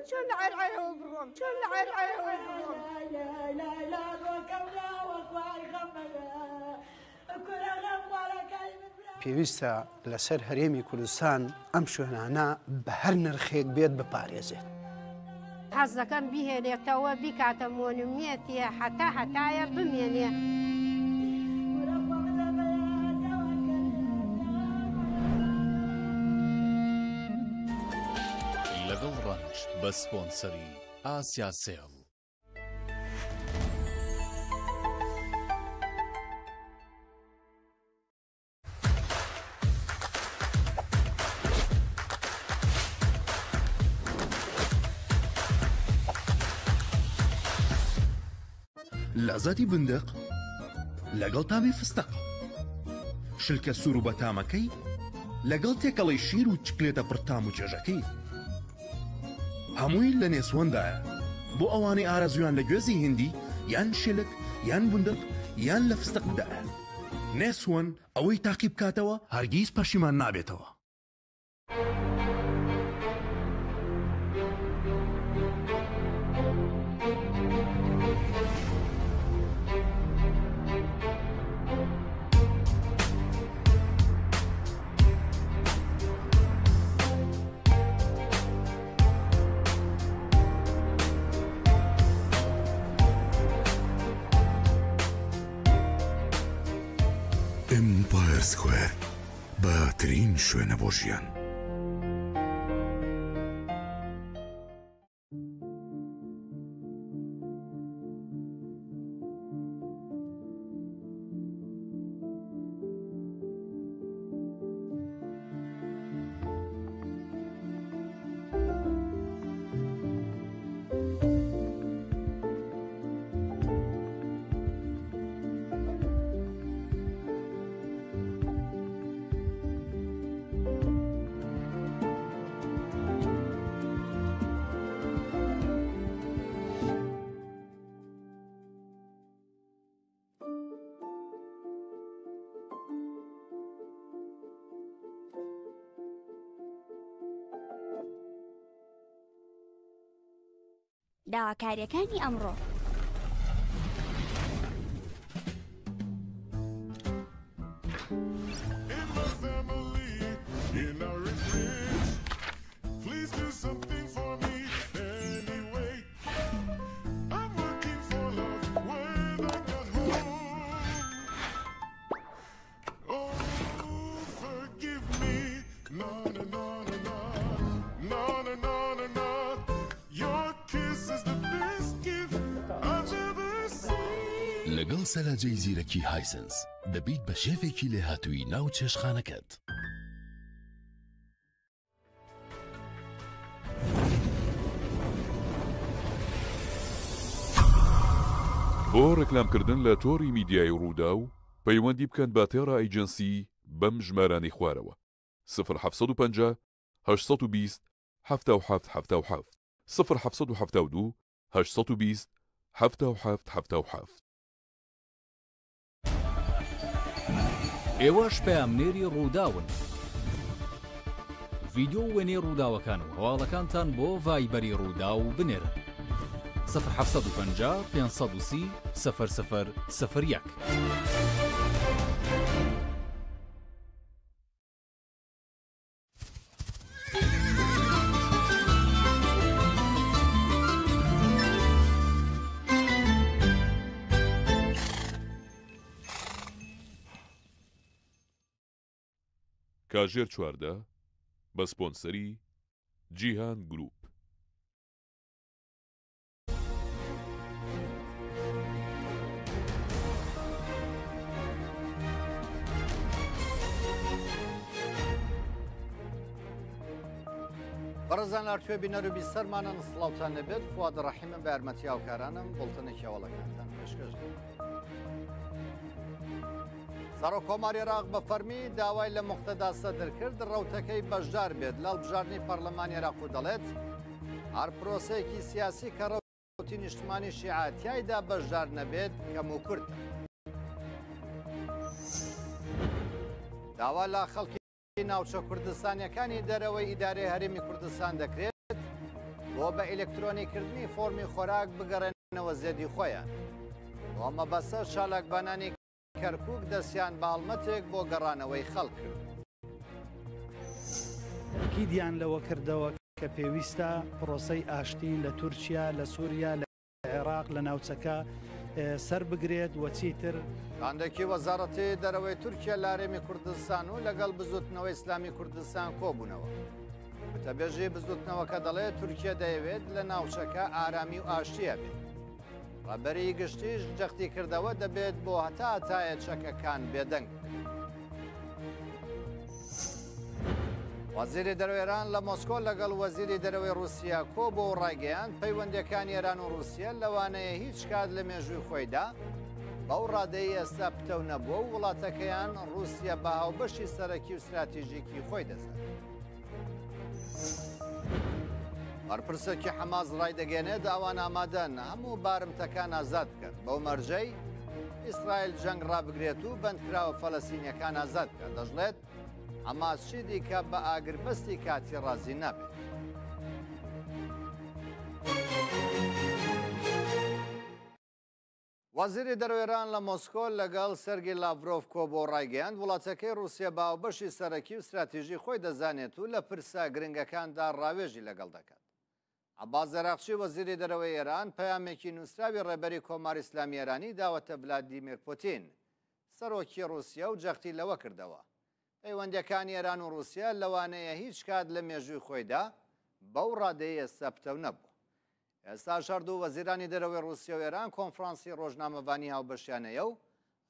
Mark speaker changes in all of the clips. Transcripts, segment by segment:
Speaker 1: شون عرعره وبرم شون عرعره وبرم
Speaker 2: لا لا لا وكولا وقوار غملا كل غم ولا كلمة
Speaker 3: پێویستە لەسەر هەرێمی کوردستان ئەم شوێنانە بە هەر نرخێک بێت بپارێزێت.
Speaker 1: حەز دەکەم بیهێنێتەوە بیکاتە مۆنومێتیە هەتایە بمێنێ.
Speaker 4: لەگەڵ ڕەنج بە سپۆنسەری ئاسیا سێڵ.
Speaker 5: لەزاتی بندق لەگەڵ تامی فستق، شلکە سوور و بەتامەکەی لەگەڵ تێکەڵی شیر و چکلێتە پڕتام و چێژەکەی، هەمووی لە نێسوەندایە بۆ ئەوانەی ئارەزویان لە گوێزی هندی یان شلک یان بندق یان لە فستق بدایە. نێسوەن ئەوەی تاقی بکاتەوە هەرگیز پەشیمان نابێتەوە.
Speaker 6: Empire Square باترین شوێنە بۆ ژیان.
Speaker 7: داواکاریەکانی ئەمڕۆ.
Speaker 4: لەگەڵ سەلاجەی زیرەکی هایسنس دەبیت بە شێفێکی لێهاتووی ناو چێشخانەکەت.
Speaker 8: بۆ ڕێکلامکردن لە تۆڕی میدیای ڕوودا و پەیوەندی بکەن بە تێڕا ئەیجەنسی بەم ژمارانی خوارەوە 0750 820 7777 0772 820 7777.
Speaker 9: ئێوەش پەیامنێری ڕووداون. ڤیدیۆ وێنەی ڕووداوەکان و هەواڵەکانتان بۆ ڤایبەری ڕوودا و بنێرن 0750 530 0001.
Speaker 8: کاژێر 14 بە سپۆنسەری جیهان گروپ.
Speaker 3: بەڕێزان ئەرتوێ بینەر و بیسەرمانن سڵاوتان لەبێت فواد ڕەحیمە بە یارمەتی هاوکارانم بڵتنێکی ئەوڵەکانتان پێشکەش دەکەم. سەرۆک کۆماری عێراق بە فەرمی داوای لە موقتەدا سەدر کرد ڕەوتەکەی بەشدار بێت لە هەڵبژاردنی پەرلەمانی عێراق و دەڵێت هەر پرۆسەیەکی سیاسی کە ڕەوتی نیشتمانی شیعەتیایدا بەشدار نەبێت کەم و کورتە. داوا لە خەڵکی ناوچە کوردستانیەکانی دەرەوەی ئیدارەی هەرێمی کوردستان دەکرێت بۆ بە ئیلکترۆنیکردنی فۆرمی خۆراک بگەڕێنەوە زێدی خۆیان. ئەمە بەسەر شالاکبانانی کەرکووک دەستیان باڵمەتێک بۆ گەڕانەوەی خەڵک کرد.
Speaker 7: تاکیدیان لەوە کردەوە کە پێویستە پرۆسەی ئاشتی لە تورکیا، لە سووریا، لە عێراق لە ناوچەکە سەر بگرێت وە چیتر.
Speaker 3: کاندێکی وەزارەتی دەرەوەی تورکیا لە هەرێمی کوردستان و لەگەڵ بزوتنەوەی ئیسلامی کوردستان کۆبوونەوە. وتەبێژی بزوتنەوەکە دەڵێت تورکیا دەیەوێت لە ناوچەکە ئارامی و ئاشتیە بێت. ڕەبەری گشتیش جەختی کردەوە دەبێت بۆ هەتا هەتایە چەکەکان بێدەنگ. وەزیری دەرەوەی ئێران لە مۆسکۆ لەگەڵ وەزیری دەرەوەی رووسیا کۆ بۆ ڕایگەیان پەیوەندیەکانی ئێران و رووسیا لەوانەیە هیچ کات لە مێژووی خۆیدا بەو ڕادەیە ئێستا پتە نەبووە و وڵاتەکەیان رووسیا بە هاوبەشی سەرەکی و استراتیژیکی خۆی دەزات. بەرپرسێکی حەماس ڕای دەگەێنێت ئەوان ئامادەن هەموو بارمتەکان ئازاد بکەن بەو مەرجەی ئیسرائیل جەنگ ڕابگرێت و بەندکراوە فەلەستینیەکان ئازاد بکەن. دەژڵێت ئەماس چی دیکە بە ئاگربەستی کاتی ڕازی نابێت. وەزیری دەرەوەی ئێران لە مۆسکۆ لەگەڵ سەرگی لاڤرۆڤ کۆ بۆ ڕایگەیاند وڵاتەکەی رووسیا باوبەشی سەرەکی و استراتیژی خۆی دەزانێت و لە پرسە گرنگەکاندا ڕاوێژی لەگەڵ دەکات. عەباس زەراخچی وەزیری دەرەوەی ئێران پەیامێکی نووسراوی ڕێبەری کۆماری ئیسلامی ئێرانی داوەتە ڤلادیمیر پوتین سەرۆکی رووسیا و جەختی لەوە کردەوە. پەیوەندیەکانی ئێران و رووسیا لەوانەیە هیچ کات لە مێژووی خۆیدا بەو ڕادەیە ئێستا پتەو نەبوو. ئێستا شەردوو وەزیرانی دەرەوەی رووسیا و ئێران کۆنفرانسی ڕۆژنامەوانی هاوبەشیانەیە و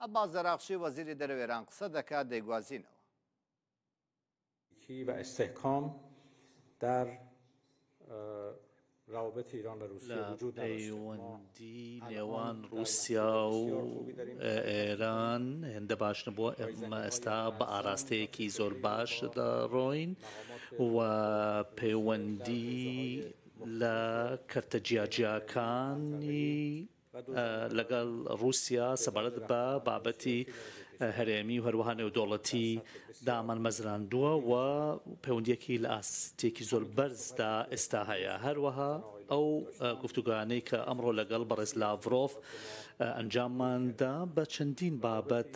Speaker 3: عەباس زەراخچی وەزیری دەرەوەی ئێران قسە دەکات دەیگوازینەوە.
Speaker 10: و استحکام در لە پەیوەندی نێوان رووسیا و ئێران هێندە باش نبووە. ئێمە ئێستا بە ئاراستەیەکی زۆر باش دەڕۆین و پەیوەندی لە کەرتە جیاجیاکانی لەگەڵ رووسیا سەبارەت بە بابەتی هەرێمی و هەروەها نێودوڵەتی دامان مەزراندووە و پەیوەندیەکی لە ئاستێکی زۆر بەرزدا ئێستا هەیە. هەروەها ئەو گفتوگویانەی کە ئەمڕۆ لەگەڵ بەڕێز لاڤرۆڤ ئەنجامماندا بە چەندین بابەت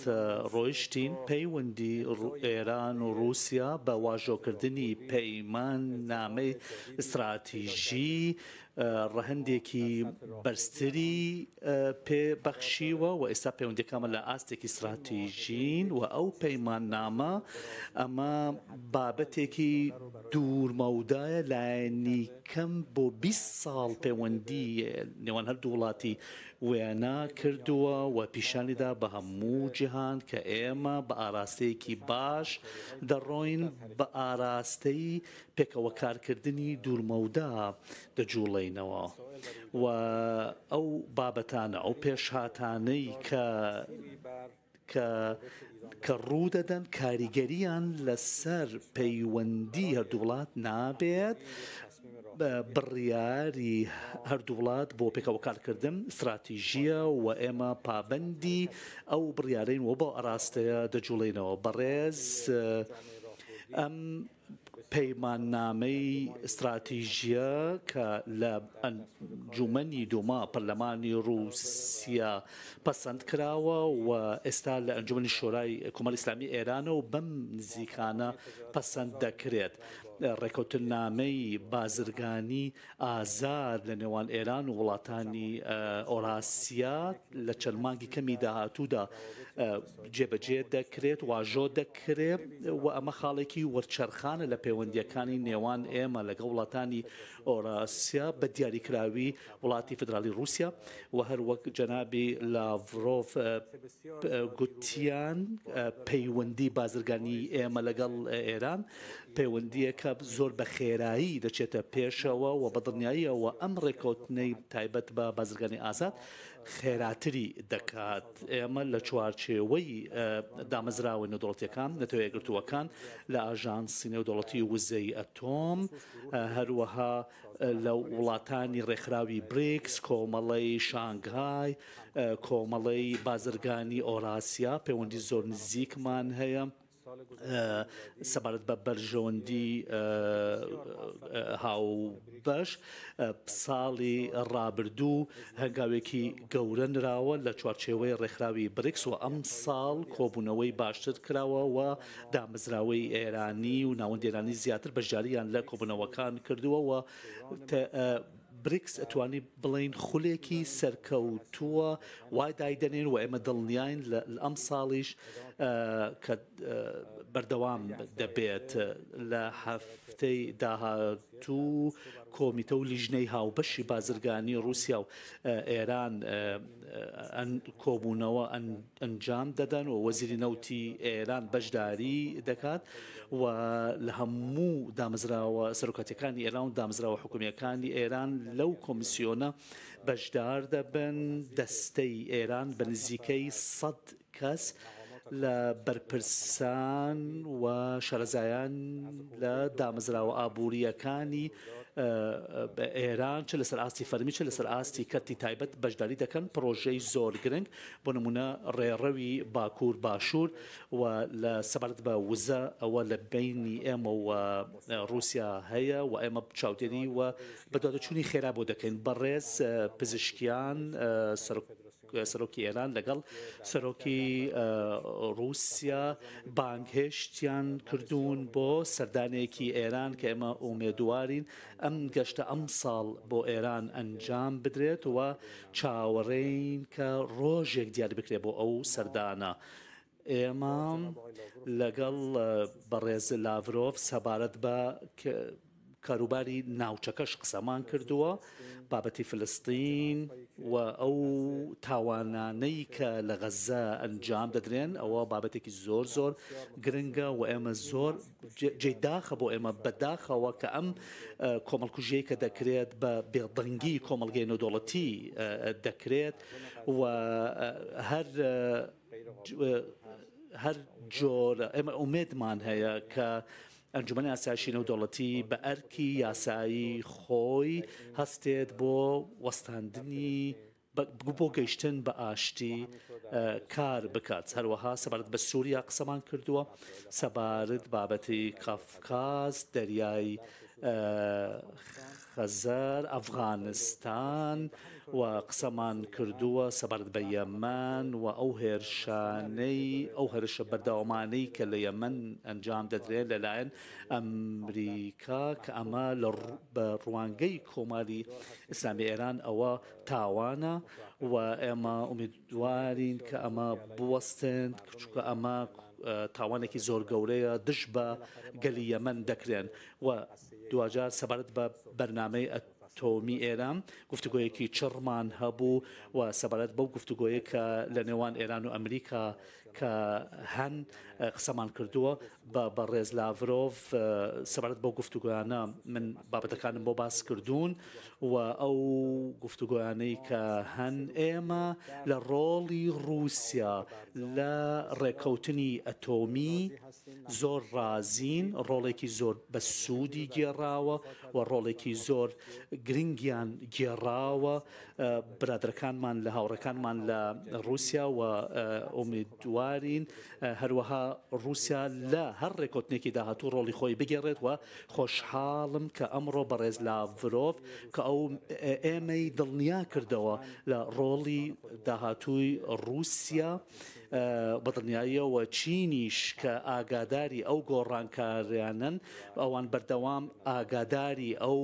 Speaker 10: ڕۆیشتین. پەیوەندی ئێران و رووسیا بە واژۆکردنی پەیمان نامەی استراتیژی ڕەهەندێکی بەرزتری پێبەخشیوە و ئێستا پەیوەندیەکەمە لە ئاستێکی استراتیژین و ئەو پەیمان نامە ئەمە بابەتێکی دوورمەودایە لایەنی کەم بۆ 20 ساڵ پەیوەندی نێوان هەردوو وڵاتی وێنە کردووە و پیشانیدا بە هەموو جیهان کە ئێمە بە ئاراستەیەکی باش دەڕۆین بە ئاراستەی پێکەوە کارکردنی دوورمەودا دەجوڵێنەوە و ئەو بابەتانە ئەو پێشهاتانەی کە ڕوو دەدەن کاریگەریان لەسەر پەیوەندی هەردوو وڵات نابێت بڕیاری هەردوو وڵات بۆ پێکەوە کارکردن استراتیژیە و ئێمە پابەندی ئەو بڕیارین و بۆ ئاراستەیە دەجوڵێنەوە. بەڕێز ئەم پەیماننامەی استراتیژیە کە لە ئەنجومەنی دووما پەرلەمانی رووسیا پەسەند کراوە و ئێستا لە ئەنجومەنی شۆرای کۆمەڵی ئیسلامی ئێرانە و بەم نزیکانە پەسەند دەکرێت. ڕێکەوتنامەی بازرگانی ئازاد لە نێوان ئێران و وڵاتانی ئۆراسیا لە چەند مانگی کەمی داهاتوودا جێبەجێ دەکرێت واژۆ دەکرێت و ئەمە خاڵێکی وەرچەرخانە لە پەیوەندیەکانی نێوان ئێمە لەگەڵ وڵاتانی ئۆراسیا بە دیاریکراوی وڵاتی فدرالی رووسیا و هەروەک جەنابی لاڤرۆڤ گوتیان پەیوەندی بازرگانی ئێمە لەگەڵ ئێران پەیوەندیەکە زۆر بە خێرایی دەچێتە پێشەوە و بە دڵنیاییەوە ئەم ڕێکەوتنەی تایبەت بە بازرگانی ئازاد خێراتری دەکات. ئێمە لە چوارچێوەی دامەزراوی نێودوڵەتیەکان نەتەوە یەکگرتووەکان لە ئاژانسی نێودوڵەتی وزەی ئەتۆم هەروەها لە وڵاتانی ڕێکخراوی بریکس کۆمەڵەی شانگهای کۆمەڵەی بازرگانی ئۆراسیا پەیوەندی زۆر نزیکمان هەیە سەبارەت بە بەرژەوەندی هاو بەش ساڵی ڕابردوو هەنگاوێکی گەورە نراوە لە چوارچێوەی ڕێکخراوی بریکس و ئەم ساڵ کۆبوونەوەی باشتر کراوە و دامەزراوەی ئێرانی و ناوەندی ئێرانی زیاتر بەشداریان لە کۆبوونەوەکان کردووە و بریکس ئەتوانی بڵین خولێکی سەرکەوتووە وای دایدەنێن و ئێمە دڵنیاین ئەم ساڵیش کە بەردەوام دەبێت لە هەفتەی داهاتوو کۆمیتە و لیژنەی هاوبەشی بازرگانی رووسیا و ئێران کۆبوونەوە ئەنجام دەدەن و وەزیری نەوتی ئێران بەشداری دەکات و لە هەموو دامەزراوە سەرۆکاتیەکانی ئێران و دامەزراوە حکوومیەکانی ئێران لەو کۆمیسیۆنە بەشدار دەبن. دەستەی ئێران بە نزیکەی 100 کەس لە بەرپرسان و شارەزایان لە دامەزراوە ئابوووریەکانی ئێران چ لەسەر ئاستی فەرمی چ لەسەر ئاستی کەتی تایبەت بەشداری دەکەن پرۆژەی زۆر گرنگ بۆ نمونە ڕێڕەوی باکوور باشوور و لە سەبارەت بە وزە ئەوە لە بینی ئێمە و رووسیا هەیە و ئێمە چاودێری و بەدوادەچوونی خێرا بۆ دەکەین بەڕێز پزیشکیان سەرۆکی ئێران لەگەڵ سەرۆکی رووسیا بانگهێشتیان کردوون بۆ سەردانێکی ئێران کە ئێمە ئومێدوارین ئەم گەشتە ئەم ساڵ بۆ ئێران ئەنجام بدرێت و چاوەڕێین کە ڕۆژێک دیار بکرێت بۆ ئەو سەردانە. ئێمە لەگەڵ بەڕێز لاڤرۆڤ سەبارەت بە کاروباری ناوچەکەش قسەمان کردووە بابەتی فلستین و ئەو تاوانانەی کە لە غەزە ئەنجام دەدرێن ئەوە بابەتێکی زۆر زۆر گرنگە و ئێمە زۆر جێداخە بۆ ئێمە بەداخەوە کە ئەم کۆمەڵکوژەیە کە دەکرێت بە بێدەنگی کۆمەڵگەی نەودەوڵەتی دەکرێت و هەر جۆرە ئێمە ئومێدمان هەیە کە ئەنجومەنی ئاسایشی نەودەوڵەتی بە ئەرکی یاسایی خۆی هەستێت بۆ وەستاندنی بۆ گەیشتن بە ئاشتی کار بکات. هەروەها سەبارەت بە سووریا قسەمان کردووە سەبارەت بابەتی کافکاز دەریای خەزەر ئەفغانستان و قسەمان کردووە سەبارەت بە یەمەن و ئەو هێرشانەی ئەو هەرشە بەردەوامانەی کە لە یەمەن ئەنجام دەدرێت لەلایەن ئەمریکا کە ئەمە بە ڕوانگەی کۆماری ئیسلامی ئێران ئەوە تاوانە و ئێمە ئومیدوارین کە ئەمە بوەستن چونکە ئەمە تاوانێکی زۆر گەورەیە دش بە گەلی یەمەن دەکرێن و دوجار سەبارەت بە بەرنامەی ئەتۆمی ئێران گفتوگۆیەکی چڕمان هەبوو و سەبارەت بەو گفتوگۆیە کە لە نێوان ئێران و ئەمریکا کە هەن قسەمان کردووە بە ڕێز لاڤرۆڤ سەبارەت بەو گفتوگۆیانە من بابەتەکانم بۆ باس کردوون و ئەو گفتوگۆیانەی کە هەن ئێمە لە ڕۆڵی رووسیا لە ڕێکەوتنی ئەتۆمی زۆر رازین ڕۆڵێکی زۆر بە سوودی گێڕاوە و ڕۆڵێکی زۆر گرنگیان گێڕاوە برادرەکانمان لە هاوڕەکانمان لە رووسیا و ئومیدوارین هەروەها رووسیا لە هەر ڕێکوتنێکی داهاتوو ڕۆڵی خۆی بگێڕێت و خۆشحاڵم کە ئەمڕۆ بەڕێز لاڤرۆڤ کە ئەو ئێمەی دڵنیا کردەوە لە ڕۆڵی داهاتووی رووسیا بەدڵنیاییەوە چینیش کە ئاگاداری ئەو گۆڕانکاریانن ئەوان بەردەوام ئاگاداری ئەو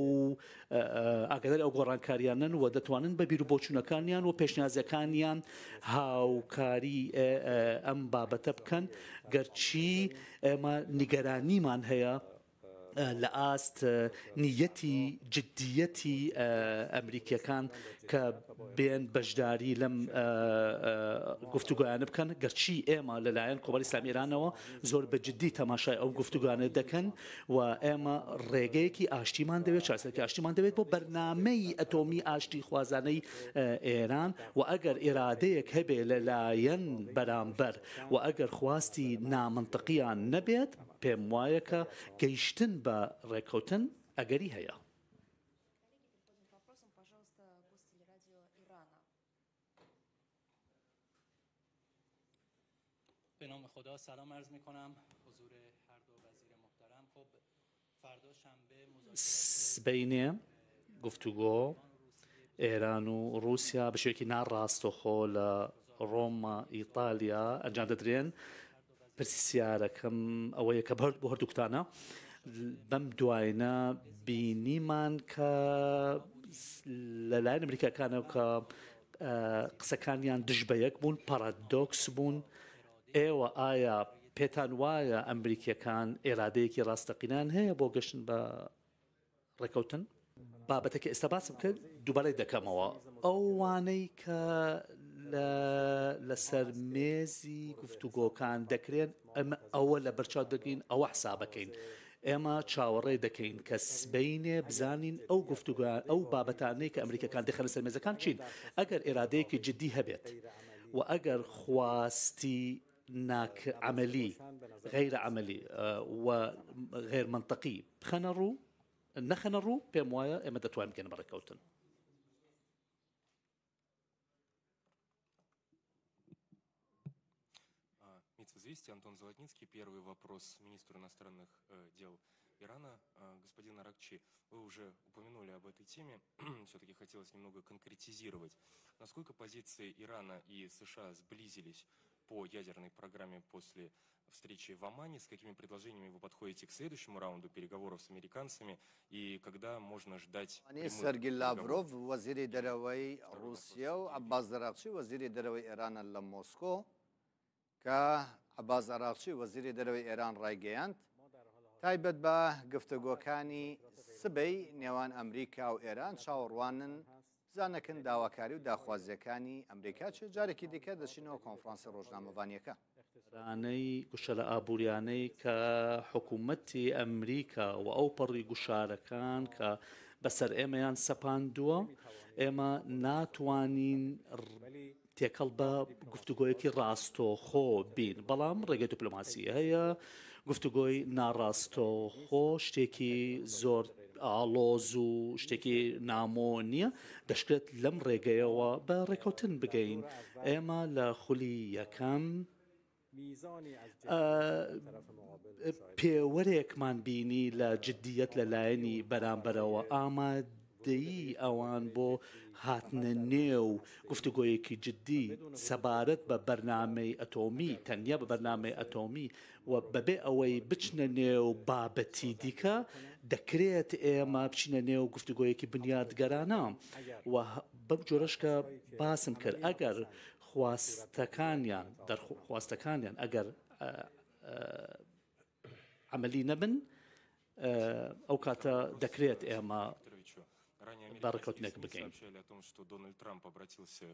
Speaker 10: گۆڕانکاریانن و دەتوانن بە بیر و بۆچوونەکانیان و پێشنیازەکانیان هاوکاری ئەم بابەتە بکەن گەرچی ئێمە نیگەرانیمان هەیە لە ئاست نیەتی جددیەتی ئەمریکیەکان کە بێن بەشداری لەم گفتوگویانە بکەن گەرچی ئێمە لەلایەن کۆمەڵی ئیسلامی ئێرانەوە زۆر بە جددی تەماشای ئەو گفتوگویانە دەکەن و ئێمە ڕێگەیەکی ئاشتیمان دەوێت چارەسەرێکی ئاشتیمان دەوێت بۆ بەرنامەی ئەتۆمی ئاشتی خوازانەی ئێران و ئەگەر ئێرادەیەک هەبێ لەلایەن بەرامبەر و ئەگەر خواستی نامنطقیان نەبێت پێم وایە کە گەیشتن بە ڕێکەوتن ئەگەری هەیە.
Speaker 11: به نام خدا سلام عرض میکنم حضور هر دو وزیر محترم. خب فردا شنبه
Speaker 10: سبینه گفتگو ئێران و رووسیا بە شێوەیەکی ناڕاستەوخۆ لە ڕۆما ئیتالیا ئەنجام دەدرێن. پرسیارەکەم ئەوەیە کە بۆ هەردووکتانە بەم دوایینە بینیمان کە لەلایەن ئەمریکاکانەوە کە قسەکانیان دژ بە یەک بوون، پارادۆکس بوون. ئێوە ئایا پێتان وایە ئەمریکیەکان ئێرادەیەکی ڕاستەقینان هەیە بۆ گەشتن بە ڕێکەوتن؟ بابەتێکی ئێستا باسم کرد دووبارەی دەکەمەوە ئەوانەی کە لەسەر مێزی گفتوگۆکان دەکرێن ئەمە ئەوە لە بەرچاو دەگرین ئەوە حسابەکەین. ئێمە چاوەڕێ دەکەین کە سبەینێ بزانین ئەو گفتوگویان ئەو بابەتانەی کە ئەمریکەکان دەخەنە سەر مێزەکان چین. ئەگەر ئێرادەیەکی جددی هەبێت و ئەگەر خواستی عملی غیر عملی و غیر منطقی بخەنە ڕوو نەخەنە ڕوو پێم وایە ئێمە دەتوانین بکەین بە ڕێکەوتن.
Speaker 12: Известия. Антон Золотницкий. Первый вопрос министру иностранных дел Ирана. Господин Аракчи, вы уже упомянули об этой теме. Все-таки хотелось немного конкретизировать. Насколько позиции Ирана и США сблизились по ядерной программе после встречи в Омане? С какими предложениями вы подходите к следующему раунду переговоров с американцами? И когда можно ждать
Speaker 3: سرگی لاڤرۆڤ وەزیری دەرەوەی رووسیا و عەباس ئاراغچی وەزیری دەرەوەی ئێرانە لە مۆسکۆ کە عەباس ئاراغچی وەزیری دەرەوەی ئێران ڕایگەیاند تایبەت بە گفتوگۆکانی سبەی نێوان ئەمریکا و ئێران چاوەڕوانن زانەکن داواکاری و داخوازیەکانی ئەمریکا چه جارێکی دیکە دەچینەوە کۆنفرانسی ڕۆژنامەوانیەکە.
Speaker 10: رانەی گوشە لە ئابوووریانەی کە حکوومەتی ئەمریکا و ئەو پەڕی گوشارەکان کە بەسەر ئێمەیان سەپاندووە ئێمە ناتوانین تێکەڵ بە گفتوگۆیەکی ڕاستۆخۆ بین. بەڵام ڕێگەی دیپلۆماسی هەیە گفتوگۆی ناڕاستۆخۆ شتێکی زۆر ئاڵۆز و شتێکی نامۆ نییە دەشکرێت لەم ڕێگەیەوە بە ڕێکەوتن بگەین. ئێمە لە خولی یەکەم پێوەرێکمان بینی لە جددیەت لەلایەنی بەرامبەرەوە ئامادەیی ئەوان بۆ هاتنە نێو گفتوگۆیەکی جددی سەبارەت بە بەرنامەی ئەتۆمی تەنیا بە بەرنامەی ئەتۆمی و بەبێ ئەوەی بچنە نێو بابەتی دیکە دەکرێت ئێمە بچینە نێو گفتوگۆیەکی بنیادگەرانە و بەم جۆرەش کە باسم کرد ئەگەر خواستەکانیان ئەگەر عملی نەبن ئەو کاتە دەکرێت ئێمە
Speaker 12: сообщали о том, что Дональд Трамп обратился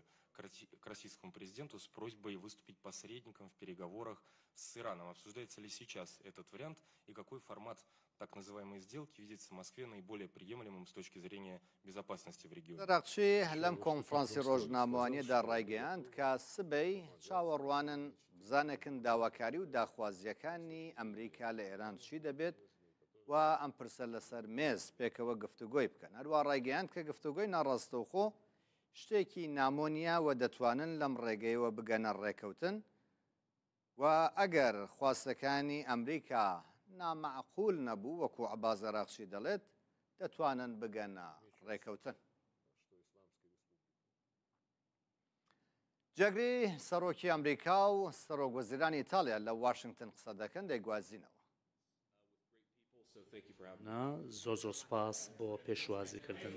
Speaker 12: к российскому президенту с просьбой выступить посредником в переговорах с Ираном. Обсуждается ли сейчас этот вариант и какой формат так называемой сделки видится в Москве наиболее приемлемым с точки зрения безопасности в регионе?
Speaker 3: Аракчи لەم کۆنفرانسی ڕۆژنامەوانیەدا ڕایگەیاند کە سبەی چاوەڕوانن بزانێکن داواکاری و داخوازیەکانی ئەمریکا لە ئێران چی دەبێت و ئەم پرسە لەسەر مێز پێکەوە گفتوگۆی بکەن. هەروە ڕایگەیاند کە گفتوگۆی ناڕاستەوخۆ شتێکی نامۆنیە و دەتوانن لەم ڕێگەیەوە بگەنە ڕێکەوتن و ئەگەر خواستەکانی ئەمریکا نامەعقول نەبوو وەکو عەباس ئاراغچی دەڵێت دەتوانن بگەنە ڕێکەوتن. جەگری سەرۆکی ئەمریکا و سەرۆک وەزیرانی ئیتالیا لە واشنگتن قسە دەکەن دەیگوازینەوە.
Speaker 10: زۆر زۆر سپاس بۆ پێشوازیکردن.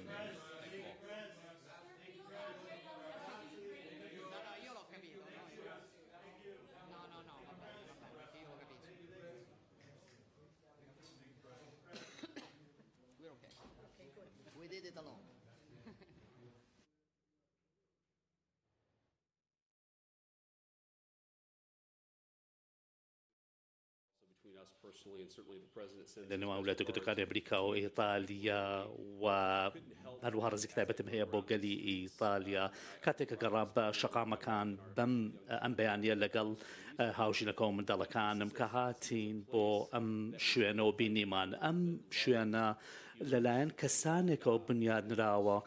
Speaker 10: لەنێوان وڵاتە یەکگرتووەکانی ئەمریکا و ئیتالیا و هەروەها ڕێزی کتابەتم هەیە بۆ گەلی ئیتالیا کاتێککە گەڕام بە شەقامەکان بەم ئەم بەیانیە لەگەڵ هاوژینەکە و منداڵەکانم کە هاتین بۆ ئەم شوێنەوە بینیمان ئەم شوێنە لەلایەن کەسانێکەوە بنیادنراوە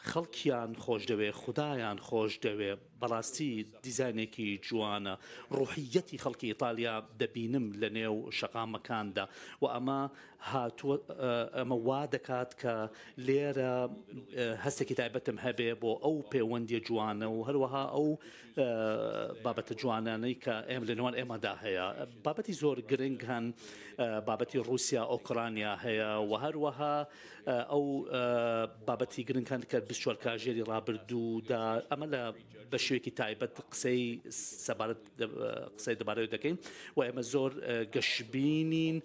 Speaker 10: خەڵکیان خۆش دەوێ خوددایان خۆش دەوێ بەڕاستی دیزانێکی جوانە ڕوحیەتی خەڵکی ئیتالیا دەبینم لە نێو شەقامەکاندا و ئەمە هاتووە ئەمە وا دەکات کە لێرە هەستێکی تایبەتم هەبێ بۆ ئەو پەیوەندی جوانە و هەروەها ئەو بابەتە جوانانەی کە ئێم لە نێوان ئێمەدا هەیە بابەتی زۆر گرنگ هەن بابەتی رووسیا ئۆکرانیا هەیە و هەروەها ئەو بابەتی گرنگان کە 24 کاژێری ڕابردوودا ئەمە لە بە شوێکی تایبەت قسەی سەبارەت قسەی دەبارەوە دەکەین و ئێمە زۆر گەشببینین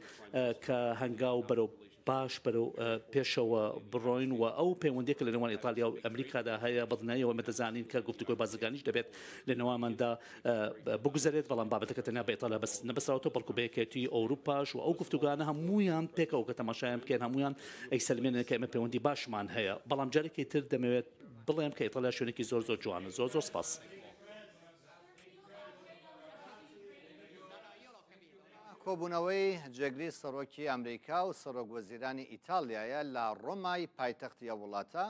Speaker 10: کە هەنگاو بەرەو باش بەرەو پێشەوە بڕۆین و ئەو پەیوەندێکە لە نێوان ئیتالیا و ئەمریکادا هەیە بەدنایەوە ئێمە دەزانین کە گفتوگۆی بازرگانیش دەبێت لە نێوانماندا بگوزارێت بەڵام بابەتەکە تەنیا بە ئیتالیا بەس نەبەسراوەتەوە بەڵکو بە یەکێتی ئەوروپاش و ئەو گفتوگانە هەمویان پێکەوە کە تەماشایان بکەین هەمویان ئەیسەلمێنن کە ئێمە پەیوەندی باشمان هەیە بەڵام جارێکی تر دەمەوێت بڵێم کە ئیتالیا شوێنێکی زۆر زۆر جوانە زۆر زۆر سپاس.
Speaker 3: کۆبوونەوەی جێگری سەرۆکی ئەمریکا و سەرۆک وەزیرانی ئیتالیایە لە ڕۆمای پایتەختی وڵاتە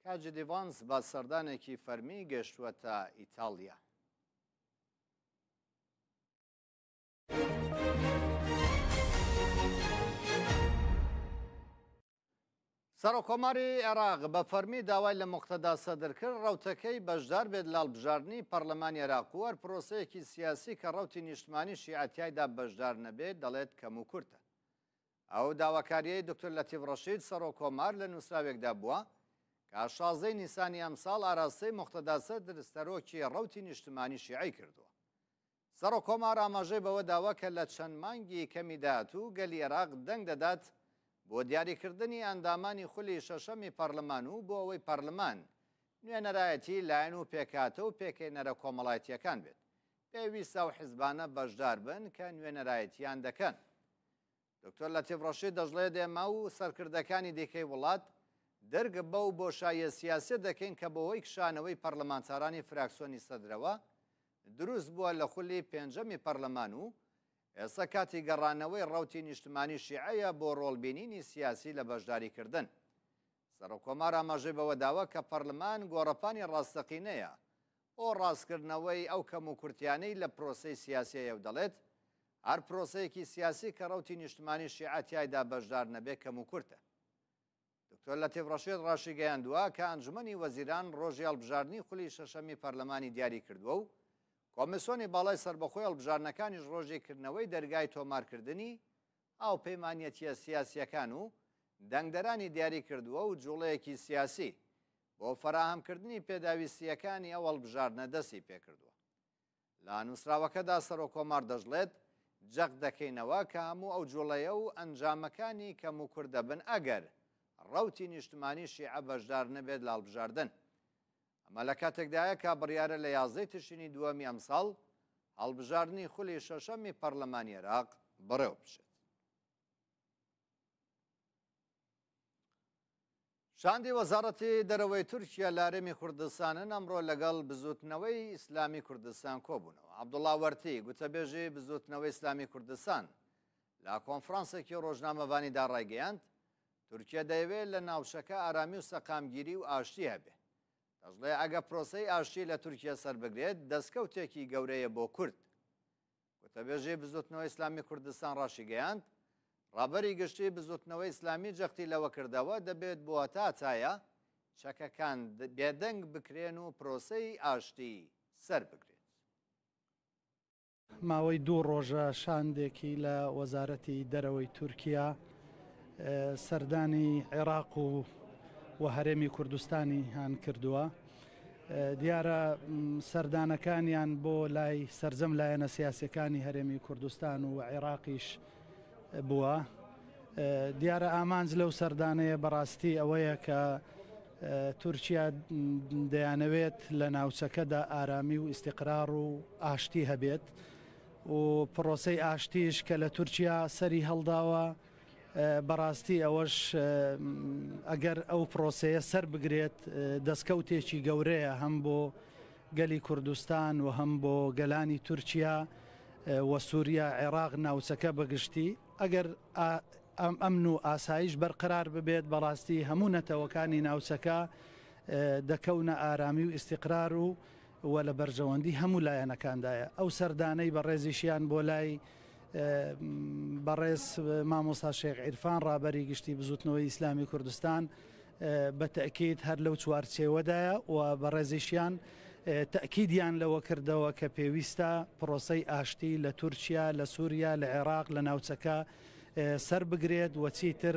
Speaker 3: کاجی دیڤانس بە سەردانێکی فەرمی گەشتووەتە ئیتالیا. سەرۆکۆماری عێراق بە فەرمی داوای لە موقتەدا سەدرکرد ڕەوتەکەی بەشدار بێت لە هەڵبژاردننی پەرلەمانی عێراق و هەر پرۆسەیەکی سیاسی کە ڕەوتی نیشتمانی شیعەتیایدا بەشدار نەبێت دەڵێت کەم و کورتە. ئەو داواکاریەی دکتۆر لەتیف ڕەشید سەرۆکۆمار لە نووسراوێکدا بووە کە 16 نیسانی ئەمساڵ ئاراستەی موقتەدا سەدر سەرۆکی ڕەوتی نیشتمانی شیعی کردووە. سەرۆکۆمار ئاماژەی بەوە داوا کە لە چەند مانگی کەمی داهاتوو گەلی عێراق دەنگ دەدات بۆ دیاریکردنی ئەندامانی خولی شەشەمی پەرلەمان و بۆ ئەوەی پەرلەمان نوێنەرایەتی لایەن و پێکاتە و پێکەینەرە کۆمەڵایەتیەکان بێت پێویستە و حیزبانە بەشدار بن کە نوێنەرایەتیان دەکەن. دکتۆر لەتیف ڕەشید دەژڵێت ئێمە و سەرکردەکانی دیکەی وڵات دەرگ بەو بۆشاییە سیاسی دەکەین کە بەهۆی کشانەوەی پەرلەمانتارانی فراکسیۆنی سەدرەوە دروست بووە لە خولی پێنجەمی پەرلەمان و ئێستا کاتی گەڕانەوەی ڕەوتی نیشتمانی شیعەیە بۆ ڕۆڵبینینی سیاسی لە بەشداریکردن. سەرۆکۆمار ئاماژەی بەوە داوە کە پەرلەمان گۆڕەپانی ڕاستەقینەیە بۆ ڕاستکردنەوەی ئەو کەم و کورتیانەی لە پرۆسەی سیاسیەیە و دەڵێت هەر پرۆسەیەکی سیاسی کە ڕەوتی نیشتمانی شیعەتیایدا بەشدار نەبێت کەم و کورتە. دکتۆر لەتیف ڕەشید ڕاشی گەیاندووە کە ئەنجومەنی وەزیران ڕۆژی هەڵبژاردننی خولی شەشەمی پەرلەمانی دیاری کردووە و کۆمیسیۆنی باڵای سربەخۆی هەڵبژاردنەکانیش ڕۆژێکردنەوەی دەرگای تۆمارکردنی ئاو پەیمانیەتیە سیاسیەکان و دەنگدەرانی دیاری کردووە و جوڵەیەکی سیاسی بۆ فەراهەمکردنی پێداویستیەکانی ئەو هەڵبژاردنە دەستی پێکردووە. لە نووسراوەکەدا سەرۆکۆمار دەژڵێت جەق دەکەینەوە کە هەموو ئەو جوڵەیە و ئەنجامەکانی کەم و کوور دەبن ئەگەر ڕەوتی نیشتمانی شیعە بەشدار نەبێت لە هەڵبژاردن. ئەمە لە کاتێکدایە کە بڕیارە لە 11 تشرینی دووەمی ئەمساڵ هەڵبژاردننی خولی شەشەمی پەرلەمانی عێراق بڕێوە بشێت. شاندی وەزارەتی دەرەوەی تورکیا لە هەرێمی کوردستانن ئەمڕۆ لەگەڵ بزوتنەوەی ئیسلامی کوردستان کۆبوونەوە. عەبدوڵڵا وەرتی گوتەبێژی بزوتنەوەی ئیسلامی کوردستان لە کۆنفرانسێکی ڕۆژنامەوانیدا ڕایگەیاند تورکیا دەیەوێت لە ناوچەکە ئارامی و سەقامگیری و ئاشتی هەبێت. دەژڵێ ئەگە پرۆسەی ئاشتی لە تورکیا سەربگرێت دەستکەوتێکی گەورەیە بۆ کورد. گوتەبێژی بزوتنەوەی ئیسلامی کوردستان ڕاشی گەیاند ڕابەری گشتی بزوتنەوەی ئیسلامی جەختی لەوە کردەوە دەبێت بۆ هەتاتایە چەکەکان بێدەنگ بکرێن و پرۆسەی ئاشتی سەربگرێت.
Speaker 7: ماوەی 2 ڕۆژە شاندێکی لە وەزارەتی دەرەوەی تورکیا سەردانی عێراق و هەرێمی کوردستانی هان کردووە. دیارە سەردانەکانیان بۆ لای سەرجەم لایەنە سیاسەکانی هەرێمی کوردستان و عێراقیش بووە. دیارە ئامانج لەو سەردانەیە بەڕاستی ئەوەیە کە تورکیا دەیانەوێت لە ناوچەکەدا ئارامی و ئیستیقرار و ئاشتی هەبێت و پرۆسەی ئاشتیش کە لە تورکیا سەری هەڵداوە بەڕاستی ئەوەش ئەگەر ئەو پرۆسەیە سەر بگرێت دەستکەوتێکی گەورەیە هەم بۆ گەلی کوردستان و هەم بۆ گەلانی تورکیا و سووریا عێراق ناوچەکە بەگشتی ئەگەر ئەمن و ئاسایش بەرقرار ببێت بەڕاستی هەموو نەتەوەکانی ناوچەکە دەکەونە ئارامی و ئیستیقرار و وە لە بەرژەوەندی هەموو لایەنەکاندایە. ئەو سەردانەی بەڕێزیشیان بۆ لای بەڕێز مامۆستا شێخ عیرفان ڕابەری گشتی بزوتنەوەی ئیسلامی کوردستان بە تەکید هەر لەو چوارچێوەدایە و بەڕێزیشیان تەکیدیان لەوە کردەوە کە پێویستە پرۆسەی ئاشتی لە تورکیا، لە سووریا، لە عێراق لە ناوچەکە سەر بگرێت و چیتر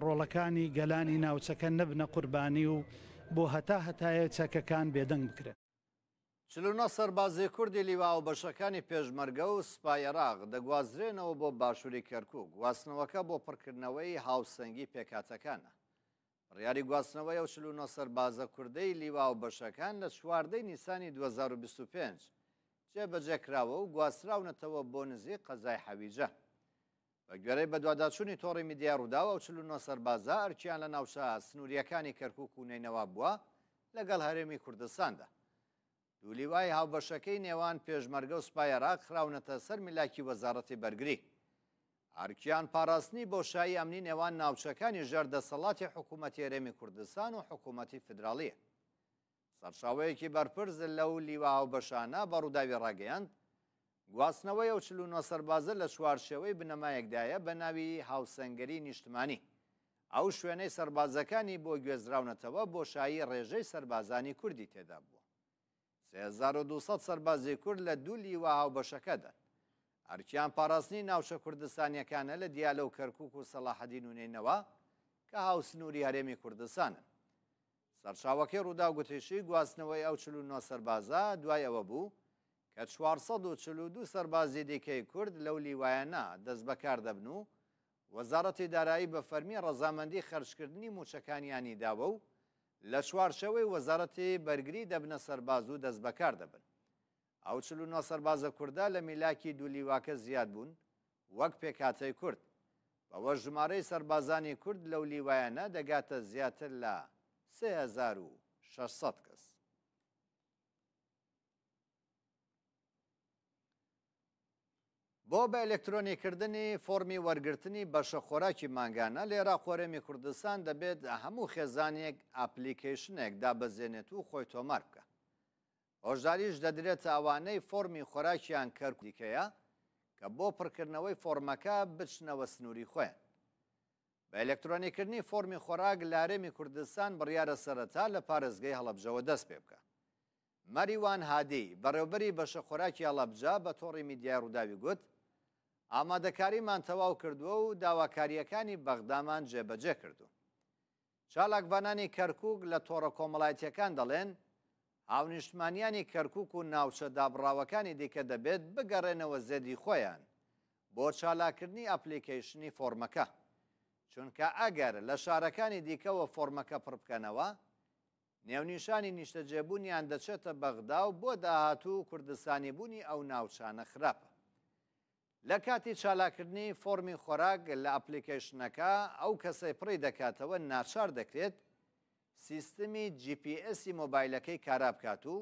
Speaker 7: ڕۆڵەکانی گەلانی ناوچەکە نەبنە قوربانی و بۆ هەتایە چەکەکان بێدەنگ بکرێت.
Speaker 3: 49 سەربازی کوردی لیواو بەشەکانی پێشمەرگە و سوپای عێراق دەگوازرێنەوە بۆ باشووری کەرکووک. گواستنەوەکە بۆ پڕکردنەوەی هاوسەنگی پێکاتەکانە. بڕیاری گواستنەوەی ئەو 49 سەربازە کوردەی لیواو بەشەکان لە 14 نیسانی 2025 جێبەجێکراوە و گواستراونەتەوە بۆ نزیک قەزای حەویجە. بە گوێرەی بە دواداچوونی تۆڕی میدیا ڕووداوە ئەو 49 سەربازە ئەرکیان لە ناوچە سنووریەکانی کەرکووک و نینەوە بووە لەگەڵ هەرێمی کوردستاندا. دوو لیوای هاوبەشەکەی نێوان پێشمەرگە و سوپای عێراق خراونەتە سەر میلاکی وەزارەتی بەرگری. ئارکیان پاراستنی بۆشایی ئەمنی نێوان ناوچەکانی ژێردەسەڵاتی حکوومەتی هەرێمی کوردستان و حکوومەتی فیدراڵیە. سەرچاوەیەکی بەرپرس لەو لیوا هاوبەشانە بە ڕووداوی ڕاگەیاند گواستنەوەی ئەو 49 سەربازە لە چوارشێوەی بنەمایەکدایە بە ناوی هاوسەنگەری نیشتمانی. ئەو شوێنەی سەربازەکانی بۆ گوێزراونەتەوە بۆشایی ڕێژەی سەربازانی کوردی تێدا بووە. 3200 سەربازی کورد لە دوو لیوا هاوبەشەکەدا. ئەرکیان پاراستنی ناوچە کوردستانیەکانە لە دیالە و کەرکووک و سەلاحەدین و نینەوە کە هاوسنووری هەرێمی کوردستانن. سەرچاوەکەی ڕوودا و گوتیشی گواستنەوەی ئەو 49 سەربازە دوای ئەوە بوو کە 442 سەربازی دیکەی کورد لەو لیوایانە دەست بەکار دەبن و وەزارەتی دارایی بە فەرمی ڕەزامەندی خەرجکردنی موچەکانیانی داوە و لە چوارچەوەی وەزارەتی بەرگری دەبنە سەرباز و دەست بەکار دەبن. ئەو 49 سەربازە کووردە لە میلاکی دوو لیواکە زیاد بوون وەک پێکاتەی کورد. بەوە ژمارەی سەربازانی کورد لەو لیوایانە دەگاتە زیاتر لە 3600 کەس. بۆ بە ئەلکترۆنیکردنی فۆرمی وەرگرتنی بەشە خۆراکی مانگانە لێرە خۆرەمی کوردستان دەبێت هەموو خێزانێک ئاپلیکیشنێک دابەزێنێت و خۆی تۆمار بکە. هۆژداریش دەدرێتە ئەوانەی فۆرمی خۆراکیان کەرکووکەیە کە بۆ پڕکردنەوەی فۆرمەکە بچنەوە سنووری خۆیان. بە ئەلکترۆنیکردنی فۆرمی خۆراک لە هەرێمی کوردستان بڕیارە سەرەتا لە پارێزگای هەڵەبجەوە دەست پێ بکە. مەریوان هادی بەڕێوەبەری بەشە خۆراکی هەڵەبجە بە تۆڕی میدیای ڕووداوی گوت ئامادەکاریمان تەواو کردووە و داواکاریەکانی بەغدامان جێبەجێ کردو. چالاکبانانی کەرکووک لە تۆڕە کۆمەڵایەتیەکان دەڵێن هاونیشتمانیانی کەرکووک و ناوچە دابڕاوەکانی دیکە دەبێت بگەڕێنەوە زێدی خۆیان بۆ چالاکردنی ئەپلیکیشنی فۆرمەکە. چونکە ئەگەر لە شارەکانی دیکەوە فۆرمەکە پڕ بکەنەوە نێونیشانی نیشتەجێبوونیان دەچێتە بەغدا و بۆ داهاتوو کوردستانی بوونی ئەو ناوچانە خراپە. لە کاتی چالاکردنی فۆرمی خۆراک لە ئەپلیکیشنەکە ئەو کەسەی پڕی دەکاتەوە ناچار دەکرێت سیستمی GPS مۆبایلەکەی کارا بکات و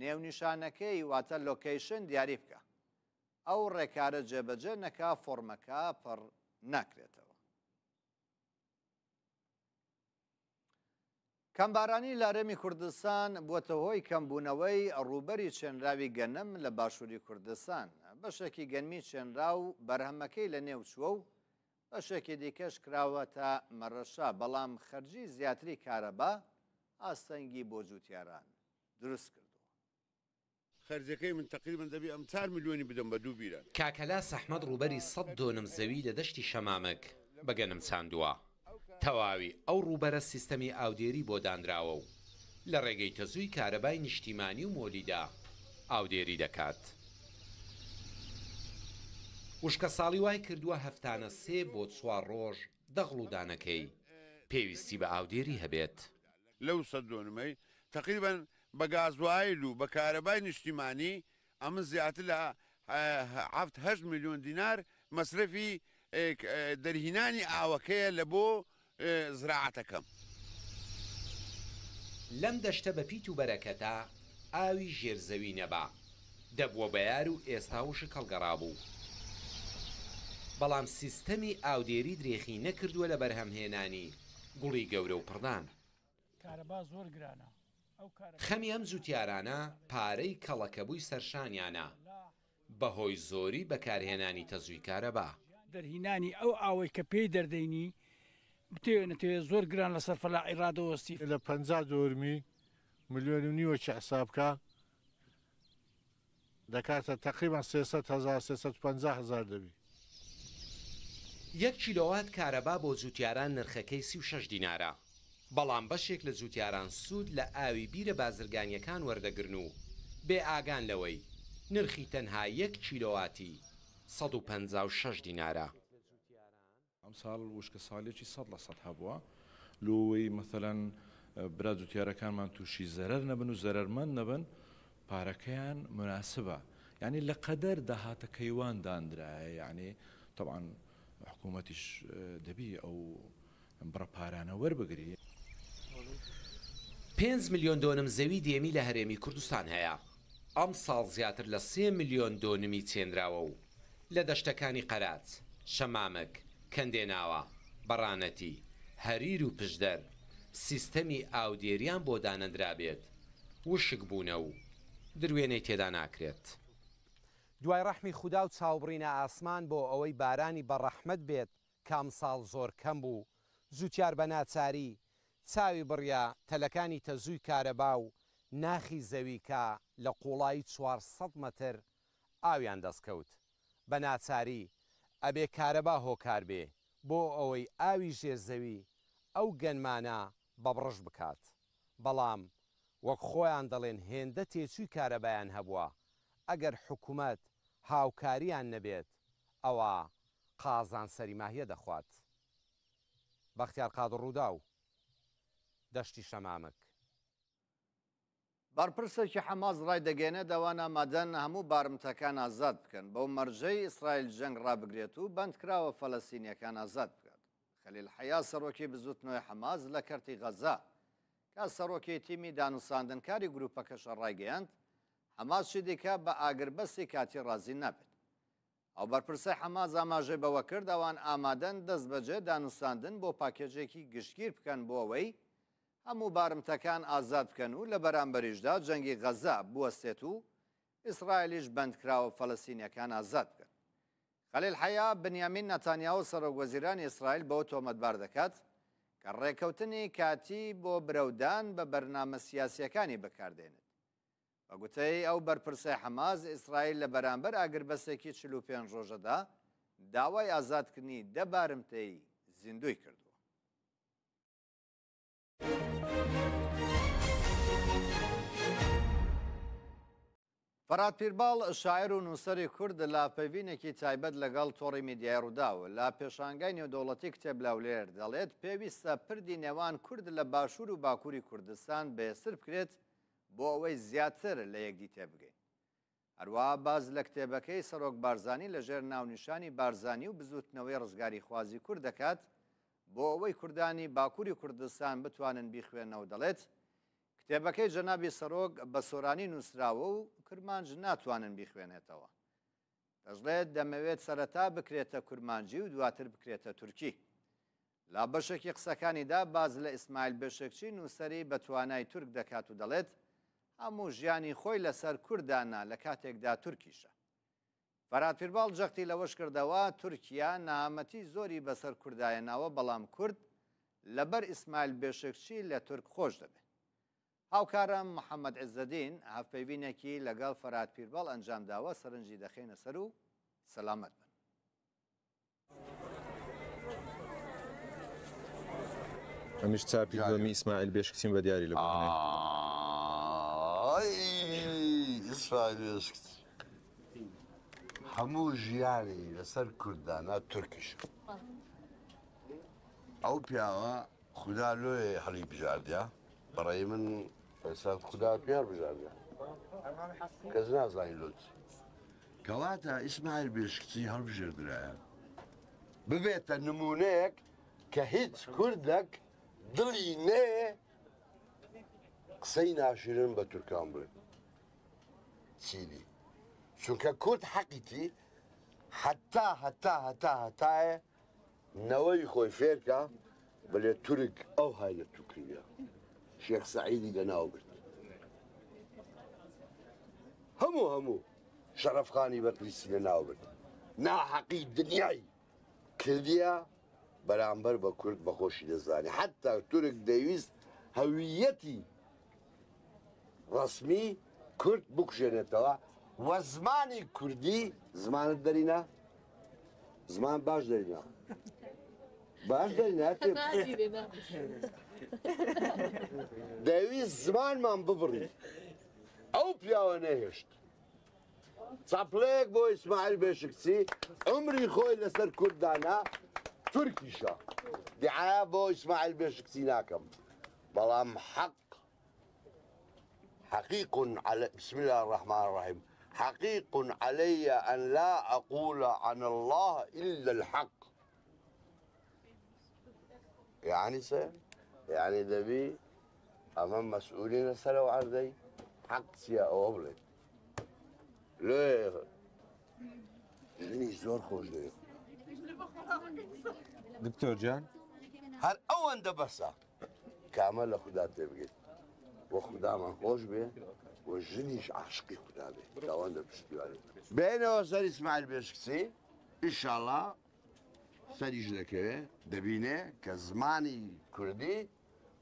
Speaker 3: نێونیشانەکەی واتە لۆکیشن دیاری بکە. ئەو ڕێکارە جێبەجێ نەکا فۆرمەکە پڕ ناکرێتەوە. کەمبارانی لە هەرێمی کوردستان بووەتە هۆی کەمبوونەوەی ڕووبەری چێنراوی گەنم لە باشووری کوردستان. بەشێکی گەنمی چێنرا و بەرهەمەکەی لە نێو چووە و بەشێکی دیکەش کراوەتە مەڕەشا، بەڵام خەرجی زیاتری کارەبا ئاستەنگی بۆ جووتیاران دروست کردووە.
Speaker 13: خەرجەکەی من تقریبا دەبێ ئەم 4 میلیۆنی بدەم بە دوو بیران.
Speaker 14: کاکەلاس ئەحمەد ڕووبەری 100 دۆنم زەوی لە دەشتی شەمامک بەگەنم چاندووە. تەواوی ئەو ڕووبەرە سیستەمی ئاودێری بۆ دانراوە و لە ڕێگەی تەزووی کارەبای نیشتیمانی و مۆلیدا ئاودێری دەکات. وشکە ساڵی وای کردووە هەفتانە 3 بۆ 4 ڕۆژ دەغڵ و دانەکەی پێویستی بە ئاودێری هەبێت.
Speaker 13: لەو 100 دۆنمەی تقریبا بە گازوایل و بە کارەبای نیشتیمانی ئەمە زیاتر لە 7-8 میلیۆن دینار مەسرەفی دەرهینانی ئاوەکەیە لە بۆ زراعەتەکەم.
Speaker 14: لەم دەشتە بە پیت و بەرەکەتە ئاوی ژێرزەوی نەبا دەبووە بەیار و ئێستا وشک هەڵگەڕابوو. بەڵام سیستەمی ئاودێری درێخی نەکردووە لە بەرهەمهێنانی گوڵی گەورە و پڕدان. خەمی ئەم زوتیارانە پارەی کەڵەکەبووی سەرشانیانە بەهۆی زۆری بەکارهێنانی تەزووی کارەبا.
Speaker 15: دەرهینانی ئەو ئاوەی کە پێی دەردەینی بتێنێتێ زۆر گران لەسەر فەلاحی ڕادەوەستی
Speaker 16: لە 50 دۆرمی ملیۆن و نیوەکی حسابکە دەکاتە تقریبان 350,000 دەبی.
Speaker 14: 1 کیلۆوات کارەبا بۆ جوتیاران نرخەکەی 36 دینارە. بەڵام بەشێک لە جوتیاران سوود لە ئاوی بیرە بازرگانیەکان وەردەگرن و بێ ئاگان لەوەی نرخی تەنها 1 کیلۆواتی 156 دینارە.
Speaker 17: ئەم ساڵ وشکە ساڵێکی 100% هەبووە لۆی مەثەلەن برا جوتیارەکانمان تووشی زەرەر نەبن و زەرەرمەند نەبن پارەکەیان مناسبە یعنی لە قەدەر داهاتە کەیوان دانرایە یعنی طبعا حکوومەتیش دەبی ئەو بڕە پارانە وەربگری.
Speaker 14: 5 ملیۆن دۆنم زەوی دێمی لە هەرێمی کوردستان هەیە. ئەم ساڵ زیاتر لە 3 ملیۆن دۆنمی چێنراوە و لە دەشتەکانی قەرات، شەمامک، کەندێناوە، بەڕانەتی، هەریر و پشدەر سیستەمی ئاودێریان بۆ دانەدرابێت وشک بوونە و دروێنەی تێدا ناکرێت.
Speaker 18: دوای ڕەحمی خودا و چاوبڕینە ئاسمان بۆ ئەوەی بارانی بەڕەحمەت بێت کام ساڵ زۆر کەم بوو زووتیار بە ناچاری چاوی بڕیا تەلەکانی تەزووی کارەبا و ناخی زەویکە لە قوڵایی 400 مەتر ئاویان دەستکەوت. بە ناچاری ئەبێ کارەبا هۆکار بێ بۆ ئەوەی ئاوی ژێرزەوی ئەو گەنمانە بەبڕش بکات. بەڵام وەک خۆیان دەڵێن هێندە تێچووی کارەبایان هەبووە ئەگەر حکوومەت هاوکاریان نەبێت ئەوە قازان سەریماهیە دەخوات. بەختیار قادر ڕوودا و دەشتی شەمامک.
Speaker 3: بارپرسێکی حەماس ڕای دەگەێنێ دەوان ئامادەن هەموو بارمتەکان ئازاد بکەن بەو مەرجەی ئیسرائیل جەنگ ڕابگرێت و بەندکراوە فەلەستینیەکان ئازاد بکات. خەلیل حەیا سەرۆکی بزوتنەوەی حەماس لە کەرتی غەزا کە سەرۆکی تیمی دانووساندنکاری گروپەکەشە ڕایگەیاند حەماس دیکە بە ئاگربەستی کاتی ڕازی نابێت. ئەو بەرپرسەی حەماس ئاماژەی بەوە کرد ئەوان ئامادەن دەست بەجێ دانووساندن بۆ پاکێجێکی گشتگیر بکەن بۆ ئەوەی هەموو بارمتەکان ئازاد بکەن و لە بەرامبەریشدا جەنگی غەزا بوەستێت و ئیسرائیلیش بەندکراوە فەلەستینیەکان ئازاد بکەن. خەلیل حەیا بنیامین نەتانیاهو سەرۆکوەزیرانی ئیسرائیل بەوە تۆمەتبار دەکات کە ڕێکەوتنی کاتی بۆ برەودان بە بەرنامە سیاسیەکانی بەکاردێنێت. بە گوتەی ئەو بەرپرسەی حەماس ئیسرائیل لە بەرامبەر ئاگربەسێکی 45 ڕۆژەدا داوای ئازادکردنی 10 بارمتەی زیندوی کردووە. فەرات پیرباڵ شاعر و نووسەری کورد لە پەیوینێکی تایبەت لەگەڵ تۆڕی میدیای ڕووداوە لە پێشانگای نێودەوڵەتی کتێبلاولێر دەڵێت پێویستە پردی نێوان کورد لە باشوور و باکووری کوردستان بەێسر بکرێت بۆ ئەوەی زیاتر لە یەکدی تێبگەین. هەروەها باز لە کتێبەکەی سەرۆک بارزانی لەژێر ناونیشانی بارزانی و بزوتنەوەی ڕزگاری خوازی کورد دەکات بۆ ئەوەی کوردانی باکووری کوردستان بتوانن بیخوێنەوە دەڵێت کتێبەکەی جەنابی سەرۆک بە سۆرانی نووسراوە و کورمانج ناتوانن بیخوێنێتەوە. دەژڵێت دەمەوێت سەرەتا بکرێتە کورمانجی و دواتر بکرێتە تورکی. لا بەشێکی قسەکانیدا باز لە ئیسماعیل بێشکچی نووسەری بە توانای تورک دەکات و دەڵێت هەموو ژیانی خۆی لەسەر کوردانە لە کاتێکدا تورکیشە. فەرات پیرباڵ جەختی لەوەش کردەوە تورکیا نەهامەتی زۆری بەسەر کوردایەناوە بەڵام کورد لەبەر ئیسماعیل بێشکچی لە تورک خۆش دەبێت. هاوکارم محەممەد عزەدین هەفپەیوینێکی لەگەڵ فەرات پیرباڵ ئەنجامداوە سەرنجی دەخێنە سەر و سەلامەت بن.
Speaker 19: ئەمیش چاپی دومی ئیسماعیل بێشکچیم بە دیاری لە
Speaker 20: ئیسماعیل بێشکچی هەموو ژیانی لەسەر کوردانە تورکیش ئەو پیاوە خوددا لۆیە هەڵی بژاردیا بەڕێی من ئێستا خوددا پیار بژاردیا کەس نازانی لۆت کەواتە ئیسماعیل بێشکچی هەڵبژێردرایە ببێتە نمونەیەک کە هیچ کوردێک دڵی نێ قسەی ناشرن بە تورکان بڵێ چیلی چونکە کورد حەقیتی هەتایە نەوەی خۆی فێرکە بەلێ تورک ئەو های لە تووکردە شيخ سعيدي لناوبرت همو شرف خاني بكريسي لناوبرت ناحقي دنياي كرديا برامبر بكرد بخوشي دزاني حتى ترك ديويست هويتي رسمي كرد بكشنتوا وزماني كردي زمان الدرينا زمان باش درينا باش درينا دەویست زمانمان ببڕی ئەو پیاوە نەهێشت چاپلەیەک بۆ ئیسماعیل بێشکچی عمری خۆی لەسەر کورددانا تورکیشە دیعایا بۆ ئیسماعیل بێشکچی ناکەم بەڵام حقيق على بسم الله الرحمن الرحيم حقيق علي أن لا أقول عن الله إلا الحق يعني دبي أمام مسؤولين سلوا عرضي حق سيا أوبلي ليه زور خوش ليه
Speaker 19: دكتور جان
Speaker 20: هر أول دبسة كامل خدا تبقى وخدا من خوش به وجنيش عشقي خدا به كوان دبشتي عليه بين وصل إسماعيل بيشكسي إن شاء الله سريج لكوه دبينه كزماني كردي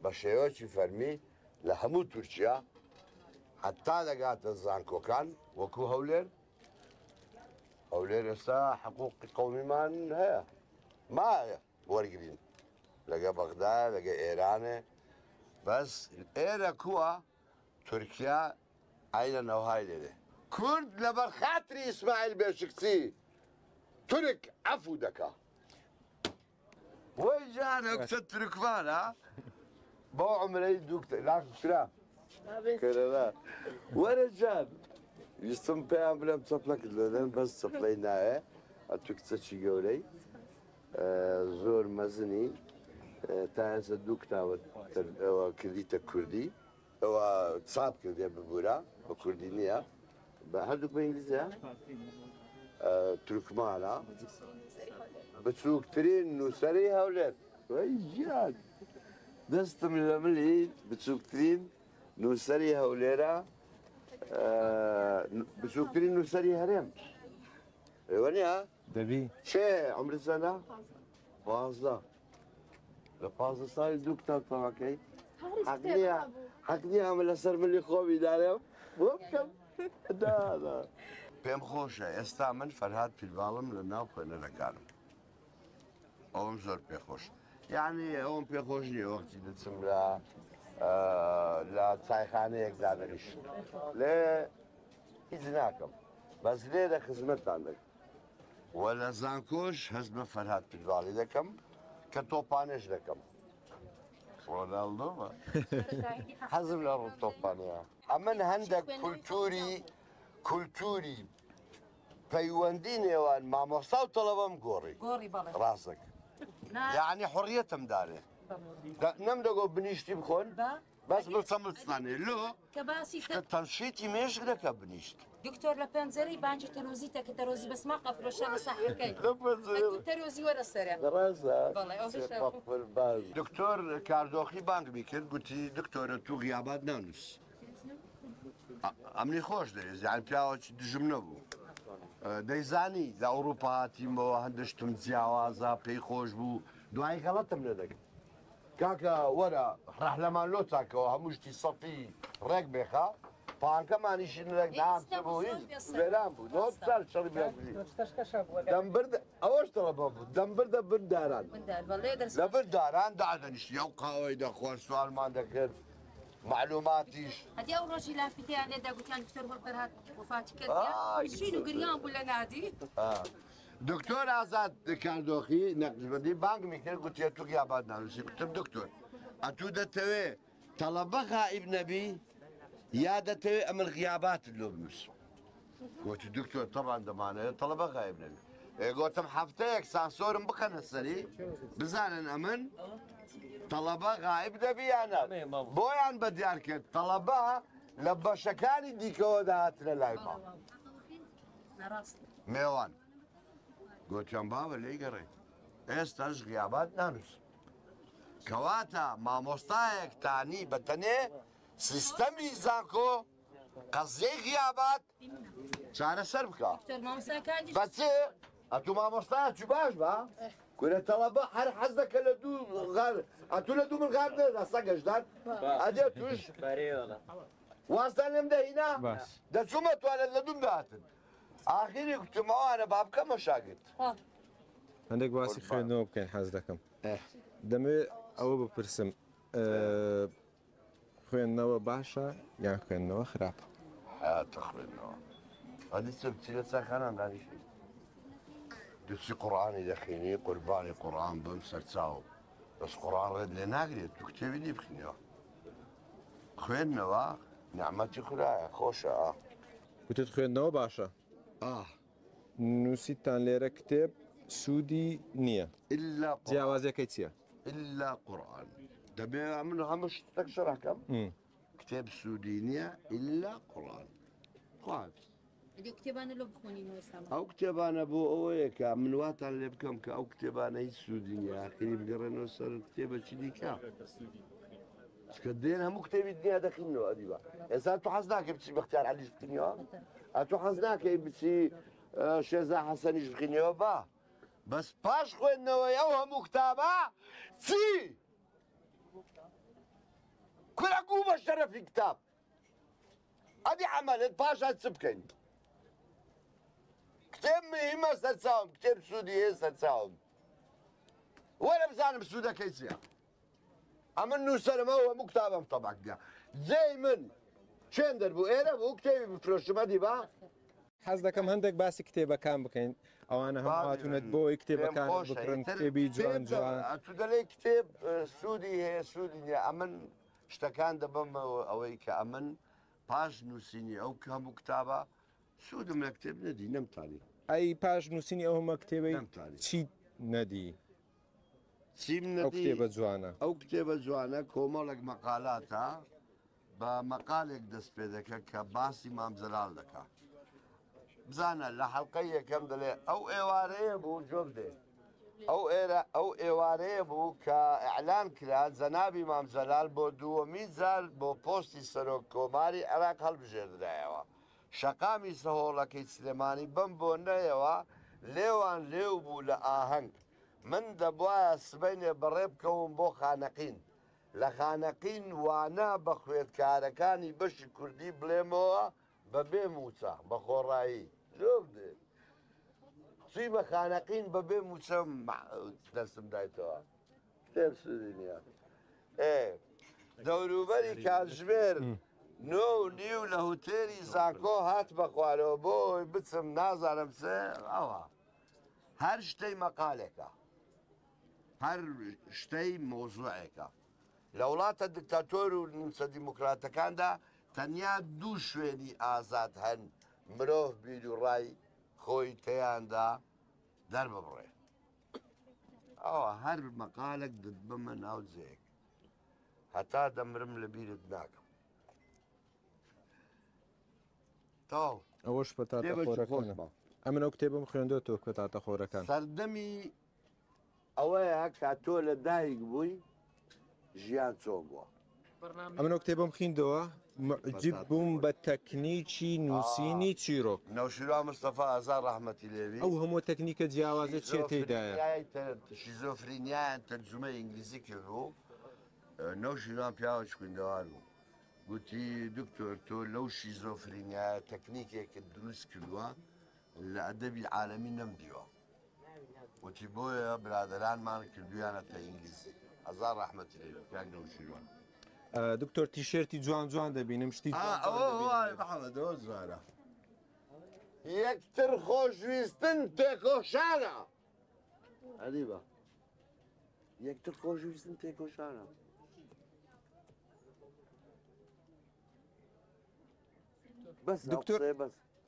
Speaker 20: بشيوشي فرمي لهمو تركيا حتى لقات الزانكوكان وكو هولير استا حقوق قومي مان هي ما ورقرين لقى بغداد لقى ايران بس ايرا كوا تركيا اين نوهاي لده كرد لبر خاطري اسماعيل بيشكسي ترك عفو دكا وي جانك تتركمان ها بو عمري دوك لا كرا كرا ولا جان يستم بيام بلا تصفلك لدن بس صفلينا اتوك تشي قولي زور مزني تاز دوك تاو كرديتا كردي او تصاب كردي ببورا بكردينيا بهدوك بانجليزي تركمانا بتسوق ترين نوسري هولاد وي جان دستم لملي بتسوق ترين نوسري هوليرا بتسوق ترين نوسري هرم ايوانيا
Speaker 19: دبي
Speaker 20: شي عمر السنة فازلا لفازلا صار دكتور طبعا حقني عمل أسر من اللي خوبي دارهم ممكن لا بهم خوشة استعمل فرهاد في الظالم لنا وخينا لكانم أوم زور بيخوش يعني أوم بيخوشني وقتي نتسم لا تايخانة يقدرش لا إذناكم بس ليه خدمت عندك ولا زانكوش هزم فرهاد في الظالم لكم كتوبانش لكم رونالدو حزم لرو توبانيا أمن عندك كولتوري فيوندين يوان مع مصاو طلبهم قوري راسك يعني حريتهم داري نمدقوا بنيشتي بخون بس بالصمت ثاني لو
Speaker 21: كباسي
Speaker 20: تنشيتي مش لك بنيشت
Speaker 21: دكتور لبنزري بانجي تروزيتا كتروزي بس ما قفلوا شر صحيح
Speaker 20: لبنزري
Speaker 21: تروزي ورا السريع
Speaker 20: راسا دكتور كاردوخي بانك بيكر قلتي دكتور تو غيابات نانوس أمني خوش دايز يعني بياوش دجمنا بو دايزاني لأوروبا هاتيمو هندشتم زياوازا بي خوش بو دعاي غلطم لدك كاكا ورا راح لما لوتاكا وهموشتي صفي ريك بيخا بانكا مانيشين لك نعم تبويز بلان بو نوتال شرب لك دمبرد اوش طلبه بو دمبرد برداران لبرداران دعدنش يوقع ويدا خوار سؤال ما عندك معلوماتيش
Speaker 21: هدي اول روجي لافتي على دا قلت دكتور فرهاد وفاتي كرديا شنو قريان ولا نادي
Speaker 20: دكتور آزاد كاردوخي نقشبندي بانك ميكر قلت يا تو غيابات نانوسي قلت دكتور اتو دتوي طلبه غائب نبي يا دتوي ام الغيابات اللوبنوس قلت دكتور طبعا دمانه طلبه غائب نبي قلت حفتيك سانسورم بقنا السري بزان امن طلبه غائب نبي انا بويان بديار كد طلبه لبا شكاني ديكو دهات للايبا ميوان قلت يا بابا اللي قريت استاج غيابات نانوس کەواتە مامۆستایەک تانی بەتەنێ سیستەمی زانکۆ قەزیەی غیابات چارەسەر بکە بەچێ ئەتو مامۆستایە چی باش بە کورە تەڵەبە هەر حەز دەکە لە دوو غار ئەتو لە دوو من غار نێدا سەگەشدار ئەدێ توش واستان لێم دەهینا دەچوومە توانێت لە دوم داهاتن ئاخیری کوتمەوانە با بکەمە شاگرد
Speaker 19: هەندێک باسی خوێندنەوە بکەین حەز دەکەم دەمەوێت ئەوە بپرسم خوێندنەوە باشە یان خوێندنەوە خراپە
Speaker 20: حیاتە خوێندنەوە ئەدی چ بچی لە چاخانان دانیشتی دوچی قورئانی دەخوێنی قوربانی قورئان بم سەرچاو بەس قورئان ڕێت لێ ناگرێت تو کتێبی دی بخوێنیەوە خوێندنەوە نعمەتی خودایە خۆشە
Speaker 19: وتت خوێندنەوە باشە نووسیتان لێرە کتێب سوودی نییە جیاوازەکەی چییە؟
Speaker 20: إلا قرآن دەبێ من هەموو شتێک شەڕەکەم کتێب سوودی نییە إلا قورئان
Speaker 21: کتێبانە لۆ بخۆنین
Speaker 20: ئەو کتێبانە بۆ ئەوەیە کە من واتان لێ بکەم کە ئەو کتێبانە هیچ سوودی نییە ئاخری بگەڕێنەوە سەر کتێبە چی دیکە کە دێن هەموو کتێبی دنیا دەخینەوە ئەدیبە ئێستا تو حەز ناکەی بچی بەختیار عەلیش بخینیەوە ئەتو حەز ناکەی بچی شێرزا حەسەنیش بخینیەوە با بەس پاش خوێندنەوەی ئەو هەموو کتابە چی کورەگوو بە شەرەفی کتاب ئەدی عەمەلت پاشە چ بکەین کتێب مهمە سەرچاوم کتێب سوودی هەیە سەرچاوم وەرە بزانم سوودەکەی چییە ئەمن نووسەرمەوە هەموو کتابم تەباکدیا جێی من چێن دەربوو ئێرە بوو کتێبی بفرۆشمە دیبا
Speaker 19: حەز دەکەم هەندێک باسی کتێبەکان بکەین ئەوانە هەم هاتوونەت بۆی کتێبەکان بکڕن کتێبی جوان جوان
Speaker 20: تو دەڵێ کتێب سوودی هەیە سوودی نییە ئەمن شتەکان دەبمەوە ئەوەی کە ئەمن پاش نووسینی ئەو هەموو کتابە سوودم لە کتێب نەدی نەمتانی
Speaker 19: ئەی پاش نووسینی ئەو هەمە کتێبەی چی نەدی
Speaker 20: چیم نەدی
Speaker 19: کتێبە جوانە
Speaker 20: ئەو کتێبە جوانە کۆمەڵێک مەقالاتە بە مەقالێک دەست پێ دەکە کە باسی مام جەلال دەکات بزانە لە حەڵقەی یەکەم دەڵێ ئەو ئێوارەیە بوو جۆب دێ ئەو ئێوارەیە بوو کە ئەعلان کرا جەنابی مام جەلال بۆ دووەمی جار بۆ پۆستی سەرۆک کۆماری عێراق هەڵبژێردرایەوە شەقامی سەهۆڵەکەی سلێمانی بەم بۆ نەیەوە لێوان لێو بوو لە ئاهەنگ من دەبوایە سبەینێ بەڕێ بکەوم بۆ خانەقین لە خانەقین وانە بە خوێندکارەکانی بەشی کوردی بڵێمەوە بەبێ موچە بە خۆڕایی جۆب دێ چی بە خانەقین بەبێ موچە دەستم دایتەوە کتێب سوودی نییە دەوروبەری کاتژمێر نۆ و نیو لە هوتێری زانکۆ هات بە خوارەوە بۆی بچم نازانم چێ ئەوە هەر شتەی مەقالێکە هەر شتەی مۆزوعێکە لە وڵاتە دیکتاتۆر و نیمچە دیموکراتەکاندا تەنیا دوو شوێنی ئازاد هەن مرۆڤ بیر و ڕای خۆی تێیاندا دەرببڕێ ئەوە هەر مەقالێک دەبمە ناو جێک هەتا دەمرم لە بیرت ناکەم تاو
Speaker 19: ئەوەش پەتاتەخۆرەکانە ئەمن ئەو کتێبم خوێندۆتەوە پەتاتە خۆرەکان
Speaker 20: سەردەمی ئەوەیە کە تۆ لە دایک بووی ژیان چۆن بووە
Speaker 19: ئەمنەوە کتێبم خوێندەوە معجب بووم بە تەکنیکی نووسینی چیرۆک
Speaker 20: نەوشیرا مستەفا ئازار ڕەحمەتی لێوی
Speaker 19: ئەو هەموو تەکنیکە جیاوازە چێ تێدایە
Speaker 20: شیزۆفرینیان تەرجمە ئینگلیزی کردو نەوشیران پیاوە خوێندەوار بوو گوتی دکتۆر تۆ لەو شیزۆفرینیایە تەکنیکێکت دروست کردووە لە ئەدەبی عالەمی نەمدیوە وتی بۆیە برادرانمان کردویانەتە ئینگلیزی ئازار ڕەحمەتی لێوی پیاک نەوشیروان
Speaker 19: دکتۆر تیشێرتی جوان جوان دەبینم شتی
Speaker 20: محەممەدەوە زوارە یەکتر خۆشویستن تێکۆشانە ئەدیبە یەکتر خۆشویستن تێکۆشانە بەس
Speaker 19: دکتۆر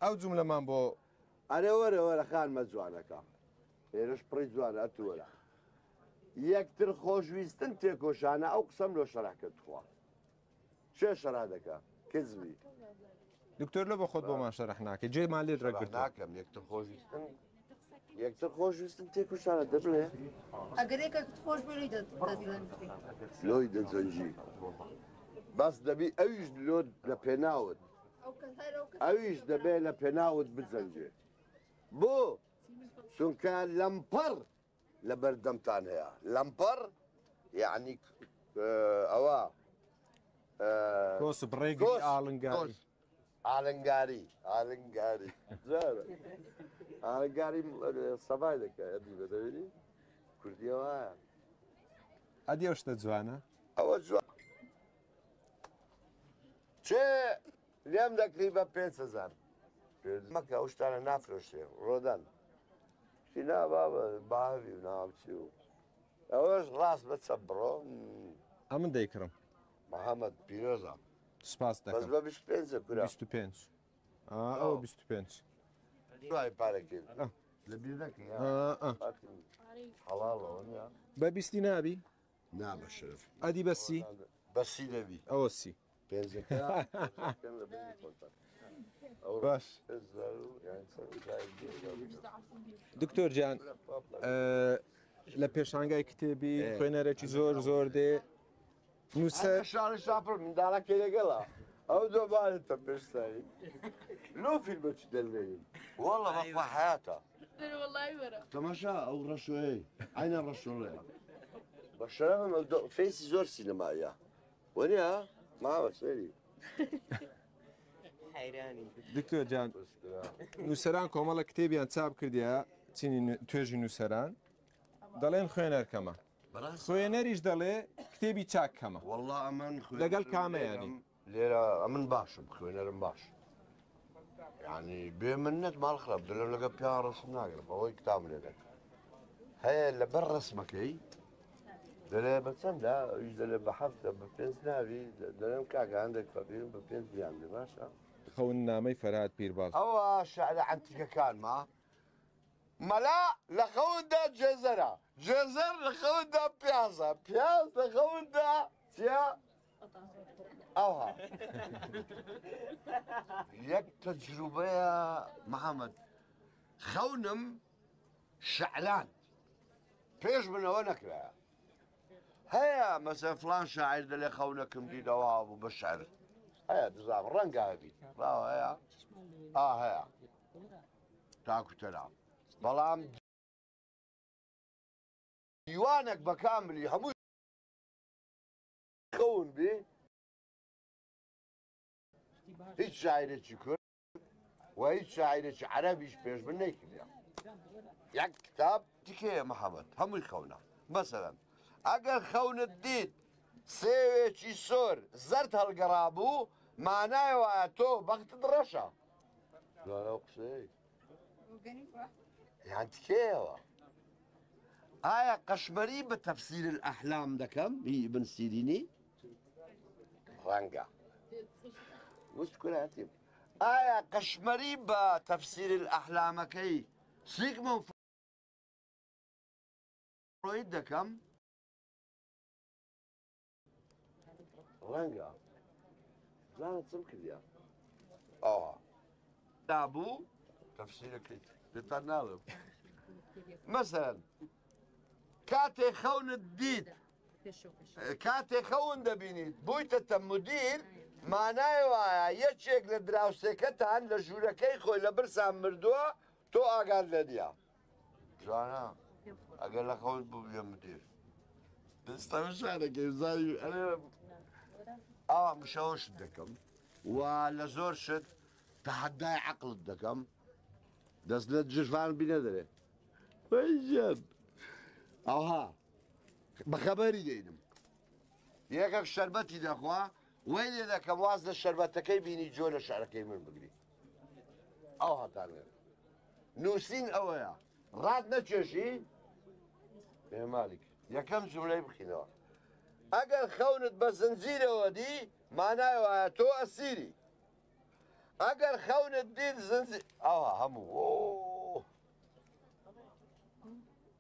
Speaker 19: ئەو جوملەمان بۆ
Speaker 20: ئەرێ وەرە وەرە خانمە جوانەکە ئێرەش پڕی جوانە ئەتووەرە یەکتر خۆشویستن تێکۆشانە ئەو قسەم لۆ شەراکرد خوا چێ شەرا دەکە کزبی
Speaker 19: دکتۆر لە بە خۆت بۆمان شەرح ناکە جێمان لێ ڕێگرت
Speaker 20: ناکەم یەکتر خۆشویستن یەکتر خۆشویستن تێکوشانە دەبڵێ
Speaker 21: ئەگەر یەکێک خۆش بێ دەزن
Speaker 20: لۆی دەجەنجی بەس دەبی ئەویش لۆ لە پێناوت ئەویش دەبێ لە پێناوت بجەنجێ بۆ چونکە لەمپەر لە بەردەمتان هەیە لەمپەر یعنی ئەوە
Speaker 19: کۆس بڕێگی ئاڵنگاری
Speaker 20: ئالنگاری ئالنگاری ئالنگاری سەبای دەکات ئەدی بەدەوێنی کوردیەوە
Speaker 19: ئەدی ئەو شتە جوانە
Speaker 20: ئەوە جوان چێ لێم دەکری بە 5,000 مەکە ئەو شتانە نافرۆشتێ ڕۆدان چینا باوی و ناوچی و ئەوەش ڕاست بە چە بڕۆ
Speaker 19: ئەمن دەیکڕم
Speaker 20: محەممەد پیرۆزە
Speaker 19: سپاس دەکەم
Speaker 20: بە 25 کورا
Speaker 19: 25 ئەوە 25
Speaker 20: دوای پارەکەی لە بیر نەکەی هەڵاڵەوە
Speaker 19: بە بیستی نابی
Speaker 20: نا بە شرف
Speaker 19: ئەدی بەسی
Speaker 20: بەسی دەبی
Speaker 19: ئەوە سی باش دکتۆر جان لە پێشانگای کتێبی خوێنەرێکی زۆر دێ نووسەر
Speaker 20: شانە شاپڕ منداڵەکەی لەگەڵا ئەو دۆبارێتە پێشتایی لۆ فیلمەکی دەلێن وەڵە بەخوا حیاتە تەماشا ئەو ڕەشۆی عینە ڕەشۆڵەیە بە شەرەفم فێسی زۆر سینەمایە وەنیە ماوە سەری
Speaker 19: دکتۆر جان نووسەران کۆمەڵە کتێبیان چاپ کردیە چینی توێژی نووسەران دەڵێن خوێنەرکەمە خوێنەریش دەڵێ کتێبی چاک کەمە
Speaker 20: وەڵڵا ئەمن
Speaker 19: لەگەڵ کامەیانی
Speaker 20: لێرە ئەمن باشم خوێنەرم باش یعنی بێ منەت ماڵ خراپ دەلم لەگە پیا ڕسم ناگرم ئەوەی کتاب لێ دەکە هەیە لەبەر ڕسمەکەی دەلێ بە چەندە ئەویش دەلێ بە هەفتە بە 5 ناوی دەڵێم کاکە هەندێک فەقیرم بە 5 بیان لێ باشە
Speaker 19: خەون نامەی فەرهاد پیرباڵ
Speaker 20: ئەوە شعرە عەنتیکەکانمە مەلا لە خەوندا جێزەرە جێزەر لە خەوندا پیازە پیاز لە خەوندا چیا ئەوها یەک تەجروبەیە محەممەد خەونم شعلان پێش منەوە نەکرایە هەیە مەسە فلان شاعیر دەلێ خەونەکەم دیدەوە بوو بە شعر هەیە دزام ڕەنگە هەبی هەیە هەیە تاکوتەرا بەڵام دیوانێک بە کاملی هەمووی خەون بێ هیچ شاعرێکی کورد و هیچ شاعرێکی عەرەبیش پێش من نەیکردە یەک کتاب تکەیە محەممەد هەمووی خەونە مەسەلەن ئەگەر خەونت دیت سێوێکی سۆر زەرد هەڵگەڕابوو مانای وایە تۆ بەختت ڕەشە قسەی یان تکەیەوە ئایا قەشمەری بە تەفسیر الئەحلام دەکەم هی ئیبن سیرینی ڕەنگە وست کوراتیم ئایا قەشمەری بە تەفسیر الئەحلامەکەی سیگمۆند فڕۆید دەکەم ڕەنگە زانە چم کردیا دابوو تەفسیرەکەیت پێتان ناڵێم مەسەلەن کاتێ خەونت دیت کاتێ خەون دەبینیت بوویتە مدیر مانای وایە یەکێک لە دراوسێکەتان لە ژوورەکەی خۆی لە برسان مردووە تۆ ئاگار لە دیە جوانە ئەگەر لە خەون بوو بێ مدیر دەستەشارەکەی زاوی ئەوە مشەوەشت دەکەم و لە زۆر شت تەحەدای عەقڵت دەکەم دەست لە جژوان بینە دەرێ بەیژێن ئەوها بەخەبەری دەینم یەکێک شەربەتی دەخوا وەی لێ دەکەم واز لە شەربەتەکەی بینی جۆ لە شارەکەی من بگری ئەو هەتانێ نووسین ئەوەیە ڕات نەچێشی پێمالیک یەکەم جملەی بخینەوە ئەگەر خەونت بە زنجیرەوە دی مانای وایە تۆ ئەسیری ئەگەر خەونت دیت زنجیر ئەوە هەموو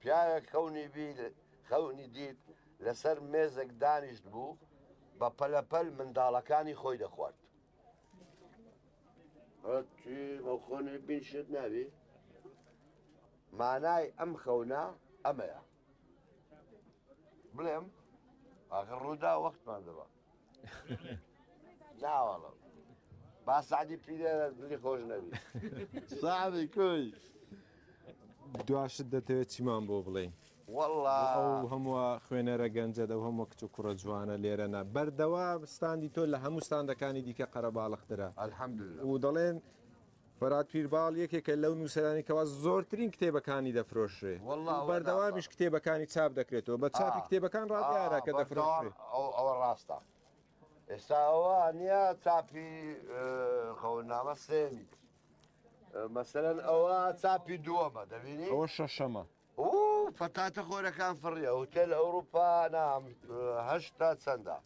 Speaker 20: پیاوێک خەونی دیت لەسەر مێزێک دانیشت بوو بە پەلەپەل منداڵەکانی خۆی دەخوارد خۆنی بین شت ناوی مانای ئەم خەونە ئەمەیە بڵێم ئاخر ڕوودا وەختمان دەبا ناوەڵە با سعدی پیرە دڵی خۆش نەبی ساعبی کوی
Speaker 19: دواشت دەتەوێت چیمان بۆ بڵێ
Speaker 20: والله
Speaker 19: ئەو هەموو خوێنەرە گەنجە دە هەموو کچ و کوڕە جوانە لێرەنا بەردەوا ستاندی تۆ لە هەموو ستاندەکانی دیکە قەرەباڵغترە
Speaker 20: الحەمدولillah
Speaker 19: و دەڵێن فەرات پیرباڵ یەکێکە لەو نووسەرانی کەوا زۆرترین کتێبەکانی دەفرۆشرێ بەردەوامیش کتێبەکانی چاپ دەکرێتەوە بە چاپی کتێبەکان ڕادیارە کە دەفرۆشرێ
Speaker 20: ئەوە ڕاستە ئێستا ئەوە نییە چاپی خەونامە سێمی مەسەرەن ئەوە چاپی دووەمە دەبینی
Speaker 19: ئەوە شەشەمە
Speaker 20: فەتاتە خۆرەکان فڕیە هوتێل ئەوروپا نام هەشتا چەندە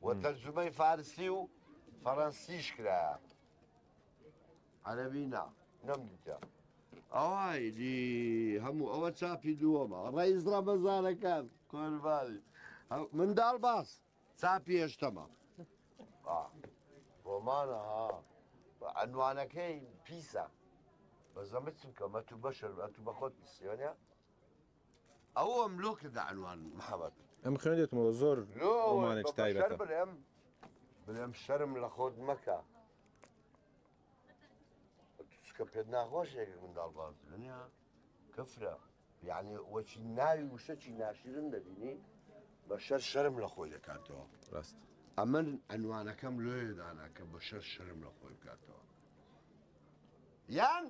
Speaker 20: و تەرجمەی فارسی و فەڕەنسیش کرایە عەرەبی نا نەمدیتە ئەوای دی هەموو ئەوە چاپی دووەمە ڕئیس ڕەمەزانەکان کۆربانی منداڵ باس چاپی هێشتەمە ڕۆمانە عنوانەکەی پیسە بەزەمە چونکە مەتو بەشر ئەتو بە خۆت پیسیۆنە ئەوە ملۆکدا عنوان محەممەد
Speaker 19: ئەم خوێنێتمەوە زۆر ڕۆمانێک تایبەتە
Speaker 20: بڵێم شەرم لە خۆت مەکە کە پێت ناخۆشێک منداڵ باز دنیا کەفرە یعنی وەچی ناوی وشەکی ناشرن دەبینی بە شەر شەرم لە خۆی دەکاتەوە
Speaker 19: ڕاست
Speaker 20: ئەمن ئەنوانەکەم لێدانا کە بە شەر شەرم لە خۆی بکاتەوە یان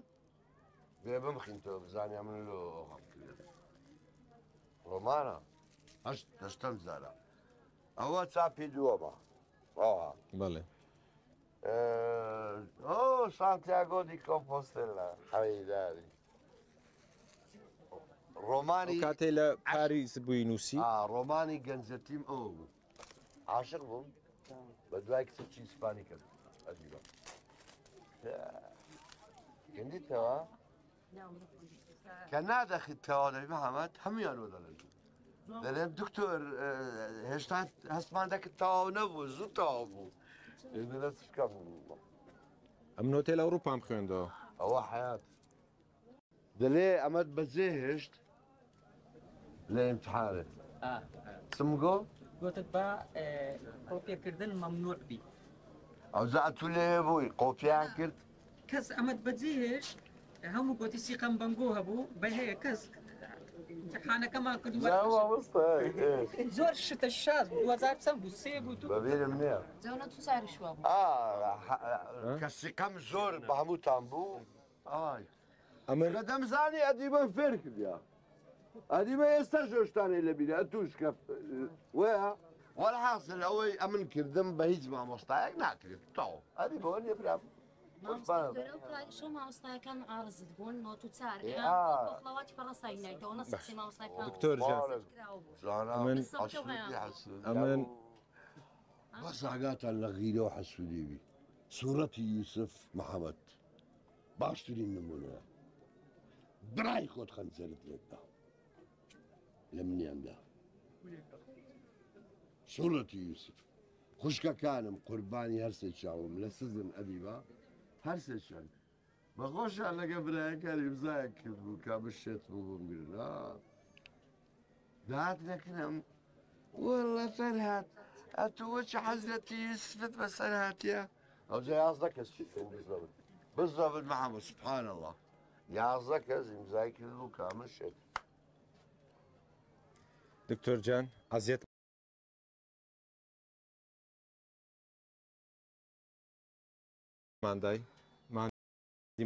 Speaker 20: بێ بمخینتەوە بزانیا من لۆ کرێت ڕۆمانە هەشتم زارە ئەوە چاپی دووەمە
Speaker 19: بەڵێ
Speaker 20: سانتیاگۆ دی کۆمپۆستێلا حەوەیداری ڕۆمانی
Speaker 19: کاتێ لە پاریس بووی نووسی
Speaker 20: ڕۆمانی گەنجەتیم ئەوە بوو عاشق بووم بە دوای کچی ئیسپانی کرد ئەدیبە گەندیتەوە کە نادەخیتەوە دەبی محەممەد هەمویان وە دەڵێن دەڵێن دکتۆر هێشتا هەستمان دەکرد تەواو نەبوو زوو تەواو بوو بکەم
Speaker 19: ئەم نۆتێل ئەوروپام خوێندەوە
Speaker 20: ئەوە حیات دەلێ ئەمەد بەجێ هێشت لە ئیمتحانێت چم گۆ
Speaker 2: گوتت بە کۆپیەکردن مەمنوع بی
Speaker 20: ئەو زەعتو لێ بووی قۆپیان کرد
Speaker 2: کەس ئەمەد بەجێ هێشت هەموو گوتی سیقەم بەنگۆ هەبوو بە هەیە کەس امتحانەکەمان کردووە زۆر شتە شاز 2000 چەند بوو سێ بوو تو
Speaker 20: بەبێرم نییە
Speaker 21: جەونە تو ساریشوا بوو
Speaker 20: کە سیقەم زۆر بە هەمووتان بوو ئەمە دەمزانی ئەدیبە فێر کردیا ئەدیبە ئێستا شۆشتانی لە بیرە توش کە وەیە وەرحاصل ئەوەی ئەمن کردم بە هیچ مامۆستایەک ناکرێت تاو ئەدیبە نیە برام
Speaker 21: شو مامۆستایەکان عارزت بوون نۆت و چارەکان بەخڵەواتی فەڕەنسایی نایتەوە نەسەقسی مامۆستایەکان
Speaker 19: دکتۆر ئەمن
Speaker 20: بەس ئاگاتان لە غیرە و حەسوودیوی سوورەتی یوسف محەممەد باشترین نمونەیە برای خۆت خەنجەرت لێتدا لە منیاندا سوورەتی یوسف خوشکەکانم قوربانی هەرسێ چاوم لە سزم ئەدیبە هەرسێکیان بەخۆشیان لەگە برایەکانی بزایە کرد بوو کا بشێت بوو بمگرن داهات نەکرم وەڵە فەرهاد ئەتووەچ حەزرەتی یوسفت بەسەر هاتیە ئەوجا یازدە کەس بزەبن بزەبن محەممەد سوبحان الله یازدە کەس ئیمزای کرد بوو کامل شێت
Speaker 19: دکتۆر جان ئەزیێت ماندای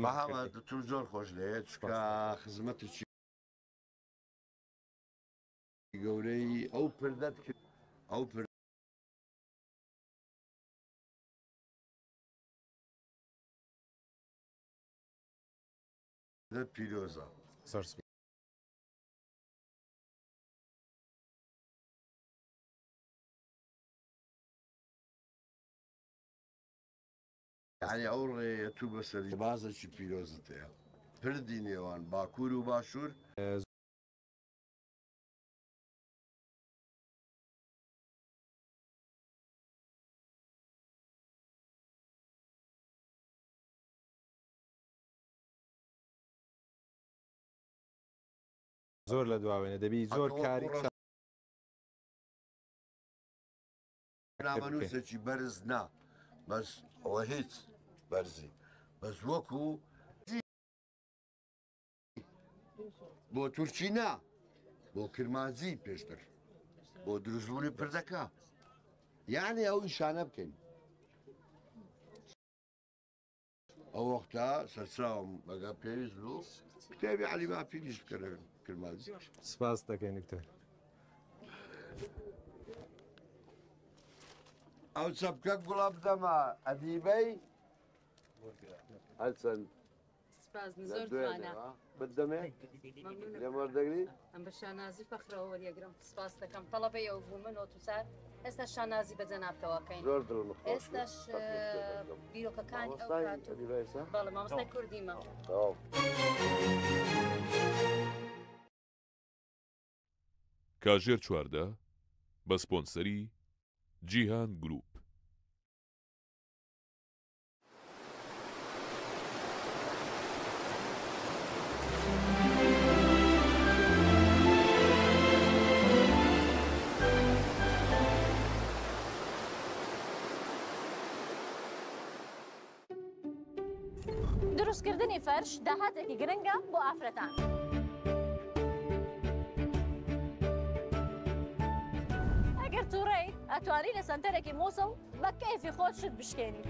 Speaker 20: محەممەد تو زۆر خۆش لێت چکە خزمەتێکی گەورەی ئەو پردەت کرد ئەو پردەت پیرۆزە یعنی ئەو ڕێیە تو بەسەری بازێکی پیرۆزت هەیە پردی نێوان باکوور و باشوور
Speaker 19: زۆر لە دواوێنە دەبی زۆر کاری
Speaker 20: نامەنووسێکی بەرز نا بەس ئەوە هیچ بەرزی بەس وەکو بۆ تورکی نا بۆ کرمانزی پێشتر بۆ دروستبوونی پردەکە یعنی ئەو ئیشانە بکەین ئەو وەختە سەرچاوم بەگە پێویست بوو کتێبی عەلی بافیریش بکەن کرمانزی
Speaker 19: سپاس دەکەین دکتۆر
Speaker 20: ئەو چەپکە گوڵە بدەمە ئەدیبەی هەرچەند
Speaker 21: زۆر جوانە
Speaker 20: بدەمێ لێم وەردەگری
Speaker 21: ئەم بە شانازی فەخرەوە وەریەگرم سپاس دەکەم تەڵەبەی ئەو بوو من ئۆتوسار ئێستا شانازی بە جەنابتەوەکەین
Speaker 20: زۆر دڵم
Speaker 21: ئێستاش بیرۆکەکانی ئەو بەڵێ مامۆستای کوردیمە
Speaker 8: کاژێر چواردە بە سپۆنسەری جیهان گروپ.
Speaker 21: دروستکردنی فەرش داهاتێکی گرنگە بۆ ئافرەتان. ئەگەر تووڕێیت ئەتوانی لە سەنتەرێکی مۆسڵ بە کەیفی خۆت شت بشکێنیت.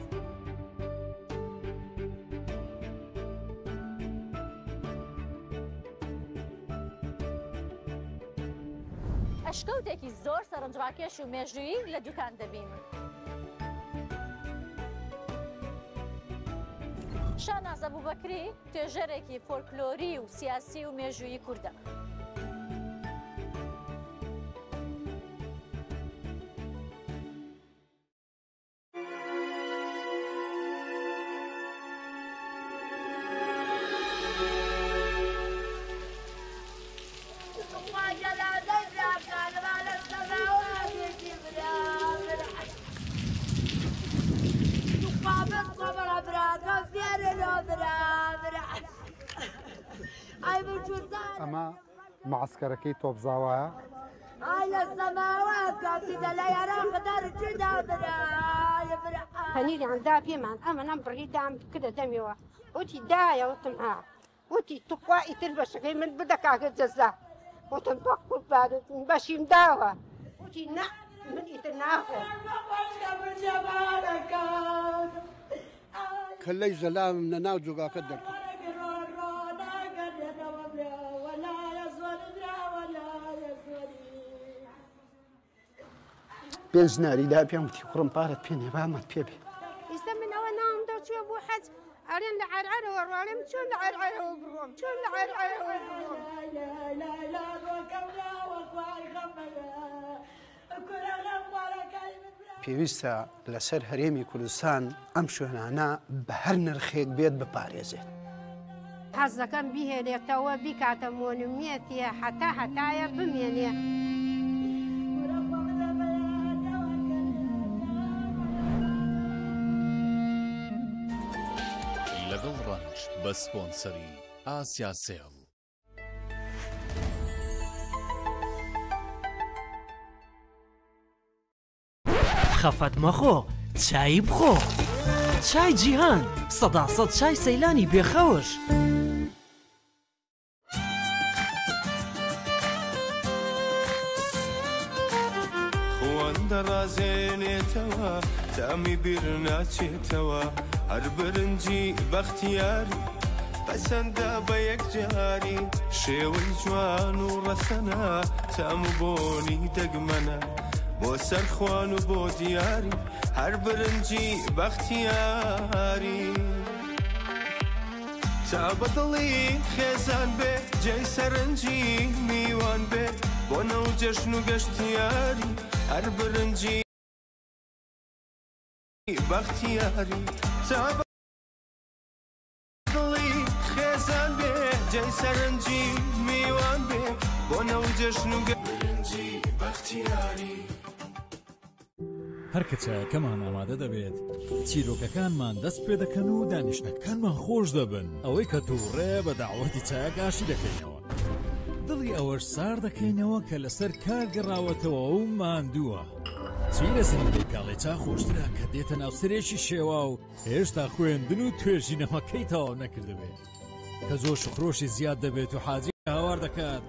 Speaker 21: ئەشکەوتێکی زۆر سەرنجڕاکێش و مێژویی لە دوکان دەبینن. شاناز ئەبوبەکری توێژەرێکی فۆلکلۆری و سیاسی و مێژویی کوردە.
Speaker 7: ئەمە معسکەرەکەی تۆپزاوایە
Speaker 1: هەنیری ئەندا پێمان ئەمە نەم بڕی دام کردە دەمەوە وتی دایە وتم ها وتی توخوا ئیتر بەشەکەی من بدە کاکە جەزا وتم تۆ قوربانت بەشیم داوە وتی نە من ئیتر ناخۆم
Speaker 22: کەلەی زەلام لە ناو جوگاکە دەرکە پێنج ناریدا پێم وتی کوڕم پارەت پێ نێ بامەت پێ بێ
Speaker 1: ئێستا من ئەوە ناومدا چوە بۆ حەج ئەڵێن لە عەرعەرەوە ڕۆڵێم چۆن لە عەرعەرەوە بڕۆم چۆن لە عەرعەرەوە بڕۆم
Speaker 22: پێویستە لەسەر هەرێمی کوردستان ئەم شوێنانە بە هەر نرخێک بێت بپارێزێت
Speaker 1: حەز دەکەم بیهێنێتەوە بیکاتە مۆنومێتیە هەتایە بمێنێ
Speaker 4: لەگەڵ ڕەنج بە سپۆنسەری ئاسیا سێڵ.
Speaker 23: خەفەت مەخۆ چای بخۆ چای جیهان 100% چای سەیلانی بێخەوش.
Speaker 24: خۆن دەڕازێنێتەوە تامی بیر ناچێتەوە هەر برنجی بەختیاری پەسەندە بە یەکجاری شێوەی جوان و ڕەسەنە تام و بۆنی دەگمەنە بۆ سەرخوان و بۆ دیاری هەر برنجی بەختیاری تا بەدڵی خێزان بێت جێی سەرنجی میوان بێت بۆ نەو جەژن و گەشتیاری هەر برنجی بەختیاری تا بەدڵی خێزان بێت جێی سەرنجی میوان بێت بۆ نەو جەژن و برنجی بەختیاری
Speaker 9: هەر کەچایەکەمان ئامادە دەبێت چیرۆکەکانمان دەست پێ دەکەن و دانیشتەکانمان خۆش دەبن ئەوەی کە تووڕێ بە داوەتی چایەک ئاشی دەکەینەوە دڵی ئەوەش سار دەکەینەوە کە لەسەر کار گەڕاوەتەوە و ماندووە چی لە زنیدەی پاڵێ چا خۆشترا کە دێتە ناو سرێکی شێوا و هێشتا خوێندن و توێژینەوەکەی تەواو نەکردبێت کە زۆر شخرۆشی زیاد دەبێت و حاجی هاوار دەکات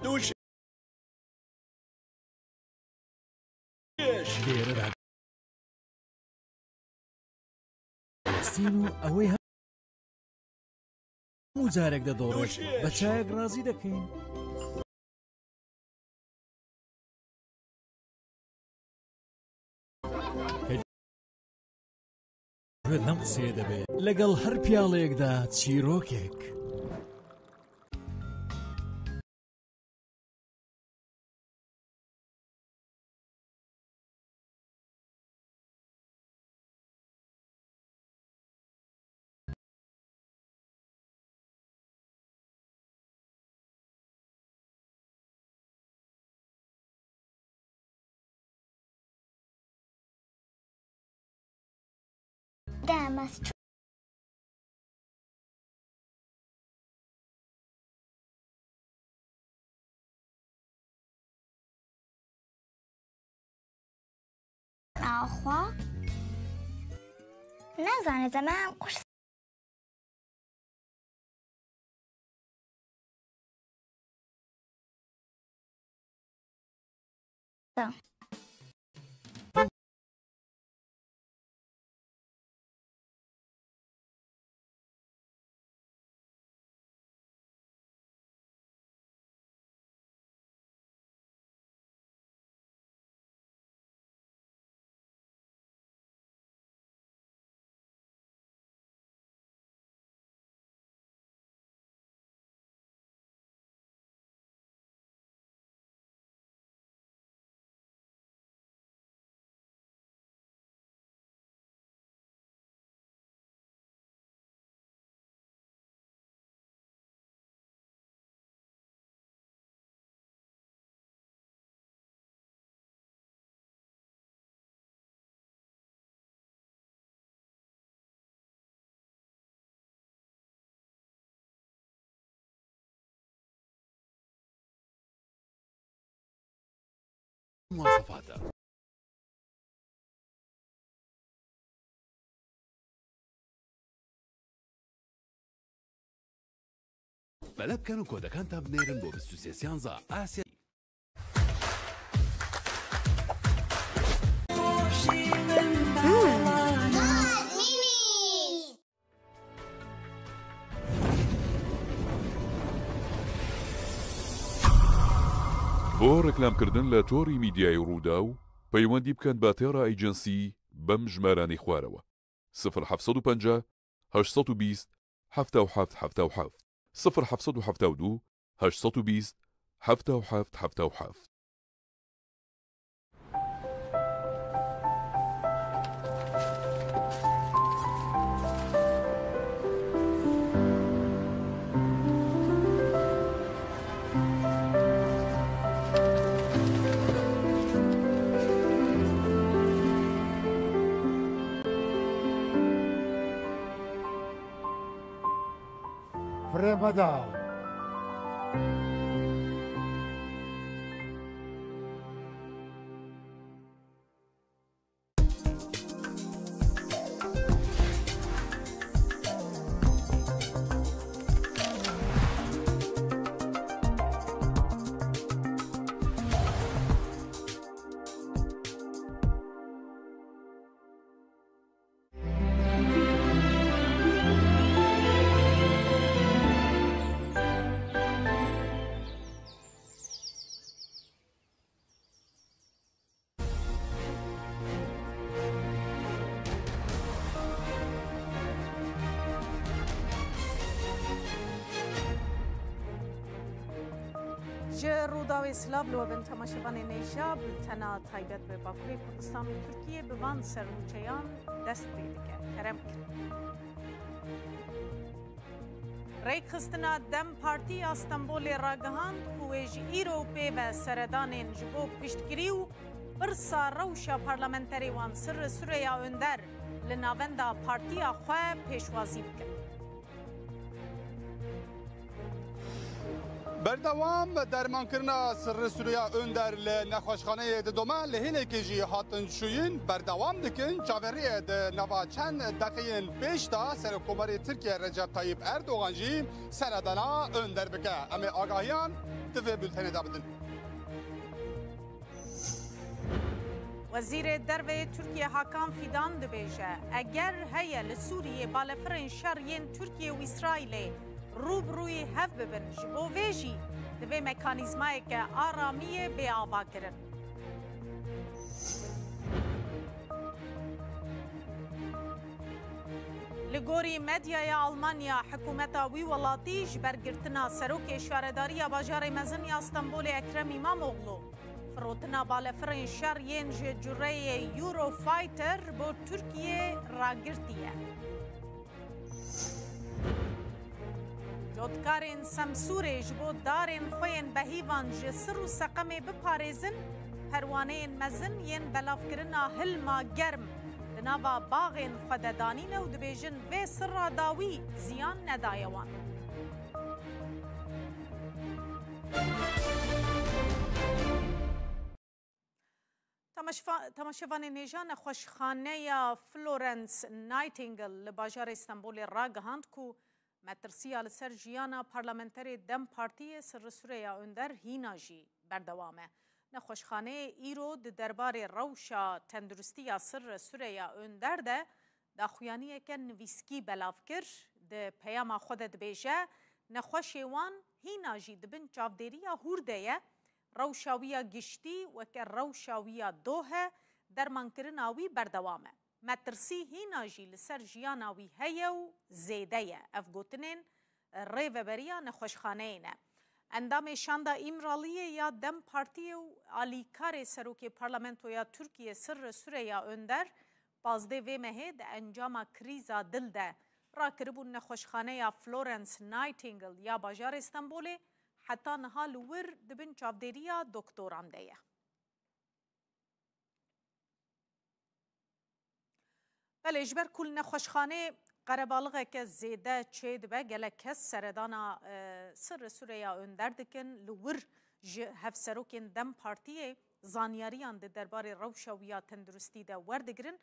Speaker 9: لێرەدا و ئەوەی هەموو جارێک دەدۆڕێت بە چایەک ڕازی دەکەین گوێت لەم قسەیە دەبێت لەگەڵ هەر پیاڵەیەکدا چیرۆکێک
Speaker 5: Damas. Ahua. نزانه زمان قرص.
Speaker 4: مواصفاته بەلە بکەن و کۆدەکانتان بنێرن بۆ 23 ئاسیا
Speaker 8: بۆ ڕێکلامکردن لە تۆڕی میدیای ڕوودا و پەیوەندی بکەن بە تێڕە ئەیجنسی بەم ژمارانەی خوارەوە 0750 820 7777 0772 820 7777
Speaker 6: Premada.
Speaker 11: ڕووداوی سلااو لەوە بن تەماشەبانی نێژا بتەنا تایبەت بە باکووری کوردستان و تورکیە بڤان سەرنوچەیان دەست پێ دەکات کەرەم کرد. ڕێکخستنا دەم پارتی ئەستەمبۆلێ ڕاگەهاند و وێژی ئیرۆ پێ بە سەردانێن ji بۆ پشتگیری و برسا ڕەوشە پارلەمەنتەری وان سر سورەیا ئۆندەر لە ناوەندا پارتیا خۆ پێشوازی بکرد.
Speaker 10: بردوام درمانکردنا سر سووریا ئۆندەر لە نەخۆشخانەیە ددۆمە لە هێلێکێژی هاتن شووین بەردەوام دکن چاوەڕێیە نەوا چەند دەقەیەن پێشتا سەرۆکۆمەری تورکیا ڕەجەب تایب ئەردۆغان جی سەردەنا ئۆندەر بکە ئەمێ ئاگاهیان divê bültenê بدن.
Speaker 11: وزیر dervê Tirkiye Hakan Fidan dibêje eger heye li Sûriyê balefirên şer yên Tirkiye û İsraîlê rûbirûyê hev bibin ji bo vê jî divê mekanîzmayeke aramiyê bêava kirin. Li gorî medyaya Almanya hikûmeta wî welatî ji ber girtina serokê şaredariya bajarê mezin ya Stenbolê Ekrem İmamoğlu firotina balefirên şer yên ji cureyê Eurofighter bo Tirkiye ragirtiye. Cotkarên Semsûrê ji bo darên xwe yên behîvan ji sir û seqemê biparêzin perwaneyên mezin yên belavkirina hilma germ di nava baxên xwe de danîne û dibêjin vê sirra dawî ziyan nedaye wan. Temaşevanên hêja nexweşxaneya Florence Nightingale li bajarê Stenbolê ragihand ku metirsiya li ser jiyana parlamenterê Dem Partiyê Sirrisûreya Önder hîna jî berdewam e. Nexweşxaneyê îro di derbarê rewşa tendurustiya Sirrisûreya Önder de daxuyaniyeke nivîskî belav kir. Di peyama xwe de dibêje nexweşê wan hîna jî dibin çavdêriya hûr de ye. Rewşa wî ya giştî weke rewşa wî ya doh e dermankirina wî berdewam e. Metirsî hîna jî li ser jiyana wî heye û zêde ye. Ev gotinên rêveberiya nexweşxaneyê ne. Endamê şanda îmraliyê ya Dem Partiyê û alîkarê serokê parlamentoya Tirkiye Sirrisûreya Önder pazdê vê mehê di encama krîza dil de rakiribûn nexweşxaneya Florence Nightingale ya bajarê Stenbolê heta niha li wir dibin çavdêriya doktoran de ye. Belê ji ber ku li nexweşxanê qerebalixeke zêde çê dibe gelek kes seredana Sirrisûreya Önder dikin li wir ji hevserokên Dem Partiyê zanyariyan di derbarê rewşa wî ya tenduristî de werdigirin.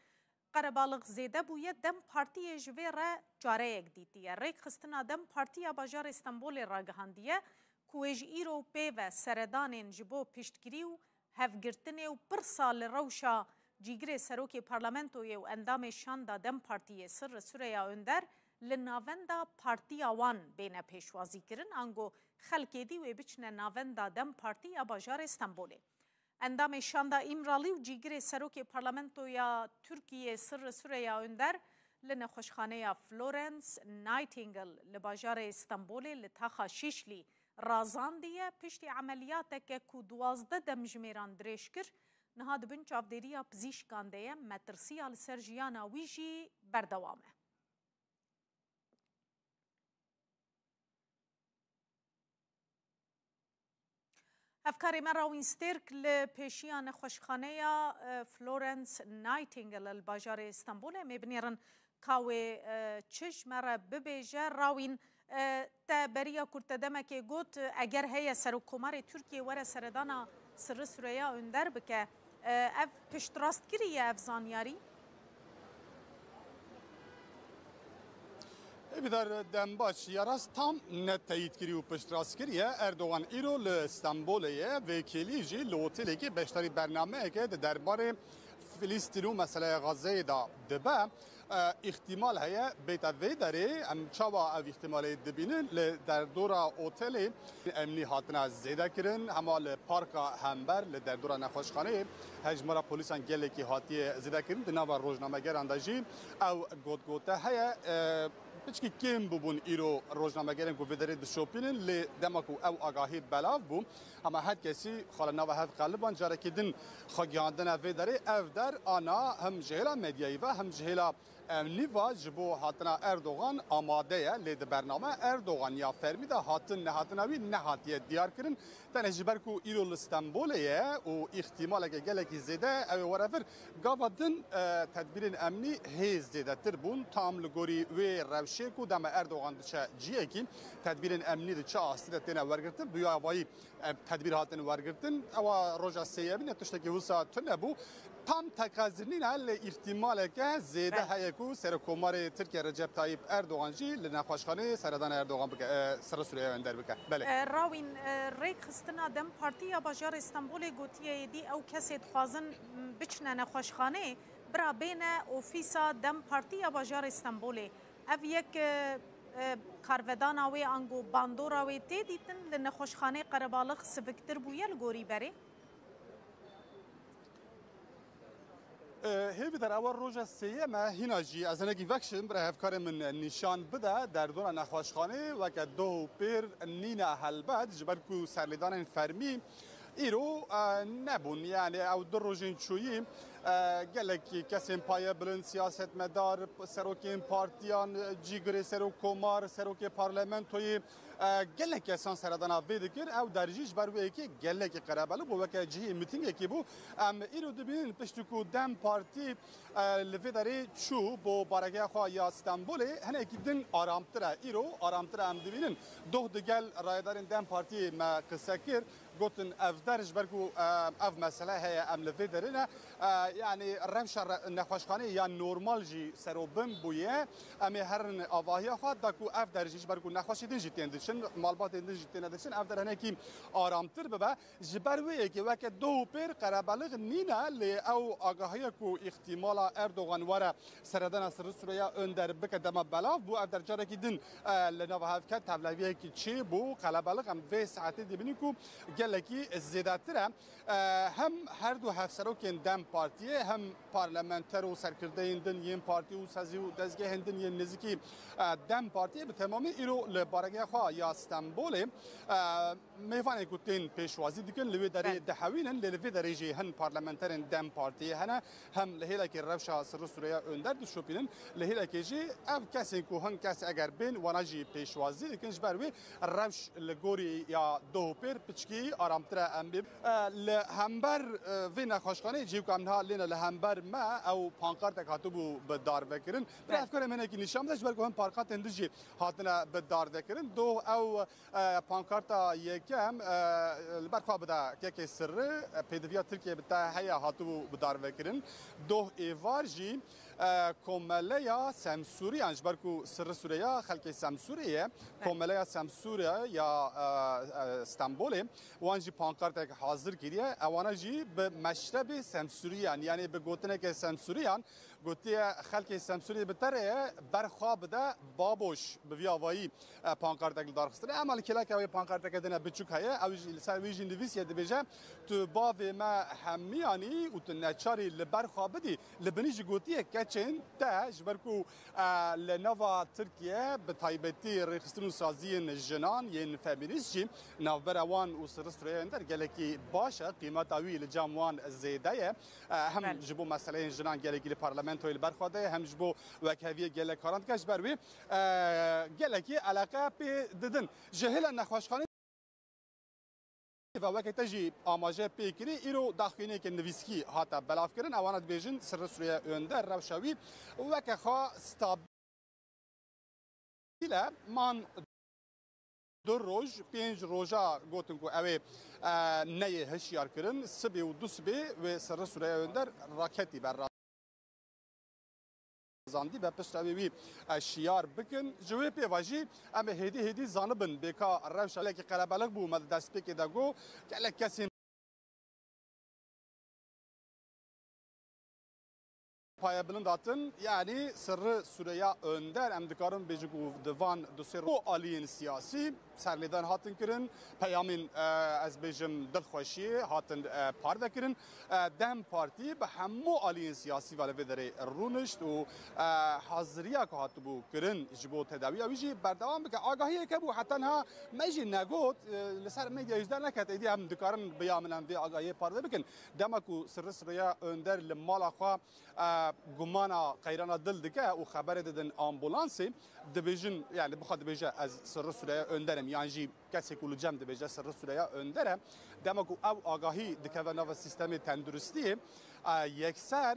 Speaker 11: Qerebalix zêde bûye Dem Partiyê ji vê re careyek dîtiye. Rêkxistina Dem Partiya bajarê Stenbolê ragihandiye ku wê ji îro pê ve seredanên ji bo piştgirî û hevgirtinê û pirsa li rewşa cîgirê serokê parlamentoyê û endamê şanda Dem Partiyê Sirrisûreya Önder li navenda partiya wan bêne pêşwazîkirin ango xelkê dî wê biçine navenda Dem Partiya bajarê Stenbolê. Endamê şanda îmralî û cîgirê serokê parlamentoya Tirkiye Sirrisûreya Önder li nexweşxaneya Florence Nightingale li bajarê Stenbolê li taxa Şîşlî razandiye piştî emeliyateke ku 12 demjimêran dirêj kir niha dibin çavdêriya pizîşkan de ye metirsiya li ser jiyana wî jî berdewam e. Hevkarê me rawîn stêrk li pêşiya nexweşxaneya Florence Nightingale li bajarê Stenbolê em ê binêrin ka wê çi me re bibêje rawîn te beriya kurte demekê got eger heye serokkomarê Tirkiye were seredana Sirrisûreya Önder bike ev piştrastkiriye ev zanyarî?
Speaker 10: Evîdar dembaş ya rast tam net teyîdkirî û piştrastkiriye Erdogan îro li Stenbolê ye vêkêlî jî li otelekî beşdarî bernameyeke di derbarê Filîstîn û meseleye Gazeyê da dibe. احتمال هيا بيت الفيدري ام چاوا او احتمال دبینن ل در دورا اوتل امنی هاتنا زیاده کرن اما ل پارک همبر ل در دورا نخوشخانه هجمرا پلیسان گلکی هاتی زیاده کرن دنوا روزنامه‌گر انداجی او گوتگوته هيا بچکی کم ببون ایرو روزنامه‌گرن کو ویدری د شوپینن ل دماکو او آگاهی بلاو بو اما هر کسی خال نو هد قلبان جاره کدن خگیاندن ویدری او در آنا هم جهلا مدیایی و هم جهلا نیوا جبو هاتنا اردوغان آماده لید برنامه اردوغان یا فرمی ده هاتن نهاتناوی نهاتیه دیار کرن تنه جبر کو ایرو استانبولیه و احتمال که گلکی زیده او ورافر گاودن تدبیر امنی هیز زیده تربون تام لگوری و روشه کو دم اردوغان دچه جیه کی تدبیر امنی دچه آسیده تنه ورگرتن بیا وای تدبیر هاتن ورگرتن او روزا سیابی نتوشتکی وسا تنبو tam takazirnina li ihtimaleke zêde heye ku Serokkomarê Tirkiye Recep Tayyip Erdogan jî li nexweşxaneyê Seredana Erdogan bike Sira Sûriye wender bike.
Speaker 11: Rawîn rêkxistina dem Partiya Bajarê Stenbolê gotiye dî ew kesê dixwazin biçine nexweşxanê bira bêne ofîsa dem Partiya Bajarê Stenbolê. Ev yek karvedana wê ango bandora wê tê dîtin li nexweşxanê Qerebalix siviktir bûye li gorî berê.
Speaker 10: هیوی در اول روز سیمه هیناجی از نگی وکشن برای هفکار من نشان بده در دون نخواشخانه و که دو پیر نینا هلبت جبر کو سرلیدان فرمی ایرو نبون یعنی او دو روزین چویی گلکی کسی پایه بلند سیاست مدار سروکی پارتیان جیگری سروکومار سروکی پارلمنتوی گلک کسان سردانا ویدکر او درجیش بروی که گلک قرابلو بو وکه جهی میتینگ کی بو ایرو دبین پشتکو دم پارتی لویداری چو بو بارگه خو یا استانبول هنه کی دن آرامتره ایرو آرامتره ام دبینن دوه دگل رایدارین دم پارتی ما قسکر گوتن اف درج برکو اف مسئله هي ام لویدارینه یعنی رمش نخوشخانه یا نورمال جی سروبم بویه امی هرن آواهی خود دکو اف درجیش برکو نخوشی دن جتین دشن مالبات دن جتین دشن اف در هنه کی آرامتر ببه جبروی که وقت دو پیر قرابلغ نینا لی او آگاهی کو احتمالا اردوغان وره سردان سوریا اندر بک دم بلاف بو اف درجه کی دن لنوه هفکت تبلیغی کی چی بو قرابلغ هم و ساعتی دبینی کو گلکی زیادتره هم هر دو هفسروکن دم پارتیه هم پارلمانتر و سرکرده هندن یم پارتی و سازی و دزگه هندن یم نزدیکی دم پارتیه به تمامی ایرو لبارگه خوا یا استانبول میوانه کوتین پیشوازی دیکن لوی دری دحوینن لوی دری جی هن پارلمانترن دم پارتیه هنه هم لهیلا کی روشا سر سوریا اندر دو شوپینن لهیلا کی جی اف کسی کو هن کسی اگر بین وناجی پیشوازی دیکن جبروی روش لگوری یا دو پیر پچکی آرامتره ام بی لهمبر وی نخوشخانه جیو کامنها لینا لهمبر ما او پانکارت کاتبو به دار وکرن به افکار منه کی نشان داشت برگو هم پارکات اندجی هاتنا به دار وکرن دو او پانکارت یکم برخوا بده که سر پیدویا ترکیه بتا هيا هاتبو به دار وکرن دو ایوار جی کوملیا سمسوریان جبرکو سر سوریا خلک سمسوریه کوملیا سمسوریا یا استانبول وانجی پانکارت حاضر کردیه اوانا جی به مشرب سمسوریان یعنی به گوتنه که سمسوریان گوتی خلک سمسوری بتره برخواب ده بابوش به ویاوایی پانکارت دارخستره اما کلا که پانکارت دنه بچوک هه او سر ویژن دیویسیه دبیجه تو باو ما همیانی و تو نچاری لبرخواب دی لبنیج گوتیه کچن تا جبرکو لنوا ترکیه به تایبتی رخصتون سازی جنان ین فمینیست جی نوبر اوان و سرستره اندر گلکی باشه قیمت اوی لجاموان زیده هم جبو مسئله جنان گلکی لپارلمان توی برخواده هم جبو وکهوی گله کارند کش بروی گلکی علاقه پی ددن جهل نخوشخانه و وقتی تجی آماجه پیکری ایرو داخلی که نویسکی هاتا بلاف کردن آوانت بیشن سر سوریه اندر روشاوی وقتی خوا استابیله من دو روز پنج روزا گوتن کو اوی نی هشیار کردن سبی و دو سبی و سر سوریه اندر راکتی بر زاندی به پشتوی شیار بکن جوی پیواجی اما هدی زانبن بکا روش علیک قرابلق بو مد دست پک دگو که کسی پای بلند داتن یعنی سر سوریا اندر ام دکارم بیجگو دوان دوسرو آلین سیاسی سرلیدان هاتن کرن پیامین از بیجم دلخوشی هاتن پار وکرن دم پارتی به همو آلین سیاسی ولی بدره رونشت و حاضریا که هاتبو کرن جبو تداوی اویجی بردوام بکه آگاهی که بو حتی ها میجی نگوت لسر میدیا اجدار نکت ایدی هم دکارن بیامنن وی آگاهی پار بکن دمکو سر سوریا اندر لمال آخوا گمانا قیرانا دل دکه و خبر دادن آمبولانسی دبیجن یعنی بخواد دبیجه از سر سوریه اندرم یعنی جی کسی کول جمع دبیجه سر سوریه اندره دماغو او آگاهی دکه و نو سیستم تندرستی یکسر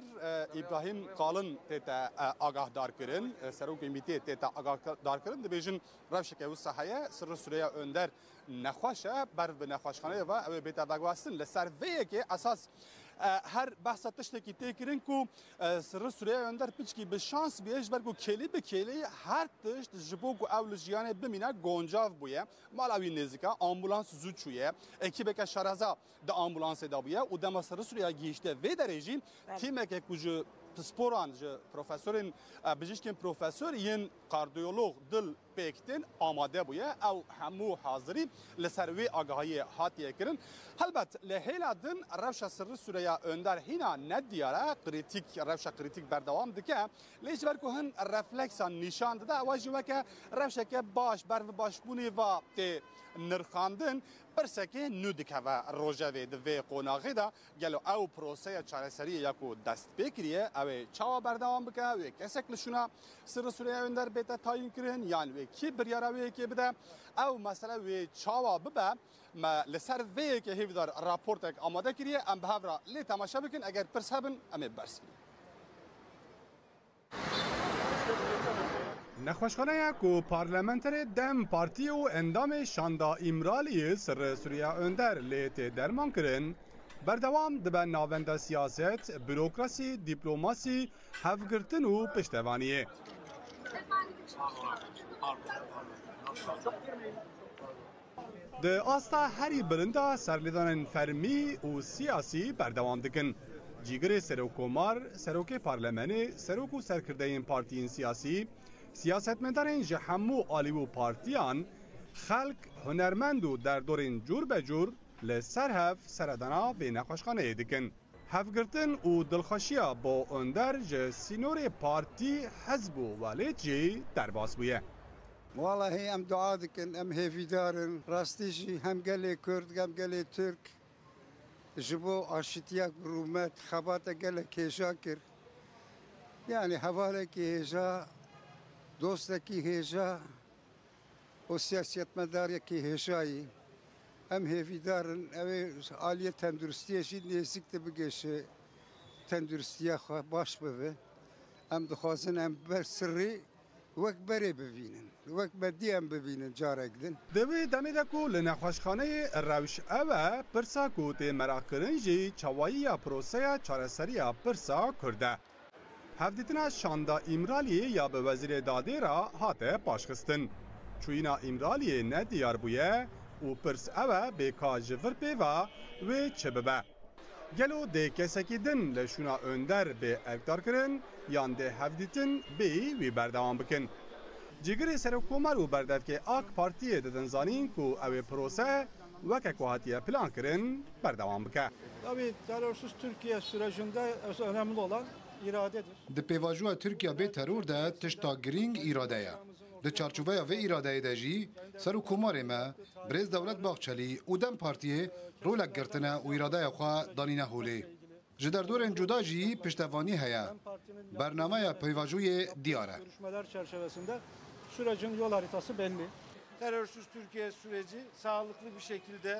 Speaker 10: ابراهیم قالن تیتا آگاه دار کرن سروک میتی تیتا آگاه دار کرن دبیجن روش که صحیح سر سوریه اندر نخواشه بر به نخواشخانه و او بیت واگواستن لسر ویه که اساس هر بحث تشتکی تکرین کو سر سوریه اندر پیچکی به شانس بیش برگو کلی به کلی هر تشت جبوگو اولجیانه بمینه گونجاو بویه مالاوی نزدیکا آمبولانس زود چویه اکیبه که شرازا ده آمبولانس دا بویه و دم سر سوریه گیشته و درجی تیمه که کجا سپوران جو پروفسورین بجیشکن پروفسور ین کاردیولوگ دل پیکتن آماده بویه او همو حاضری لسروی آگاهی هاتیه کرن البته لحیل دن روش سر سوریه اندر هینا ندیاره کریتیک روش کریتیک بردوام دکه لیش برکو هن رفلکسان نشان داده واجی وکه روش که باش بر باش بونی و تی نرخاندن برسکه نودکه و روجوی دوی قوناغی دا گلو او پروسه چارەسەری یکو دست بکریه او چاوا بردوام بکه و کسک لشونا سر سوریه اندر بیتا تاین کرن یعنی و کی بریاره وی کی بده او مثلا و چاوا ببه ما لسر وی که هیودار راپورتک آماده کریه ام به هفرا لی تماشا بکن اگر پرس هبن ام برس
Speaker 12: نخوشخانه کو پارلمانتر دم پارتی و اندام شاندا امرالی سر سوریه اندر لیت درمان کرن بردوام دبه ناوند سیاست، بروکراسی، دیپلوماسی، هفگرتن و پشتوانیه. ده آستا هری برنده سرلیدان فرمی و سیاسی بردوام دکن. جیگر سروکومار، سروک پارلمانی، سروک سرکرده این پارتیین سیاسی، سیاستمدارین جهمو آلی و پارتیان خلق هنرمند و در دورین جور به جور لسر هف سردانا به نخوشخانه دکن. هفگرتن و دلخوشیا با اندر جه سینور پارتی حزب و والد جی در باز بویه.
Speaker 13: والله ام دعا دکن ام هیفی دارن راستیشی هم گلی کرد هم گلی ترک جبو آشتیاک رومت خبات گلی کیشا کر یعنی حواله کی هیجا دوست کی هیجا و سیاست مدار کی هیجایی ام هیفی دارن اوی عالیه تندرستیشی نزدیک بگشه تندرستی خواه باش ببه ام دخوازن ام بر سری وقت بری ببینن وقت بدی ام ببینن جارک دن
Speaker 12: دوی دمی دکو لنخوشخانه روش اوه پرسا کو تی مراق کرن جی چوایی یا پروسه چارەسەری یا پرسا کرده هفدیتنا شاندا امرالی یا به وزیر داده را هاته پاشخستن چوینا امرالی نه دیار بویه و پرس اوه به کاجور پیوا و چه ببه گلو ده کسکی دن لشونا اندر به اقدار کرن یان ده هفدیتن بی وی بردوام بکن جیگر سروکومار و بردف که آک پارتی ددن زانین کو اوه پروسه وکه کوهاتیه پلان کرن بردوام بکه.
Speaker 7: Tabii terörsüz Türkiye sürecinde önemli olan iradedir.
Speaker 15: د پیواژوه ترکیه به ترور ده تشتا گرینگ اراده یا د چارچوبه و اراده ده جی سرو کومار ما برز دولت باغچلی و دم پارتیه رولک گرتنه و اراده خو دانینه هولی جدر دورن جدا جی پشتوانی هیا برنامه پیواژوی دیاره.
Speaker 7: Görüşmeler çerçevesinde sürecin yol haritası belli.
Speaker 16: Terörsüz Türkiye süreci sağlıklı bir şekilde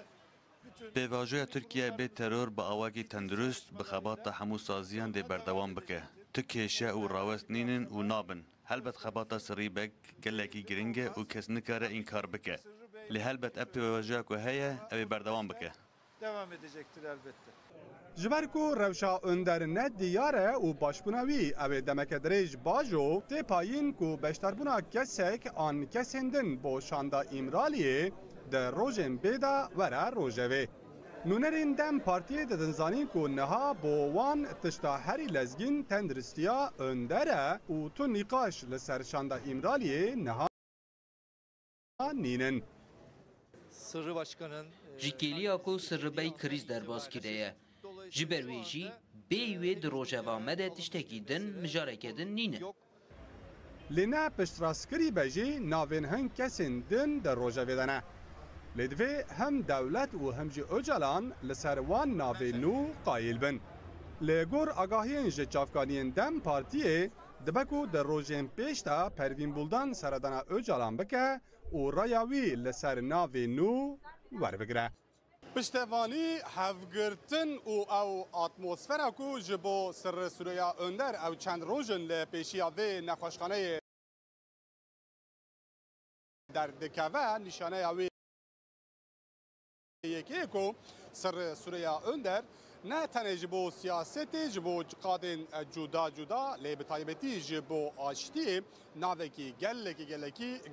Speaker 25: پیواژوی ترکیه به ترور با آواگی تندرست به خبات همو سازیان ده بردوام بکه تو کشه و راوست نینن و نابن هلبت خبات سری بک گلکی گرینگه و کس نکاره این کار بکه لهلبت اپ پیواژوی که هیا او بردوام بکه
Speaker 16: devam edecektir elbette.
Speaker 12: جبرکو روشا اندر نه دیاره و باشبوناوی او دمک دریج باجو تی پایین کو بشتربونا کسک آن کسندن با شاندا امرالیه در روژن بیدا ورا روژوی. نونرین دم پارتی ددنزانین کو نها با وان تشتا هری لزگین تندرستیا اندره و تو نقاش لسر شاندا امرالیه نها نینن.
Speaker 16: Sırrı Başkan'ın
Speaker 26: جیکیلیا کو سربای کریز در باز کردهه. جبرویجی بیوی در روژوا مده تشتکی دن مجارکدن نینه.
Speaker 12: لینا پشتراسکری بجی ناوین هن کسین دن در روژوی دنه. لدوی هم دولت و هم جی اجالان لسر وان ناوی نو قایل بن. لگور آگاهیان ژ چافکانیان دم پارتیه دبکو در روزین پیشتا پروین بولدان سردانا اوجالان بکه و رایاوی لسر ناو نو ور بگره. پشتوانی هفگرتن او اتمسفر کو جبو سر سوریا اندر او چند روزن لپیشیا و نخوشخانه در دکوه نشانه اوی یکی کو سر سوریا اندر نه تنه جبو سیاستی جبو قادن جدا جدا لی بتایبتی جبو آشتی ناوکی گلکی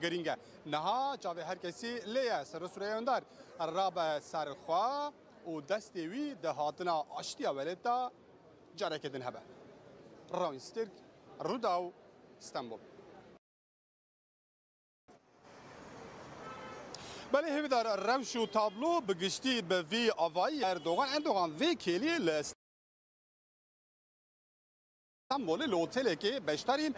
Speaker 12: گرینگه نها جاوی هر کسی لیه سر سوریا اندر راب سرخوا و دستی وی ده هاتنا آشتی ولتا جارکتن هبه راوینسترک روداو استانبول. بله هیدار روش و تابلو بگشتی به وی آوایی اردوغان وی کلی استانبول لوتله که بیشترین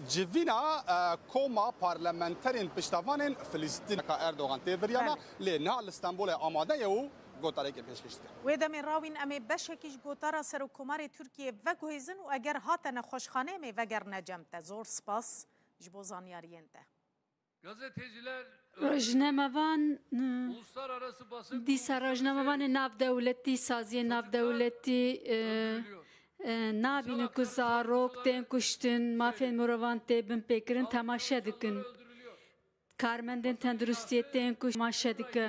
Speaker 12: جوینا کوما پارلمانترین پشتوان فلسطین که اردوغان تیوریانا لنها استانبول آماده او گوتاره که پیش کشته.
Speaker 11: ویدم راوین امی بشکیش گوتاره سر حکومت ترکیه وگویزن و اگر هاتن خوشخانه می وگر نجمت زور سپاس جبو زانیاریینده.
Speaker 2: Gazeteciler
Speaker 3: Rojnamevan dîsa rojnamevanê navdewletî saziyê navdewletî nabînin ku zarok tên kuştin mafên mirovan tê bin pêkirin temaşe dikin. Karmendên tenduristiyê tên kuş temaşe dike.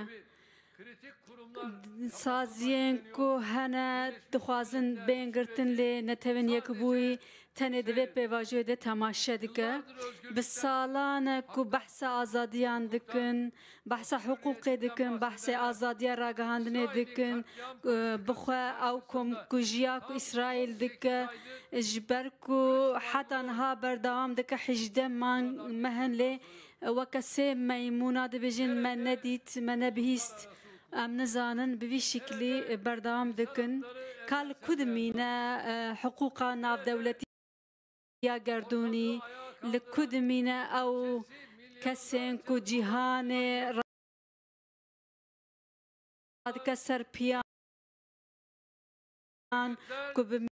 Speaker 3: Saziyên ku hene dixwazin bên girtin lê netewin yekbûyî tenê divê pêvajoyê de temaşe dike. Bi salan e ku behsa azadiyan dikin, behsa hiqûqê dikin, behsê azadiya ragihandinê dikin, bixwe ew komkujiya ku İsraîl dike, ji ber ku heta niha berdewam dike 18 mehin lê weke sê meymûna dibêjin me nedît, me nebihîst. Em nizanin bi vî şeklî berdewam dikin. Kal ku dimîne hiqûqa navdewletîya gerdûnî, li ku dimîne ew kesên ku cîhanê radike ser piyan ku bi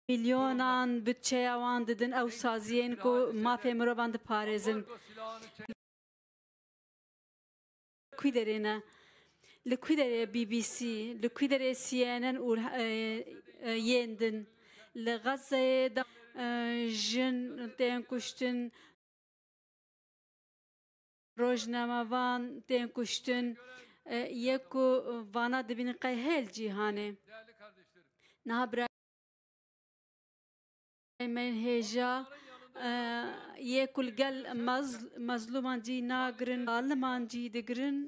Speaker 3: milyonan bütçeya wan didin ew saziyên ku mafê mirovan diparêzin. Li ku derê BBC, li ku derê CNN û yên din. Li Gazeyê de jin tên kuştin, rojnamevan tên kuştin, yê ku vana dibînin qey hêl cîhanê. Niha birayên hêja yê ku li gel mezlûman cî nagirin, zaliman cî digirin.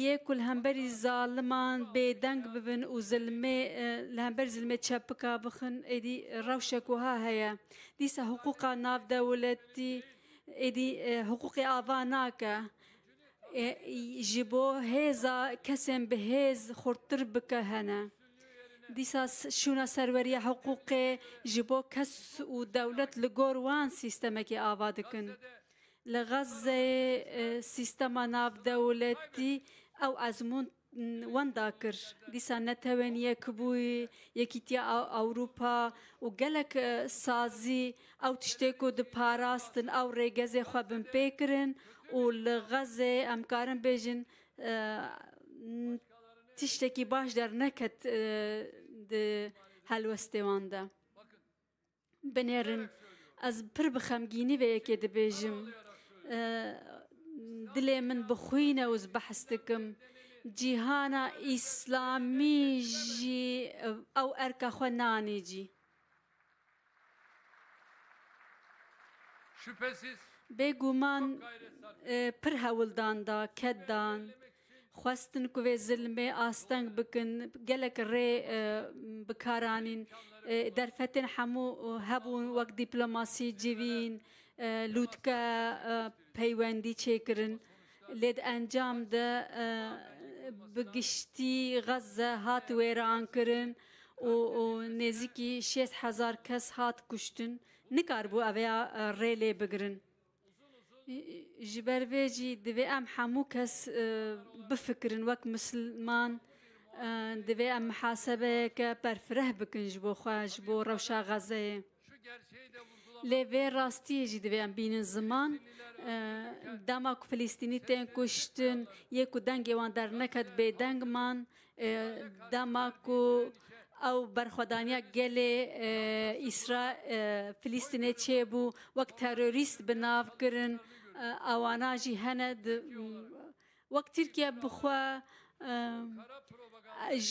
Speaker 3: Yê ku li hemberî zaliman bêdeng bibin û li hemberî zilmê çepika bixin êdî rewşek wiha heye. Dîsa hiqûqa navdewletî êdî hiqûqê ava nake. Ji bo hêza kesên bi hêz xurttir bike hene. Dîsa şûna serweriya hiqûqê ji bo kes û dewlet li gor wan sîstemekê ava dikin. Li Gazeyê sîstema navdewletî ew ezmûn wenda kir. Dîsa netewên yekbûyî, Yekîtiya Ewropa û gelek sazî ew tiştê ku diparastin ew rêgezê xwe bin pê kirin û li Gazeyê em karin bêjin tiştekî baş derneket di helwestê wan de. Binêrin ez pir bi xemgînî vê yekê dibêjim. Dilê min bixwîne û ez behs dikim. Cîhana İslamî jî ew erka xwe nanêcî. Bêguman pir hewildan da, keddan. Xwestin ku vê zilmê asteng bikin, gelek rê bikaranîn, derfetên hemû hebûn wek dîplomasî civîn, lûtke peywendî çêkirin. Lê di encam de bi giştî Gaze hat wêrankirin û nêzîkî 6,000 kes hat kuştin. Nikarbû ev ya rê lê bigirin. جبرویجی دوی ام همو کس بفکرن وک مسلمان دوی ام محاسبه که برفره بکن جبو خواه جبو روشا غزه لیوی راستی جی دوی ام بین زمان دما که فلسطینی تین کشتن یکو دنگی وان در نکد به دنگ من دما که او برخودانیا گل فلسطینی چه بو وقت تروریست بناو کرن اوانا جی هند وقت ترکیه بخوا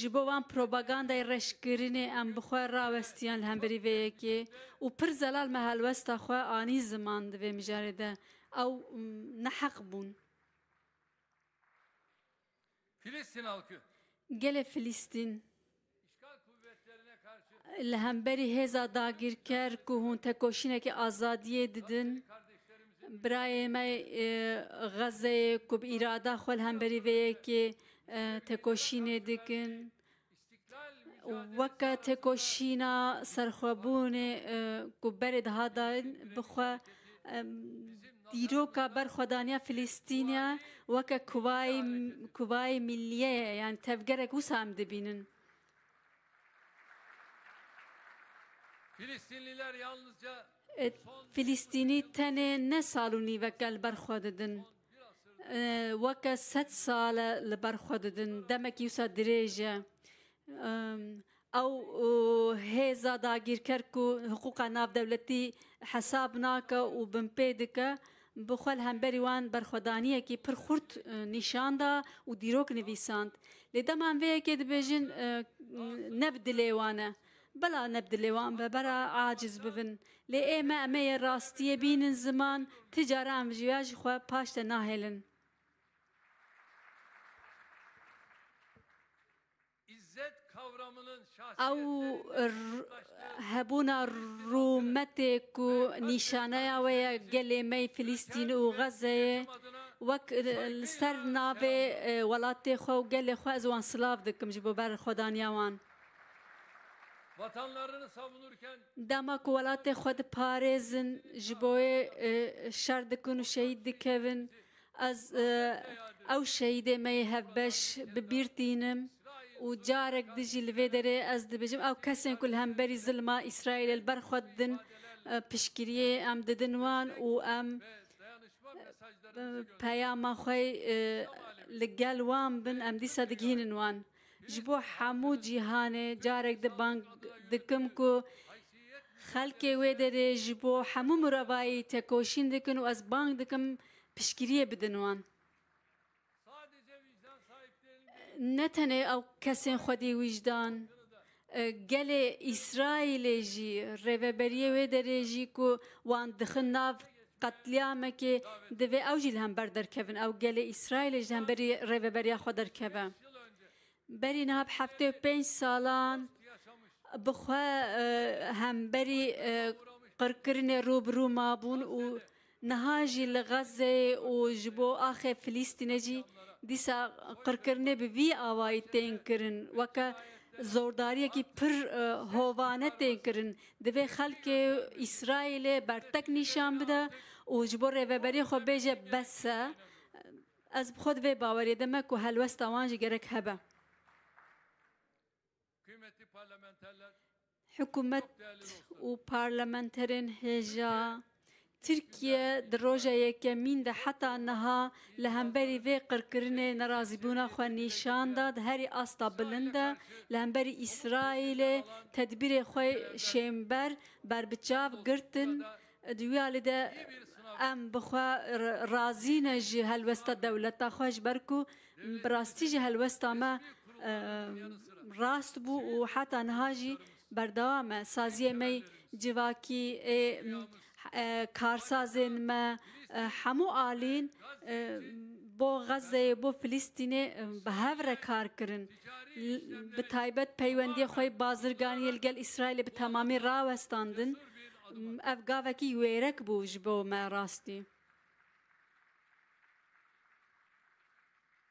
Speaker 3: جبوان پروپاگاندای رشکرینه ام بخوا راوستیان هم بری وی که و پر زلال محل وستا خوا آنی زمان دوی مجارده او نحق بون
Speaker 2: Filistin halkı
Speaker 3: گل فلسطین لهمبری هزا داگیر کر که هون تکوشینه که آزادیه دیدن برای ما غزه کب ایراده خوال همبری ویه که تکوشینه دیکن وکا تکوشینا سرخوابونه که برد هادا بخوا دیروکا برخودانیا فلسطینیا وکا کوای ملیه یعنی تفگرک وسام دبینن
Speaker 2: Filistinliler yalnızca
Speaker 3: فلسطینی تنه نه سالونی وکل برخوددن وکا 100 سال لبرخوددن دمک یوسا دریجه او هزا داگیر کرکو حقوق ناف دولتی حساب ناکا و بمپیدکا بخوال همبری وان برخودانیه که پر خورد نشانده و دیروک نویساند لیدم هم ویه که دبیجن نبدلی وانه بلا نبدلی وان ببرا عاجز ببن لی ایمه امه راستیه بینن زمان تجاره هم جواج خواه پاشت ناهلن او هبونا رومتك و نشانه ويا قلمي فلسطين و غزة وك سر نابي ولاتي خو قال خو ازوان سلاف دكم جبو بر خدانيوان
Speaker 2: vatanlarını savunurken
Speaker 3: دامك ولاتي خود باريزن جبوي شردكن و شهيد دكevin از او شهيد ما يهبش ببيرتينم و جارك دجي الفيدري از دبجم او كسن كل هم بري ظلمة إسرائيل البرخدن بشكريه ام ددنوان و ام پیام خوي لقال وان بن ام دي صدقين وان جبو حمو جيهانه جارك دبانك دكمكو خلقي ويدري جبو حمو مرواي تكوشين دكن و از بانك دكم بشكريه بدنوان نتنه او کسی خودی وجدان گل اسرائیل جی رهبریه و درجی کو وان دخناف قتلیام که دوی اوجیل هم بردر کبن او گل اسرائیل جی هم بری رهبریه خود در کبن بری نهاب 75 سالان بخوا هم بری قرقرن روبرو مابون و نهاجی لغزه و جبو آخر فلسطین جی دیسا قرقرنه به وی آوائی تین کرن وکا زورداریه کی پر هوانه تین کرن دوی خلق اسرائیل برتک نشان بده و جبور رهبری خو بیجه بس از خود وی باوری دمک و هلوست آوانجی گرک هبه حکومت و پارلمانترین هجا تركيا دروجة يكمين ده حتى أنها لهمبري في قرقرنة نرازبونا خو نيشان داد هاري أستا بلنده لهمبري إسرائيل تدبير خو شيمبر بربتشاف قرتن دويالي ده أم بخوا رازين جي هالوستا دولتا خوش بركو براستي جي هالوستا ما راست بو وحتى نهاجي بردوامه سازيه مي جواكي کارسازین ما همو آلین با غزه با فلسطین به هفره کار کرن به تایبت پیوندی خوی بازرگانی الگل اسرائیل به تمامی راوستاندن افگاوه کی ویرک بوج با ما راستی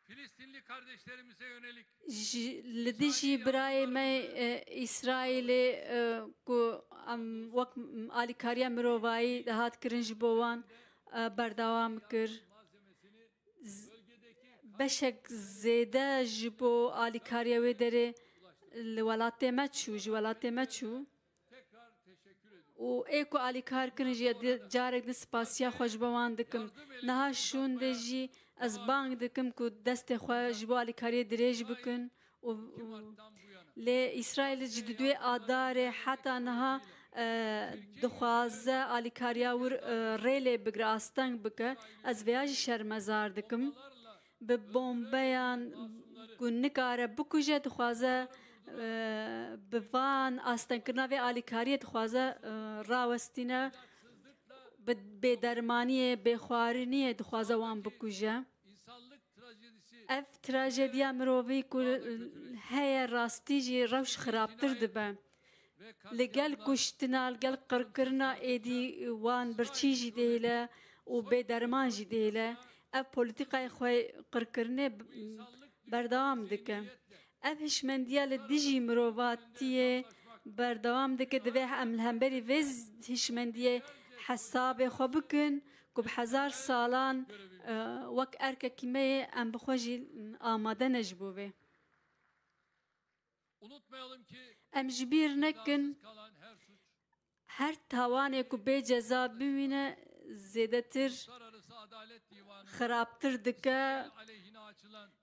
Speaker 2: Filistinli kardeşlerimize yönelik
Speaker 3: لديجي براي ما إسرائيل كو وقت آلي كاريا مروفاي هات كرنج بوان بەردەوام کرد بەشێک زێدە ji bo alîkariya wê derê li welatê me çû ji welatê me çû û ê ku alîkar kirin jî carek di spasiya xwe ji bo wan dikim niha şûndê jî ez bang dikim ku destê xwe ji bo alîkariyê dirêj bikin û lê İsraîl ji di duê adarê heta niha dixwaze alîkariya wir rêlê bigire asteng bike ez vêya jî şermezar dikim bi bombeyan ku nikare bikuje dixwaze bi van astengkirina vê alîkariyê dixwaze rawestîne bi bêdermaniyê bêxwariniyê dixwaze wan bikuje ev trajediya mirovî ku heye rastî jî rewş xirabtir dibe li gel kuştina li gel qirkirina êdî wan birçî jî dihêle û bêderman jî dihêle ev polîtîkayê xwe qirkirinê berdewam dike ev hişmendiya li dijî mirovatiyê berdewam dike divê em li hemberî vê hişmendiyê hesabê xwe bikin ku bi hezar salan wek erkekî me yê em bi xwe jî amade ne ji bo vê em ji bîr nekin her tawanê ku bê ceza bimîne zêdetir xirabtir dike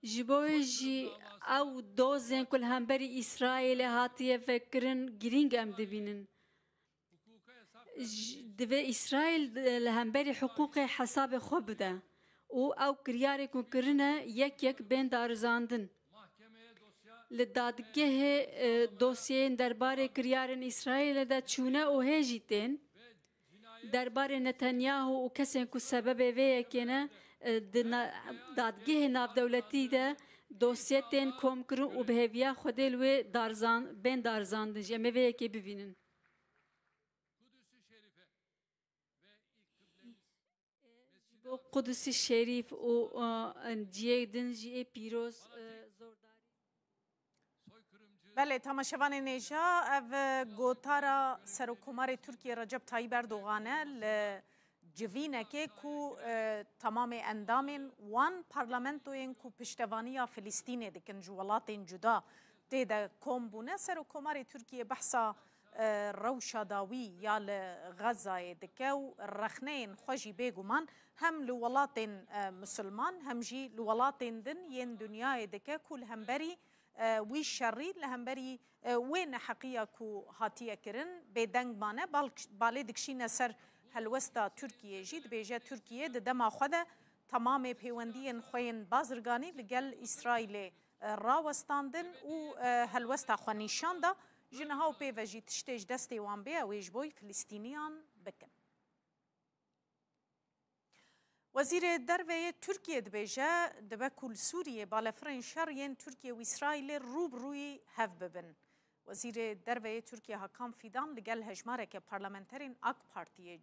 Speaker 3: ji bo wê jî ew dozên ku li hemberî İsraîlê hatiye vekirin girîng em dibînin divê İsraîl li hemberî hiqûqê hesabê xwe bide û ew kiryarê ku kirine yek yek bên darizandin li dadgehê dosyeyên derbarê kiryarên İsraîlê de çûne û hê jî tên derbarê Netanyahu û kesên ku sebebê vê yekê ne di dadgehê navdewletî de dosye tên komkirin û bi hêviya Xwedê li wê bên darizandin jî em ê vê yekê bibînin bo Qudusî şerîf û ciyê din jî ê pîroz
Speaker 11: بله تماشاوان نیجا او گوتارا سرکومار ترکیه رجب طیب اردوغانه لجوینه که کو تمام اندامین وان پارلمنتوین کو پشتوانیا فلسطینه دکن جوالاتین جدا تیدا کوم بونه سرکومار ترکیه بحثا روشا داوی یا لغزه دکه و رخنین خوشی بگومان هم لولاتین مسلمان هم جی لولاتین دن ین دنیای دکه کل هم بری وی شری لهمبری وین حقیقه کو هاتیه کرن به دنگ مانه بالی دکشین سر هلوستا ترکیه جید بیجه ترکیه ده دما خود تمام پیوندین خوین بازرگانی لگل اسرائیل راوستاندن و هلوستا خو نشان ده جنها و پیوجی تشتیج دستی وان بیا ویج بوی فلسطینیان بکن وزیر دروی ترکیه دبیجه دبه کل سوریه بالفرین شرین ترکیه و اسرائیل روبروی هف ببن. وزیر دروی ترکیه حکام فیدان لگل هجماره که پارلمنترین اک پارتیه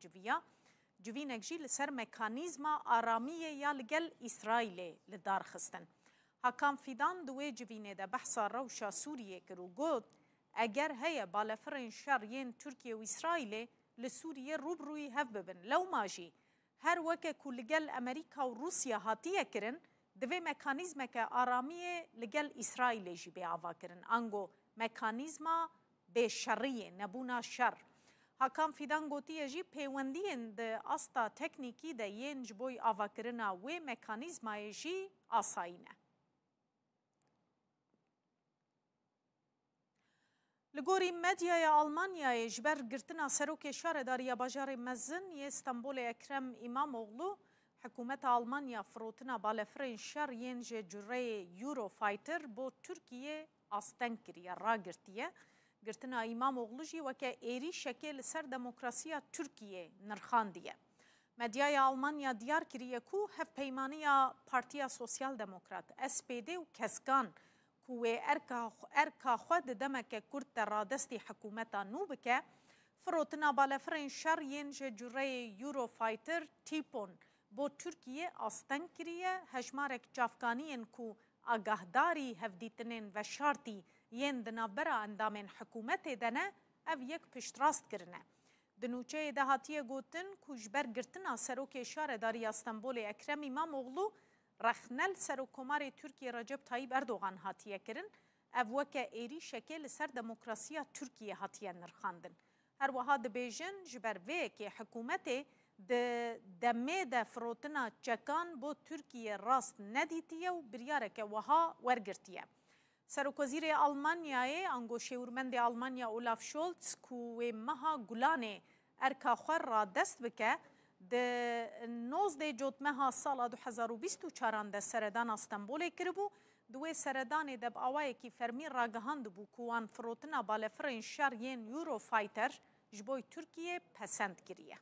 Speaker 11: جوینک جی لسر مکانیزما آرامیه یا لگل اسرائیل لدار خستن. حکام فیدان دوی جوینه ده بحثا روشا سوریه کرو گود اگر هیا بالفرین شرین ترکیه و اسرائیل لسوریه روبروی هف ببن. لو ماجی هر وکه کو لگل امریکا و روسیا هاتیه کرن دوی مکانیزم که آرامیه لگل اسرائیل جی به آوا کرن انگو مکانیزما به شریه نبونا شر حکام فیدان گوتیه جی پیوندین ده استا تکنیکی ده ین جبوی آوا کرنا و مکانیزمای جی آساینه لگوری مدیای آلمانیای جبر گرتنا سروک شارداری باجار مزن ی استانبول اکرم امام اغلو حکومت آلمانیا فروتنا بالفرین شر ینج جره یورو فایتر بو ترکیه آستن کریه را گرتیه گرتنا امام اغلو جی وکه ایری شکل سر دموکراسیا ترکیه نرخاندیه مدیای آلمانیا دیار کریه کو هف پیمانیا پارتیا سوسیال دموکرات SPD و کسکان کوه ارکا خود دمک کرد را دستی حکومتا نوبکه فروتنا بالفرین شر ینج جره یورو فایتر تیپون بو ترکیه آستن کریه هجمارک جافکانین کو آگاهداری هفدیتنین و شارتی ین دنابرا اندامین حکومت دنه او یک پشت راست کرنه دنوچه ده هاتیه گوتن کوجبر گرتنا سروک شارداری استانبول اکرم اماموغلو رخنل سروکومار ترکیه رجب طیب اردوغان هاتیه کرن او وکه ایری شکل سر دموکراسیا ترکیه هاتیه نرخاندن. هر وها دبیجن جبر وی که حکومت دمه ده فروتنا چکان بو ترکیه راست ندیتیه و بریاره که وها ورگرتیه. سروکوزیر آلمانیای انگو شورمند آلمانیا اولاف شولتز کوی مها گلانه ارکا خور را دست بکه ده 19 جوتمه سال 2024 ده سردان استانبول کربو دوی سردان دب آوای کی فرمی راگهاند بو کوان فروتنا بالفرین شارین یورو فایتر جبوی ترکیه پسند کریه.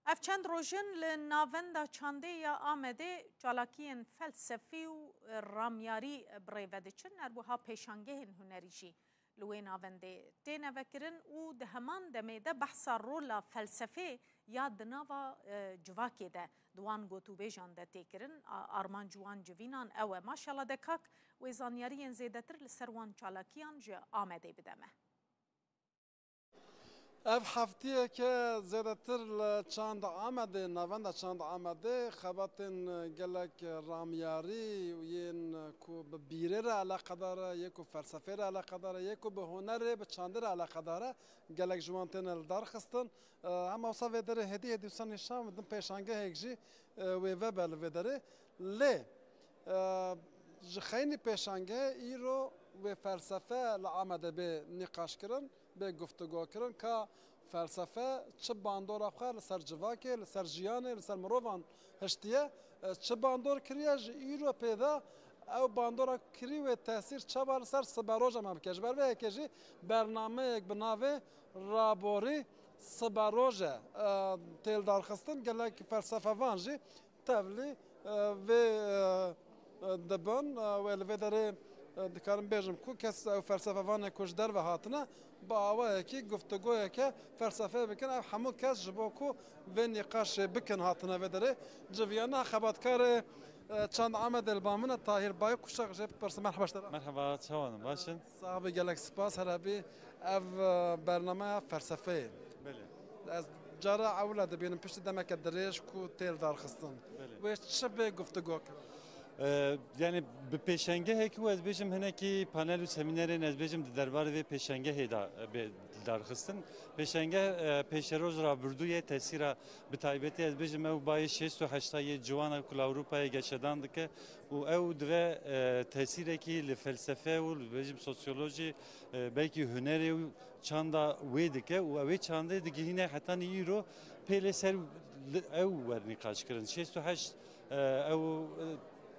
Speaker 11: اف چند روژن لناوندا چانده یا آمده جالاکین فلسفی و رامیاری بریودچن اربوها پیشانگه هنریشی لوی ناونده تینه وکرن و ده همان دمیده بحثا رولا فلسفه یا دناوا جواکی ده دوان گوتو بیجان ده تیکرن آرمان جوان جوینان اوه ماشالله ده کاک و زانیارین زیدتر لسروان جالاکیان جه آمده بدمه.
Speaker 14: اف هفتیه که زیادتر چند آمده نوند چند آمده خباتن گلک رامیاری و ین کو به بیره را علاقه داره یکو فلسفه را علاقه داره یکو به هنر به چنده را علاقه داره گلک جوانتن الدار خستن اما وصا ودره هدیه دوستان شام دم پیشانگه هیچی و وبل ودره لی جخینی پیشانگه ایرو و فلسفه لعامده به نقاش کردن به گفتگو کردن که فلسفه چه باندور آخر لسر جواکه لسر جیانه لسر مروان هشتیه چه باندور کریه ایرو پیدا او باندور کری و تاثیر چه بار سر سباروج هم کش بر به کجی برنامه یک بناوه رابوری سباروج تیل دار خستن گلک فلسفه وانجی تبلی و دبن و الویداره دکارم بیجم کو کس او فلسفه وانه کش در و هاتنه با آواه کی گفتگوه که فلسفه بکن او همو کس جبو کو و نقاش بکن هاتنه و داره جویانه خباتکار چند عمد البامونه طاهر بای کشاق جب پرس مرحبا شدرا
Speaker 17: مرحبا چوانم باشن
Speaker 14: صاحب گلک سپاس هرابی او برنامه فلسفه
Speaker 17: بله
Speaker 14: از جارا اولاد بینم پشت دمک دریش کو تیل دار خستن و چه به گفتگو کرد
Speaker 17: yani bir peşenge heki و از بیشم هنه کی پانل و سمینرین از بیشم درباره و peşenge هدا درخستن peşenge peşeroz را بردوی تاثیر به تایبتی از بیشم او بای 68 جوان کل اروپای گشتان دکه و او دو تاثیری کی لفلسفه و بیشم سوسیولوژی belki هنری و چاندا ویدکه و اوی چانده دیگه هنه حتی نیرو پیل سر او ورنقاش کردن 68 او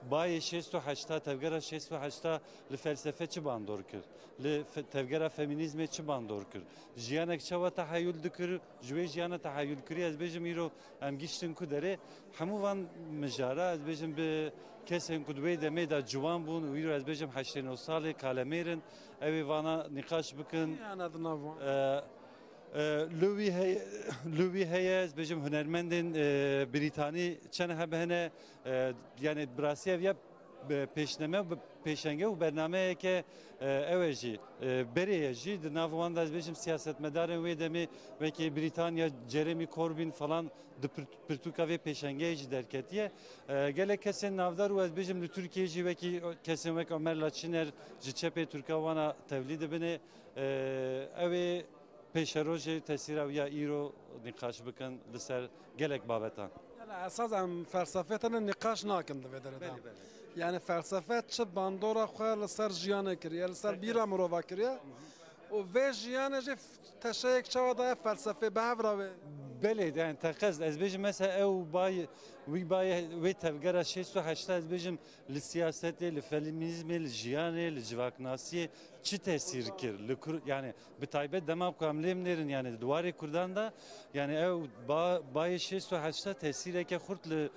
Speaker 17: باي 68 تفجير 68 لفلسفه چه باندور کرد لتفجير فمینیزم چه باندور کرد جیانک چوا تحیل دکر جوی جیان تحیل کری از بیشم ایرو ام گیشتن کو داره هموان مجاره از بیشم به کسین کو دوی دمه دا جوان بون و ایرو از بیشم 89 سال کالمیرن اوی وانا نقاش بکن لوی هیز بجم هنرمندین بریتانی چند هبهنه yani براسیه یا پیشنامه و پیشنگه و برنامه که اوجی بریه جی دناوان داز بجم سیاستمدارن و دمی و که بریتانیا جرمی کوربین falan پرتوکاوی پیشنگه جی درکتیه گله کسی نافدار و از بجم لترکیه جی و که کسی وک عمر لاچینر جی چپه ترکاوانا تولید بنه اوی پیشروج تاثیر یا ایرو نقاش بکن لسر گلک بابتان.
Speaker 14: یعنی اساسا فلسفه تن نقاش ناکن دویدره دام. یعنی فلسفه چه باندورا خواه لسر جیانه کریه لسر بیرا مروفا کریه و وی جیانه جی تشایک چوا دای فلسفه بهوراوه.
Speaker 17: بله yani تقصد از بیشم مثلا او بای وی تفکر 68 از بیشم لسیاست لفلسفه لجیانه لجواکناسی چی تاثیر کرد yani به تایبت دماغ کاملیم نیرن yani دواره کردان دا yani او بای 68 تاثیری که خورد ل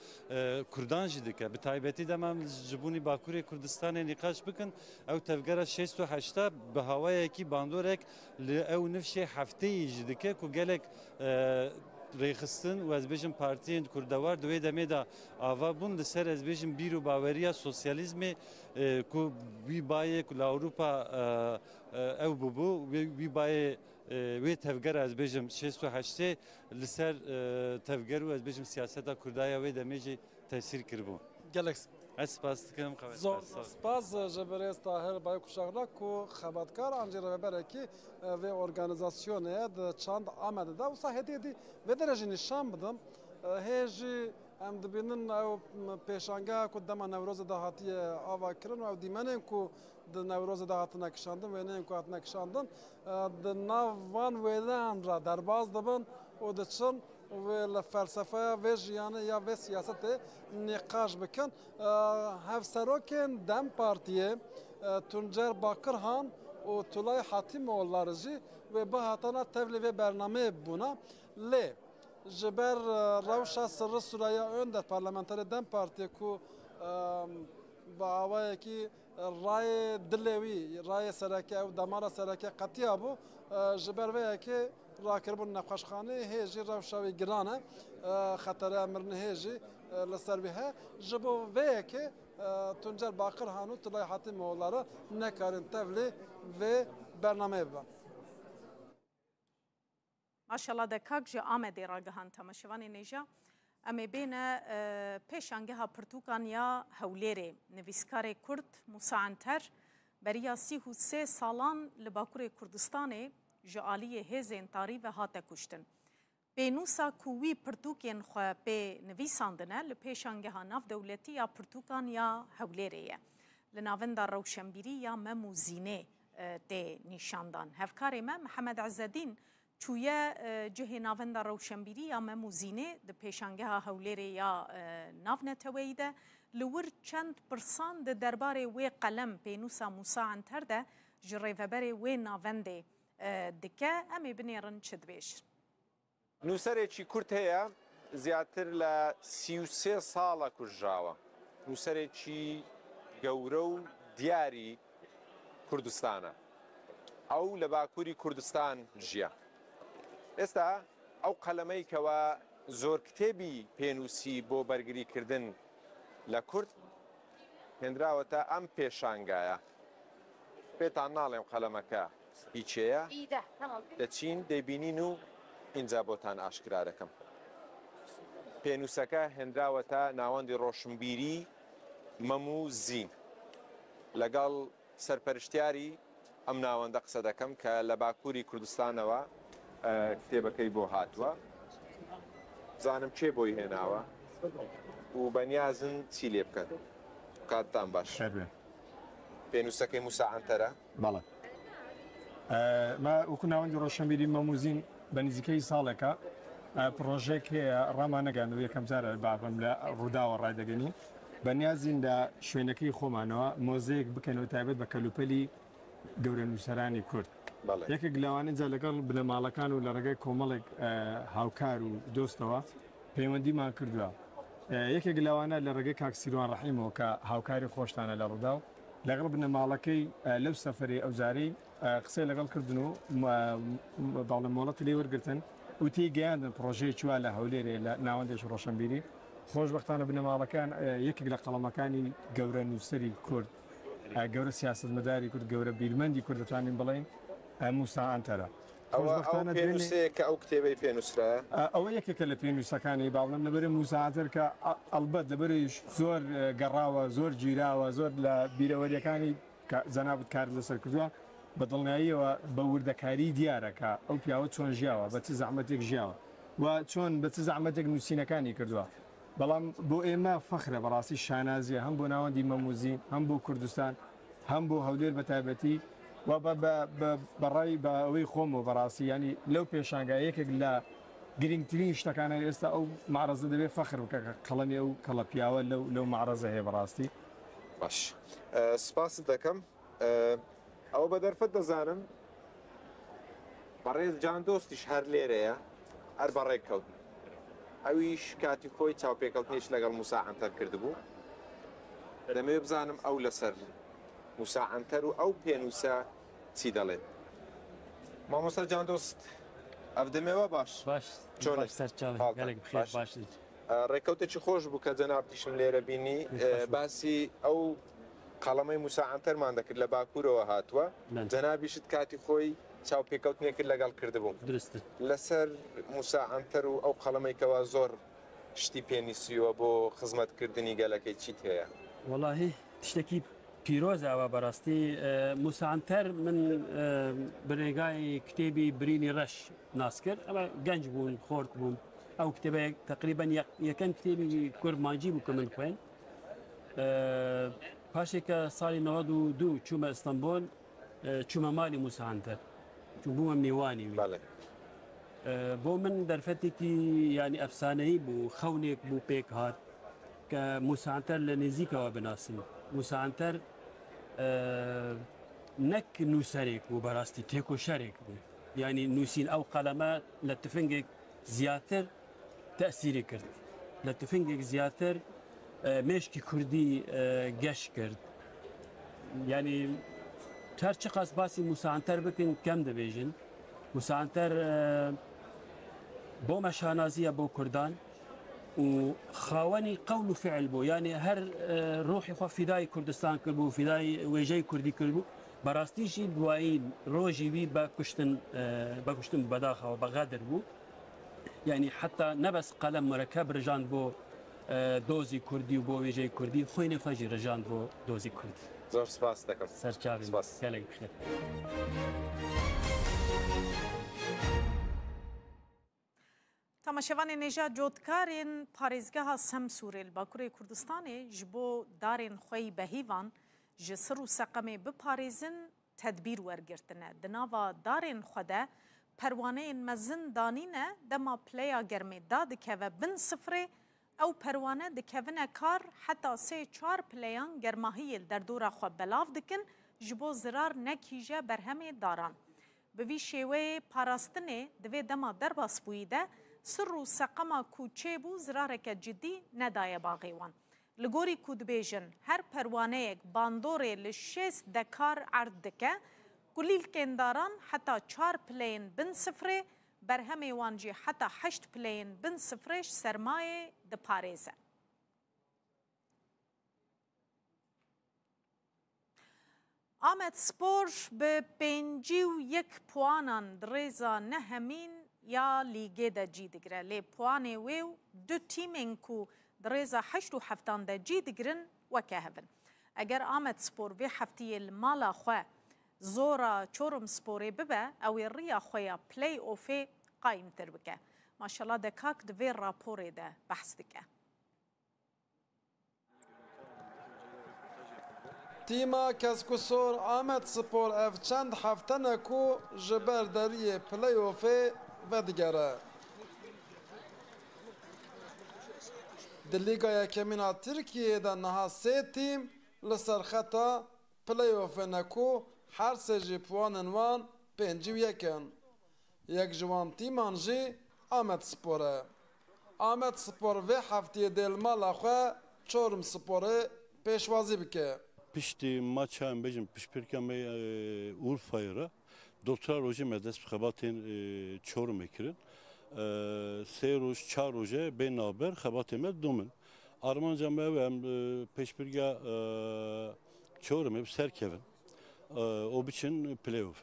Speaker 17: کردان جدی که به تایبتی دماغ جبونی باکوری کردستان نقاش بکن او تفکر 68 به هوای کی باندورک ل او نفش هفته جدی که کو گلک ریخستن و از بیشم پارتیان کردوار دوی دمیدا آوا بون لسر از بیشم بیرو باوریا سوسیالیسم کو بی بای کل اروپا او ببو بی بای وی تفگر از بیشم 68 لسر تفگر و از بیشم سیاست کردایا وی دمیجی تاثیر کربو.
Speaker 14: گلکس.
Speaker 17: اسپاس کم
Speaker 14: خبر. سپاس جبریز طاهر بای کشاغلا کو خبرکار آنجی رهبر کی و ارگانیزاسیونه د چند آمده دا و صحیحی دی و درجه نشان بدم هیچی ام دبینن او پیشانگاه کو دم نوروز دهاتی آوا کردن و دیمنن کو د نوروز دهات نکشاندن و نه کو هات نکشاندن د نوان ویلان را درباز دبن و د چن و الفلسفه و جیانه یا و سیاست نقاش بکن هفسروکن دم پارتیه تنجر باکرهان و طلای حاتم والارجی و به هاتنا تبلی و برنامه بونا لی جبر روشا سر سرایا ön در پارلمانتر دم پارتی کو با آوایی کی رای دلوی رای سرکه و دمار سرکه قطعه بو جبر وی کی راکربون نقاشخانه هیجی روشاوی گرانه خطر امرن هیجی لسر بها جبو وی کی تنجر باقر هانو طلای حاتم والارا نکارن تبلی و برنامه بان.
Speaker 11: ماشاءالله دکاک جا آمده راگهان تماشوانی نیجا امی بین پیشانگه ها پرتوکانیا هولیره نویسکار کرد موسی عنتر بریا 33 سالان لباکور کردستانه جعالی هزین تاری و هات کشتن. بینوسا کوی پرتوکین خواه به نویساندنه لپیشانگه ها ناف دولتی یا پرتوکانیا هولیره لناوند روشنبیری یا مموزینه ده نیشاندان. هفکار ما محمد عزالدین چویه جه ناوند روشنبیری یا مموزینه ده پیشانگه ها هولیره یا ناو نتویده لور چند پرسان ده درباره وی قلم بینوسا موسی عنتر ده جریفبره وی ناونده دکه امی بنیرن چد بیش.
Speaker 1: نووسەرێکی کورت هەیە زیاتر لە 33 ساڵە کوژراوە. نووسەرێکی گەورە و دیاری کوردستانە. ئەو لە باکووری کوردستان ژیە. ئێستا ئەو قەلەمەی کەوە زۆر کتێبی پێنووسی بۆ بەرگریکردن لە کورد هێنراوەتە ئەم پێشانگایە. پێتان ناڵێم قەلەمەکە هیچەیە دەچین دەیبینین و اینجا بۆتان ئاشکرا دەکەم. پێنووسەکە هێنراوەتە ناوەندی ڕۆشنبیری مەموو زین لەگەڵ سەرپەرشتیاری ئەم ناوەندە قسە دەکەم کە لە باکووری کوردستانەوە کتێبەکەی بۆ هاتووە. زانم کێ بۆی هێناوە و بەنیازن چی لێ بکەن. کاتتان باش. پێنووسەکەی موسی عنتەرە؟
Speaker 18: بەڵێ. ما وەکو ناوەندی ڕۆشنبیری مەموو بە نزیکەی ساڵێکە پرۆژێک هەیە ڕامان نەگەاندەوە یەکەم جارە بابم لە ڕووداوە ڕایدەگەنین بەنیازین لە شوێنەکەی خۆمانەوە مۆزەیەک بکەنەوە تایبەت بە کەلوپەلی گەورە نووسەرانی کورد. یەکێک لەوانە جا لەگەڵ بنەماڵەکان و لە ڕێگەی کۆمەڵێک هاوکار و دۆستەوە پەیوەندیمان کردووە. یەکێک لەوانە لە ڕێگەی کاکسیروان ڕەحیمەوە کە هاوکاری خۆشتانە لە ڕووداو لەگەڵ بنەماڵەکەی لەو سەفەری ئەوزارەی قسەی لەگەڵ کردن و باڵە مۆڵەت لێ وەرگرتن وتی گەیاندن پرۆژەیەکی وا لە هەولێرێ لە ناوەندێکی ڕۆشنبیری خۆشبەختانە بنەماڵەکان یەکێک لە قەڵەمەکانی گەورە نووسەری کورد گەورە سیاسەتمەداری کورد گەورە بیرمەندی کورد دەتوانین بڵێن موسی عنتەرە.
Speaker 1: پێنووسەیەکە ئەو کتێبەی پێنووسرا
Speaker 18: ئەوە یەکێکە لە پێنووسەکانی باڵم لەبەرە موسی عنتەر کە ئەلبەت لەبەرش زۆر گەڕاوە زۆر گیراوە زۆر لە بیرەوەریەکانی زەنابەت کار لەسەر کردووە بەدڵنیاییەوە بە وردەکاری دیارەکە ئەو پیاوە چۆن ژیاوە بە چ زەحمەتێک ژیاوە و چۆن بە چ زەحمەتێک نووسینەکانی کردووە. بەڵام بۆ ئێمە فەخرە بەڕاستی شانازیە هەم بۆ ناوەندی مەموزین هەم بۆ کوردستان هەم بۆ هەولێر بە تایبەتی و بەڕای بە ئەوەی خۆمەوە بەڕاستی ینی لەو پێشانگای یەکێک لە گرنگترین شتەکانە ئێستا ئەو معرەزە دەبێت فەخر بکە قەڵەمی ئەو کەڵە پیاوە لەو معرەزە هەیە بەڕاستی.
Speaker 1: باش سپاس دەکەم. ئەوە بە دەرفەت دەزانم بەڕێز جان دۆستیش هەر لێرەیە هەر بەڕێک کەوت ئەویش کاتی خۆی چاوپێکەوتنیش لەگەڵ موسی عنتەر کردبوو. دەمەوێت بزانم ئەو لەسەر موسی عنتەر و ئەو پێنووسە چی دەڵێت. مامۆستا جان دۆست ئەفدەمێوە باش
Speaker 19: باش سەرچاوی گەلێک بخێر باش
Speaker 1: ڕێکەوتێکی خۆش بوو کە جەنابتیشم لێرە بینی باسی ئەو قەڵەمەی موساعەنتەرمان دەکرد لە باکوورەوە هاتووە جەنابیشت کاتی خۆی چاوپێکەوتنێکرد لەگەڵ کردبووم لەسەر موساعەنتەر و ئەو قەڵەمەیکەوە زۆر شتی پێنیسیوە بۆ خزمەتکردنی گەلەکەی چیت هەیە
Speaker 19: وەڵاهی تشتێکی پیرۆزەوە بەڕاستی موساعەنتەر من بڕێگای کتێبی برینی ڕەش ناس کرد ئەمە گەنج بوون خۆرت بووم ئەو کتێبەیە تقریبان یەکەم کتێبی کورمانجی بوو کە من خوێن پاشێکە ساڵی 92 چوومە ئەستەمبۆل چوومە مالی موساعەنتەر چون بوومە میوانی بۆ من دەرفەتێکی ینی ئەفسانەیی بوو خەونێک بوو پێک هات کە موساعەنتەر لە نزیکەوە بناسن موساعەنتەر نەک نووسەرێک بوو بەڕاستی تێک و شەرێک بوو ینی نووسین ئەو قەلەمە لە تفنگێک زیاتر تەسیری کرد لە تفنگێک زیاتر مێشکی کوردی گەشت کرد ینی هەرچی قەس باسی موساعەنتەر بکەین کەم دەبێژن موساعەنتەر بۆ مەشانازیە بۆ کوردان و خاوەنی قەول و فعل بوو ینی هەر ڕۆحی خۆ فیدای کوردستان کرد بوو فیدای وێژەی کوردی کرد بوو بەڕاستیشی دوایی ڕۆژی وی بە کوشتن بەداخەوە بەغادر بوو ینی حتا نەبەس قەلەم مەرەکەب ڕژاند بۆ دۆزی کوردی و بۆ وێژەی کوردی خۆینی خۆشی ڕژاند بۆ دۆزی کوردی
Speaker 1: زۆر سپاس دەکەم
Speaker 19: سەرچاوی گەلێک بخێر
Speaker 11: تماشاوان نێژا جۆتکارên پارێزgeha Semsûrê li Bakurê Kurdistanê ji bo darên xwe behîvan ji sir û seqemê biparêzin tedbîr wergirtine. Di nava darên xwe de perwaneyên mezin danîne dema pileya germê da dikeve bin sifrê ew perwane dikevine kar heta 3-4 pileyan germahiyê li derdora xwe belav dikin ji bo zirar nekîje berhemê daran. Bi vî şêweyê parastinê divê dema derbasbûyî de sir û seqema ku çêbû zirareke cidî nedaye baxê wan. Li gorî ku dibêjin her perwaneyek bandorê li 6 dekar erd dike, kulîlkên daran heta 4 pileyên bin sifrê, berhemê wan jî heta 8 pileyên bin sifrê sermayê diparêze. Amedspor bi 51 puanan di rêza nehemîn ya lîgê de cî digire. Lê puanê wê û du tîmên ku di rêza 87 de cî digirin weke hevin. Eger Amedspor vê heftiyê li mala xwe zora Çorumsporê bibe, ew ê rêya xwe ya play-offê qayîmtir bike. Maşallah dekak di vê raporê de behs dike.
Speaker 14: Tîma Keskusor Amedspor ev çend heftene ku ji ber deriyê play-offê vedigere. Di Lîga Yekemîna Tirkiyeyê de niha sê tîm li ser xeta play-offê ne ku her sê jî puanên wan pêncî û yekin. Yek ji wan tîman jî Amedspor e. Amedspor vê heftiyê dê li mala xwe Çorumsporê pêşwazî bike.
Speaker 20: Piştî maça em bêjin piştpirka me Urfayê re doktora rojê me dest bi xebatên Çorumê kirin. Sê roj, çar rojê bên naber xebatê me domin. Armanca me ew em pêşbirga Çorumê bi ser kevin. O biçin play-off.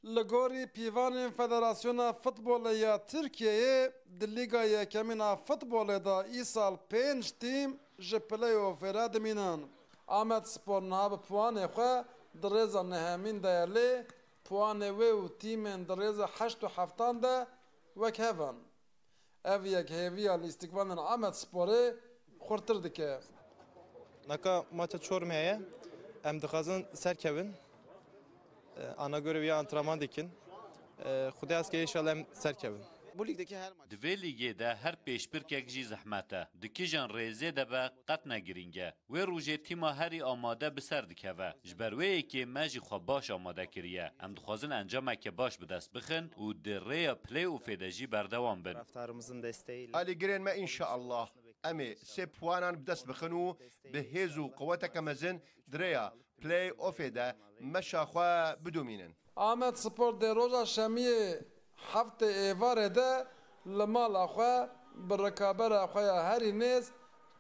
Speaker 14: Li gorî pîvanên Federasyona Futbolê ya Tirkiyeyê di Lîga Yekemîna Futbolê da îsal 5 tîm ji play-offê re dimînin. Amedspor niha bi puanê xwe di rêza nehemîn de ye lê puanê wê û tîmên di rêza 87 de wek hevin. Ev yek hêviya lîstikvanên Amedsporê xurtir dike.
Speaker 21: Naka maça Çorumê heye em dixwazin serkevin. Ana göre vî antrenman dikin. Xwedê ez ke înşallah em serkevin.
Speaker 22: Di vê lîgê de her pêşbirkek jî zehmet e. Di kîjan rêzê de be qet ne giring e. Wê rojê tîma herî amade bi ser dikeve. Ji ber wê yekê me jî xwe baş amade kiriye. Em dixwazin encameke baş bi dest bixin û di rêya play-offê de jî berdewam bin.
Speaker 23: Alîgirên me înşaallah em ê sê puanan bi dest bixin û bi hêz û qeweteke mezin di rêya play-offê de meşa xwe bidomînin.
Speaker 14: Amedspor dê roja şemiyê هفت ایواره ده لمال اخوه برکابر اخوه هری نیز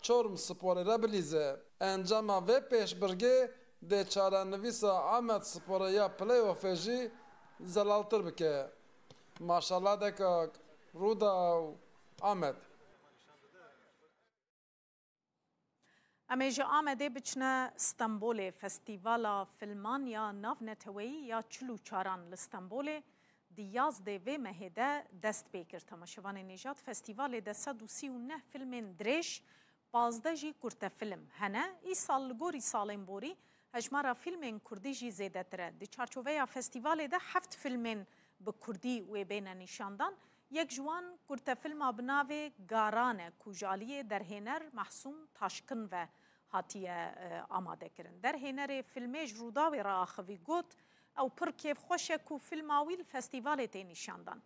Speaker 14: چورم سپوره را بلیزه انجام و پیش برگه ده چارانویسا آمد سپوره یا پلی و فجی زلالتر بکه ماشاءالله دکا رودا و آمد
Speaker 11: امیجا آمده بچنه استنبول فستیوالا فیلمان یا ناو نتوی یا چلو چاران لستنبول دیاز ده و مهده دست بیکر تماشوان نجات فستیوال ده 139 فیلم دریش 15 جی کرت فیلم هنه ای سال گوری سالین بوری هجمارا فیلم کردی جی زیده تره دی چارچوبه فستیوال ده 7 فیلم به کردی و بین نشاندان یک جوان کرت فیلم بناوی گارانه کوجالی در هنر محسوم تاشکن و هاتیه آماده کرن در هنر فیلمش روداوی را آخوی گوت او پر کیف خوشه کو فیلم آویل فستیوال تی نشاندان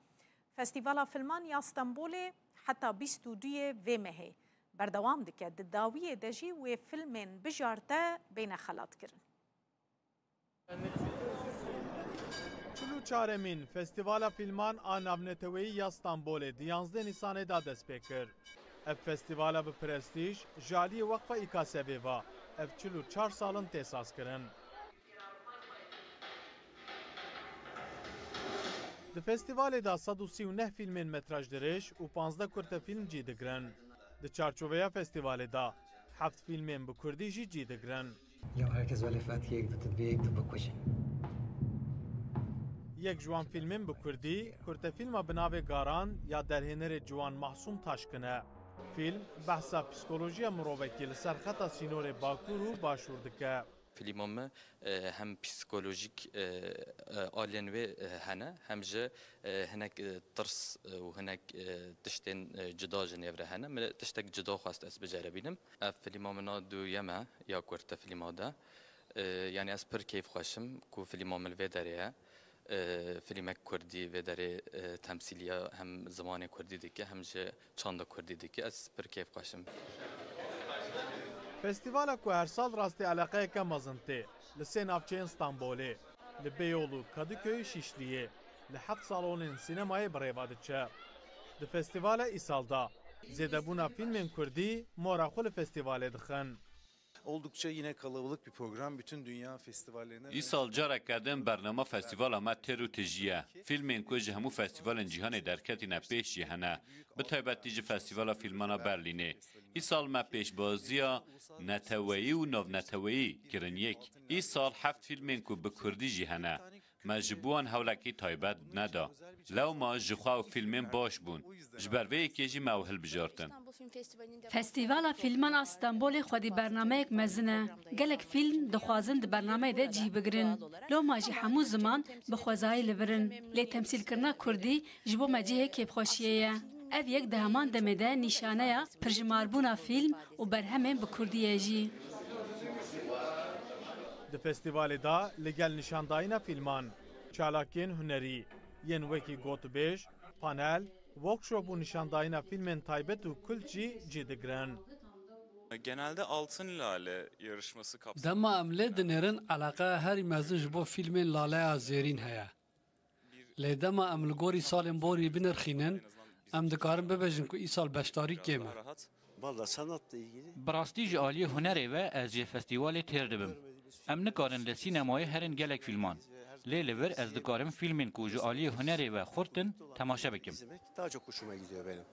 Speaker 11: فستیوال فیلمان یا استنبول حتی 22 و مهی بردوام دکه داوی دجی و فیلم بجارته بین خلات کرن
Speaker 4: چلو چارمین فستیوال فیلمان آناونتوی یا استانبول 11 نیسان دا دست پیکر. اف فستیوال به پرستیج جالی وقفه ایکاسبی و اف چلو 4 سالن تحساس کرن. د فستیوال دا 139 فیلم متراژ درش و 15 کرت فیلم جی دگرن. د چارچوبه فستیوال دا 7 فیلم به کردی جی دگرن.
Speaker 5: یا هرکس ولی فاتی یک دو تدبیگ تو بکشن.
Speaker 4: یک جوان فیلم به کردی کرت فیلم بناو گاران یا در هنر جوان محسوم تاشکنه. فیلم بحثا پسیکولوژی مروکی لسر خطا سینور باکور و باشور دکه.
Speaker 6: فیلمم هم پسیکولوژیک آلین و هنه هم جه هنک ترس و هنک تشتن جدا جنیور هنه من تشتک جدا خواست از بجربینم فیلمم نا دو یمه یا کرت فیلم ده یعنی از پر کیف خوشم کو فیلمم الودریه فیلم کردی و داره تمثیلیا هم زمان کردی دیگه هم جه چند کردی دیگه از پر کیف خوشم
Speaker 4: فستیوالا کو هر سال راستی علاقه که مزنته لسه نافچه استانبولی لبیولو کادوکوی شیشلیه لحفت سالون سینمای بریوادچه د فستیوالا ایسالدا زیدبونا فیلم کردی موراخول فستیواله دخن
Speaker 8: Oldukça yine kalabalık bir program. Bütün dünya festivallerine...
Speaker 22: İsal cara kadın bernama festival ama teru tejiye. Filmin koji hemu festivalin cihanê derketine pêş jî hene. Bi taybetî ji festivala filmana Berlînê. İsal me pêşbaziya neteweyî û navneteweyî kirin yek. İsal heft filmên ku bi Kurdî jî hene. Me ji bo wan hewlekî taybet neda. Lewma ji xwe û filmên baş bûn. Ji ber vê yekê jî me ew hilbijartin.
Speaker 3: فستیوالا فیلمان استانبول خودی برنامه مزنه گلک فیلم دخوازن د برنامه ده جی بگرن لو ماجی همو زمان بخوازای لبرن لی تمثیل کرنا کردی جبو مجیه کیف خوشیه اف یک دهمان دمده نشانه یا پرجماربونا فیلم و برهمین بکردیه جی
Speaker 4: د فستیوال دا لگل نشانداینا فیلمان چالاکین هنری ین وکی گوتبیج پانل workshop و nişandayına filmin taybet u kulci ciddigren.
Speaker 9: Genelde Altın Lale yarışması kapsamında.
Speaker 24: Dema emle dinerin alaka her mezun jbo filmin Laleya Zerîn heye. Lê dema em li gorî salên borî binirxînin, em dikarin bibêjin ku îsal beşdarî kêm e.
Speaker 27: Valla sanatla ilgili.
Speaker 28: Bi rastî ji aliyê hunerê ve ez jê festîvalê têr dibim. Em nikarin li sînemayê herin gelek filman. Lê li vir ez dikarim filmên ku ji aliyê hunerê ve xurtin temaşe bikim.
Speaker 27: Daha çok hoşuma gidiyor benim.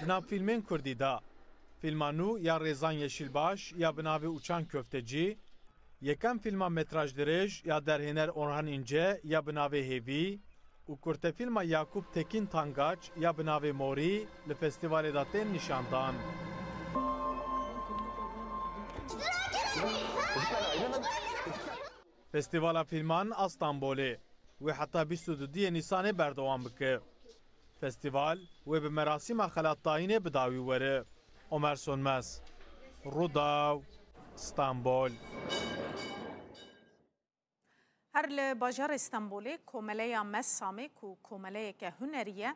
Speaker 4: Binav filmên Kurdî da filmanû ya Rêzan Yeşilbaş ya binavê Uçan Köftecî, yekem filma metraj dirêj ya derhêner Orhan İnce ya binavê Hêvî û kurtefîlma Yakup Tekin Tangaç ya binavê Morî li festîvalê da tên nîşandan. Festivala Filman Astambulê wê heta 22 Nîsanê berdewam bike. Festival wê bi merasîma xelatdayînê bi dawî were. Omer Sönmez, Rûdaw, İstanbul.
Speaker 11: هر ل باجار استانبولê komeleya Messamê ku komeleyeke hunerî ye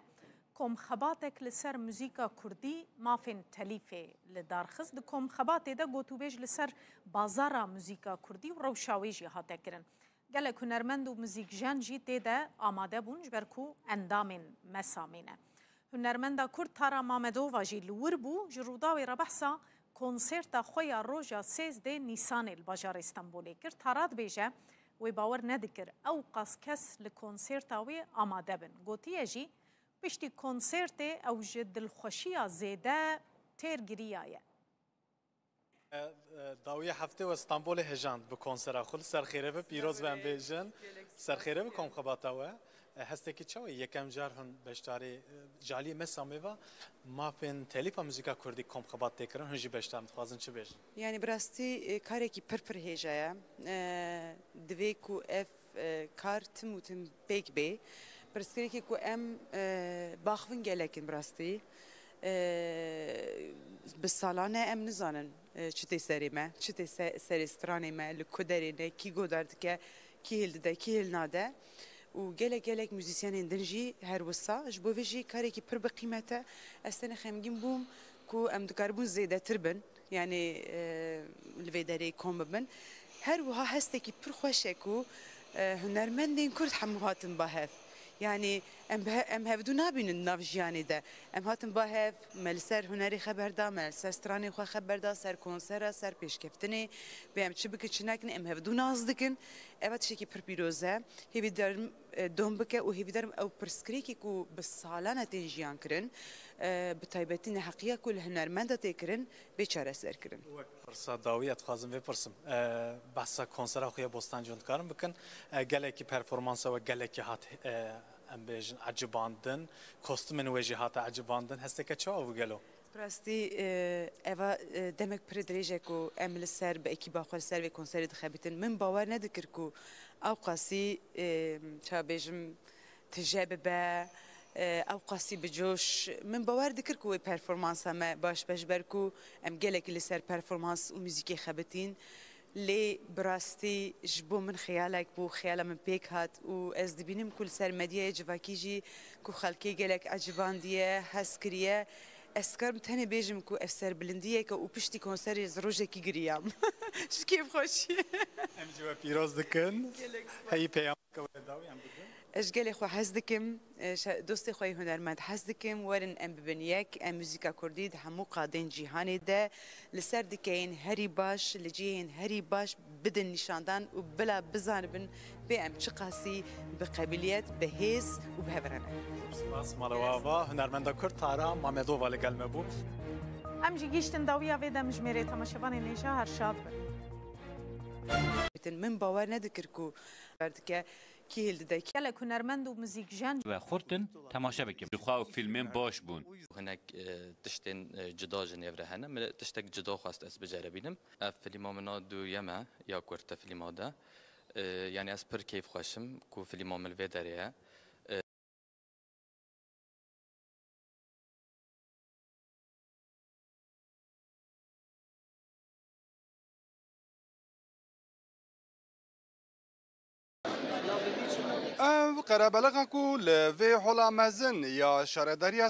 Speaker 11: komxebatek li ser muzîka Kurdî mafên telîfê li darxist di komxebatê de gotûbêj li ser bazara muzîka Kurdî û rewşa wê jî hate kirin. gelek hunermend û muzîkjen jî tê de amade bûn ji ber ku endamên mesamîne. Hunermenda Kurd Tara Mamedova jî li wir bû ji Rûdawê re behsa konserta xwe ya roja 16 Nîsanê li bajarê Stenbolê kir. Tara dibêje wê bawer nedikir ew qas kes li konserta wê amade bin. Gotiye jî piştî konsertê ew ji dilxweşiya zêde têrgiriya ye.
Speaker 4: داوی هفته و استانبول هجاند به کنسر خود سرخیره به پیروز و امبیجن سرخیره به کم خباتاوه هسته که چوی یکم جار هن بشتاری جالی مسامه و ما فین تلیفا موزیکا کردی کم خبات تکرن هنجی بشتار متخوازن چه بیش
Speaker 7: یعنی براستی کاری کی پر هجایا دوی کو اف کار تموتن بیگ بی براستی کی کو ام باخون گلکن براستی بالسالانه ام نزانن چتی سری ما چتی سری استرانی ما لکودرینه کی گودارد که کی هلده کی هلناده و gelek müzisyenin dinci her wisa ji bo vê jî karekî pir bi qîmete ez tenê xemgîn bûm ku em dikaribûn zêdetir bin yanî li vê derê kom bibin her wiha hestekî pir xweş e ku hunermendên Kurd hemû hatin bahev yani em hevdû nabînin nav jiyanê de em hatin bahev me li ser hunerê xeber da me li ser stranê xwe xeber da ser konsera ser pêşkeftinê bê em çi bikin çi nekin em hevdû naz dikin eva tiştekî pir pîroz e hêvî derim dom bike û hêvî derim ew pirsgirêkê ku bi salan e tên jiyan kirin bi taybetî neheqiya ku li hunermenda tê kirin bê çareser kirin
Speaker 4: Pirsa dawî et dixwazim vê pirsim behsa konsera xwe ya Bostancî dikarin bikin gelekî performansa we gelekî hat em bêjin ecibandin kostümên wê jî hate ecibandin hesteke çawa bû gelo
Speaker 7: Rastî eva demek pir dirêj e ku em li ser bi ekîba xwe li ser vê konserê dixebitin min bawer nedikir ku ew qasî çawa bêjim tije bibe ew qasî bi coş min bawer dikir ku wê performansa me baş be ji ber ku em gelekî li ser performans û muzîkê xebitîn lê bi rastî ji bo min xeyalek bû xeyala min pêk hat û ez dibînim ku li ser medyayê civakî jî ku xelkê gelek ecibandiye hez kiriye ez karim tenê bêjim ku ev serbilindiyeke û piştî konserê ji rojekî giriyam ji kêf xweşî
Speaker 4: em ji we pîroz dikin heyî peyameka we dawî em bikin
Speaker 7: Ez gelê xwe hez dikim dostê xwe hunermend hez dikim werin em bibin yek em muzîka Kurdî di hemû qadên cîhanê de li ser dikeyên herî baş li cihên herî baş bidin nîşandan û bila bizanibin bê em çi qasî bi qebîliyet bi hêz û bi heverane
Speaker 4: Spas malawava hunermenda Kurd Tara Mamedova li gel me bû
Speaker 11: Em jî gîştin dawiya vê dem ji mêrê temaşevanên nêja her şad
Speaker 7: bin min bawer nedikir ku dike
Speaker 11: gelek hunermend û muzîkjen
Speaker 28: و خورتن تماشا بکیم
Speaker 22: خوا فیلمین باش بون
Speaker 6: هناك تشتين جدا جنيفر هنا من تشتك جدا خواست اس بجربينم فيلم منا دو يما يا كورت فيلم هذا يعني اس بر كيف خوشم كو فيلم مل فيدريا
Speaker 10: قرابلغا کو لوی حولا مزن یا شارداری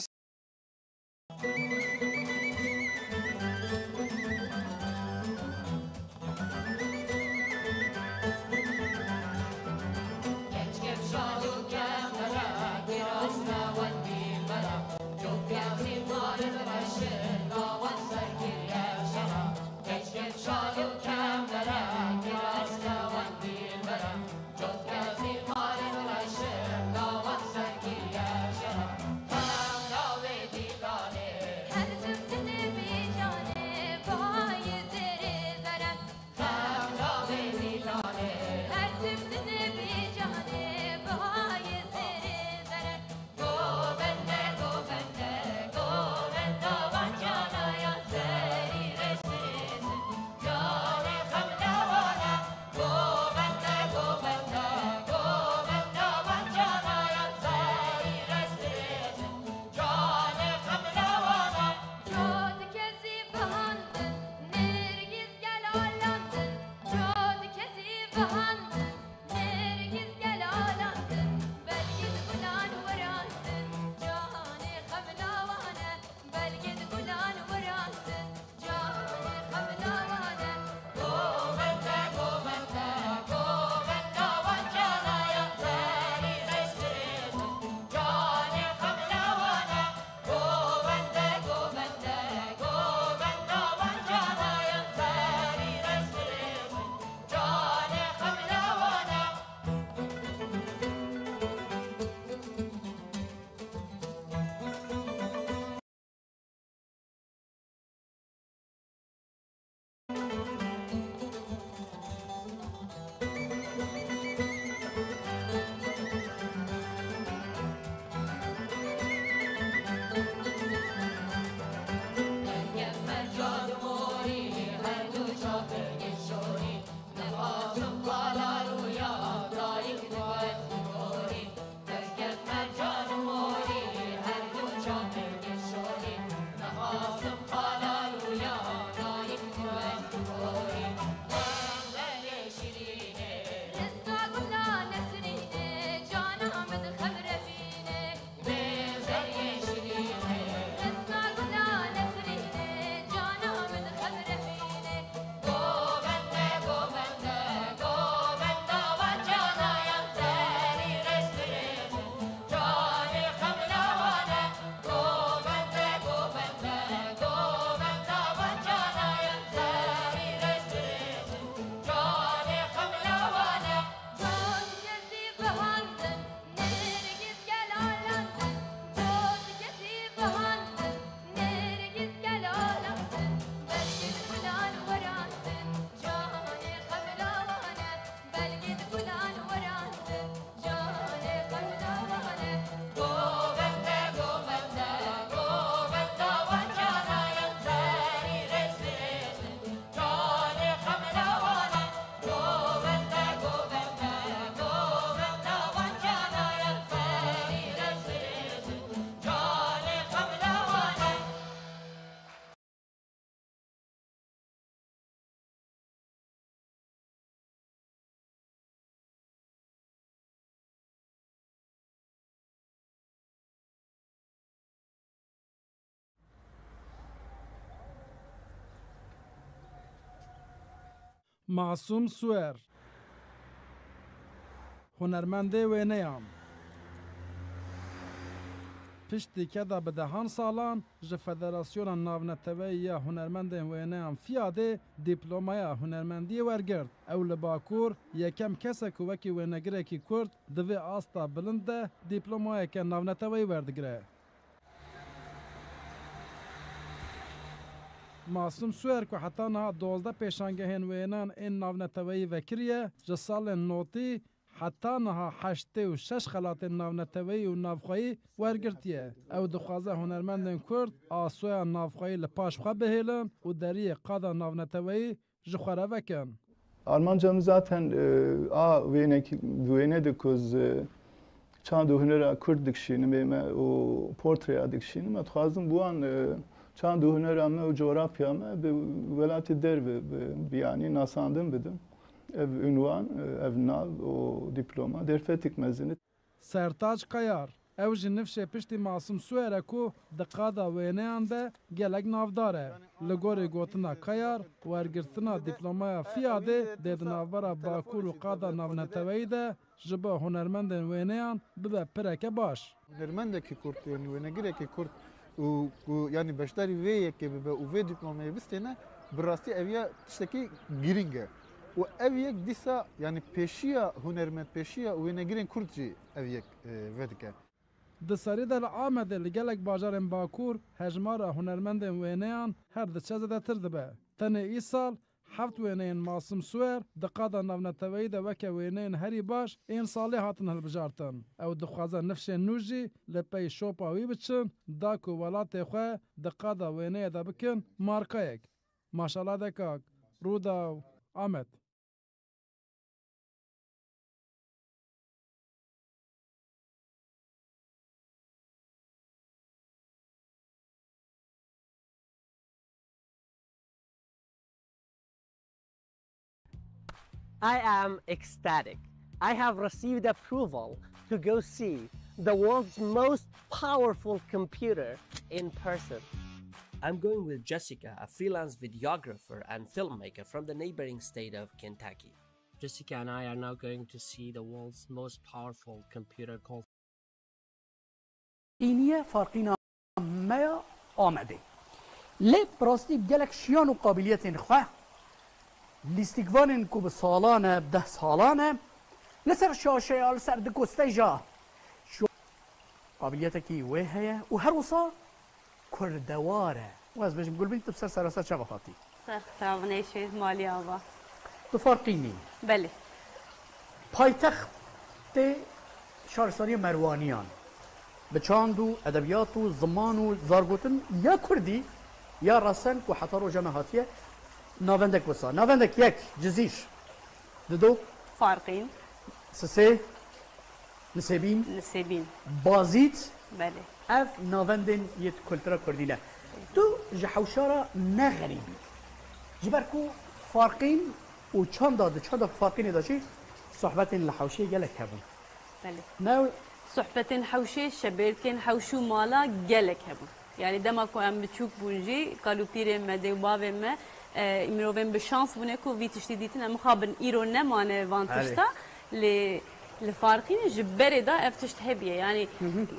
Speaker 14: معصوم سوێر هونەرمەندێ وێنەیان پشتێکەدا bi dehan salan ji Federasyona Navneteweyî ya Hunermendên Wêneyan FİADê dîplomaya hunermendiyê wergirt. Ew li Bakur yekem kesek ku wekî wênegirekî Kurd di vê asta bilind de dîplomayeke navneteweyî werdigire. Masum Swer ku heta niha 12 pêşangehên wêneyan ên navneteweyî vekiriye ji salên notî heta niha 86 xelatên navneteweyî û navxweyî wergirtiye. Ew dixwaze hunermendên Kurd asûya navxweyî li paş xwe bihêlin û deriyê qada navneteweyî ji xwe re vekin.
Speaker 2: Almancam zaten wêne dikoz çand û hunera Kurd dikişînim ê me û portreya dikişînim. Ez dixwazim wan çand û hunera me û coğrafya me bi welatê derve biyanî nasandin bidim. Ev ünvan, ev nav û diploma derfetik mezini.
Speaker 14: Sertaç Qayar ew ji nifşê piştî Masum Swer ku di qada wêneyan de gelek navdar e. Li gorî gotina Qayar wergirtina dîplomaya FİADê dê di navbera Bakur û qada navneteweyî de ji bo hunermendên wêneyan bibe pireke baş.
Speaker 12: Hunermendekî Kurd yani wênegirekî Kurd û yani beşdarî vê yekê bibe û vê dîplomayê bistêne bi rastî ev ya tiştekî girîng e. û ev yek dîsa yani pêşiya hunermend pêşiya wênegirên Kurd jî ev yek vedike.
Speaker 14: Di serî de li Amedê li gelek bajarên Bakur hejmara hunermendên wêneyan her diçe zêdetir dibe. Tenê îsal heft wêneyên Masum Swer di qada navneteweyî de weke wêneyên herî baş ên salê hatin hilbijartin. Ew dixwaze nifşên nû jî li pey şopa wî biçin da ku welatê xwe di qada wêneyê de bikin markayek. Maşala dekak Rûdaw Amed.
Speaker 13: I am ecstatic. I have received approval to go see the world's most powerful computer in person.
Speaker 15: I'm going with Jessica, a freelance videographer and filmmaker from the neighboring state of Kentucky. Jessica and I are now going to see the world's most powerful computer called
Speaker 16: اینیه فارقینا ما آمده لی براستی بگلک شیان و قابلیت خواه لیستیگوان کو به سالانه 10 سالانه لسر شاشه یا لسر دکسته جا شو قابلیت کی وی هیا و هر وصا کردواره و از بجم گل بینت بسر سراسر چه بخاطی
Speaker 17: سر خسابنه شوید مالی آبا
Speaker 16: تو فارقینی
Speaker 17: بله
Speaker 16: پایتخت شهرستانی مروانیان به چاند و ادبیات و زمان و زارگوتن یا کردی یا رسن و حتی رو جمعاتیه ناوندک وسا ناوندک یک جزیش دو
Speaker 17: فارقین
Speaker 16: سه نسبین بازیت
Speaker 17: بله
Speaker 16: اف ناوندن یت کلترا کردیله تو جحوشارا نغریبی جبرکو فارقین و چند فارقین داشی صحبت لحوشی گلک هبون
Speaker 17: بله
Speaker 16: نو
Speaker 17: صحبت حوشی شبیرکن حوشو مالا گلک هبون yani dema ku em biçûk bûn jî kalûpîrên me dê û bavên me mirovên bi şans bûne ku vî tiştî dîtin em xabin îro nemane van tişta lê li farqînê ji berê da ev tişt hebiye yani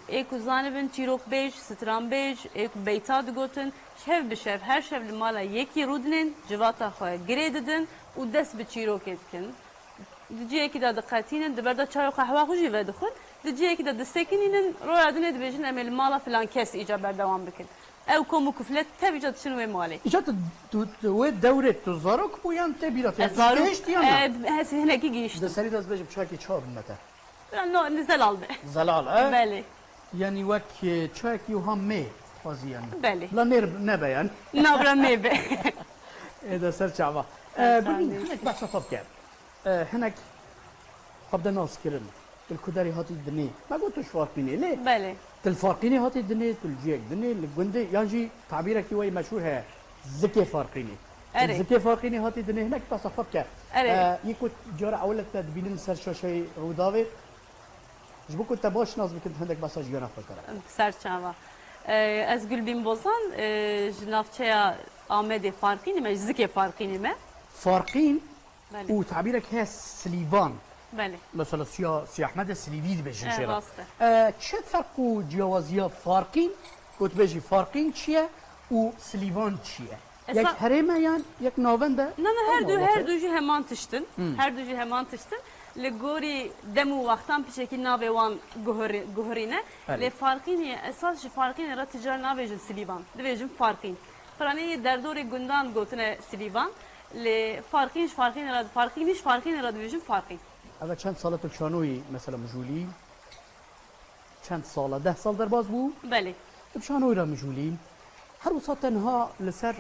Speaker 17: ê ku zanibin çîrokbêj stranbêj ê ku beyta digotin şev bi şev her şev li mala yekî rûdinên civata xwe girê didin û dest bi çîrokê dikin di ciyekî de diqetînin di ber de çay û qehwa xwe jî vedixwin di ciyekî de disekînînin roya dinê dibêjin em ê li mala filan kes îca berdewam bikin ew kom û kuflet tev îca diçin wê malê
Speaker 16: îca tu wê dewrê tu zarok bûyan te bîra
Speaker 17: hesî hinekî gîşt
Speaker 16: di serî de ez bêjim çayekî çav bin me te
Speaker 17: zelal be
Speaker 16: zelal e
Speaker 17: belê
Speaker 16: yanî wek çayekî wiha mê xwaziyan
Speaker 17: belê
Speaker 16: la nêr nebe yan
Speaker 17: nabra mê be
Speaker 16: ê de ser çava bibîn hinek behsa xwe bike hinek xwe de nas kirin الكداري هاتي الدنيا ما قلت ايش فارقيني ليه؟
Speaker 17: بله
Speaker 16: تلفارقيني هاتي الدنيا تلجيك دنيا الجندي يجي تعبيرك وي مشهور هي زكي فارقيني زكي فارقيني هاتي الدنيا هناك تصفك يكون جرى اول تدبيلين سر شوشي روداوي جبو كنت باش ناز كنت عندك بس جنا فكره
Speaker 17: سر چاوا از گلبین بوزان جنافچه آمده فارقینی ما زکی فارقینی ما
Speaker 16: فارقين
Speaker 11: بله.
Speaker 16: وتعبيرك هي سليفان
Speaker 11: بله
Speaker 16: مثلا سي احمد سليفي بجن شيرا
Speaker 11: راسته
Speaker 16: چه فرق و جوازيا فارقين وتبجي فارقين چيه و سليفان چيه یک هرمه یان یک ناونده
Speaker 11: نه هر دو جی همان تشتن هر دو جی همان تشتن لگوری دمو وقتان پیشکی ناوی وان گهرینه لی فارقینی اساس فارقین را تجار ناویجن سلیبان دویجن فارقین فرانی در دور گندان گوتنه سلیبان لی فارقینش را دویجن فارقین
Speaker 16: اول چند ساله تو شانوی مثلا مجولی چند ساله 10 سال در باز بو
Speaker 11: بله
Speaker 16: بشانوی را مجولی هر وسط تنها لسر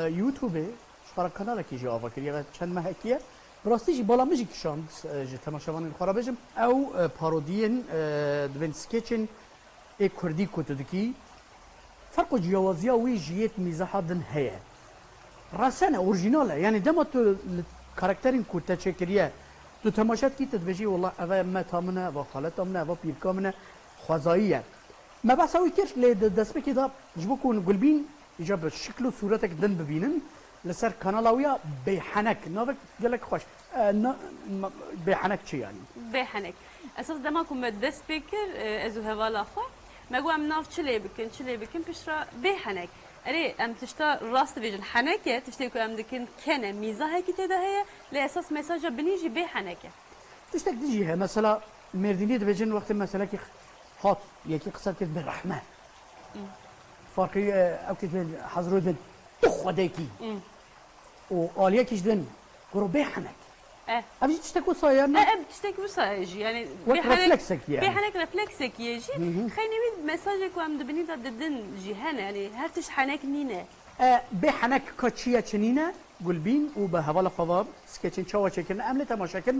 Speaker 16: يوتيوب شفرا كانال كي جي افا كريا چند مهكيه براستي جي بالا مجي كشان جي تماشاوان خرابجم او بارودين دوين سكيتشن اي كردي كوتدكي فرق جوازيا وي جيت مزاح دن هي راسنا اوريجينال يعني دما تو كاركترين كوتا تشكريا تو تماشات كي تدبجي والله اوا ما تامنا و خالتامنا و بيركامنا خوازايه ما بحثوي كير لدسبكي دا جبكون قلبين إجابة شكله صورتك دن ببينن لسر كانالاويا بيحنك نافك قالك خوش بيحنك شي يعني
Speaker 11: بيحنك أساس دماكم دسبكر أزو هوالا خو ما قو أم ناف چلي بكن بشرا بيحنك أري أم تشتا راست بيجن حنكة تشتيكو أم دكن كنا ميزة هيك تدا هي لأساس مساجة بنيجي بيحنكة
Speaker 16: تشتك تجيها مثلا مرديني دبيجن وقت مثلا كي هات يكي قصة كده بالرحمة فرقي أو كده حضروا دن تخو ديكي وآلية كيش دن قرو بيحنك أبي تشتكوا صايرنا
Speaker 11: بتشتكوا صاير يعني
Speaker 16: رفلكسك يعني
Speaker 11: بيحنك رفلكسك يجي خليني بيد مساجك وعم دبني دا ددن جهانا يعني هرتش حنك نينا
Speaker 16: بيحنك كاتشيا تشنينا قلبين وبهوالا فضاب سكتشن شوا شكل عملت مشاكل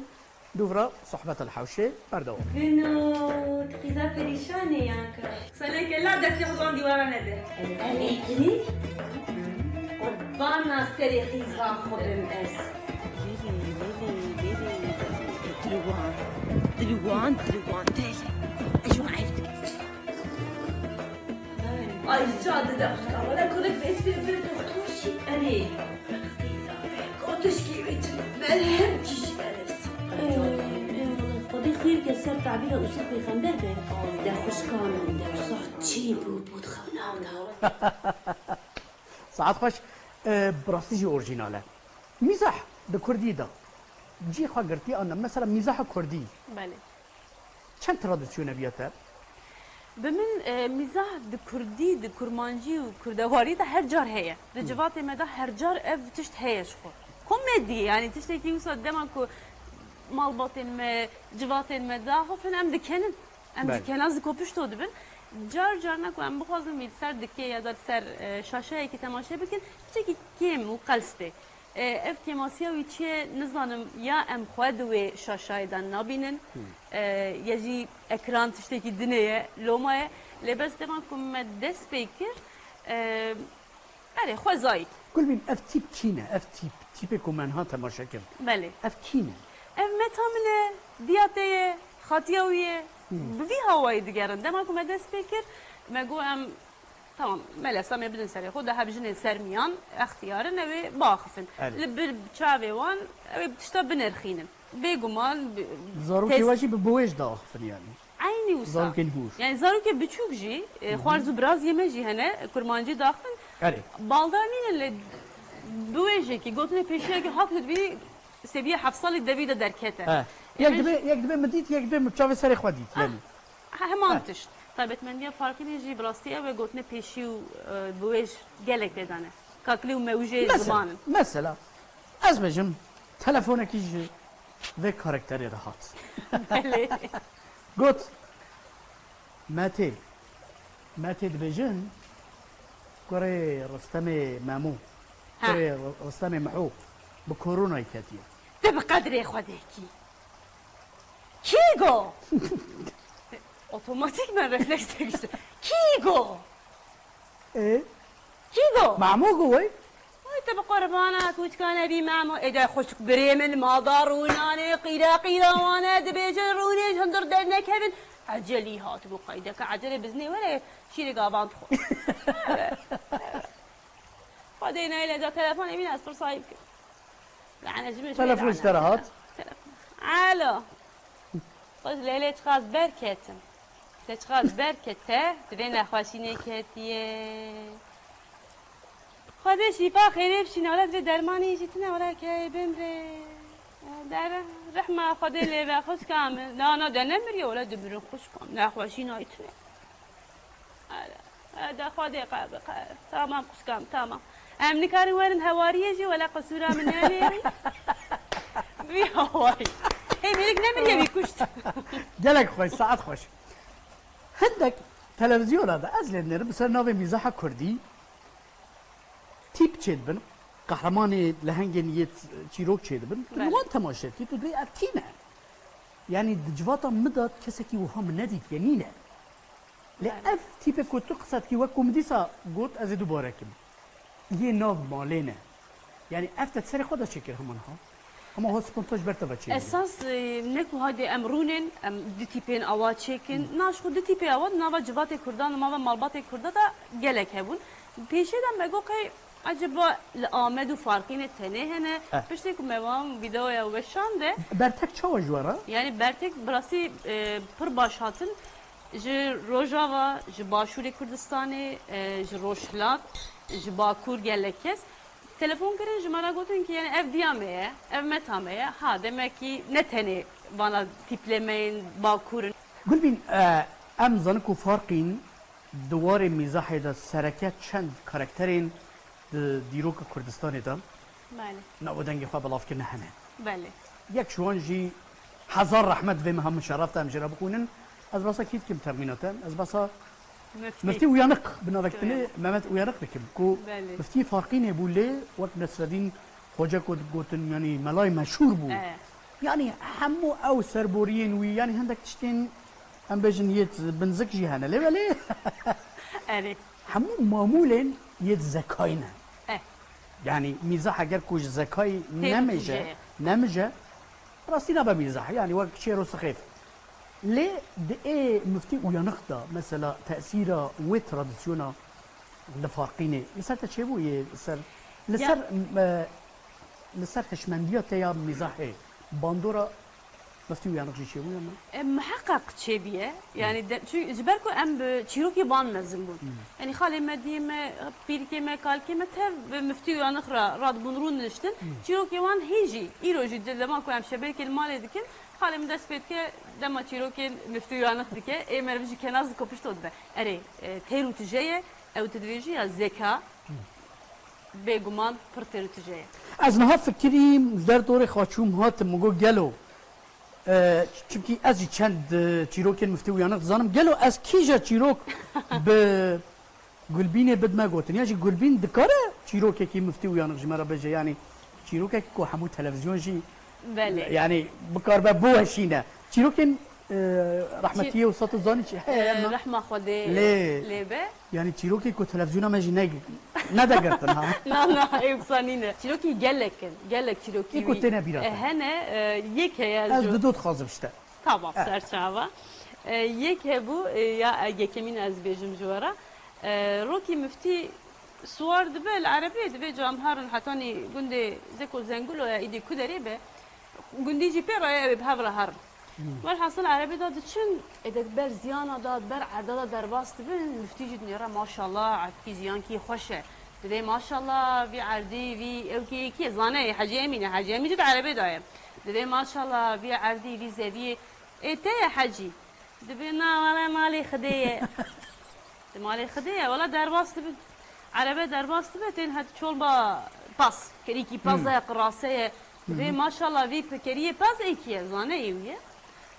Speaker 16: دوفرا صحبة الحوشة بردو
Speaker 1: إنه تقيزا بريشاني يانك
Speaker 11: سنك لا دستي خصوان ديوارا ندى
Speaker 1: أميكني قربانا سري قيزا خبم أس دلوان تالي أجون عيبتك أي جاد دفتك ولا كنت باسمي بنت أختوشي أني قوتشكي بيت ملهم تيجي خدي خير كسر تعبير الأستاذ بيخندر به ده خوش كامل ده صح تشيب وبود خوناونا
Speaker 16: ساعات خوش براستيجي أورجيناله مزاح ده كردي ده جي خاطرتي أنا مثلا مزاح كردي
Speaker 11: بله
Speaker 16: چند تراديسيون بياته
Speaker 11: بمن مزاح ده كردي ده كرمانجي وكردواري ده هر جار هي ده جواتي ما ده هر جار اف تشت هيش خو كوميدي يعني تشتكي وصل دمك مالباتين ما جواتين ما داخل فين ام دكنن ام دكن از کوپشتو دبن جار نکو ام بخوازم مید سر دکه یا دار سر شاشه کی تماشا بکن چکی کیم و قلسته اف تماسیا وی چه نزانم یا ام خود و شاشه دان نبینن یجی اکران تشتکی دنیه لومای لبس دمان کم دس بیکر بله خوازای
Speaker 16: كل بين اف تيب كينا اف تيب من ها تماشا كم
Speaker 11: بله
Speaker 16: اف كينا
Speaker 11: ev metamine, diyateye, xatiyawiye, bir havayı digerin. Demek ki medes pekir, megu em tamam, melesam ebdin seri. Xuda habjin sermiyan, ihtiyarın evi bağıfın. Bir çavi wan, evi tişta binerxinin. Beguman.
Speaker 16: Zaruki vacib buvej dağıfın yani.
Speaker 11: Aynı usta.
Speaker 16: Zaruki huş.
Speaker 11: Yani zaruki biçuk ji, xwarzu biraz yemeji hene, kurmancı dağıfın.
Speaker 16: Evet.
Speaker 11: Baldarnin le buvejki, ki gotune peşiye ki hak bir سبيه حفصلي دافيدا دركته
Speaker 16: يكدب مديت يكدب متشافي سري خديت يعني
Speaker 11: همانتش طيب اتمنى فرقي يجي بلاستيا وقلتنا بيشيو بويش جالك بدانه كاكلي وموجي زمان
Speaker 16: مثلا ازبجم تلفونك يجي ذي كاركتري راحت قلت ماتي دبجن كوري رستمي مامو كوري رستمي محو بكورونا يكاتيا
Speaker 11: ده بقدر خودكي كيغو اوتوماتيك من ريفلكس تكشت كيغو
Speaker 16: ايه
Speaker 11: كيغو
Speaker 16: معمو قوي
Speaker 11: انت بقربانك وش كان بي معمو اذا خشك بريمن ما ضاروناني قيرا وانا دبيجروني هندر درنا كيفن عجلي هات بقيدك عجلي بزني ولا شيري قابان تخو بعدين الى ده تليفون يمين اسبر صايبك
Speaker 16: تلفون اشتراهات
Speaker 17: الو باز لیلی تخاز برکتم تخاز برکته دوی نخواشینه کتیه خدا شفا خیره بشینه ولا دوی درمانی جیتنه ولا که بمره در رحمه خدا لیوه خوش کامل نه ده نمریه ولا دبرون خوش کام نخواشینه ایتونه ده خدا قابل تمام خوش کام تمام امنی کاری ورن هواریه جی ولا قصورا من نمیری بی هوایی هی میرک نمیری بیکشت
Speaker 16: گلک خوش ساعت خوش هندك تلفزيون هذا ازلندر بسر ناوي مزاح كردي تيب تشيدبن قهرماني لهنجن تشيروك تشيدبن وان تماشيت كي تدري افتينا يعني دجواتا مدت كسكي وهم نديت يمينه لاف تيب كنت قصد كي وكومديسا قلت ازيدو باركم يه ناف مالينا يعني افت تسري خدا شكر همانها اما هو سبونتاج برتا بچي
Speaker 17: اساس نكو هادي امرونن دي تيبين اوات شيكن ناش خود دي تيبي اوات ناوا جوات كردان ما مالبات كردا دا گلك هبون پیشدم بگو که acaba آمد و farkine tene hene piştek mevam videoya veşande
Speaker 16: bertek çava jwara
Speaker 17: yani bertek brasi pır başhatın ji Rojava ji Başûrê Kurdistanê ji Rojhilat ji Bakur gelekes telefon kirin ji me gotin ki yani ev diya me ye ev meta me ye ha demek ki ne tenê bana tiplemeyin Bakur'un
Speaker 16: Gulbin em zanin ku farqîn duwarê mîzahê de sereke çend karakterên dîroka Kurdistanê de navdengê xwe bilavkirine hene yek şu an jî hezar rehmet vê me hemû şerefte em jî re bixwînin ez basa kî dikim termînate ez basa Müftî Uyanık binavektinê Mehmet Uyanık dikim ku müftî farqînê bû lê wek Nesreddîn Hoca gotin yanî melay meşhûr bû yani hemû ew serboriyên wî yani hindek tiştên em bêjin yêt binzik jî hene lê velê hemû mamûlên yêt zekayî ne yani mîzah eger ku ji zekayî nemije rastî nabe mîzah yani wek şêr û sixêf lê di ê Müftî Uyanık da mesela tesîra wê tradisyona li farqînê li ser te çêbû yê li ser hişmendiya te ya mîzahê bandora Müftî Uyanık jî çêbû ya me
Speaker 17: محقق çêbiye yani çünkü jiber ku em çîrokê ban mezin bûn yani xalê me diyê me pîrikê me kalkê me tev Müftî Uyanık ra dibûnrûn niştin çîrokê wan hê jî îro jî di dema ku em şebekê li malê dikin xalê min dest pê dike dema çîrokên Müftî Uyanık dike ê me jî kenaz dikopişt dibe erê têr û tije ye ew tu dibêjî ya zeka bêguman pir têr û tije ye
Speaker 16: ez niha fikirî derdorê xaçûm hatim got gelo çünkü ez jî çend çîrokên Müftî Uyanık dizanim gelo ez kîja çîrok bi Gulbînê bidme gotin ya jî Gulbîn dikare çîrokekî Müftî Uyanık ji me re bêje yani çîrokekî ku hemû televizyon jî yani bikar be bû heşîne çîrokên rahmetiye û satı zanî çi heye
Speaker 17: rehma xwedê lê be
Speaker 16: yani çîrokê ku televizyona me jî nedegirtin ha
Speaker 17: na ewsanîne çîrokî gelek çîrokî
Speaker 16: ku têne bîra
Speaker 17: hene yek heye
Speaker 16: ez di dod xwazim işte
Speaker 17: tamam serçava yek hebû ya yekemîn ez bêjim ji were rokî müftî suwar dibe li Erebiyê dibe camharin hetanî gundê zeko zengulo ya îdî ku derê be gundî jî pê raya ew bi hev re herin والحاصل عربي دا دچن ادك بر زيانا دا بر عددا درباس دبن مفتي جد نيرا ما شاء الله عدكي زيان كي خوشه دبي ما شاء الله في عردي في اوكي كي زانه حاجه امينه حاجه امين جد عربي دايم دبي ما شاء الله في عردي في زبي ايته يا حجي دبي نا ولا مالي خديه مالي خديه ولا درباس دبن عربي درباس دبن هاد çolba pas كريكي باس يا قراسه دبي ما شاء الله في بكريه باس ايكي زانه ايوه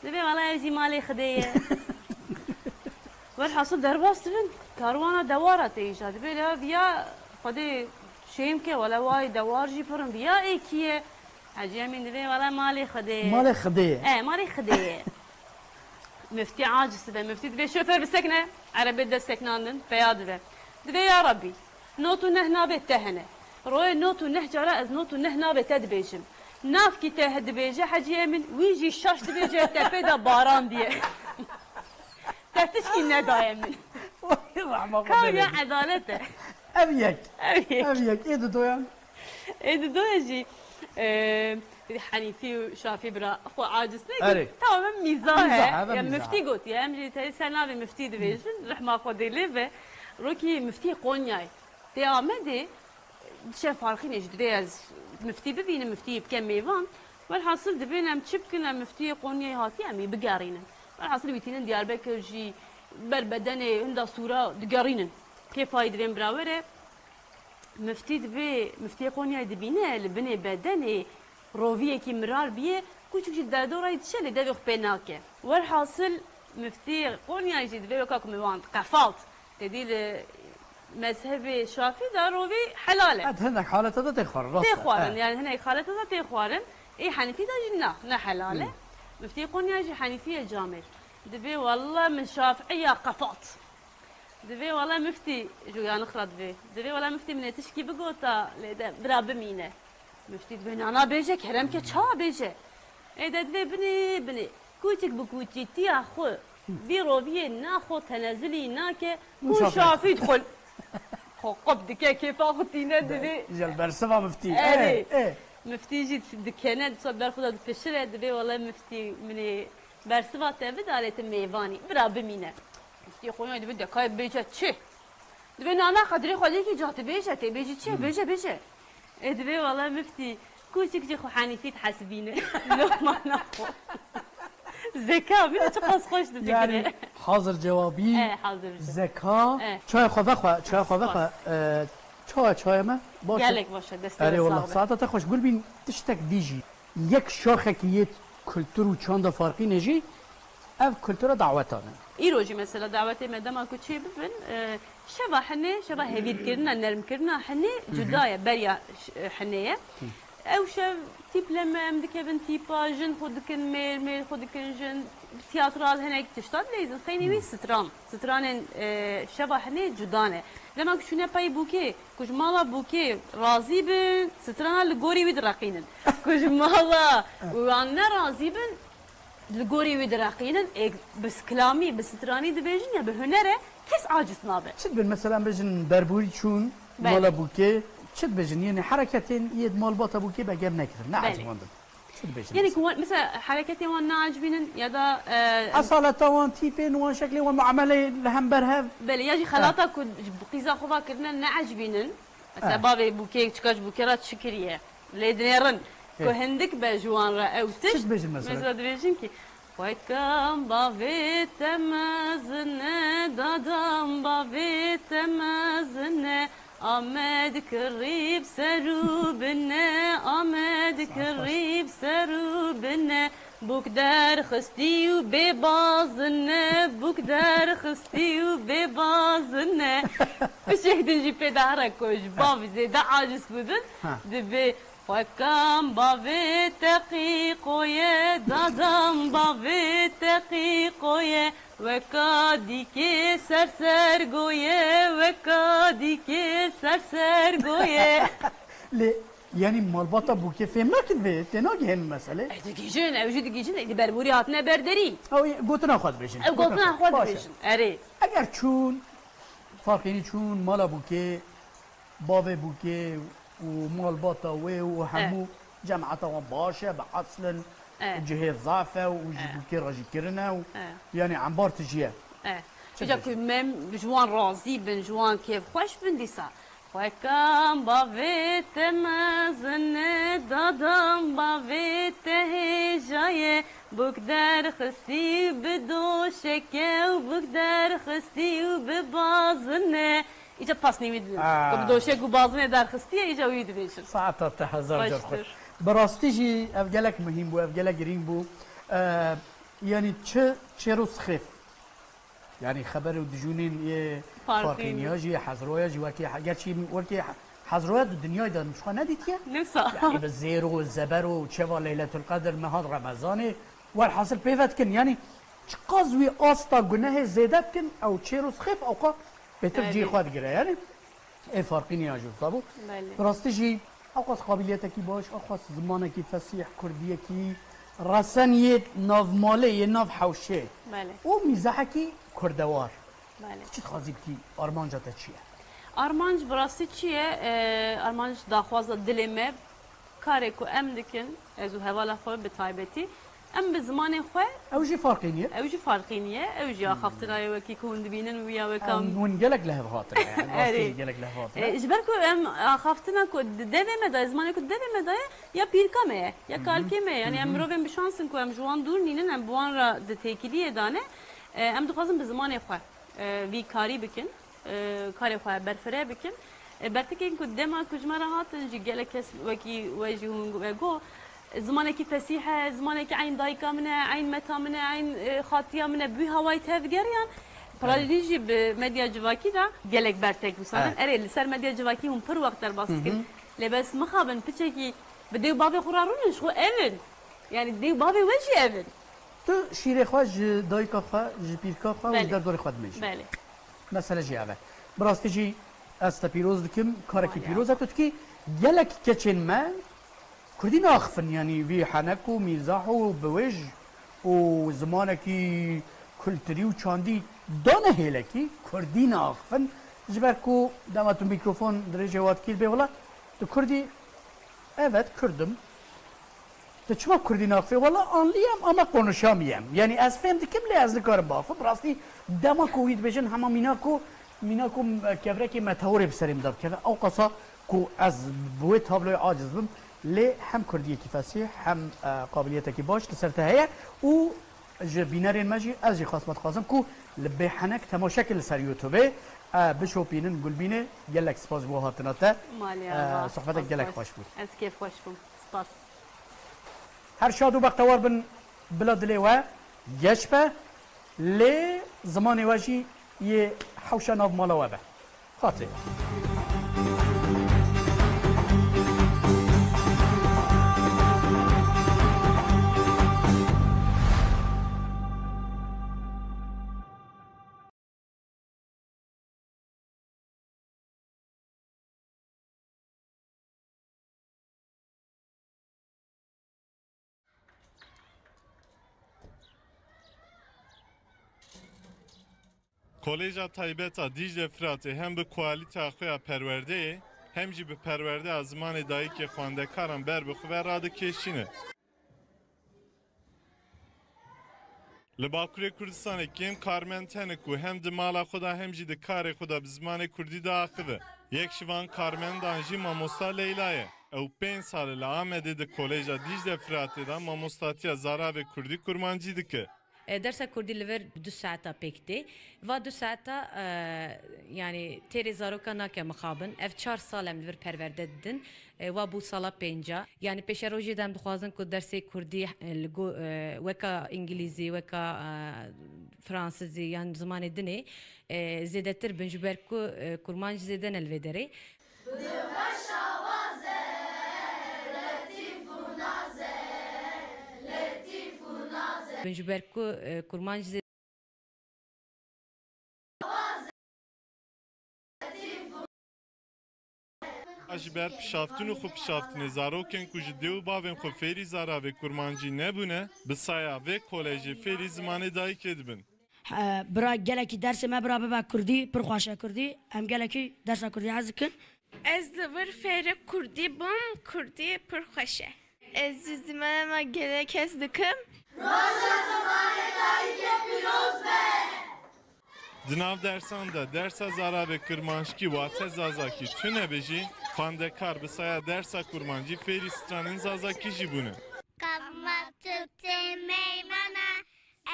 Speaker 17: دبي والله يجي مالي خديه والحاصل درباس تبن كاروانا دوارة تيجا دبي لا بيا خدي شيمكه ولا واي دوار جي برم بيا ايكيه حاجه من دبي والله مالي خديه مالي خديه مفتي عاجز دبي مفتي دبي شوفر بالسكنه عربي ده سكنان بياد دبي يا ربي نوتو نهنا بتهنه روي نوتو نهجره از نوتو نهنا بتدبيجم ناف کی ته دبیجه حجیه من ویجی شاش دبیجه تپه دا باران دیه تفتش کی ندایه من کار یا عدالته
Speaker 16: ابيك ايدو دويا
Speaker 17: ايدو دويا جي حنيفي وشافي برا اخو عاجز
Speaker 16: أري.
Speaker 17: تماما ميزاها
Speaker 16: ميزاها،
Speaker 17: يعني
Speaker 16: ميزاها.
Speaker 17: مفتي قلت يا امجي تاي سنه مفتي ديفيجن رح ما خو ديليفه روكي مفتي قونياي تي امدي شاف فارقين ايش دريز مفتي ببين مفتي بكم ميفان والحاصل دبينا متشبكنا مفتي قونياي هاتي امي بقارينا والحاصل بيتين ديار بكر جي بربدني عند صوره دقارينا كيف يدرين براوره مفتي دبي مفتي قونياي دبينا لبني بدني روفيه كي مرار بيه كوشك جي دادورا يتشل دادو خبيناكي والحاصل مفتي قونياي جي دبي وكاكم ميوان قفالت تدي مذهبي شافي داروبي حلاله
Speaker 16: هناك حالته تخوارن
Speaker 17: تخوارن يعني هناك حالته تخوارن اي حنيفي دا جنا حلاله مفتي قونياي جي حنيفيه جامل دبي والله من شافعيه قفات دبي والله مفتي جو يعني نخرط دبي والله مفتي من تشكي بقوتا براب مينه مفتي دبي انا بيجك هرم كي تشا بيجي اي دبي بني كوتك بكوتي تي اخو بيروبيه ناخو تنازلي ناكي وشافي يدخل قب دكا كيف اخذتينا دبي
Speaker 16: جا البرسمه مفتي
Speaker 17: مفتي جيت دكانات صبر خذ الفشره دبي والله مفتي من برسمه تبد على ميفاني براب مينه مفتي خويا دبي دكاي بيجي تشي دبي انا قدري خليكي جات بيجي تشي بيجي دبي والله مفتي كوشك جي خو حنيفي تحاسبينه لو ما ناخذ زكاة بينا تقص خوش دبي
Speaker 16: يعني حاضر جوابي
Speaker 17: حاضر
Speaker 16: زكاة شاي خو چای ما باشه
Speaker 17: گلک باشه دست
Speaker 16: آره والله ساعت خوش گل بین تشتک دیجی یک شاخه که یه کلتور و چند فرقی نجی اف کلتور دعوتانه
Speaker 17: ایروجی مثلا دعوت مدام اكو چی ببین شبه حنه شبه هوید کردن نرم کردن حنه جدایه بریا حنه او شب تیپ لما ام دکن تیپا جن خودکن میل خودکن جن تياترال هناك تشتغل لازم خيني وي ستران شبه حنه جدانه لما شنو باي بوكي كوج مالا بوكي راضي بن ستران الغوري ودراقينن كوج مالا وانا راضي بن الغوري ودراقينن بس كلامي بس ستراني دبيجن يا بهنره كيس عاجز نابه
Speaker 16: شد مثلا بجن بربوري شون مالا بوكي شد بجن يعني حركتين يد مال باتا بوكي بقى نكر نعم
Speaker 17: يعني كون مثلا حركتي وان عاجبين يا دا
Speaker 16: اصاله وان تيبين وان شكلي وان معامله لهم برهف
Speaker 17: بل يجي خلاطه كنت بقيزا خذا كنا نعجبين مثلا بابي بوكي تشكاش بوكيرات شكريه ليدنيرن كو هندك بجوان راوتش
Speaker 16: شد بجن
Speaker 17: مثلا دبيجنكي وكم بافي تمازن دادم بافي تمازن آمد کریب سروبنه آمد کریب سروبنه بوک در خستی و ببازنه بوک در خستی و ببازنه بشهدن جی پدره کش باوی زیده عاجز بودن دبی وکم باوی تقیقویه دادم باوی تقیقویه وکادی که سر گویه وکادی که سر گویه
Speaker 16: يعني مالباطه بوكي في ماكن في تناجي هالمساله
Speaker 17: دقيجن او دقيجن اللي بربوري هاتنا بردري
Speaker 16: او قلتنا خذ بيجن
Speaker 17: او قلتنا خذ بيجن اري
Speaker 16: اگر چون فرقيني چون مالا بوكي باوي بوكي ومالباطه وهمو جمعته باشه باصلا جهه ضعفه وجبوكي راجي كرنا يعني عمبار تجيه
Speaker 17: جا كل مم جوان رازي بن جوان كيف خوش بن ديسا وكم بافيت مازن دادم بافيت هجايه بقدر خستي بدو شكه وبقدر خستي وببازنه اجا باسني ويد بدو شك وبازنه دار خستي اجا ويد بيش
Speaker 16: ساعات تحذر جر خوش براستيجي افجلك مهم بو افجلك جرين بو يعني تشيرو سخيف يعني خبر ودجونين فارقين يجي حزرويا جي وكي حاجات شي وكي حزرويا الدنيا ده مش نديتيا
Speaker 17: نفسها
Speaker 16: يعني بالزيرو والزبر وتشوا ليله القدر نهار رمضان والحاصل بيفتكن يعني تقازوي استا جناه زيدتكن او تشيرو سخيف او قا بترجي خد جرا يعني اي فارقين يجوا صابو براستيجي اوقات قابلیتکی باش اوقات زمانکی فصیح کردیکی رسانیت ناف ماله ناف حوشه
Speaker 17: بله
Speaker 16: و میزحکی کردوار
Speaker 17: بله
Speaker 16: چی خازی کی آرمانجا تا چیه
Speaker 17: آرمانج براستی چیه آرمانج داخواز دلمه کاری کو ام دکن از هوالا خو به تایبتی ام به زمان خو
Speaker 16: اوجي فرقينيه
Speaker 17: اوجي فرقينيه اوجي خفتنا وكي كون دبينن ويا وكم
Speaker 16: ونقلك له خاطر يعني قصدي قلك له خاطر
Speaker 17: اجبركو ام خفتنا كو دبي مدا زمان كو دبي مدا يا بيركامه يا كالكيمه يعني ام روبن بشانسن كو ام جوان دور نينن ام بوان را د تيكيليه دانه ام دخوازم به زمان خو وی کاری بکن کاری خو برفره بکن برتکین کو دما کجمره هاتن جی گله کس وکی وجه گو زمانه کی فسیحه زمانه کی عین دایکا منه عین متا منه عین خاطیا منه بو هوای تفگریان پرادیجی به مدیا جواکی دا گلک برتک بسان اره لسر مدیا جواکی هم پر وقت در باست کن لباس مخابن پچکی بدیو بابی خورارونش خو اون يعني ديو بابي وجه اون
Speaker 16: تو شیره خواه دایکا خواه پیرکا خواه و در دور خواه دمیش
Speaker 17: بله
Speaker 16: مثلا جی اوه براستی جی از تا پیروز دکم کارکی پیروز هاتو که گلک کچین من کردی ناخفن یعنی وی حنک و میزاح و بوج و زمانکی کلتری و چاندی دانه هیلکی کردی ناخفن جبر کو دامتو میکروفون درجه واد کیل بیولا تو کردی evet Kürdüm. Çima Kurdî nafê wala anlıyam ama konuşamıyam. Yani ez fêm dikim lê ez nikarim bafim. Rastî dema ku wî dibêjin hema mîna ku kevrekê me tewrê bi serê min de bikeve. Ew qasa ku ez bi wê tabloya aciz bim lê hem Kurdiyekî fesîh hem qabiliyetekî baş li ser te heye û ji bînerên me jî ez jî xwast me dixwazim ku li bêhenek temaşekê li ser YouTubeê bişopînin Gulbînê gelek spas ji bo hatina te. Sohbetek gelek xweş bû.
Speaker 17: Ez kêf xweş bûm. Spas.
Speaker 16: Her şad û bextewar bin bila dilê we geç be lê zimanê we jî yê hewşa nav mala we be. Xatirê.
Speaker 5: Koleja Taybeta Dicle Fırat'ı hem bi kualite axuya perwerdeyê hem jî bi perwerde a zimanê dayîkê xwendekaran ber bi xwe ve radikeşîne. Li Bakurê Kurdistanê kêm karmen tene ku hem di mala xwe da hem jî di karê xwe da bi zimanê Kurdî de axive. Yek ji van karmendan jî mamosta Leyla ye. Ew 5 sal li Amedê di Koleja Dicle Fıratê da mamostatiya zaravê Kurdî kurmancî dike.
Speaker 18: درس کردی لور 2 ساعت پکتی و 2 ساعت yani تری زاروکا ناکه مخابن اف 4 سالم لور پرورده دن و بو سالا 5 yani peşe roji dem dixwazin ku dersi Kurdî weka İngilîzî weka Fransızî yan zimanê dinê zêdetir bin ji ber ku kurman ji zêde nelvederê ji ber ku kurman ji
Speaker 5: ji ber pişaftin û xwe pişaftinê zarokên ku ji dê û bavên xwe fêrî zaravê kurmancî nebûne bi saya vê kolejê fêrî zimanê dayîkê dibin.
Speaker 19: Bira gelekî dersê me bira bibe Kurdî pir xweş e Kurdî em gelekî dersa Kurdî hez dikin.
Speaker 20: Ez li vir fêrê Kurdî bûm Kurdî pir xweş e. Ez ji zimanê me gelek hez dikim. Roja zimanê dayîkê pîroz be.
Speaker 5: Di nav dersan de dersa zaravê kirmanşkî wate zazakî tune bijî xwendekar bi saya dersa kurmancî fêrî stranên zazakî jî bûne.
Speaker 21: Kavma Türkçe meymana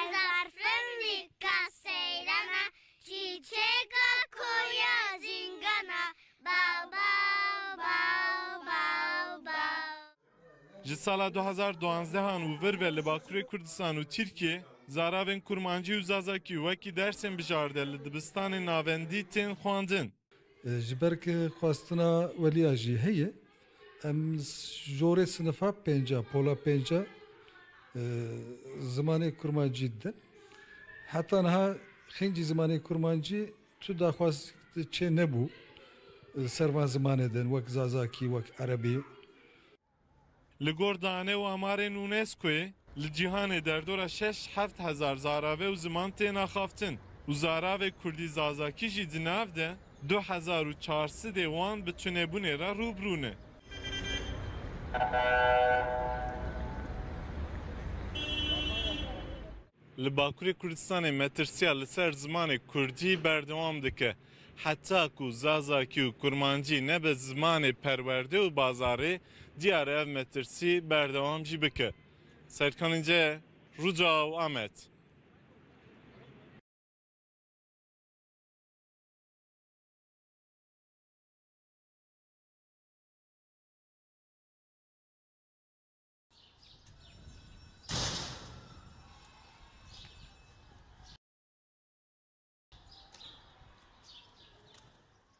Speaker 21: ez arfim dika seyrana çiçeka koya zingana bav bav bav bav bav.
Speaker 5: Ji sala 2012 û vir ve li Bakurê Kurdistan û Tirkiye zaravên kurmancî û zazakî wekî dersên bijarde li dibistanên navendî tên xwandin.
Speaker 23: Ji ber ku xwastina weliya jî heye em jorê sinifa pênca pola pênca zimanê kurmancî didin. Heta niha xîncî zimanê kurmancî tu daxwast çê nebû servan zimanê din wek zazakî wek erebî.
Speaker 5: Li gor danê û amarên UNESCOyê li cîhanê derdora 6-7 hezar zarave û ziman tên axaftin û zaravê Kurdî zazakî jî di nav de 2400 wan bi tunebûnê re rûbrû ne. li Bakurê Kurdistanê metirsiya li ser zimanê Kurdî berdewam dike. Heta ku zazakî û kurmancî nebe zimanê perwerde û bazarê, diyar ev metirsî berdewam jî bike. Serkanînce Ruca û Amet.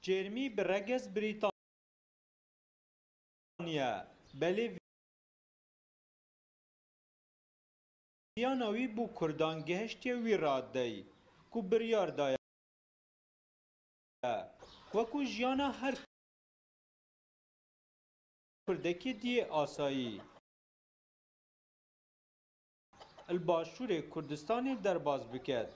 Speaker 3: جرمی برگز بریتانیا بلی ویاناوی بو کردان گهشتی وی رادی کو بریار دایا وکو جیانا هر کردکی دی آسایی الباشور کردستان درباز بکد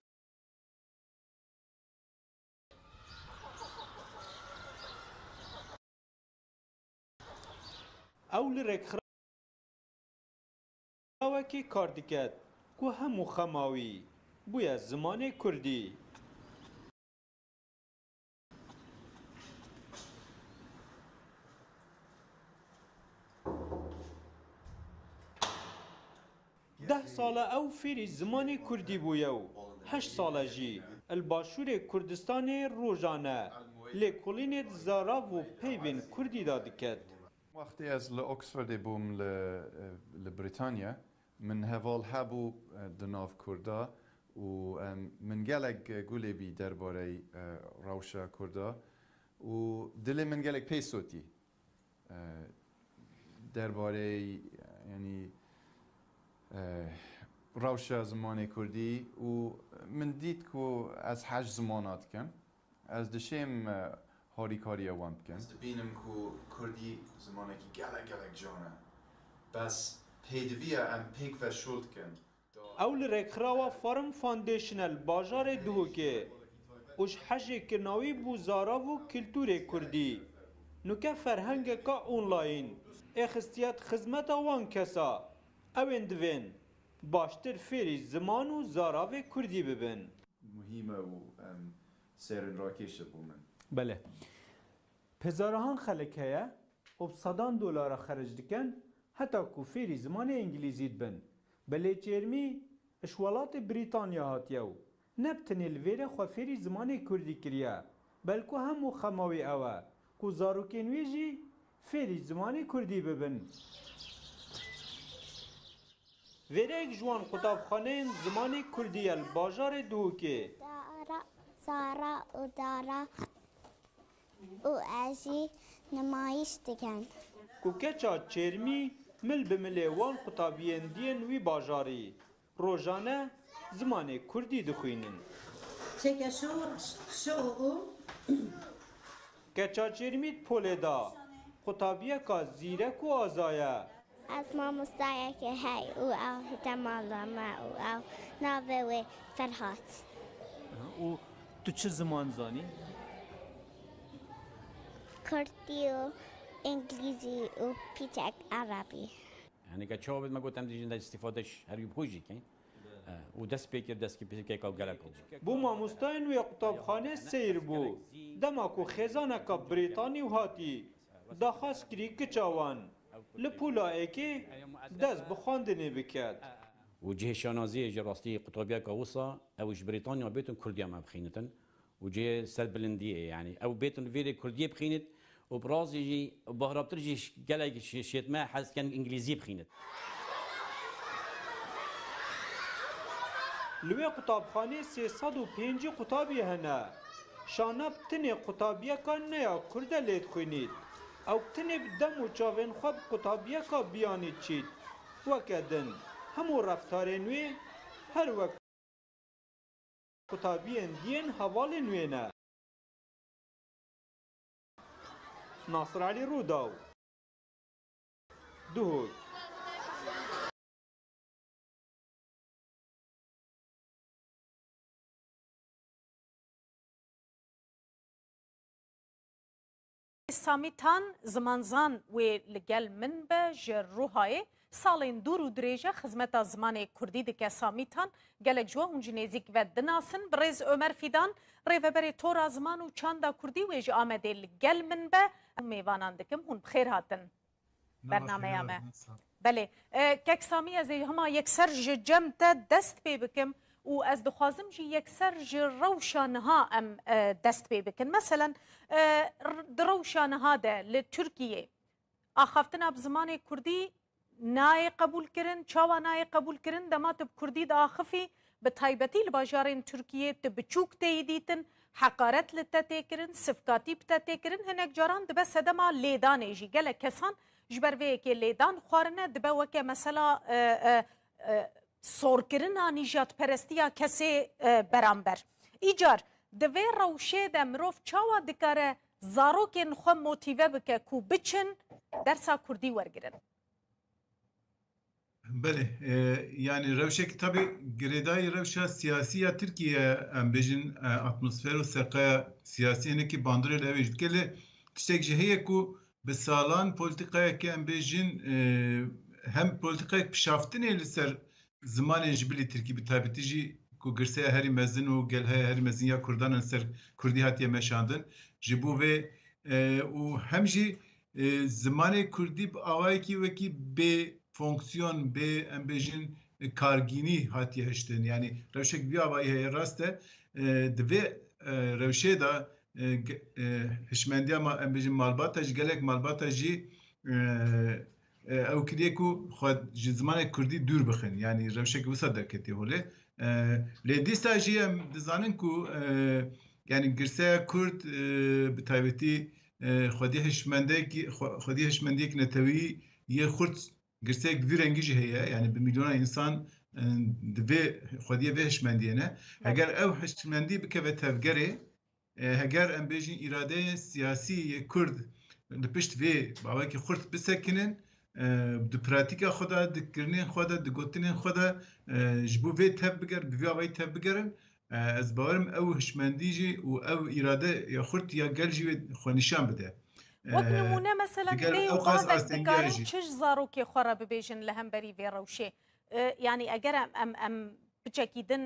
Speaker 3: اول رکخراوکی کار دکد که همو خماوی بویا زمان کردی ده ساله او فیری زمان کردی بویو 8 ساله جی الباشور کردستان روزانه لکولین زاراو و پیوین کردی دادکد
Speaker 4: وقتی از لأکسفورد بوم لبریتانیا من هوال هبو دناف کردا و من گلگ گولی بی درباره روشا کردا و دل من گلگ پیسوتی درباره یعنی روشا زمان کردی و من دید که از 8 زمانات کن از دشم هاری کاری اوان بکن از دبینم که کردی زمانه که گلگ جانه بس پیدویه ام پیک و شولد کن
Speaker 3: اول رکراوا فارم فاندیشنل باجار دوکه اوش حجه کناوی بو زارا و کلتور کردی نوکه فرهنگ که اونلاین اخستیات خدمت وان کسا اوین دوین باشتر فیری زمان و زاراو کردی ببین
Speaker 4: مهمه و سرن راکش بومن
Speaker 3: بله پزارهان خلک هیا و $100 خرج دکن حتی که فیری زمان انگلیزی بن بله چرمی اشوالات بریتانیا هاتیو نبتن الویره خو فیری زمان کردی کریا بلکه همو خماوی اوه که زاروکنوی جی فیری زمان کردی ببن ویره یک جوان قطابخانه زمان کردی الباجار دوکه
Speaker 21: زارا و دارا و ازی نمایش دکن
Speaker 3: کوکچا چرمی مل بمله وان قطابین دین وی باجاری روزانه زمان کردی دخوینن کچا چرمیت پولدا قطابیه کا زیرک و آزایه
Speaker 21: از ما مستعی که هی او احتمالا ما او ناوه فرهات
Speaker 3: و تو چه زمان زانی؟
Speaker 21: کردی و انگلیزی و پیچک عربی
Speaker 8: يعني كتشوف ما قلت عندي استفادهش هريب خوجي كاين ودس بيكر دس كي كاو غلاكو
Speaker 3: بو ماموستاین و قطابخانه سیر بو دماکو خزانه کا بریتانی و هاتی دا خاص کری کچاوان لپولا اکی دست بخواندنه بکد
Speaker 8: وجه شانازي جراستي قطبيه كوصا او بريطانيا بيتن كرديه ما بخينتن وجه سربلنديه يعني او بيتن فيري كرديه بخينت وبرازي جي بهربتر جي قالك شيت ما حس كان انجليزي بخينت
Speaker 3: لوی قطابخانه 305 قطابی هنه شانه بتنه قطابیه که نیا کرده لید خوینید او بتنه بدم و چاوین خواب قطابیه که بیانید چید وکدن همو رفتار نوی هر وقت قطابی دین حوال نوی نه ناصر علی روداو دهود
Speaker 11: سامیتان زمانزان و لگل من به جروهای سالین دور و دریجه خدمت زمان کردی دکه سامیتان گلک جوا هنج نزیک و دناسن برز عمر فیدان ریوبری تور زمان و چاندا کردی و اج آمده لگل من به میوانان دکم هون بخیر هاتن برنامه یامه بله که سامی از هما یک سر جم تا دست پی بکم و از دخوازم جی یک سر روشانها ام دست پی بکن مثلا روشانها ده لترکیه آخفتنا بزمان کردی نای قبول کرن چاوا نای قبول کرن دمات بکردی دا آخفی بتایبتی لباجارین ترکیه تبچوک تیدیتن حقارت لتاتی کرن صفقاتی بتاتی کرن هنک جاران دبه سدما لیدان ایجی گله کسان جبروی که لیدان خوارنه دبه وکه مثلا سورکرنا نیجات پرستیا کسی برانبر ایجار دوی روشه ده مروف چاوا دکاره زاروکین خو موتیوه بکه کو بچن درسا کردی ورگرن
Speaker 7: بله yani rewşek tabi giredayı rewşa siyasiya Türkiye em bejin atmosfer û seqaya siyasî hinekî bandorê li ew dikele tiştek ji heye ku bi salan polîtikayekî em bêjin hem polîtikayek pişaftinê li ser zimanên ji bilî Tirkî bi taybetî jî ku girseya herî mezin û gelheya herî mezin ya Kurdanan ser Kurdî hatiye meşandin ji bo vê û hem jî zimanê Kurdî bi awayekî wekî bê fonksiyon bê em bêjin kargînî hatiye hiştin yani rewşek vî avayî heye rast e divê rewşê da hişmendiya em bêjin malbata ji gelek malbata jî ew kiriye ku xwe ji zimanê Kurdî dûr bixin yani rewşek wisa derketî holê lê dîsa jî em dizanin ku yani girseya Kurd bi taybetî xwedî hişmendiyek netewî yê Xurt girsek vî rengî jî heye yani bi milyona insan divê xwediyê vê hişmendiyê heger ew hişmendî bikeve tevgerê heger em bêjin îradeyên siyasî yê Kurd li pişt vê bawekî Xurt bisekinin di pratîka xwe de di kirinên xwe de di gotinên xwe de ji bo vê tev biger bi vê awayî tev bigerin ez bawerim ew hişmendî jî û ew îrade ya Xurt ya gel jî wê xwe nîşan bide
Speaker 11: وەک نمونە مەسەلەن بێ و بابێک دکارن چش زارۆکێ خۆڕە ببێژن لە هەمبەری vê rewşê yani ئەگەر ئەم بچەکیدن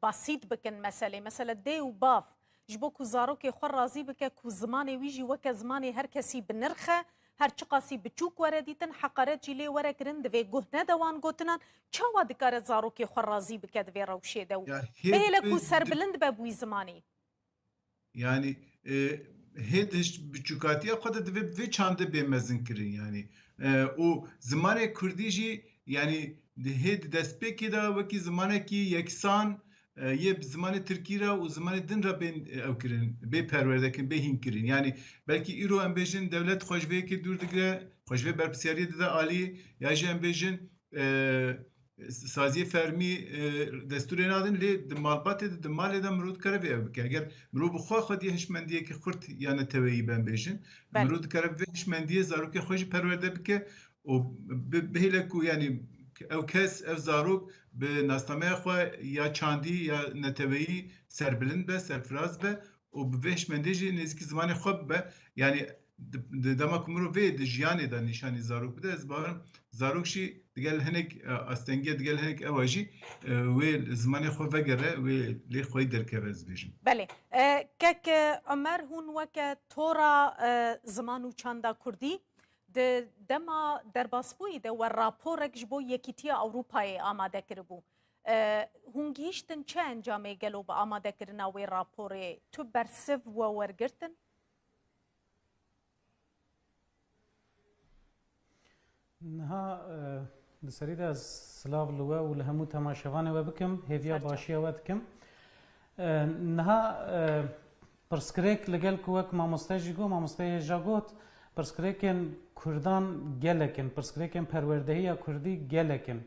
Speaker 11: باسیت بکن مەسەلەی مەسەلە dê û bav ji bo ku zarokê xwe razî bike ku zimanê wî jî weke zimanê her kesî bi nirxe her çi qasî biçûk were dîtin heqaret jî lê were kirin divê guh nede wan gotinan çawa dikare zarokê xwe razî bike divê rewşê de û bêle ku serbilind be bûî zimanê
Speaker 7: yani hêd biçûkatiya xwe de divê vê çandê bêmezin kirin yani û zimanê Kurdî jî yani hêd destpêkê de wekî zimanekî yeksan yê zimanê Tirkî re û zimanê din re bên ew kirin bê perwerdekin bê hîn kirin yani belkî îro em bêjin dewlet xwe ji vê yekê dûr digire xwe ji vê berpirsiyariyê dide alî ya jî em bêjin saziyê fermî destûrê nadin lê di malbatê de di malê de mirov dikare vê ew bike eger mirov bi xwe xwediyê hişmendiyekî Xurt ya neteweyî ben bêjin mirov dikare vê hişmendiyê zarokê xwe jî perwerde bike û bihêle ku yani ew kes ev zarok bi nastameya xwe ya çandî ya neteweyî serbilind be serfiraz be û bi vê hişmendiyê jî nêzîkî zimanê xwe bibe yani dema ku mirov vê di jiyanê de nîşanî zarok bide ez bawerim zarok jî digel hinek astengiye digel hinek ew jî wê zimanê xwe vegere wê lê xwe derkeve ez bêjim
Speaker 11: belê kek Ömer hûn weke tora ziman û çanda Kurdî di dema derbasbûyî de we raporek ji bo Yekîtiya Ewropayê amade kiribû hûn gihîştin çi encamê gelo bi amadekirina wê raporê tu bersiv we wergirtin
Speaker 3: نها لسری ده سلاو لوا و لهمو تماشاوان و بکم هیویا باشی و دکم نها پرسکریک لگل کوک مامۆستای گو مامۆستای جاگوت پرسکریکن کردان گلکن پرسکریکن پروردهی کردی گلکن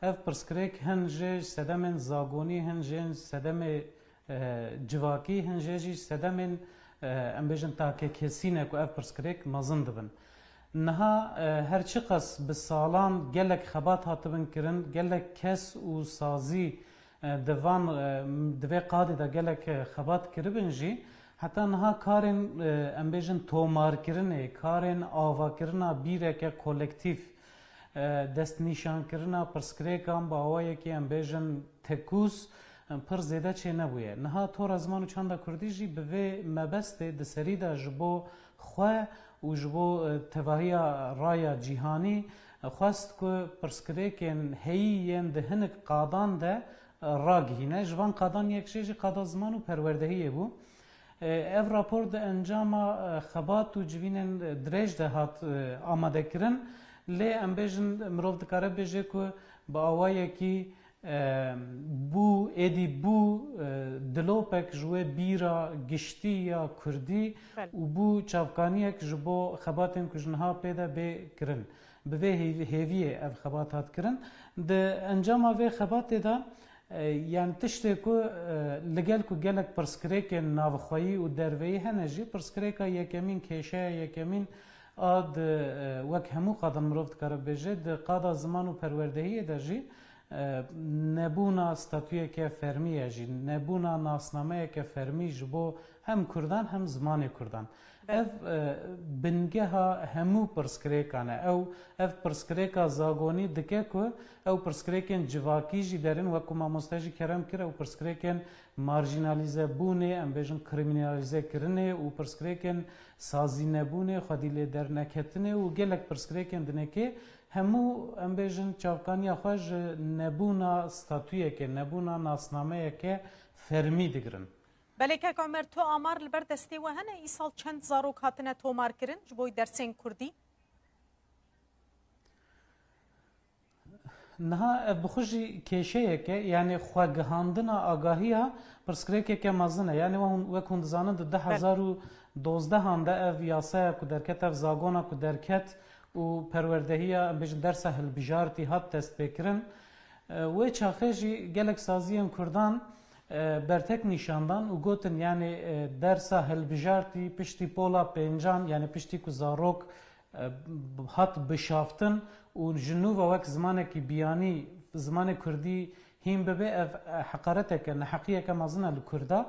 Speaker 3: اف پرسکریک هنجه سدمن زاگونی هنجه سدم جواکی هنجه سدم ام بیژن تاکه کسینه کو اف پرسکریک مزند بن نها هرچی قص به سالان گلک خبات هاتبن کرن گلک کس و سازی دوان دوی قادی دا گلک خبات کربن جی
Speaker 6: حتی نها کارن ام بیجن تومارکرنه کارن آواکرنا بیرک کولکتیف دست نشان کرنا پرسکریکان با آوایی که ام بیجن تکوس پر زیده چه نبویه نها طور از مانو چند کردی جی به مبسته دسری دا جبو خواه و جبو تواهی رایا جیهانی خواست که پرسکریکن هیین دهنک قادان ده راگهینه جوان قادان یک شیجی قادا زمان و پروردهیه بو اف راپور ده انجام خبات و جوینن دریج ده هات آماده کرن لی ام بیجن مروف دکاره بیجه که با آوایی که بو ایدی بو دلوپک جوه بیرا گشتی یا کردی و بو چافکانیک جبو خباتن کجنها پیدا بکرن به هیویه اف خباتات کرن ده انجام اوه خبات ده یعنی تشتی که لگل که گلک پرسکریک ناوخوایی و دروی هنجی پرسکریک یکمین کشه یکمین آد وک همو قادم مروفت کار بجه ده قادا زمان و پروردهی ده جی نبونا ستاتویه که فرمیه جی نبونا ناسنامه که فرمی جبو هم کردان هم زمان کردان اف بنگه ها همو پرسکریکانه او اف پرسکریکا زاگونی دکه که او پرسکریکن جواکی جی درن وکو ما مستجی کرم کره او پرسکریکن مارجینالیزه بونه ام بیجن کریمینالیزه کرنه او پرسکریکن سازی نبونه خودی در نکتنه و گلک پرسکریکن دنه که همو ام بیجن چاوکانی خوش نبونا ستاتویه که نبونا ناسنامه که فرمی دگرن
Speaker 11: بله که عمر تو آمار لبر دستی و هنه ای سال چند زاروک هاتنه تومار کرن جبوی درسین کردی؟
Speaker 6: نه بخوشی کشه که یعنی خواگهاندنا آگاهی پرسکریک که مزنه یعنی وکون دزانند 2012 هنده اف یاسه که درکت اف زاگونا که درکت و پروردهی بیش درس هل بجارتی هات تست بکرن و چاخیجی گلک سازیم کردان برتک نشاندان و گوتن یعنی درس هل بجارتی پشتی پولا پنجان یعنی پشتی که زاروک هات بشافتن و جنوب وقت زمانه که بیانی زمان کردی هم به حقارته که نحقیه که مازنه لکرده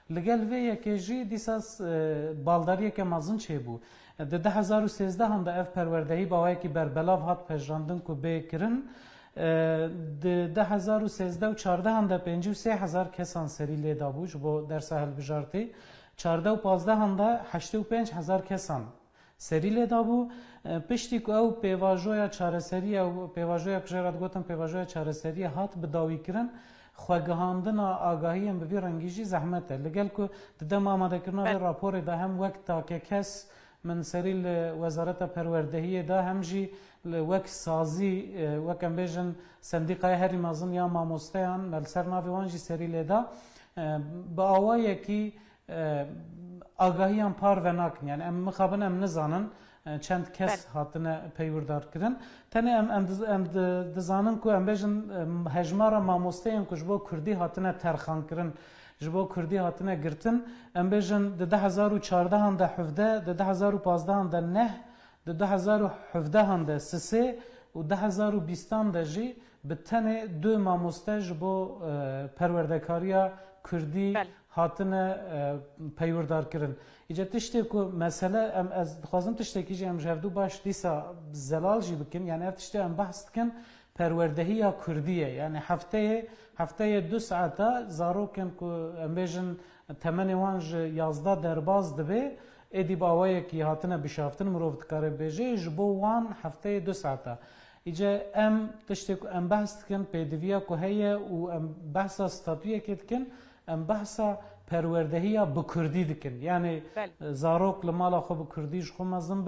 Speaker 6: لگل ویه که جی دیساس بالداریه که مازن چه بو ده 2013 هم ده اف پروردهی باوی که بربلاف هات پجراندن که بکرن ده 2013 و 14 هم ده 53,000 کسان سری لیدا بو جبو در ساحل بجارتی 14 و 15 هم ده 85,000 کسان سری لیدا بو پشتی که او پیواجویا چارسری او پیواجویا کجرات گوتم پیواجویا چارسری هات بداوی کرن خواگهاندنا آگاهی هم ببی رنگیجی زحمته لگل که دم آماده کرنا به راپور ده هم وقت تا که کس من سری وزارت پروردهی ده هم جی وقت سازی وقت هم بیجن صندیقای هری مازن یا ماموستیان ملسر ناوی وانجی سری لیدا با آوایی که آگاهی هم پار و ناکن یعنی ام مخابن ام نزانن چند کس هاتنه پیوردار کردن تنه ام دزانن که ام بیجن هجمارا ماموستیان که جبو کردی هاتنه ترخان کردن جبو کردی هاتنه گرتن ام بیجن ده 2014 هم ده 17 ده 2015 هم ده 9 ده 2017 هم ده 3 و ده 2020 هم ده جی به تنه دو ماموسته جبو پروردکاریا کردی هاتنه پیوردار کردن ایجا تشتی که مسئله ام از خوازم تشتی که جیم جهدو باش دیسا زلال جی بکن یعنی اف تشتی ام بحث کن پروردهی یا کردیه یعنی هفته 2 ساعته زارو کن که ام بیجن تمنی وانج 11 درباز دبه ایدی باوایی که هاتنه بشافتن مروفت کاره بیجه جبو وان هفته 2 ساعته ایجا ام تشتی که ام بحث کن پیدویا که هیه و ام بحثا ستاتویه که کن ام بحثا پروردهی بکردی دکن یعنی زاروک لمالا خو بکردیش خو مزن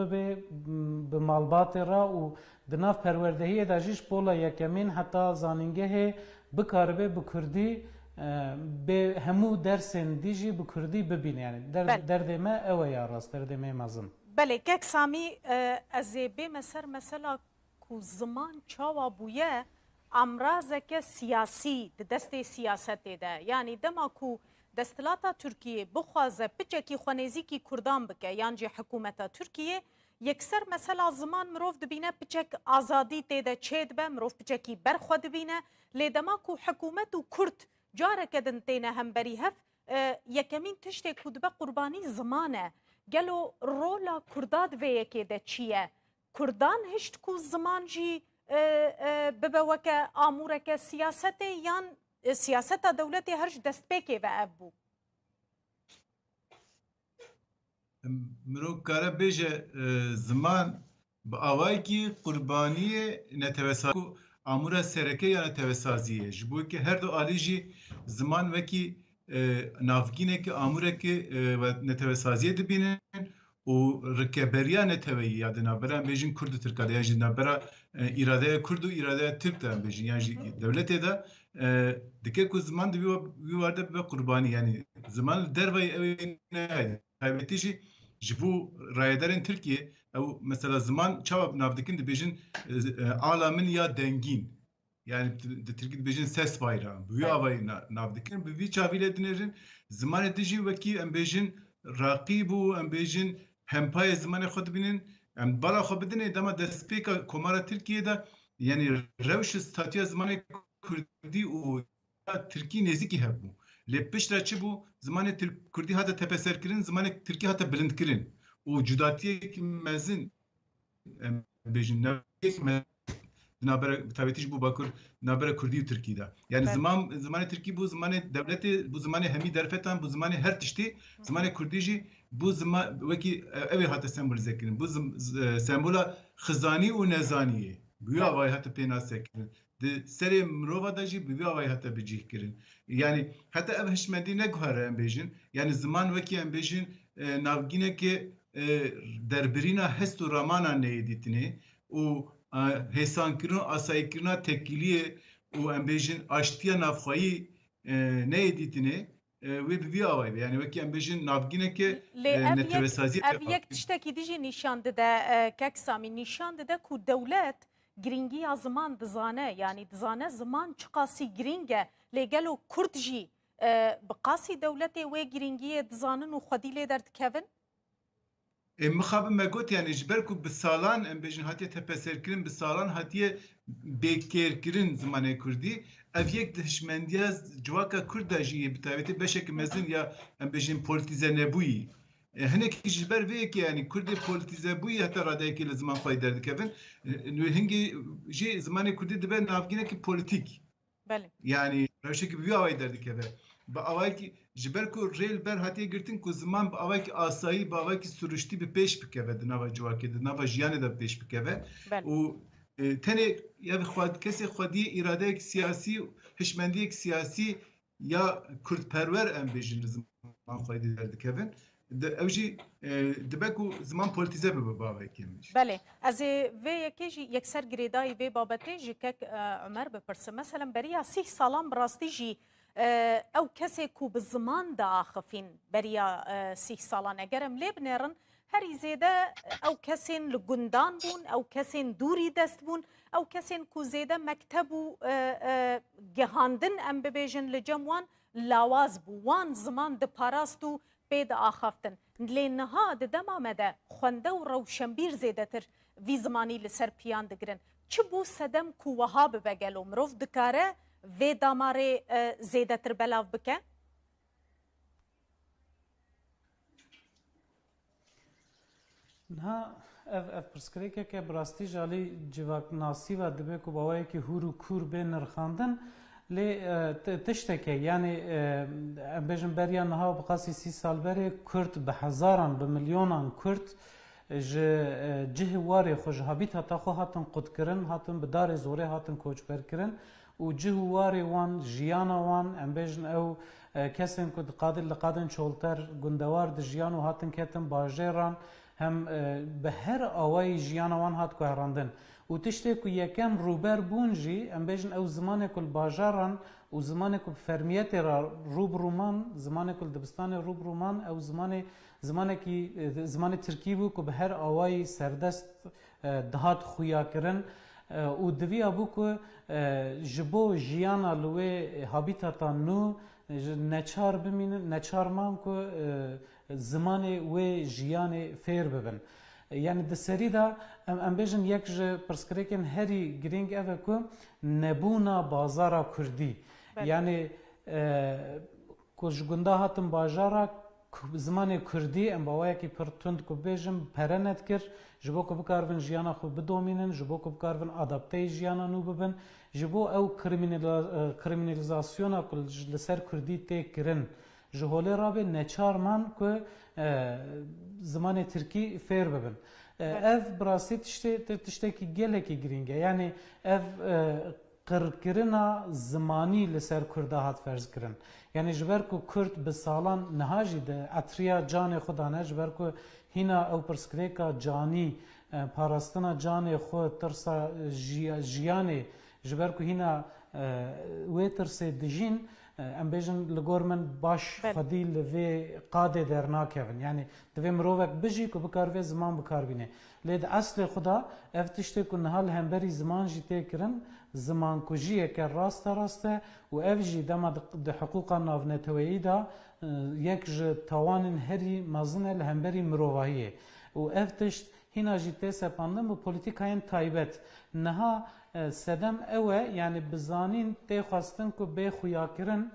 Speaker 6: به مالبات را و دناف پروردهی داجیش بولا یکمین حتی زانینگه بکاربه بکردی به همو درسن دیجی بکردی ببینه یعنی درد ما اوه یا راست درد ما مزن
Speaker 11: بله که سامی از به مثلا کو زمان چاوا بویه امراض سیاسی دست سیاست ده یعنی دما کو دستلاتا ترکیه بخوازه پچکی خونیزی کی کردان بکه یعنی حکومت ترکیه یکسر مثلا زمان مروف دبینه پچک آزادی تیده چید به مروف پچکی برخود بینه لیدما کو حکومت و کرد جاره کدن تینه هم بری هف یەکەمین شتێک و دبە قوربانی زمانە گەلۆ ڕۆلا کوردا divêyekê چییە؟ کوردان هشت ku ziman jî bibe weke amûreke siyasetê yan siyaseta dewletê her ji destpêkê ve ev bû.
Speaker 7: Mirov kare bêje ziman bi awayekî qurbaniyê netewesazî ku amûra sereke ya netewesaziyê ji bo wekî her du alî jî ziman wekî navgînekî amûrekî netewesaziyê dibînin û rikeberiya neteweyî ya di navbera em bêjin Kurd û Tirk ya jî navbera îradeya Kurd û îradeya Tirk de em bêjin yan jî dewletê de dike ku ziman di wî warde bibe qurbanî yanî ziman li derveyê ew nehêdî taybetî jî ji bo rayedarên Tirkiye ew mesela ziman çawa nav dikin dibêjin ala min ya dengîn yani di Tirkî dibêjin ses bayrağı bi wî avayî nav dikin bi vî çavî lê dinêrin zimanê dijî wekî em bêjin raqîb û em bêjin hempayê zimanê xwe dibînin em bala xwe bidinê dema destpêka Komara Tirkiye de yani rewş statiya zimanê Kurdî û Tirkî nêzîkî hebû lê piştre çi bû zimanê Kurdî hate tepeserkirin zimanê Tirkî hate bilindkirin û cudatiyekî mezin em bêjin nabera tavetî ji bo bakur nabera Kurdî û Tirkî de yani zimanê Tirkî bû zimanê devletê bû zimanê hemî derfetan bû zimanê her tiştî zimanê Kurdî jî bû ziman wekî ew ê hate sembolizekirin bû sembola xizanî û nezaniyê bi wî avayî hate pênasekirin di serê mirova de jî bi wî avayî hate bicîhkirin yani heta ev hişmendî neguhere em bêjin yani ziman wekî em bêjin navgînekê derbirîna hest û ramanan neyê dîtinê û hêsankirin û asayîkirina tekîliyê û em bêjin aştiya navxwayî neyê dîtinê wê bi vî awayî yani wekî em bêjin navgînekê netewesazî
Speaker 11: ev yek tiştekî dijî nîşan dide kek Samî nîşan dide ku dewlet giringiya ziman dizane yani dizane ziman çi qasî giring e lê gelo Kurd jî bi qasî dewletê wê giringiyê dizanin û xwedî lê derdikevin
Speaker 7: mixabin me got yani ji ber ku bi salan em bêjin hatiye tepeserkirin bi salan hatiye bêkêrkirin zimanê Kurdî ev yek di hişmendiya civaka Kurd de jî bi taybetî beşekî mezin ya em bêjin polîtîze nebûyî hinekî ji ber vê yekê yani Kurdê polîtîze bûyî heta radeyekê li ziman xwe derdikevin hingê jî zimanê Kurdî dibe navgînekî polîtîk yani rewşekî bi wî awayî derdikeve bi awayekî ji ber ku rêl ber hatiye girtin ku ziman bi awayekî asayî bi awayekî sürüştî bi pêş bikeve di nava civakê di nava jiyanê de pêş bikeve û tenê ya kesê xwediyê îradeyek siyasî hişmendiyek siyasî ya Kurdperwer em bêjin li ziman xwe derdikevin ew jî dibe ku ziman polîtîze bibe bi awayekî
Speaker 11: Belê ez ê vê yekê jî yekser girêdayî vê babetê ji kek Ömer bipirsim mesela beriya 30 salan bi rastî jî ew kesê ku bi ziman de axifîn beriya 30 salan eger em lê binêrin herî zêde ew kesên li gundan bûn ew kesên dûrî dest bûn ew kesên ku zêde mekteb û gihandin em bibêjin li cem wan lawaz bû wan ziman diparast û pê de axaftin lê niha di dema me de xwende û rewşenbîr zêdetir vî zimanî li ser piyan digirin çi bû sedem ku wiha bibe gelo mirov dikare vê damarê zêdetir belav bike
Speaker 6: niha ev pirsgirêkeke bi rastî ji alî civaknasî ve dibe ku bawayekî hûr û kûr bên nirxandin lê tişteke yani em bêjin beriya niha bi qasî 30 sal berê Kurd bi hezaran bi milyonan Kurd ji cihê warê xwe ji habîtata xwe hatin qutkirin hatin bi darê zorê hatin koçberkirin û cihê warê wan jiyana wan em bêjin ew kesên ku li qadin çolter gundewar di jiyan û hatin ketin bajêran hem bi her awayî jiyana wan hat guherandin û tiştê ku yekem rûber bûn jî em bêjin ew zimanê ku li bajaran û zimanê ku bi fermiyetê re rûbirûman zimanê ku li dibistanê rûbirûman ew zimanekî zimanê Tirkî bû ku bi her awayî serdest dihat xuyakirin û diviya bû ku ji bo jiyana li wê habîtata nû neçar bimînin neçar mam ku zimanê wê jiyanê fêr bibin yani di serî de em bêjin yek ji pirsgirêkên herî girîng ev e ku nebûna bazara Kurdî yani کو جگنده هاتم باجارا زمان کردی ام باوی که پر تند کو بیجم پرنت کر جبو کو بکارون جیانا خو بدومینن جبو کو بکارون آدابته جیانا نو ببن جبو او کریمینالیزاسیونا کل لسر کردی تی کرن جهولی رابه نچار من که زمان ترکی فیر ببن ev brasit tiştekî gelekî giring e yani ev qirkirina zimanî li ser Kurda hat ferz kirin yani ji ber ku Kurd bi salan niha jî de etriya canê xwe dane ji ber ku hîna ew pirsgirêka canî parastina canê xwe tirsa jiyanê ji ber ku hîna wê tirsê dijîn em bêjin li gor min baş xwedî li vê qadê dernakevin yani divê mirovek bijî ku bikar vê ziman bikarbîne lê di eslê xwe da ev tiştê ku niha li hemberî ziman jî tê kirin zimankujiyeke rast e û ev jî dema di hiqûqa navneteweyî da yek ji tawanên herî mezin e li hemberî mirovahiyê û ev tişt hîna jî tê sepandin bi polîtîkayên taybet niha sedem ew e yani bizanîn tê xwestin ku bê xuyakirin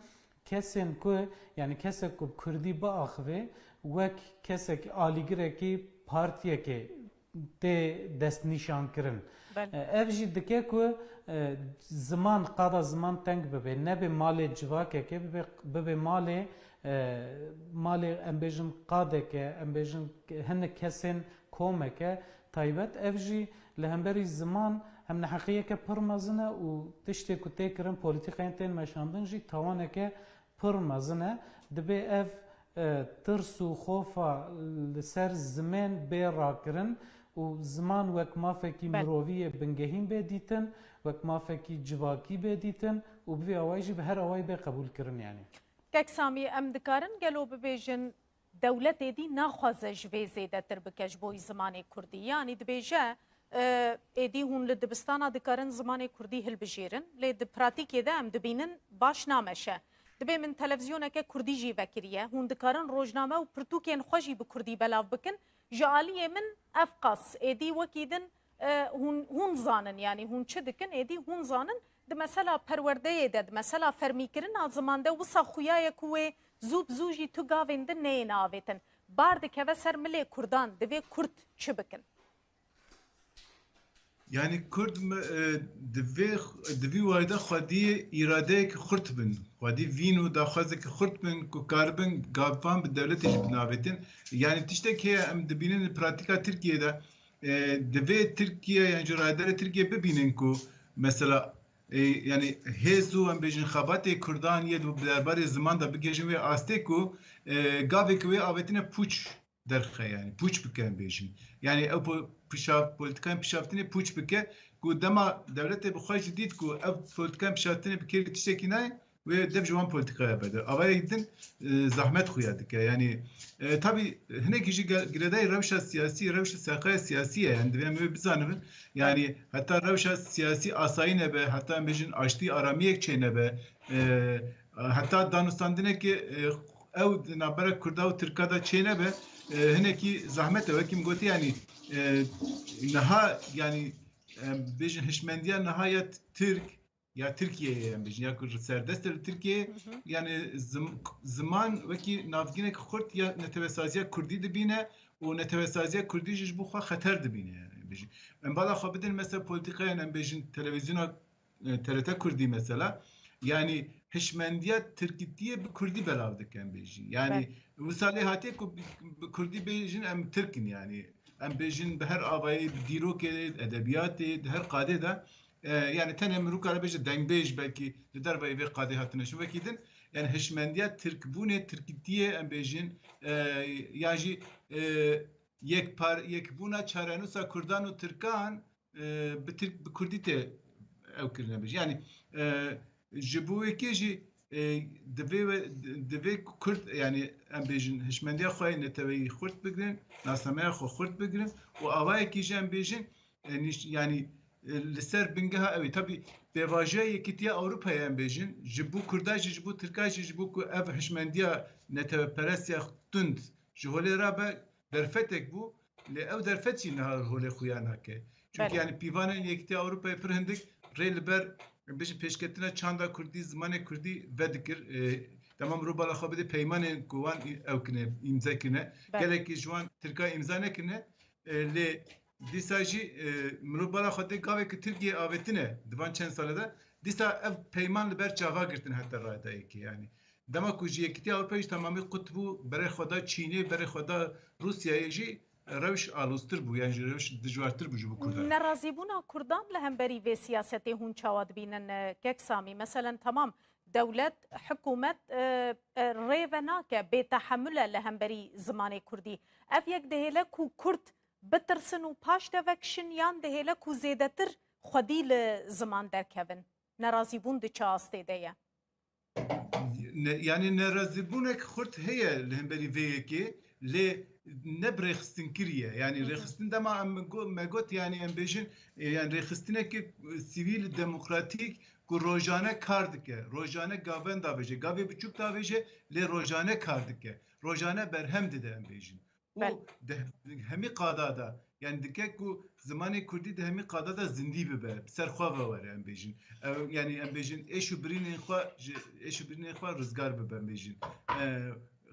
Speaker 6: kesên ku yani kesek ku Kurdî biaxive wek kesek alîgirekî partiyekê tê destnîşankirin ev jî dike ku ziman qada ziman teng bibe nebe malê civakeke bibe malê em bêjin qadeke em bêjin hinek kesên komeke taybet ev jî li hemberî ziman hem neheqiyeke pir mezin e û tiştê ku tê kirin polîtîkayên tên meşandin jî tawaneke pir mezin e dibe ev tirs û xofa li ser zimên bê rakirin û ziman wek mafekî miroviyê bingehîn bê dîtin wek mafekî civakî bê dîtin û bi vê awayî jî bi her awayî bê qebûl kirin yani.
Speaker 11: Kek Samî em dikarin gelo bibêjin dewletê dî naxwaze ji vê zêdetir bike ji bo zimanê Kurdî yanî dibêje êdî hûn li dibistana dikarin zimanê Kurdî hilbijêrin lê di pratîkê de em dibînin baş nameşe. Dibê min televizyoneke Kurdî jî vekiriye hûn dikarin rojname û pirtûkên xwe jî bi Kurdî belav bikin ji aliyê min ev qas êdî wekî din hûn zanin yani hûn çi dikin êdî hûn zanin di mesela perwerdeyê de di mesela fermîkirina ziman de wisa xuyaye ku wê zû bi zû jî tu gavên din neyên avêtin bar dikeve ser milê Kurdan divê Kurd çi bikin
Speaker 7: Yani Kurd divê wayda xwedî îradeyekî xurt bin xwedî vîn û daxwazekî xurt bin ku karibin gavan bi dewletê jî binavêtin yani tiştek heye em dibînin li pratika Tirkiyeyê de divê Tirkiye yani ji raderê Tirkiye bibînin ku mesela yani hêz û em bêjin xebatê Kurdan yê bi derbarê ziman da bigêjin wê astê ku gavekî wê avêtine pûç derxe yani pûç bike em bêjin yani ew politikayên pişaftinê pûç bike ku dema devletê bi xwe jî dît ku ev politikayên pişaftinê bi kêrî tiştekî nayê wê dev ji wan polîtikaya bede avayê din zahmet xuya dike yani tabii hinekî jî giredayê rewşa siyasî rewşa seqaya siyasî ye yani divê em wê bizanin yani heta rewşa siyasî asayî nebe heta em bêjin aştî aramiyek çê nebe heta danûstandinekê ew di navbera Kurda û Tirka da çê nebe hinekî zahmet e wekî min gotî yani niha yani bêjin hişmendiya nihaya Tirk ya Tirkiyeyê em bêjin ya ku serdest li Tirkiyeyê yani ziman wekî navginekî xurt ya netewsaziya Kurdî dibîne û netewsaziya Kurdî jî ji bo xwe xeter dibîne yani bêjin em bala xwe bidin mesela polîtikayan em bêjin televizyona TRT Kurdî mesela yani hişmendiya Tirkîtiye bi Kurdî belav dikin bêjin yani wisalê hatiye ku Kurdî bêjin em Tirkin yani em bêjin bi her avayî bi dîrokê edebiyatê di her qadê de yani tenê mirûkara bêje dengbêj belkî li derveyê vê qadê hatine şû vekî din yani hişmendiya Tirkbûnê Tirkîtiyê em bêjin ya jî yekbûna çarenûsa Kurdan û Tirkan bi Kurdî tê ew kirine bêjin yani ji bo wekê jî divê Kurd yani em bêjin hişmendiya xwe neteweyî xurt bigirin nasameya xwe xurt bigirin û avayekî jî em bêjin yani li ser bingeha ew tabii pêvajoya Yekîtiya Ewropayê em bêjin ji bo Kurda jî ji bo Tirka jî ji bo ku ev hişmendiya neteweperestiya tund ji holê rabe derfetek bû lê ew derfet jî niha holê xuya nake çünkü yani pîvanên Yekîtiya Ewropayê pir hindik rê li ber bêjin pêşketina çanda Kurdî zimanê Kurdî vedikir تمام رو بالا خو بده پیمان کوان او کنه امضا کنه گلکی جوان ترکا امضا نکنه ل دیساجی رو بالا خو ده گاوه که ترکیه آوتنه دوان چند ساله ده دیسا اف پیمان لبر چاوا گرتن حتی رایده کی یعنی دما کوجی کتی اروپایش تمامی قطبو برای خدا چینی برای خدا روسیه جی روش آلوستر بو یعنی روش دجوارتر بو جو کردان
Speaker 11: نرازیبونا کردان لهم بری و سیاستی هون چواد بینن کک سامی مثلا تمام دولت حکومت ریونا که بتحمل لهم بری زمان کردی اف یک دهیله کو کرد بترسن و پاش دوکشن یان دهیله کو زیده تر خودی لزمان درکبن نرازیبون ده چه آسته ده
Speaker 7: يعني نرازبونك خرت هي لهم بري فيكي ل نبرخستن كريه يعني رخستن ده ما قلت يعني ام بيجن يعني رخستنك سيفيل ديمقراطيك كو روجانه كاردكه روجانه گاوند دابجه گاوي بچوك دابجه ل روجانه كاردكه روجانه برهم ده ام بيجن و همي قادادا يعني دكاكو زماني كردي ده همي قادادا زندي ببه بسرخوا وره ام بيجن يعني ام بيجن ايشو برين اخوا رزگار ببه ام بيجن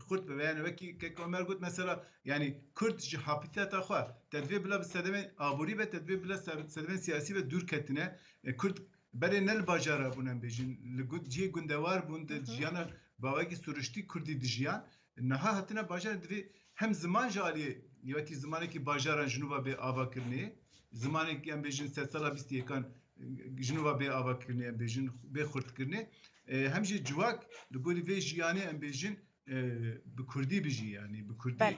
Speaker 7: خرد ببه يعني وكي كعمر قلت مثلا يعني كرد جي حابيتات اخوا تدوي بلا بستدمن آبوري به تدوي بلا بستدمن سياسي به دور كتنه كرد بري نل باجارا بونن بيجن لگود جي گوندوار بوند جيانا باوكي سورشتي كردي دجيان نها هتنا باجار دوي هم زمان جالي يوتي زمانه كي باجاران جنوبا به آوا کرنه زمانه كي ام بيجن 3 سال 20 كان جنوبا به آوا کرنه ام بيجن به خرد کرنه هم جي جواك لگوري في جيانه ام بيجن بكردي بيجي يعني بكردي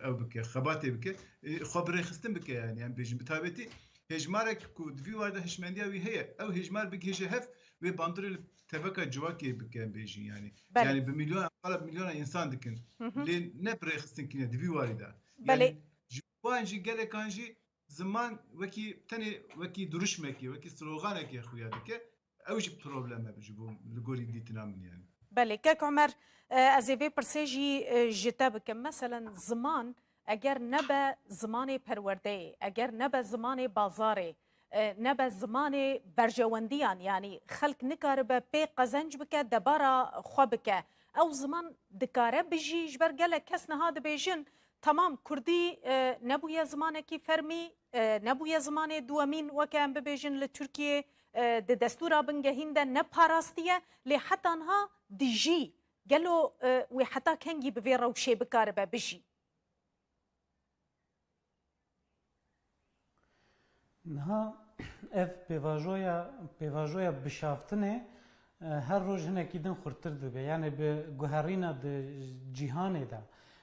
Speaker 7: او بك خباتي بك خبر خستن بك يعني ام بيجن بتابتي هجمارك كود في وارده هشمنديه وي هي او هجمار بك هجه هف و باندر تبقى جواكي بك ام بيجي يعني يعني بمليون قلب مليون انسان دكن لين نبري خستن كنا دفي وارده يعني جوانجي قال كانجي زمان وكي تاني وكي درشمكي وكي سلوغانك يا خويا دك اوج بروبلم بجيبو لغوري ديتنا من يعني
Speaker 11: بله كاك عمر ازيفي برسيجي جتابك مثلا زمان اگر نبا زمان پرورده اگر نبا زمان بازاره نبا زمان برجواندیان يعني خلق نكاربه بي قزنج بك دبارا خوبك او زمان دكاره بجي جبر قال كس نهاد بيجن تمام كردي نبويا زمانكي فرمي نبويا زمان دوامين وكان ببيجن لتركيا د دستور بنگهین ده نپاراستیه لی حتی انها دیجی گلو و حتی کنگی به روشه بکاره به بجی
Speaker 6: نها اف پیواژویا بشافتنه هر روز هنه کیدن خورتر دبه یعنی به گوهرینا د جهان ده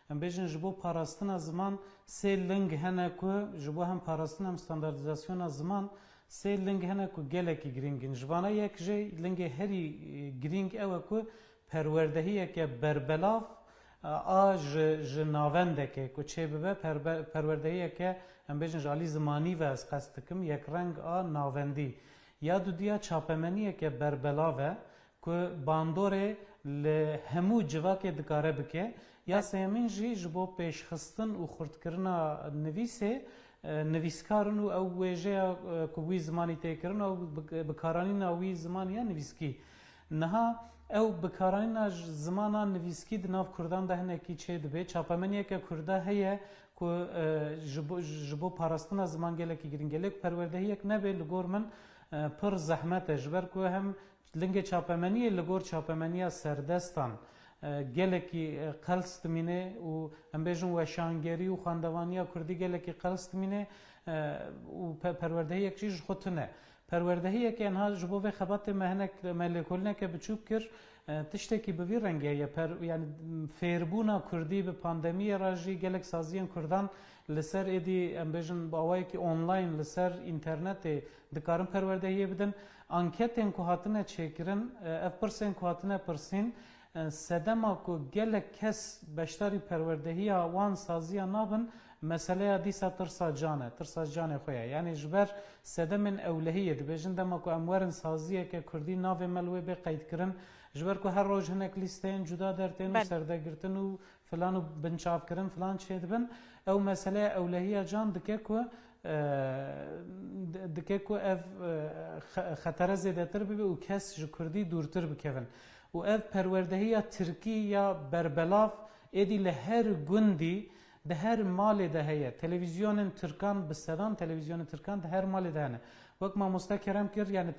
Speaker 6: ام بیجن جبو پاراستنا زمان سه لنگ هنه کو جبو هم پاراستنا هم استانداردیزاسیون زمان سه لنگ هنه کو گلکی گرینگن جوانا یک جی لنگ هری گرینگ اوه کو پروردهیه که بربلاف آج ناونده که کو چه ببه پروردهیه که هم بیجن جالی زمانی و از قصدکم یک رنگ ناوندی یا دو دیا چاپمنیه که بربلاوه که باندوره لهمو جواک دکاره بکه یا سیمین جی جبو پیشخستن و خردکرنا نویسه نویسکارن و او ویژه کوی زمانی تکرن او بکارانی ناوی زمانی نویسکی نها او بکارانی زمانا نویسکی دناف کردان ده نکی چه دبی چاپمنیه که کرده هیه که جبو پاراستنا زمان گله کی گرینگله پرورده یک نبی لگور من پر زحمت جبر که هم لنگ چاپمنیه لگور چاپمنیه سردستان گلکی قلست مینه و ام بیجن و شانگری و خاندوانیا کردی گلکی قلست مینه و پرورده یک چیز خودتنه پرورده یک انها جبو و خبات مهنک ملکولنه که بچوب کر تشتکی بوی رنگه یعنی فیربونا کردی به پاندمی راجی گلک سازیان کردان لسر ایدی ام بیجن باوایی که آنلاین لسر اینترنت دکارن پرورده بدن انکتن که هاتنه چکرن اف پرسین که هاتنه پرسین سدما کو گلک کس بشتاری پروردهی وان سازیا نابن مسئله دیسا ترسا جانه خویا یعنی جبر سدمن اولهیه دبیجن دما کو امورن سازیه که کردی ناو ملوی به قید کرن جبر کو هر روز هنک لیستین جدا درتین و سردگرتن و فلان و بنچاف کرن فلان چید بن او مسئله اولهیه جان دکه کو اف خطر زیاده تر ببی و کس جو کردی دورتر بکن و اف پروردهی ترکی یا بربلاف ایدی لهر گندی ده هر مال ده هيا تلفزيون تركان بالسلام تلفزيون تركان ده هر مال ده هنا وقت ما مستكرم كر يعني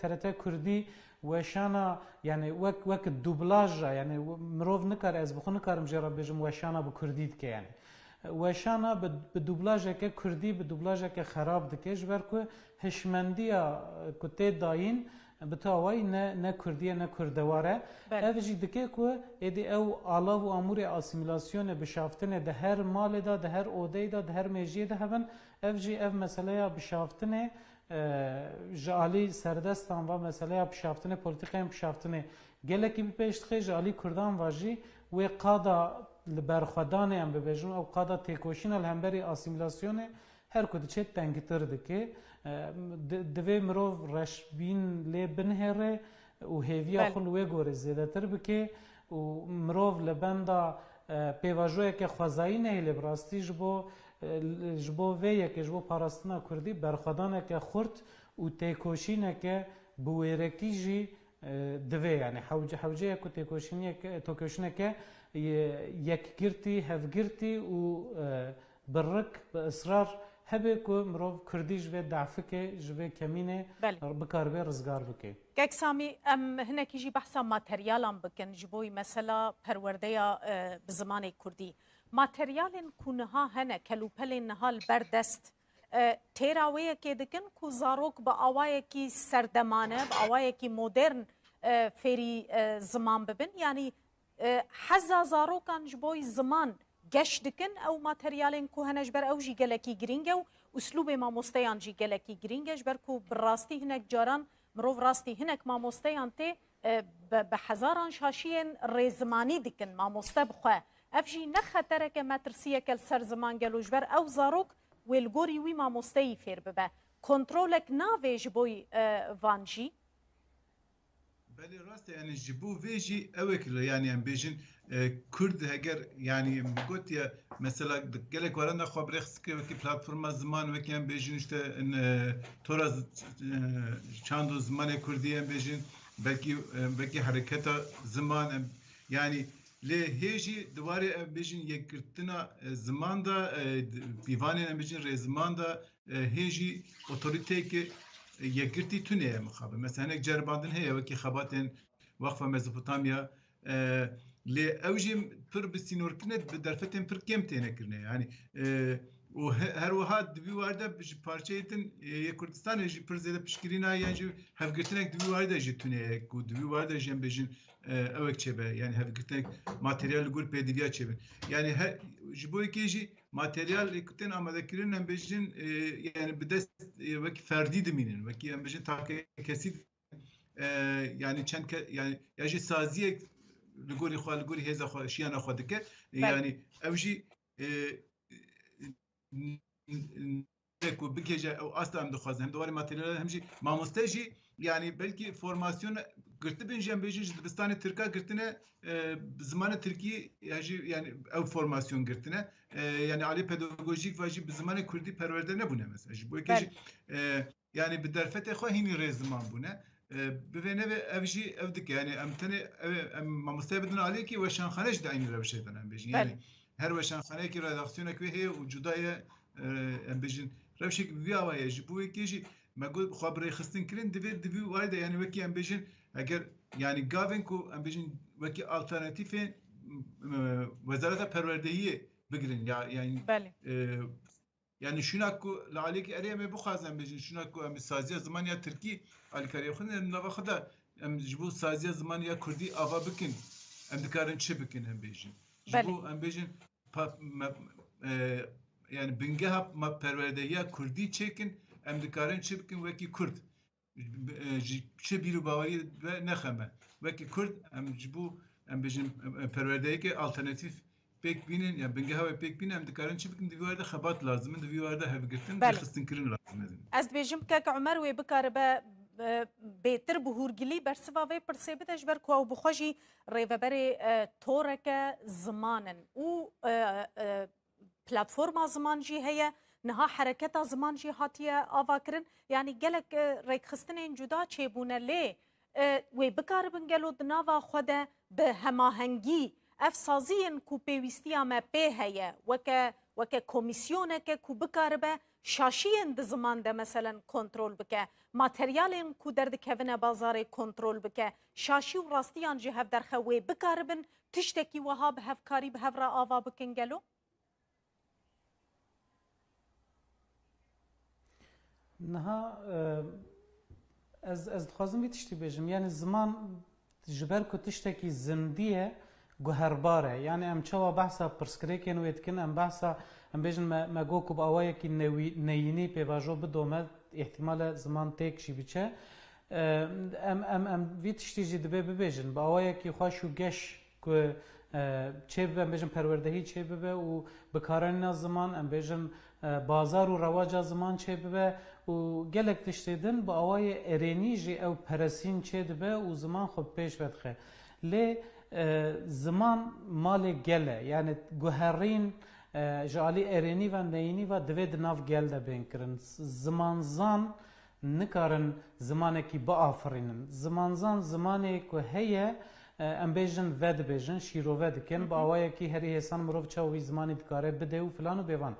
Speaker 6: ترتا كردي وشانا يعني وقت الدوبلاج يعني مروف نكر از بخو نكرم جرا بجم وشانا بكردي دك يعني وشانا بالدوبلاج كه كردي بالدوبلاج كه خراب دكش بركو هشمنديا كته داين بتاوي نه كرديه نه كردواره افجي دكه كو ادي او علاو امور اسيميلاسيون بشافتنه ده هر مال ده هر اوده ده هر ميجي ده هبن افجي اف مساله بشافتنه جالی سردستان و مساله بشافتنه پولیتیکای بشافتنه گلکی بپیشتخه جالی کردان واجی و قادا لبرخدان هم ببیجن او قادا تکوشین الهمبری اسیمیلاسیون هر کدی چه تنگتر دکه دوی مروف رشبین لی بنهره و هیویا خل و گوره زیاده تر بکه و مروف لبندا پیواجوی که خوازایی نه لبراستی جبو ویه که جبو پاراستنا کردی برخدانه که خورد و تکوشینه که بویرکی جی دوی یعنی حوجه که تکوشینه که یک گرتی هف گرتی و برک به اصرار هبه که مروف کردی جوه دعفه که جوه کمینه بکار به رزگار بکه
Speaker 11: گک سامی ام هنکی جی بحثا ماتریالان بکن جبوی مثلا پرورده یا بزمان کردی ماتریال کنها هنه کلوپل نهال بردست تیراوی که دکن کو زاروک با آوای کی سردمانه با آوای کی مدرن فری زمان ببن یعنی حزا زاروکان جبوی زمان گش دکن او ماتریال کو هنش بر او جی گلکی گرینگه و اسلوب ما مستیان جی گلکی گرینگه بر کو براستی هنک جاران مروف راستی هنک ما مستیان ته به هزاران شاشین رزمانی دکن ما مستبخه افجی نخطره که مترسیه که سر زمان گلوش بر او زاروک والگوری وی ما مستعی فیر ببه کنترولک ناویج بوی وانجی
Speaker 7: بله راست يعني جبو فيجي اوكل يعني ام بيجن كرد هجر يعني قلت يا مثلا قالك ورانا خبر خسك وكي بلاتفورم زمان وكي ام بيجن اشتا تورا چاندو زمان كردي ام بيجن بلكي حركتا زمان يعني لی هیچی دوباره بیشتر یک کردن زمان دا بیوانی نمیشن رزمان دا هیچی اتوریته که یک کردی تونه مخابه مثلا یک جرباندن هیا وکی خباتن وقف مزوپوتامیا لی اوجیم پر بسینور کنه بدرفتن پر کم تینه کنه یعنی و هر واحد دوی وارده بج پارچه ایتن یک کردستان یجی پر زیاده پشکرینا یعنی هفگرتنک دوی وارده جتونه کو دوی وارده جنب بیشتر اوك چبه يعني هذا قلت لك ماتريال يقول بيديا چبه يعني جبوي كيجي ماتريال كنتن اما ذكرنا بيجن يعني بدست وك فردي دمينن وك بيجن تاك كسيد يعني كان يعني يجي سازيه لقولي خو لقولي هذا خو شيء خدك يعني اوجي کو بکیجه او اصلا هم دخوازم دوباره ماتریال همجی ما مستجی يعني بلكي فورماسيون قلت بنجم بيجي دبستان تركا قلتنا بزمان تركي يعني او فورماسيون قلتنا يعني عليه بيداغوجيك واجي بزمان كردي پرورده نبونه مثلا جبوي كيجي يعني بدرفت اخو هيني رزمان بونه بفينه افجي افدك يعني امتني ما مستبدنا عليكي وشان خرج دعيني روشه دنا بيجي يعني هر وشان خانه ريداكسيون هي وجودايه ام بيجن روشك بياوي جبوي كيجي ما قلت خبري خستن كرين دبي وايد يعني وكي ام بيجن اگر يعني جافنكو ام بيجن وكي الترناتيف وزاره پروردهی بگیرن يعني يعني شناكو لعليك اريم بخاز ام بيجن شناكو ام سازيه زمانيا تركي الكاري خدنا نوا خدا ام جبو سازيه زمانيا كردي اوا بكن ام دكارن چه بكن ام بيجن جبو ام بيجن يعني بنجها ما پروردهی كردي چكن ام دکارن چه بکن وکی کرد چه بیرو باوری نخمه وکی کرد ام جبو ام بجن پروردهی که آلترناتیف پک بینن یا بنگه های پک بینن ام دکارن چه بکن دوی وارد خبات لازمه دوی وارد هفگرتن بخستن کرن لازمه
Speaker 11: از بجم که عمر وی بکار به بهتر بهورگلی برسوا وی پرسیبتش بر کو بخوجی ریوبر تورک زمانن او پلتفرم زمان جی هي نها حركات زمان جي هاتيه آوا كرن يعني قالك ريك خستنين جدا چيبونه لي وی بکاربن گلو دناوا خود به هماهنگی افسازین کو پیوستیا ما به هيا وک کمیسیون که کو بکاربه شاشین د زمان ده مثلا کنترل بکه ماتریالین کو در دکوین بازار کنترل بکه شاشی و راستیان جه هف درخه وی بکاربن تشتکی وها به هفکاری به هف را آوا بکن گلو
Speaker 6: نها از دخوازم بی تشتی بیجم یعنی زمان جبر که تشتکی زندیه گوهرباره یعنی ام چوا بحثا پرسکریکن و اتکن ام بحثا ام بیجن ما گو کب آوائه که نینی پیواجو بدومد احتمال زمان تیکشی بیچه ام وی تشتی جی دبه ببیجن با آوائه که خواشو گش که چه ببه ام بیجن پروردهی چه ببه و بکارن زمان ام بیجن بازار و رواج زمان چه ببه و گلک تشتیدن با آوائه ارینی جی او پرسین چه دبه و زمان خود پیش بدخه لی زمان مال گله یعنی گوهرین جالی ارینی و نینی و دوید ناف گل ده بین کرن زمان زان نکارن زمانه کی با آفرینن زمان زان زمانه که هیه ام بیجن ود بیجن شیرو ود کن با آوائه کی هری حسان مروف چاوی زمانی دکاره بده و فلان و بیوان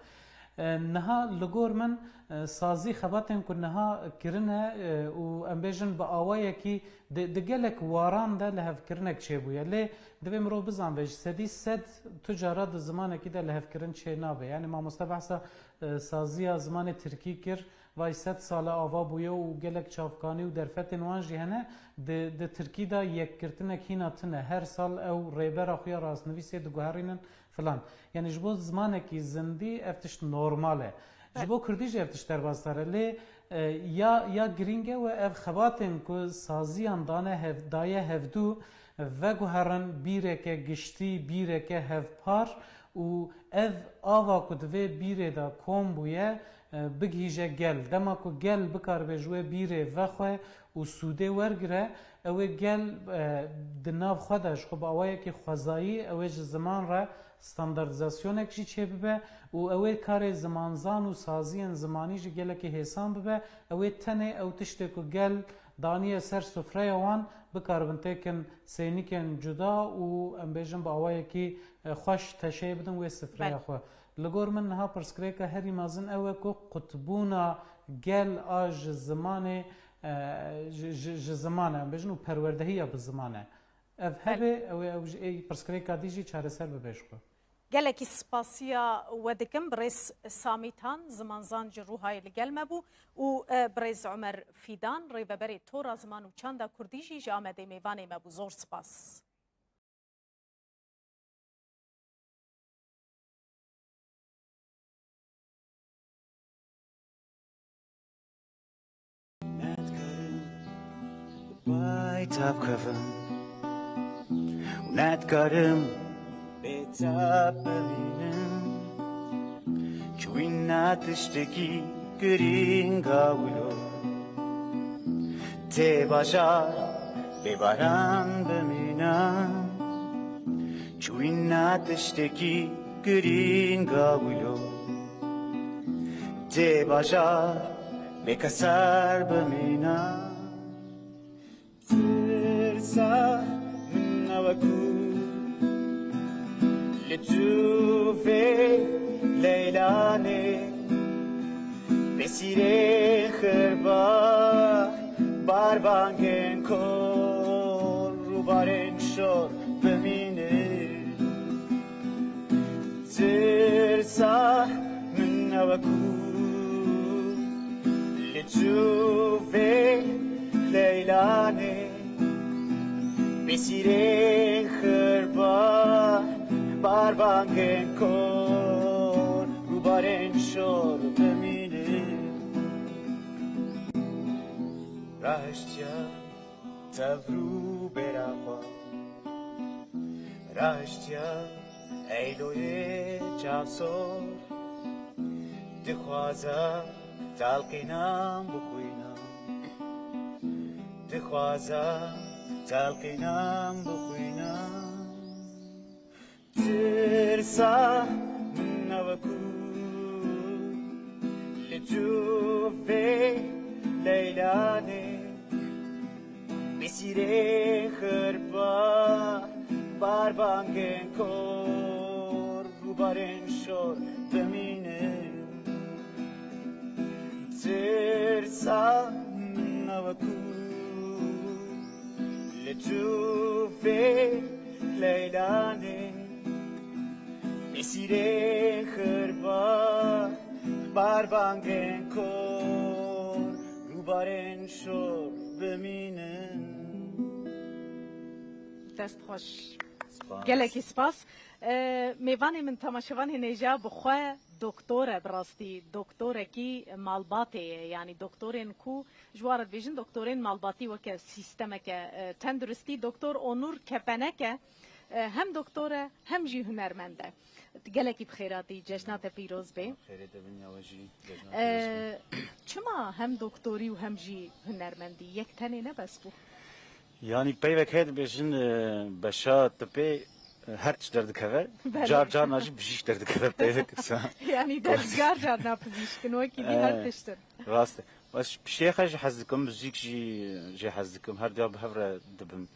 Speaker 6: نها لگور من سازی خباتن که نها کرنه و ام بیجن با آوائه کی دگلک واران ده لحف کرنک چه بویا لی دوی مرو بزن ویج سدی سد تجارت زمانه کی ده لحف کرن چه نابه یعنی ما مستبحثا سازی زمان ترکی کر وای 100 سال آوا بویا و گلک چافکانی و درفت نوان جهنه ده ترکی دا یک کرتنک هینا تنه هر سال او ریبر خویا راست نویسه دو گوهرینن فلان یعنی جبو زمانه کی زندی افتش نورماله جبو کردیش افتش دربازداره لی یا گرینگه و اف خباتن که سازیان دایه هفدو و گوهرن بیره که گشتی بیره که هفپار و اف آوا کدوه بیره دا کم بویه بگیجه گل دما که گل بکار بجوه بیره و خواه و سوده ورگره اوه گل دناف خودش خب اوه که خوزایی اوه زمان را ستانداردزاسیون اکشی چه ببه و اوه کار زمانزان و سازی زمانی جی گل که حسان ببه اوه تنه او تشته که گل دانیه سر سفره وان بکار بنته کن سینی کن جدا و ام بیجن با اوه که خوش تشه بدن و سفره خواه لگور من نها پرسکره که هری مازن اوه که قطبونا گل آج زمانه زمانه ام بیجن و پروردهی به زمانه اف هبه او پرسکره که دیجی چاره سر ببیش خو
Speaker 11: گلکی سپاسیا ودکم برز سامیتان زمانزان جروهای لگل مبو و برز عمر فیدان ریوبری تورا زمان و چاندا کردیجی جامده میوانه مبو زور سپاس
Speaker 9: Tap kafam ونتکارم به تب ببینم چوی نتشتگی گرینگا ولو ته باشار ببارم ببینم چوی نتشتگی گرینگا ولو ته باشار بکسر ببینم ترسا نوکو لجوفه لیلانه بسیره خربار باربانگن کن رو بارن شد بمینه ترسا نوکو لجوفه لیلانه بسیره خربار باربانگن کن رو بارن شور بمینه راشتیا تورو برافا راشتیا ایلوی چافسور دخوازم تلقینم بخوینم دخوازم تلقینم بخوینم ترسا نوکو لجوفه لیلانه Besire hırpa barbangen kor Gubaren şor beminin Tırsa navaku Letufe leylane Besire hırpa barbangen kor Gubaren şor beminin
Speaker 11: دست خوش گلکی سپاس میوانی من تماشاوان هنجا بخوا دکتور براستی دکتور کی مالباتی یعنی دکتورین کو جوارد ویژن دکتورین مالباتی و که سیستم که تندرستی دکتور اونور کپنه که هم دکتوره هم جی هنرمنده گلکی بخیراتی جشنات پیروز به چما هم دکتوری و هم جی هنرمندی یک تنی نبس بو
Speaker 2: Yani peyvek hedi beşin başa tepe her tişt derdik heve. Car naci bijiş derdik heve peyvek.
Speaker 11: Yani der car napızışkın o ki her tiştir.
Speaker 2: Rast. Bas bir şey xaj hazdikim müzik ji hazdikim her diye bhavra dibim.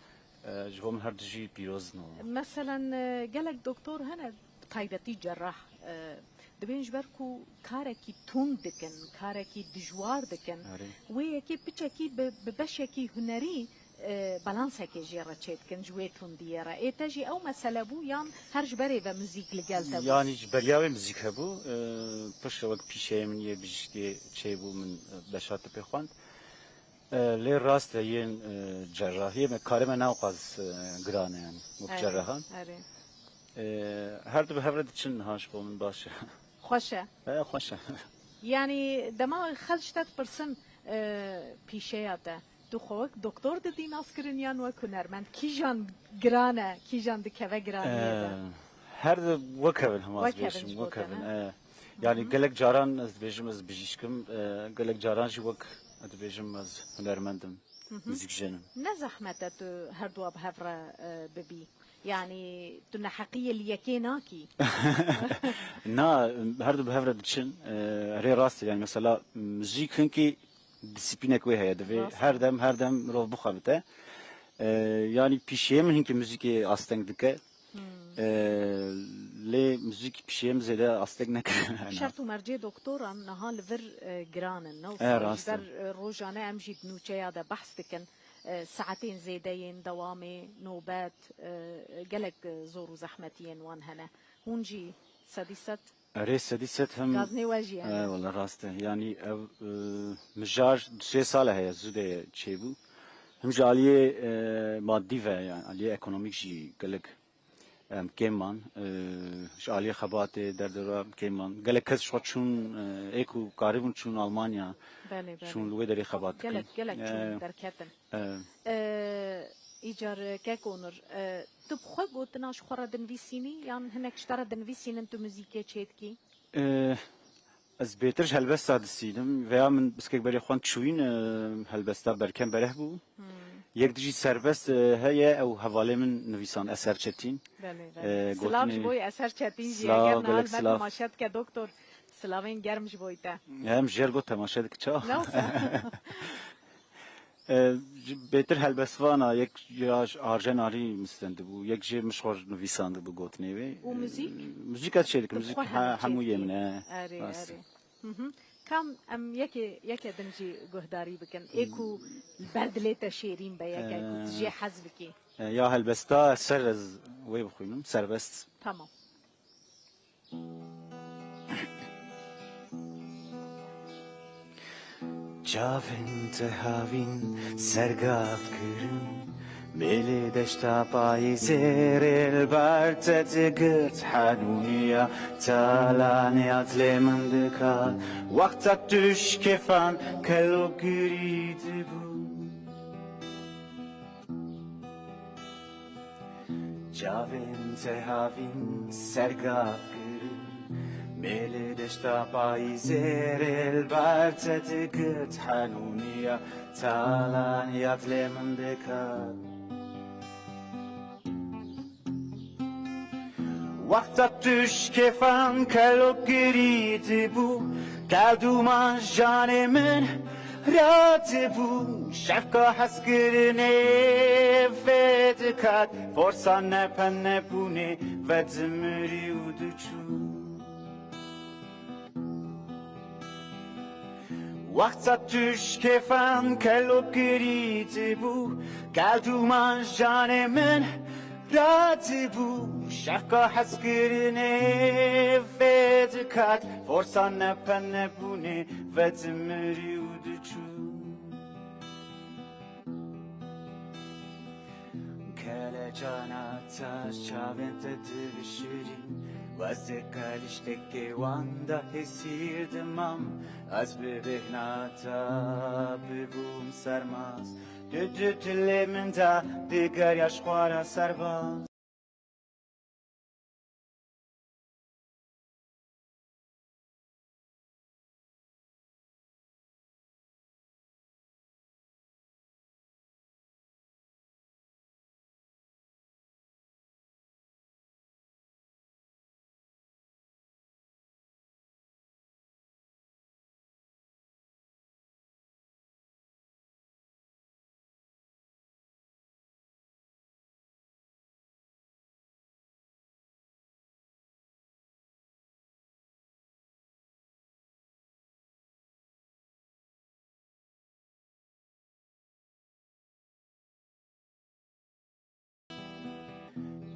Speaker 2: Jvom her diye piroz no.
Speaker 11: Mesela gelek doktor hene taybeti cerrah دبین جبر کو کاری کی تون دکن کاری کی دجوار دکن و یکی بچکی ببشکی هنری بالانس کی جیره چید کن جویتون دیره ایتاجی او مسئله بو یان هر جبری و موزیک لگلته بو
Speaker 2: یعنی جبریاوی موزیک هبو پشت وقت پیشه من یه بیشتی چه بو من بشات بخواند لی راست یین جراحی کاری من ناقص گرانه یعنی مجرحان هر دو به هفرد چن هاش بو من باشه
Speaker 11: خوشه
Speaker 2: خوشه
Speaker 11: یعنی دما خلشتت پرسن پیشه یاده تو خوک دکتر دی ناس کرنیان و کنرمند کی جان گرانه کی جان دکوه گرانه
Speaker 2: هر دو وکبن هم از بیشم وکبن yani gelek caran az bejim az bijişkim gelek caran ji wek az bejim az hunermendim müzikjenim
Speaker 11: ne zahmet tu her du bhavra bebi yani tu haqiye liyekenaki
Speaker 2: na her du bhavra için re rast yani mesela müzikin ki disiplinek ve heye de her dem rov buxavte yani pişeyim hinki müziği asleng dike le müzik pişeyim zede asleng ne
Speaker 11: şartı merci doktoran nahal ver granen no der rojane amjid nuçaya da bahs diken ساعتين زيدين دوامي نوبات قلق زور وزحمتين وان هنا هونجي سادسات
Speaker 2: رئيس سادسات هم
Speaker 11: غازني واجي
Speaker 2: والله راسته يعني مجار 3 سال هي زوده تشيبو هم جاليه مادي و يعني عليه ايكونوميك جي قلق كمان جاليه خبات دردرا كمان قلق كز شو چون ايكو قريبون چون المانيا شون لوي دري خبات
Speaker 11: قلق چون دركتن ایجار که کنر تو بخواه گوتناش خورا دنویسینی یا هنک شتر دنویسینن تو موزیکه چید کی؟
Speaker 2: از بیترش هلبستا دستیدم ویا من بسکه بری خوان چوین هلبستا برکن بره بو یک دیجی سربست هیا او حواله من نویسان اثر چتین
Speaker 11: سلام جبوی اثر چتین جی اگر نال من تماشد که دکتر سلامین گرم جبوی تا
Speaker 2: هم جرگو تماشد که چا بهتر هلبسوانا یک یاش آرژناری مثلند بو یک جه مشهور نویسنده بو گوتنیوی
Speaker 11: و
Speaker 2: موزیک از چه موزیک همویه منه
Speaker 11: کام ام یکی دنجی گهداری بکن ایکو بردلیت شیرین به یک جه حذف کی
Speaker 2: یا هلبستا سر از وی بخوینم سربست
Speaker 11: تمام
Speaker 9: Cavin tehavin sergav kırın Beli deşta payizer elbartet gırt hanuniya Talaniyat lemandika Vaktak düş kefan kelo güridi bu Cavin tehavin sergav kırın Beli deşta payizer elbartet gırt hanuniya Talaniyat lemandika وقتا توش کفن کلو گریت بو کدومان جان من رات بو شفقا حسكرني فدكات فرصة نبوني وزمري ودچو وقت توش کفم کلو گریزی بو گلدو من جان من راضی بو شفقا حس کرنه فدکات فرصا نبونه و زمری و دچو کل جانات از چاوین تدوشیرین واسه karışteki wanda hesirdim az bebehnata bebum sarmaz düdütleminda diğer yaşlara sarbaz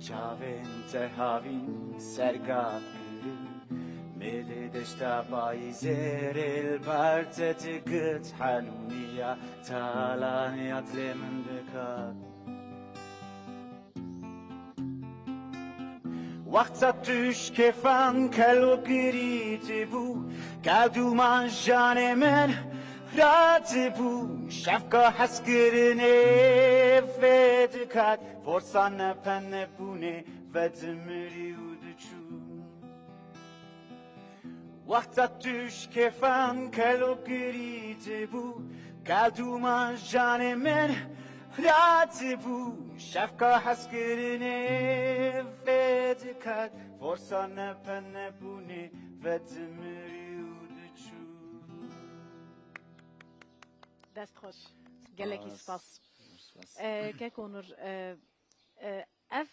Speaker 9: Çavente havin sergat gülüm Mele deşta payzer el barteti gıt Hanuniya talani atlemin dekat Vakta tuş kefan kelo giriti bu Kalduman janemen راضی بو شفقا حس کرنه فدکات فرصا نبونه و دمری و دچو وقتا توش کفن کلو گریتی بو کلدو من جان من راضی بو شفقا حس کرنه فدکات فرصا نبونه و دمری
Speaker 11: دست خوش گلکی سپاس که کنور اف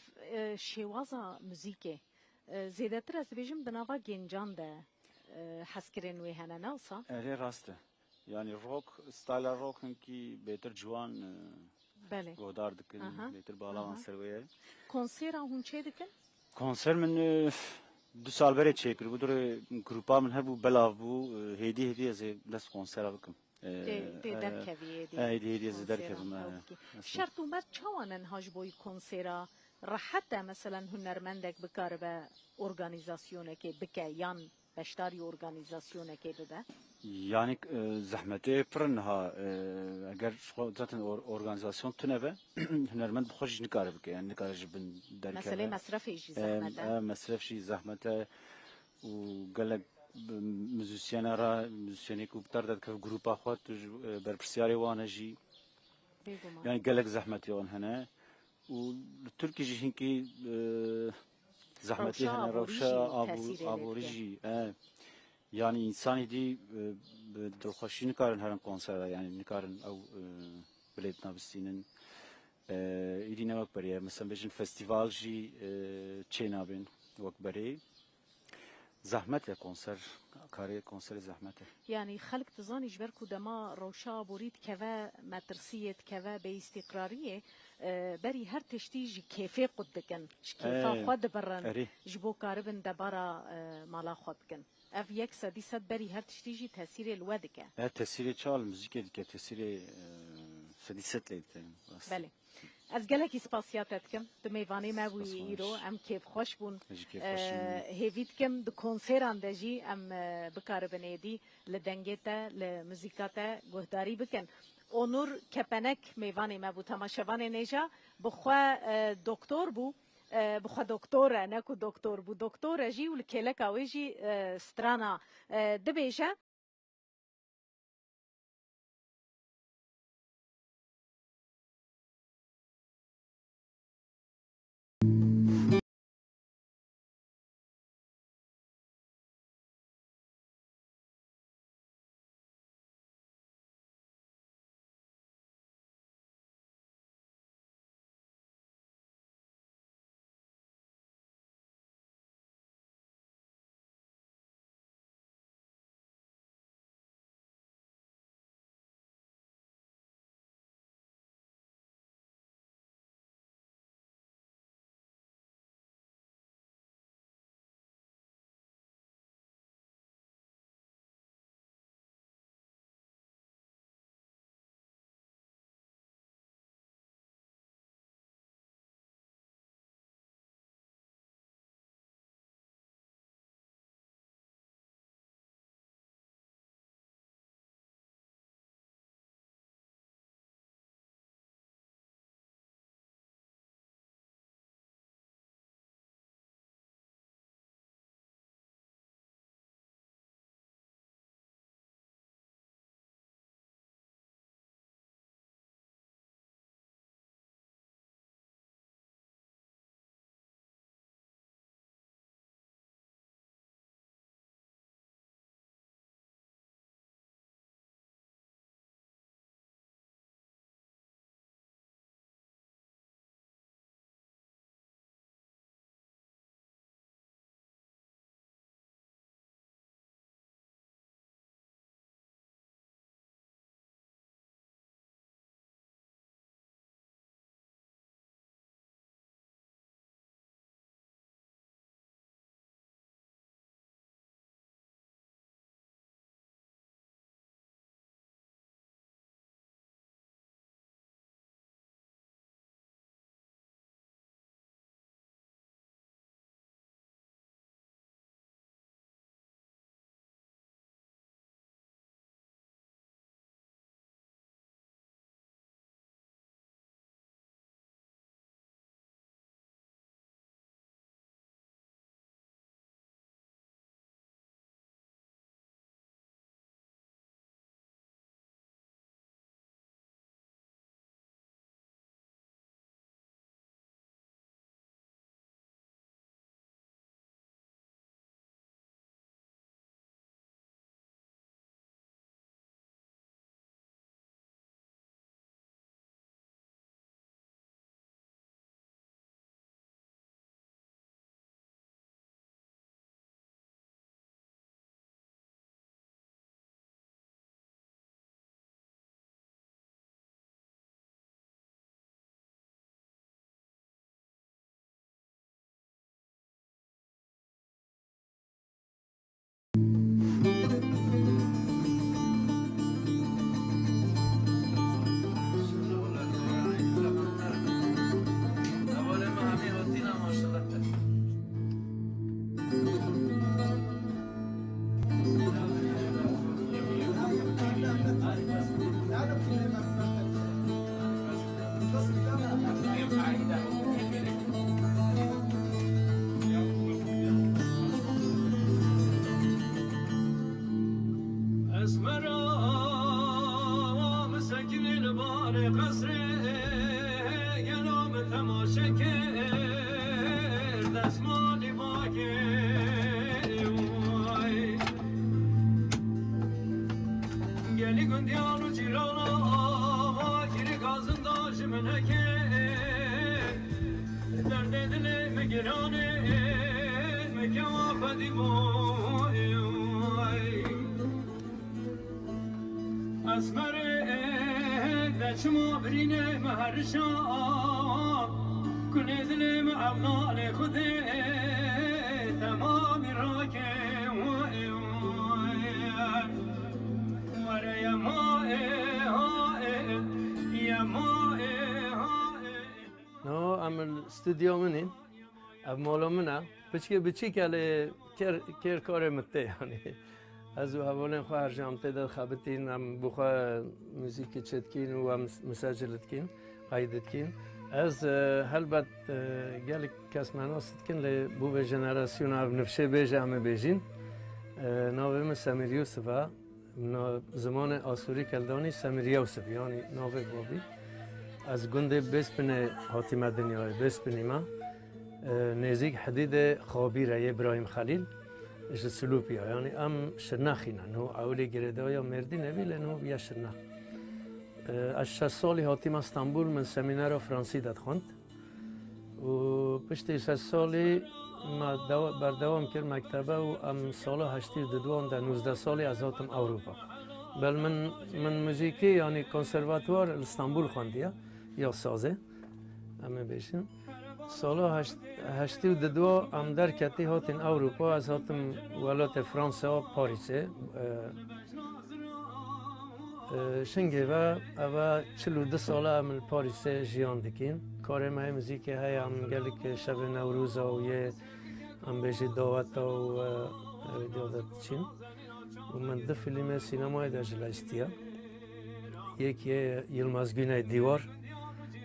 Speaker 11: شوازا موزیکه زیاده تر از بیشم دنوا گنجان ده حس کردن و هنر نوسا
Speaker 2: اره راسته یعنی روک استایل روکن کی بهتر جوان
Speaker 11: بله
Speaker 2: گودار دکن بهتر بالا سرویه
Speaker 11: کنسر هون چه دکن
Speaker 2: کنسر من 2 سال بره چیکر بود رو گروپا من هر بو بلاو بو هدی از دست کنسر بکم
Speaker 11: دی درکویه
Speaker 2: دی درکویم
Speaker 11: شرط اومد چوانن هاج بوی کنسرا راحت مثلا هنرمندک بکار به ارگانیزاسیونه که بکه یان بشتاری ارگانیزاسیونه که بده
Speaker 2: یعنی زحمته پرنها اگر ذاتن ارگانیزاسیون تنبه هنرمند بخوش نکاره بکه یعنی نکاره جبن درکه
Speaker 11: مسئله مصرفش زحمته
Speaker 2: مصرفش زحمته و گلک موزیسیانا را موزیسیانی کو بتر داد که گروپا خود بر پرسیاری وانه جی یعنی گلک زحمتی آن هنه و ترکی جی هنکی زحمتی هنه روشا آبوری جی یعنی انسانی دی دلخوشی نکارن هرن کنسر یعنی نکارن او بلیت نابستینن ایدی نوک بریه مثلا بجن فستیوال جی چه نابین وک بریه زحمته کنسر کاری کنسر زحمته
Speaker 11: یعنی خلق تزانی جبر کدما روشا بورید که و مدرسیت که و به استقراریه بری هر تشتیج کیفی قد دکن کیفا خود برن جبو کاربن دبارا مالا خود کن اف یک سدی صد بری هر تشتیجی تاثیر الوده که
Speaker 2: تاثیر چال موزیک دیگه تاثیر سدی ست لیدن
Speaker 11: بله از گلکی سپاسیاتت کم دو میوانی ما بوی ایرو ام کیف خوش بون هیوید کم دو کنسران دجی ام بکار بنیدی لدنگیتا لموزیکاتا گهداری بکن اونور کپنک میوانی ما بو تماشوان نیجا بخوا دکتر بو بخوا دکتوره نکو دکتر بو دکتوره جی و لکیلک آوی جی سترانا دبیجه
Speaker 10: استودیو منین اب مالا منه بچی کلی کر کار مته یعنی از او حوالین خواه هر جامته داد خابتین هم بخواه موزیک چتکین و هم مسجلت کین قایدت کین از هلبت گلی کس مناست کن لی بو به جنراسیون او نفشه بیجه همه بیجین ناویم سمیر یوسفه زمان آسوری کلدانی سمیر یوسف یعنی ناوی بابی از گنده بسپن حاتم دنیای بسپنی ما نزدیک حدید خابیره ابراهیم خلیل اش سلوپیا یعنی ام شرناخینا نو اولی گردای مردی نبی لنو بیا شرناخ از 6 سالی حاتم استانبول من سمینار فرانسی داد خوند و پشت 6 سالی ما بردوام کرد مکتبه و ام سال 82 در 19 سالی از هاتم اروپا بل من موزیکی یعنی کنسرواتوار استانبول خواندیم یا سازه همه بیشتر سال 82 ام در کتی هاتین اروپا از هاتم ولایت فرانسه و پاریسه شنگه و اوا 42 ساله ام پاریسه جیان دکین کار ما موزیک های ام گلی که شب نوروز و یه ام بیشی دعوت و دعوت چین و من دو فیلم سینمای در جلایستیا یکی یلماز گونه دیوار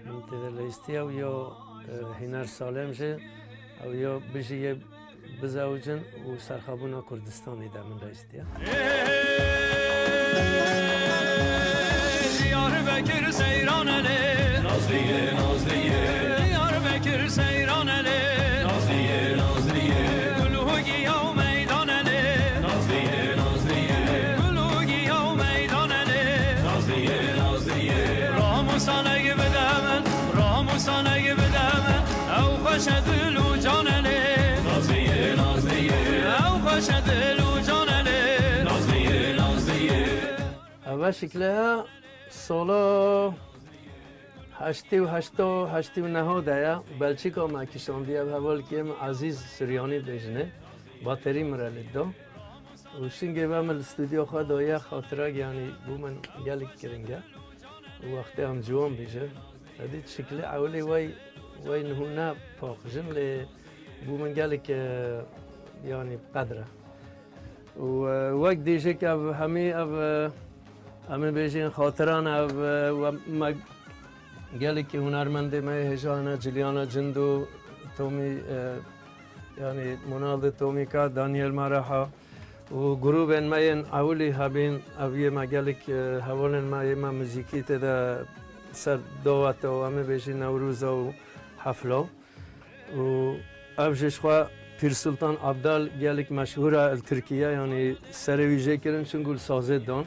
Speaker 10: من تدلایستیا و یا هنر سالم جه و یا بجی بزاوجن و سرخابونا کردستانی در من رایستیا
Speaker 12: یار بکر سیران علی نازلیه نازلیه یار بکر سیران علی نازلیه نازلیه گلوگی و میدان علی نازلیه نازلیه گلوگی و میدان علی نازلیه نازلیه راموسانه بدمن راموسانه بدمن او خوش دلو جان علی نازلیه نازلیه او خوش دلو جان علی نازلیه نازلیه
Speaker 10: اول شکله سالا 89 دایا بلژیکا ما کشاندی اب حوال کیم عزیز سریانی بجنه باتری مرالد دو و شنگه بام الاستودیو خود دایا خاطره یعنی بو من گلی کرنگه وقتی هم جوان بیشه هدیت شکل اولی وای نهونا پاخجن لی بو من گلی که یعنی قدره و وقت دیشه که همه بیشین خاطران و ما گلی که هنرمنده ما هجانا جلیانا جندو تومی یعنی منال تومی کا دانیل مارها و گروه ما این اولی هبین اویه ما گلی که حوالن ما موزیکی تدا سر دعوت و همه بیشین نوروز و حفله و افجش خوا پیر سلطان عبدال گلی که مشهوره ترکیه یعنی سر ویژه کردن چون سازه دان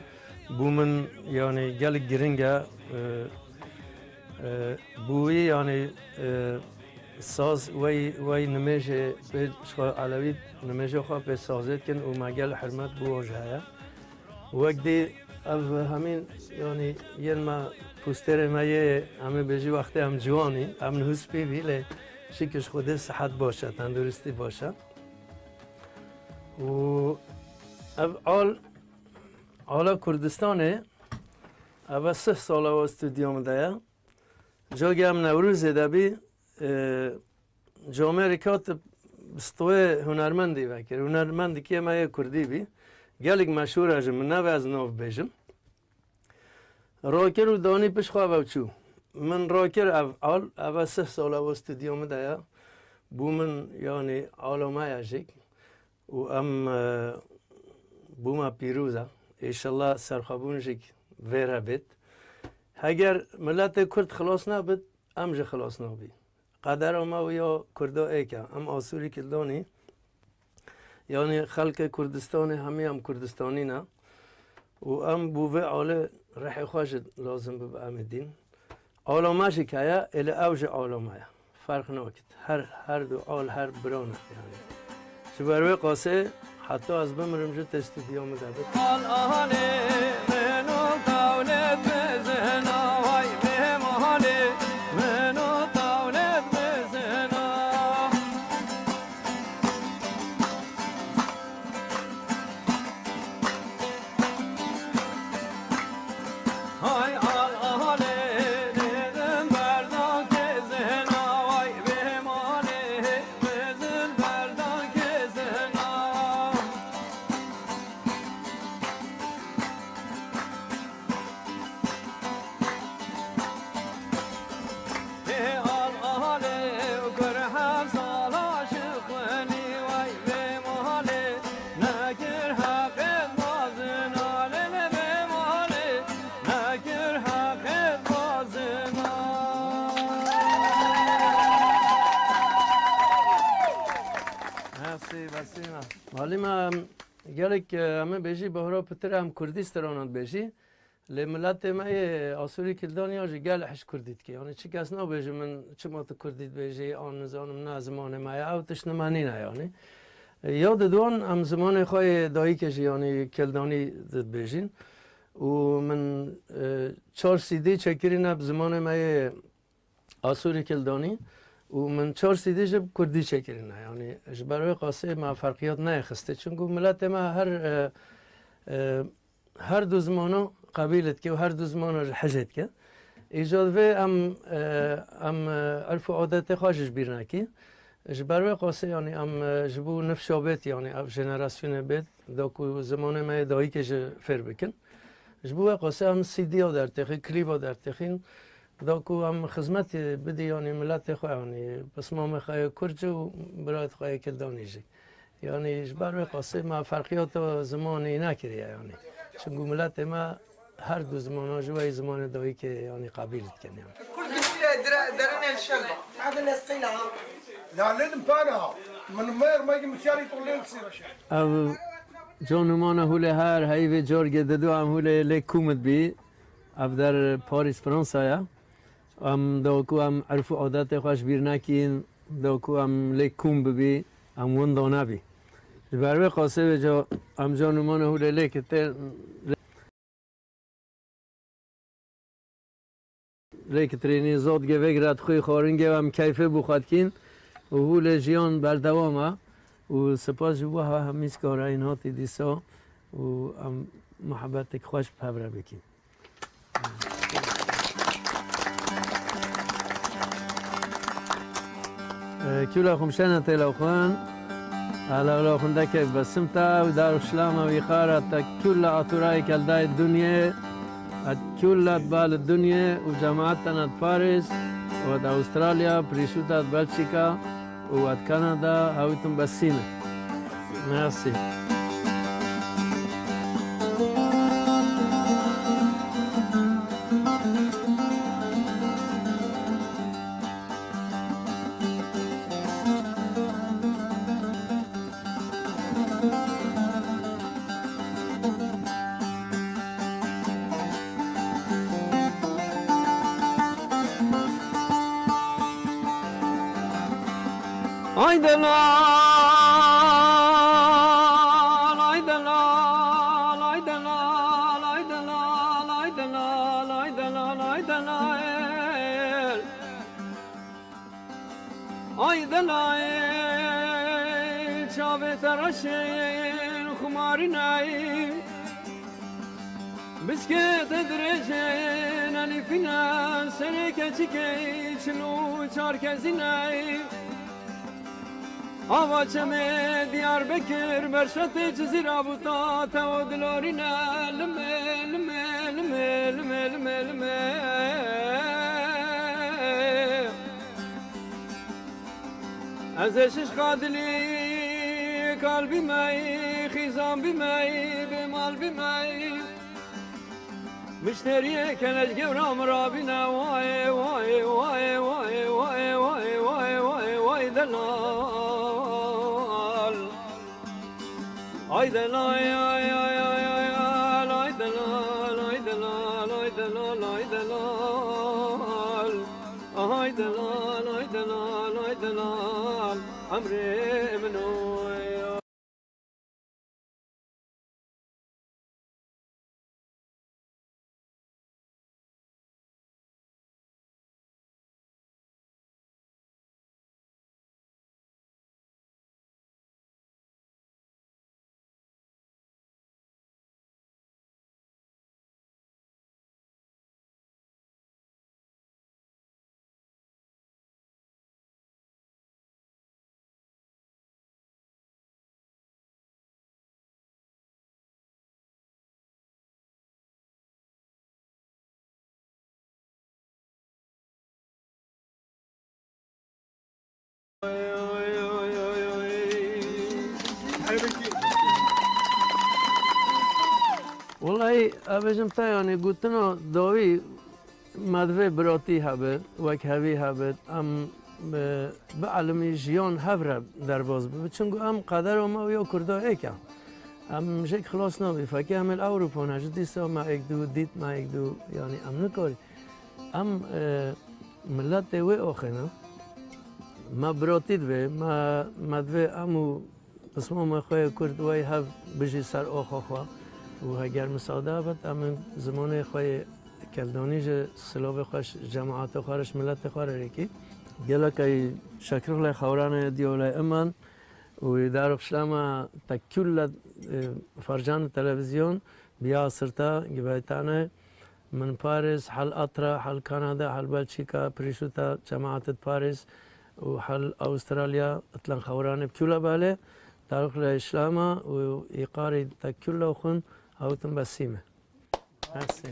Speaker 10: بومن یعنی گل گرینگه بوی یعنی ساز وی نمیشه به شخص علوی نمیشه خواه به سازت کن و مگل حرمت بوجهه وقتی او همین یعنی یه ما پوستر ما یه همه بجی وقتی هم جوانی هم نوز بیله شکش خوده صحت باشه تندرستی باشه و او حالا کردستانه اول 3 سال و استودیوم دایا جاگه هم نوروز دبی جامعه ریکات بستوه هنرمندی وکر هنرمندی که ما یه کردی بی گلیک مشهور هجم من نو از نو بیجم راکر و دانی پیش خواه بچو من راکر اول 3 سال او استودیو مدایا بو من يعني علماء يجيك بوما پیروزه ایشالله سرخابون جیک ویره بید اگر ملت کرد خلاص نبید امج خلاص نبید قدر ما و یا کردا ایکه آسوری کلدانی یعنی خلق کردستان همه کردستانی نه و بوه عاله رح خواجد لازم ببقى امدین عالمه جیکه الى اوج عالمه فرق نکد هر دو عال هر برانه یعنی شبروی قاسه حتی از بمرم جو استودیو مده بود حالی ما گلک همه بیشی بهرا پتر هم کردستانات بیشی لملت ما آسوری کلدانی آجی گل حش کردید که یعنی چی کس نبیشی من چه مات کردید بیشی آن نزانم نه زمان ما او تشنمانی نه یعنی یاد دوان هم زمان خواه دایی کشی یعنی کلدانی دید بیشین و من 4 CD چکری نب زمان ما آسوری کلدانی و من 4 CD جب کردی چکری نه یعنی برای قاسه ما فرقیات نه خسته چون ملت ما هر دو زمانو قبیلت که و هر دو زمانو حجت که ایجاد و ام عرف و عادت خواهش بیر نکی برای قاسه یعنی جبو نفشابت یعنی جنراسیون بیت داکو زمان ما دایی که فر بکن جبو قاسه هم CD ها در تخی کلیب ها در تخین داکو هم خدمت بدی یعنی ملت خواه یعنی بس ما مخواه کرج و برایت خواه کلدانی جی یعنی برای قاسه ما فرقیات زمانی نکریه یعنی چون ملت ما هر دو زمان ها جوای زمان دایی که یعنی قبیلت کنی
Speaker 13: كل قصيدة درنا الشلبة هذا الناس قيلها لا لازم بانها من مير ما يجي مشاري طولين تصير
Speaker 10: او جانومان هوله هر هیو جارگ ددو هم هوله لکومت بی او در پاریس فرانسه هم داکو هم عرف و عادت خوش بیر نکین داکو هم لکوم ببی هم وندانه بی برای قاسه به جا هم جانومان هوله لکترینی زاد گوگرد خوی خارنگه و هم کیفه بخواد کین و هوله جیان بردوامه و سپاس جبوه همیز کاره این هاتی دیسا و محبتك خوش بحبره بکیم كل خمشانة الأخوان على الأخوان دك بسمتا ودار السلامة ويقارة كل أطراي كالداي الدنيا كل أطبال الدنيا وجماعتنا باريس ود أستراليا بريشوتا بلجيكا ود كندا هاويتم بسيمة ميرسي بسكت درجين أنا فينا سنك تكي شنو شارك زيناي آواجم دیار بکر برشت جزیره بودا تو دلارینه لمه لمه لمه لمه لمه لمه ازش قادلی قلبی مای خیزان بی مای به مال بی مای مشتریه کنج گورام رابینا وای وای وای وای وای وای وای وای وای دلال آی دلال آی آی آی آی آی دلال آی دلال آی دلال آی دلال آی دلال آی دلال آی دلال امر منو والله أبجم تاياني قلتنا داوي مدفع براتي هبت وك هبي هبت أم بعلمي جيان هبرب درباز بچونگو أم قدر وما ويا كردا إيكا أم جيك خلاص نبي فكي هم الأوروبا نجد ديسا ما إكدو ديت ما إكدو يعني أم نكاري أم ملت دوي آخنا ما براتي دوي ما مدفع أمو بسمو ما خواه كرد وي هب بجي سر آخا خواه و اگر مساعده بد ام زمان خواه کلدانی ج سلاو خوش جماعت خوارش ملت خواره کی گلا که شکر له خوران دیوله امن و در خشلما تکل فرجان تلفزیون بیا سرتا گبایتانه من باريس حل أطرا حل كندا حل بلجيكا بريشوتا جماعة باريس وحل أستراليا أتلان خوران بكل بالي تاريخ الإسلام وإيقاري تكل وخن أو تنبسيمة. Merci.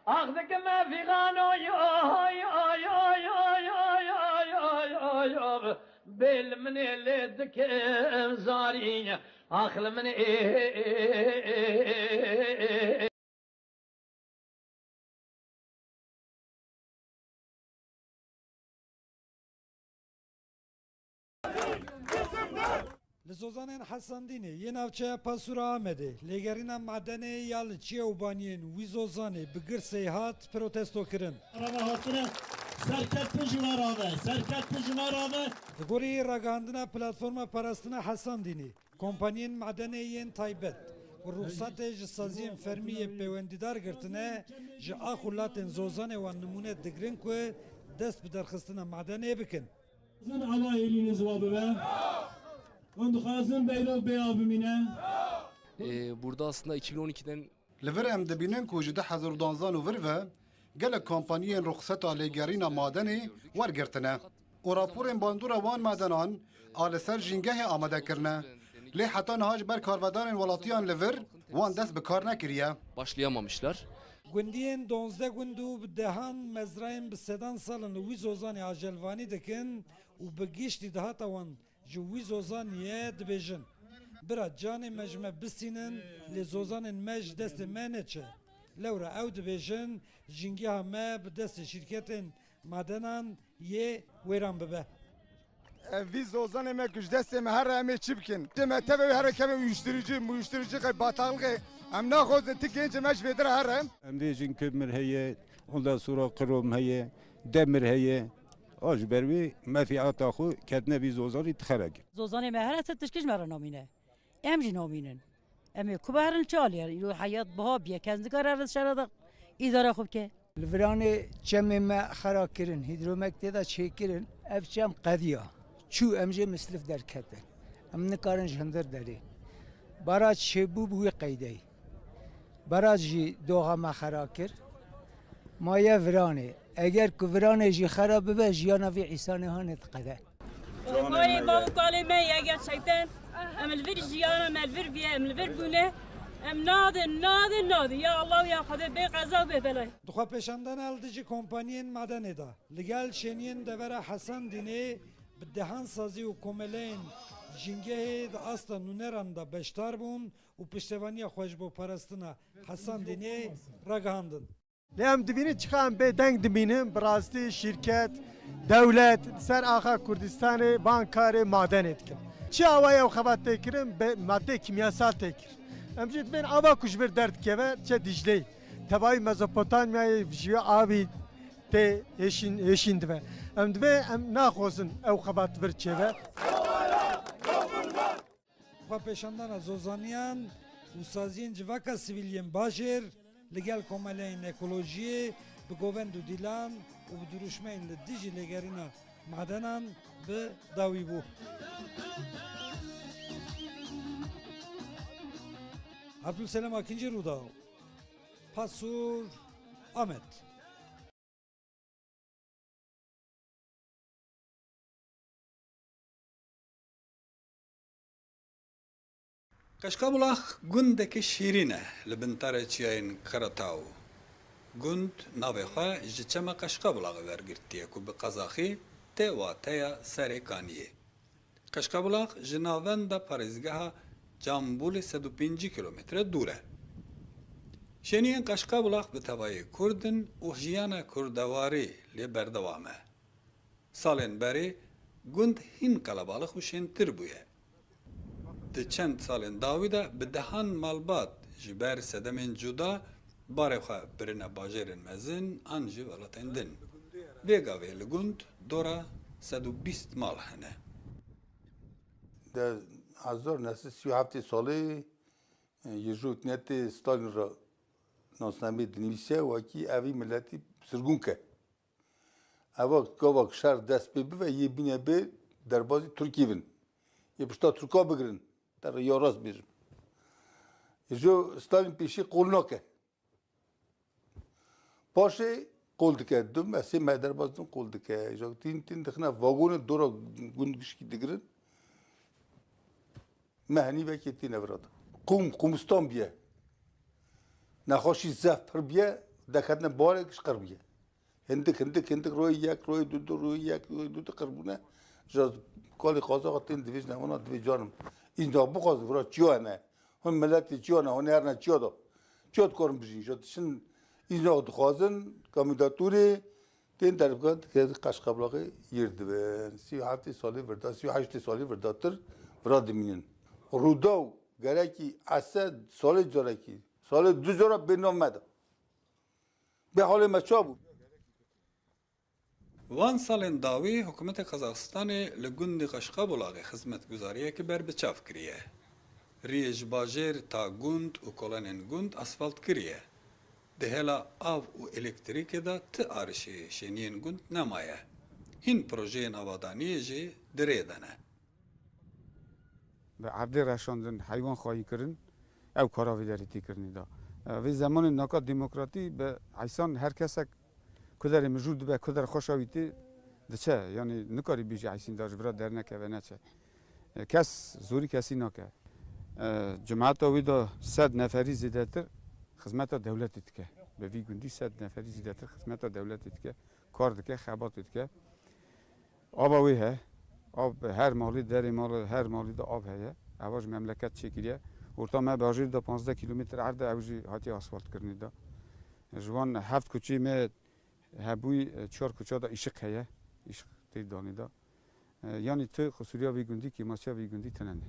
Speaker 12: أخذك ما في غانو بال من لدك زاري أخل من
Speaker 23: لزوزانên Hesandînê yê navçeya Pasûra Amedê lêgerîna madenê ya li Çiyewbaniyên wî zozanê bi girsê hat protesto kirin.
Speaker 14: Serketme jivarave, serketme jivarave.
Speaker 23: Di gorî ragihandina platforma parastina Hesandînê, kompanyên madenê yên taybet û ruxsatê ji saziyên fermiyê pêwendîdar girtine ji a xulatên zozanê wan nimûne digirin ku dest bi derxistina madenê bikin.
Speaker 14: Zin ala elîne zivabı be. Ondukazın beyrol beyabimine.
Speaker 15: Burada aslında 2012'den
Speaker 22: li vir em dibînin ku ji 2012 û vir ve gelek kompaniyên ruxseta lêgerîna madenê wergirtine û raporên bandora wan madenan a li ser jîngehê amadekirine. Lê heta niha ji ber karvedanên welatiyan li vir wan dest bi kar nekiriye.
Speaker 15: Başlayamamışlar.
Speaker 23: Gundiyên 12 gund û bi dehan mezrayên bi sedan salin li wî zozanê ajelvanî dikin û bi giştî dihata wan ji wî zozaniyê dibêjin. Bira canê me ji me bistînin lê zozanên me ji destê me neçe. لورا او دبیجن جنگی همه به دست شرکت مادنان یه ویران ببه
Speaker 13: وی زوزان ما کش دست ما هر همه چی بکن ما تبع هر کم مشتریجی قی باطالقه ام ناخذ تکنج مش بدر هرم
Speaker 1: ام بیجن کمر هي ondan sonra krom هي demir هي آج بروی مفیعات آخو کدنه بی زوزانی تخرگ
Speaker 16: زوزانی مهره تشکیش مرا نامینه امجی نامینن امی کبارن چالیر ایلو حیات بها بیه کندگار ارز شرده اداره خوب که
Speaker 17: الفرانه چم ما خرا کرن هیدرومکتی دا چه کرن اف چم قدیا چو امجی مسلف در کته ام نکارن جندر داری برای چه بوی قیدی برای جی دوغا ما خرا کر مایه ورانه اگر که ورانه جی خراب به جیانا وی عیسانه ها نتقده
Speaker 16: مای بابو کالی می اگر شیطان ام الفر جیانا ام الفر بیه ام الفر بونه ام ناده یا الله یا خدا به قضا به بلای
Speaker 23: دخوا پیشاندن الدجی کمپانین مدنی دا لگل شنین دوره حسن دینه بدهان سازی و کملین جنگه دا اصلا نونران دا بشتار بون و پشتوانی خوش بو پرستنا حسن دینه رگاندن
Speaker 24: لیم دبینی چخام به دنگ دبینم براستی شرکت دولت سر آخر کردستان بانکار مادن اتکن چه آوای خبات تکرم به ماده کیمیاسال تکر امجد بین آوا کشبر درد که چه دیجلی تبای مزوپوتامیای جیو آبی ته هشین دوه ام دوه ام ناخوزن او خبات برچه و
Speaker 23: خوا پیشاندن زوزانیان و سازین جواکا سیویلین باشر لگل کمالین اکولوژی به گووند و دیلان و به دروشمین لدیجی لگرینا معدنان به داوی بو عبدالسلام اکنجی رودا پاسور آمد
Speaker 25: قشقابلاخ گندک شیرینه لبنتر چیاین کراتاو گند ناوخه جچما قشقابلاغ ورگرتیه کو به قزاخی ته واتیا سرکانیه قشقابلاغ جناوند پارزگاه جامبول 105 کیلومتر دوره شنین قشقابلاغ به توای کردن و جیانا کردواری لی بردوامه سالن بری گند هین کلابالخ و شنتر بویه ده چند سالن داویده به دهان مالبات جبر سدمین جدا بارخوا برنا باجرن مزن انجی ولاتندن ویگا ویل گند دورا 120 مال هنه
Speaker 26: در 1937 ساله یجوت نت ستالین را ناسنامه دنیسه و کی اوی ملتی سرگون که اوا شهر دست به و یه بینه به در بازی ترکیه بین یه پشتا ترکا بگیرن در یاراز بیرم جو ستالین پیشی قول نکه باشه قول دکه دوم اسی مادر بازدن قول دکه جو تین دخنه واگون دورا گندگش کی دگرن مهنی و کی تین افراد قومستان بیه نخوشی زفت پر بیه دکتن بارکش قربیه هندک روی یک روی دو قربونه جز کالی قاضی قطعین دویج نمونه دویج جانم اینجا بخواست برای چیو نه هم ملتی چیو نه هنر نه چیو دا چیو کارم بجین شد شن اینجا دخوازن کامیداتوری تین طرفگاه که قشقابلاغی یرد به 37 سالی وردا 38 سالی ورداتر وراد مینن روداو گرکی اسد سال جارکی سال 2000 به نام مده به حال مچا بود
Speaker 25: وان سالن داوی حکومت قزاقستان لگند قشقابلاغ خدمت گزاریه که بر بچاف کریه ریج باجر تا گند و کلانن گند اسفالت کریه دهلا آب و الکتریک دا ت آرشی شنین گند نمایه هین پروژه نوادانی جی دریدنه
Speaker 1: به عرضه رشاندن حیوان خواهی کردن او کاراوی دریتی کردن دا و زمان ناکا دموکراتی به عیسان هر کسک کدر موجود به کدر خوشاویتی دچه یعنی نکاری بیجی عیسین داشت برای در نکه و نچه کس زوری کسی نکه جماعت آوی دا 100 نفری زیده تر خدمت دولتی که به وی گندی 100 نفری زیده تر خدمت دولتی که کار دکه خبات که آب آوی ها آب هر مالی در مال هر مالی دا آب هست اواج مملکت چکیریه ورتا ما باجر دا 15 کیلومتر عرض اوجی هاتی آسفالت کردن دا جوان هفت کوچی می هبوی 4 کوچه دا عشق هیا عشق تی دانی دا یعنی تو خسوریا وی گوندی که ماسیا وی گوندی تننه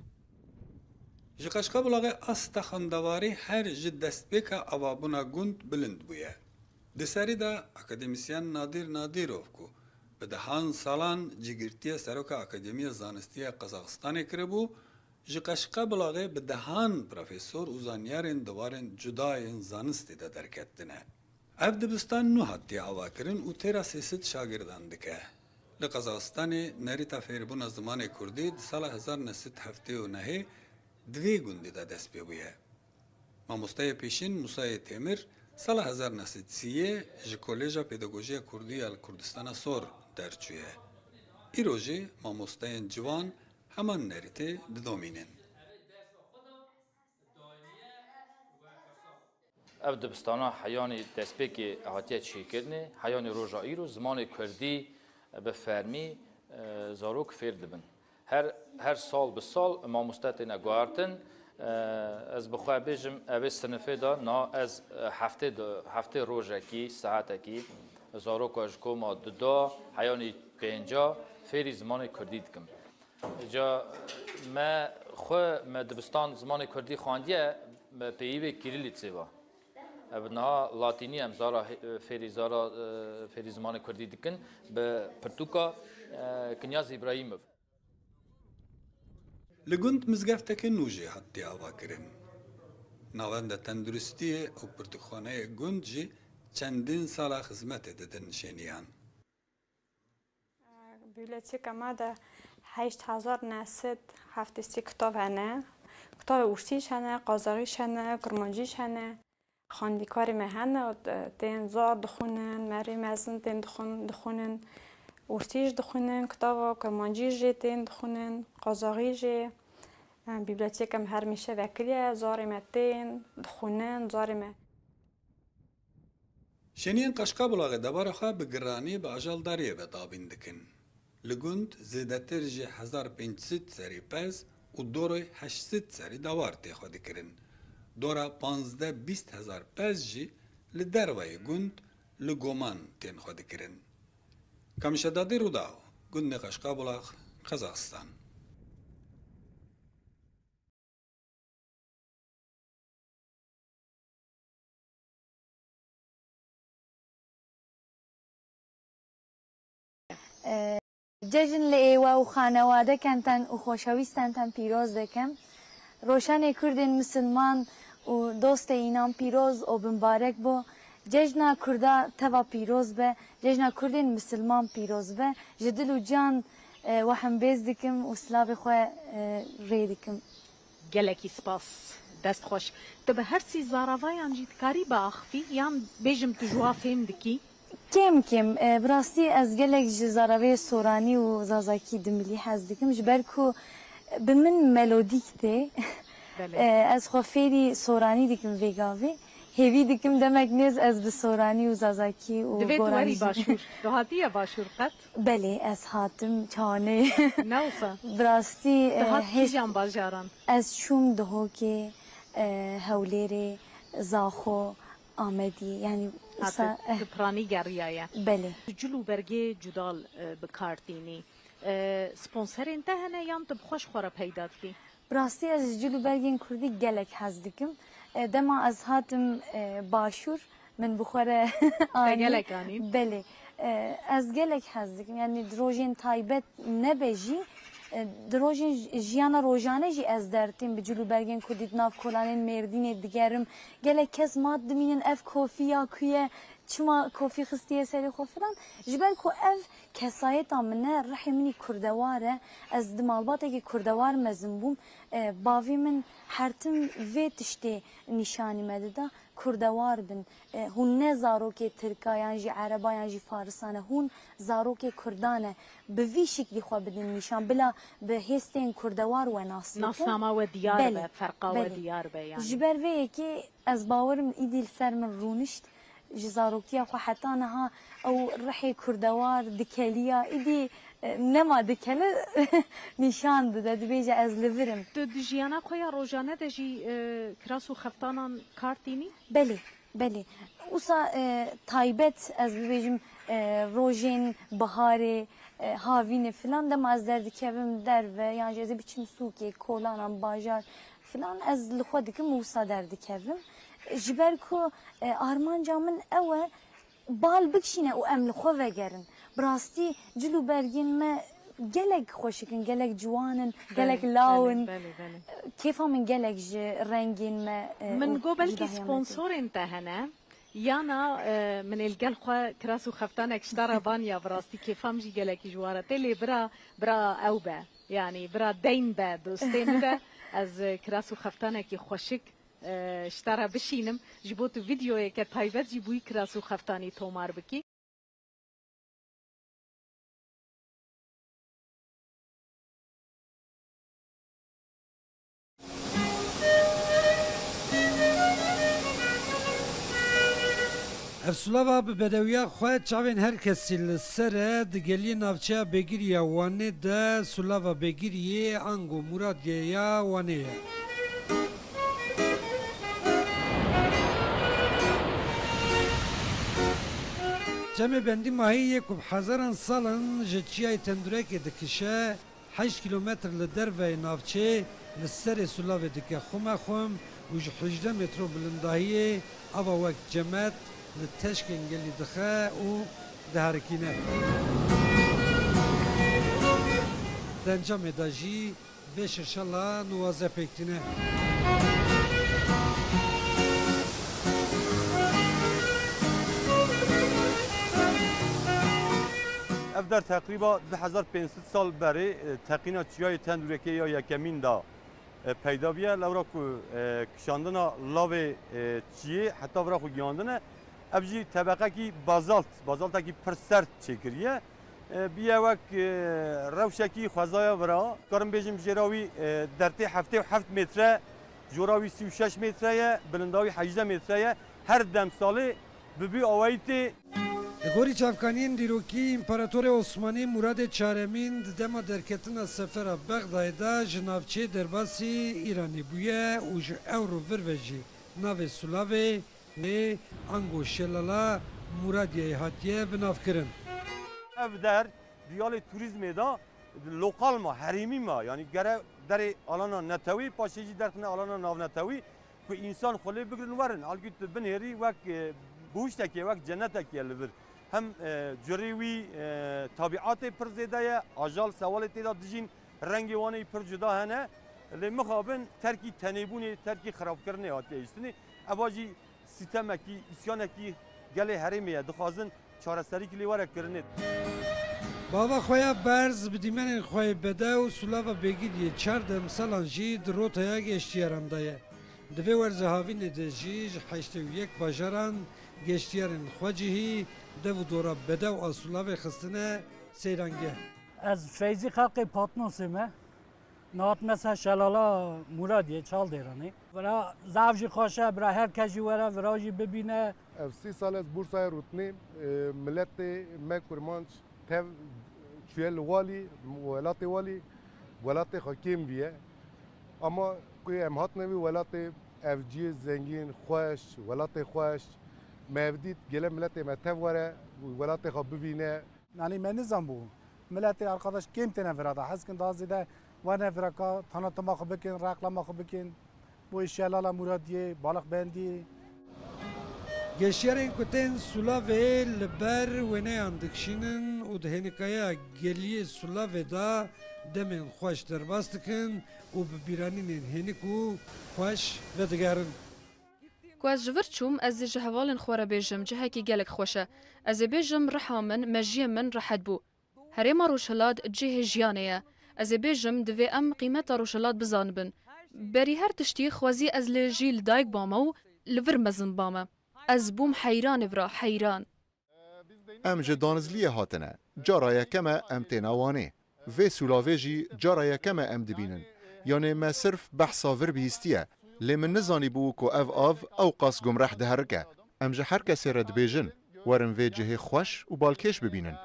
Speaker 25: ji Qaşqabulağı astaxandavarî her ji destpêka avabûna gund bilind bûye. Di serî de akademisyen Nadir Nadirov ku bi dehan salan cigirtiya Seroka Akademiya Zanistiya Qazaxistanê kiribû, ji Qaşqabulağı bi dehan profesor û zanyarên diwarên cudayên zanistê de derketine. Ev dibistan nû hatiye avakirin û têra sêsit şagirdan dike. Li Qazaxistanê nerîta fêrbûna zimanê Kurdî di sala 1979 دوی گوندی دا دست پی بویه. مامۆستای پیشین موسای تێمر ساڵە 1930 ji Kôlêja Pêdagojiya Kurdî ya Kurdistana Sor derçûye. Îrojê mamosteyên ciwan heman nerîtê didomînin.
Speaker 4: Ev dibistana heyanê destpêkê hatiye çêkirinê, heyanê roja îro zimanê Kurdî bi fermî zarok fêr dibin. Her sal bi sal mamoste têne guhartin. Ez bi xwe bêjim evê sinifê da na ez heftê rojekî saetekî zaroka ji koma duda heyanê pênca fêrî zimanê Kurdî dikim. Ca me xwe me dibistan zimanê Kurdî xwandiye me peyivê Kirillî tsêva. Ev niha Latînî em zara fêrî zimanê Kurdî dikin bi pirtûka Kinyaz İbrahîmov.
Speaker 25: Li gund mizgefteke nû jî hatiye avakirin. Navenda tenduristiyê û pirtûkxaneyê gund jî çendîn sala xizmetê didin nişêniyan.
Speaker 5: Biblioteka me de 8973 kitap hene. Kitap ûrsîş hene, qazarîş hene, kurmancîş hene. Xwendîkarê me hene tên zar dixwînin, merê mezin tên dixwînin. ûrsîş dixwînin, kitaba kurmancî jê tên dixwînin, qazarî jê. Biblioteka me her mêşe vekiriye, zarê me tên dixwînin, zarê me.
Speaker 25: Şeniyên Qaşqabulağı debara xwe bi giranî bi ajaldariyê ve dabîn dikin. Li gund zêdetir ji 1500 serî pez û doroy 800 serî dewar tê xwe dikirin. Dora 15-20 pez jî li derveyê gund li goman tên xwe dikirin. Kamişedadî Rûdaw, gundê Qaşqabulağı, Qazaxistan.
Speaker 18: جژن لە ئێوە و خانەوادەکانتان و خۆشەویستانتان پیرۆز دەکەم. ڕۆژانێ کوردên مسلمان û dostê înan pîroz û binbarek bo. Cejna Kurda teva pîroz be, cejna Kurdên Misliman pîroz be. Ji dil û can we hembêz dikim û silavê xwe rê dikim.
Speaker 11: Gelekî spas, dest xweş. Tu bi her sî zaravayan jî dikarî biaxivî yan bêjim tu ji wan fêm dikî?
Speaker 18: Kêm kêm bi rastî ez gelek ji zaravê soranî û zazakî dimilî hez dikim ji ber ku bi min melodîk tê. Ez xwe fêrî soranî dikim vê gavê. Hêvî dikim demek nêz ez bi soranî û zazakî û
Speaker 11: Divê tu werî başûr. Tu hatiye başûr qet?
Speaker 18: Belê ez hatim çanê.
Speaker 11: Ne wisa?
Speaker 18: Bi rastî
Speaker 11: Tu hat kîjan bajaran?
Speaker 18: Ez çûm Dihokê, Hewlêrê, Zaxo, Amedî yani
Speaker 11: Tu piranî geriya ye.
Speaker 18: Belê.
Speaker 11: Cil û bergê cudal bikartînî. Sponserên te hene yan tu bi xweş xwe re peyda dikî?
Speaker 18: Bi rastî ez ji cil û bergên Kurdî gelek hez dikim. Dema ez hatim başûr min bi xwe re
Speaker 11: gelek anî?
Speaker 18: Belê. Ez gelek hez dikim yani di rojên taybet nebe jî di rojên jiyana rojane jî ez dertêm bi cil û bergên Kurdî di nav kolanên Mêrdînê digerim. Gelek kes mat dimînin ev kofîya ku ye çima kofî xistiye serê xwe filan ji ber ku ev kesayeta min e rihê minî kurdewar e ez di malbatekî kurdewar mezin bûm bavê min hertim vê tiştê nîşanî me dida kurdewar bin hûn ne zarokê Tirka yan jî Ereba yan jî Farisan e hûn zarokê Kurdan e bi vî şiklî xwe bidin nîşan bila bi hêstên kurdewar we nas bikin.
Speaker 11: Nasnama we diyar be, ferqa we diyar be yani.
Speaker 18: Ji ber vê yekê ez bawerim îdî li ser min rûnişt ji zarokiya xwe heta niha ew rihê kurdewar dikeliya îdî nema dikele nîşan dide dibêje ez li virim.
Speaker 11: Tu di jiyana xwe ya rojane de jî kiras û xeftanan kartînî?
Speaker 18: Belê بله اوسا تایبت از ببیجم روژین بهاره هاوین فلان دم از درد کبم در و یعنی از بیچم سوکی کولانم باجار فلان از لخود که موسا درد کبم جبر کو آرمان جامن اوه بال بکشینه و ام لخو وگرن براستی جلو برگین ما گلگ خوشکن گلگ جوانن گلگ لاون كيف من قلق رنجين ما
Speaker 11: من قبل كي سبونسور انتهنا يانا من القلقة كراسو خفتانك اشترى بانيا براستي كيف مجي قلق جوارة تلي برا أوبا يعني برا دين با دوستين با از كراسو خفتانك خوشك اشترى بشينم جبوت فيديو كتايبت جيبوي كراسو خفتاني تومار بكي
Speaker 23: افسولاوا به بدویا خواهد چاوین هر کسی لسره دگلی نافچه بگیری وانه ده سولاوا بگیری انگو مراد یا وانه جمع بندی ماهی یکم هزاران سالن جچیای تندره که دکشه 8 کیلومتر لدر و نافچه لسر سولاوا دکه خوم و 18 متر بلندهی اوا وقت جمعت للتشكين اللي دخاء ودهاركينا دنجام داجي بيش ان شاء الله نوازا بيكتنا
Speaker 3: افدر تقریبا 2500 سال برای تقینا چیای تندورکی یا یکمین دا پیدا بیه لورا کو کشاندنا لاو چیه حتی ورا خو گیاندنه ابجی طبقه کی بازالت کی پر سرد چکریه بیا وک روشکی خوازایا ورا کارم بیجم جراوی درته 7 متره جراوی 36 متره بلنداوی 18 متره هر دم ساله ببی آوایتی
Speaker 23: گوری چافکانین دیروکی امپراتور عثمانی مراد چهارمین دما درکتنا سفر بغداد جنابچه درباسی ایرانی بویه و اورو وروجی ناو سولاوی و انگو شلالا مرادیه هاتیه بناف کرن
Speaker 3: اف در دیال توریسم دا لوکال ما حریمی ما یعنی گره در آلانا نتوی پاشیجی درخنه آلانا ناو نتوی که انسان خلی بگرن ورن الگوت بنهری وک بوشتکی وک جنتکی لور هم جریوی طبیعت پر زیده آجال سوال تیدا دجین رنگی وانی پر جدا هنه لمخابن ترکی تنیبونی ترکی خراب کرنه هاتی ایستنی اباجی سیستمکی اسیانکی گله هریمیه دخوازن چارەسەری کلیوارە کردنێت
Speaker 23: بابا خویا برز بدیمن خوای بده و سولاوا بگیریه 4 سالان جی دروتایا گشتیارندایه دوی ورزه هاوین دجیج 81 باجاران گشتیارن خواجهی دو دورا بده و سولاوا خستنه سیرانگه
Speaker 7: از فیزی خلق پاتنوسمه نات مثلا شلالا مرادیه چال دیرانی برا زوجی خوشه برا هر کجی وره وراجی ببینه
Speaker 8: 30 سال از بورسای روتنی ملت مکرمانچ تف چویل والی ولات حکیم بیه اما کوی امهات نوی ولات افجی زنگین خوش ولات خوش مبدید گله ملت متف وره ولات خواب ببینه
Speaker 7: یعنی من نظام بو ملت arkadaş kim tane verada haskin dazide و نفرکا تنها ما خو بکن رقلا ما خو بکن بو اشیالا مرادیه بالغ بندی
Speaker 23: گشیرین کتن سولاوی لبر ونه اندکشینن و دهنکایا گلیه سولاوی دا دمن خوش درباستکن و ببیرانین هنکو خوش ودگرن
Speaker 19: کو از جور چوم از جهوالن خوره بیجم جهکی گلک خوشه از بیجم رحا من مجی من راحت بو هری ما روشلاد جه جیانه از بیجم دوی ام قیمت روشلاد بزانبن بری هر تشتی خوازی از لجیل دایک بامو لور مزن بامه از بوم حیران ورا حیران
Speaker 20: ام جدانزلی هاتنه جارای کما ام تناوانه و سولاویجی جارای کما ام دبینن یعنی ما صرف بحثا ور بهستیه لمن نزانی بو کو اف او قاس گمرح دهرکه ام جه هر کسی رد بیجن ورن و جه خوش و بالکش ببینن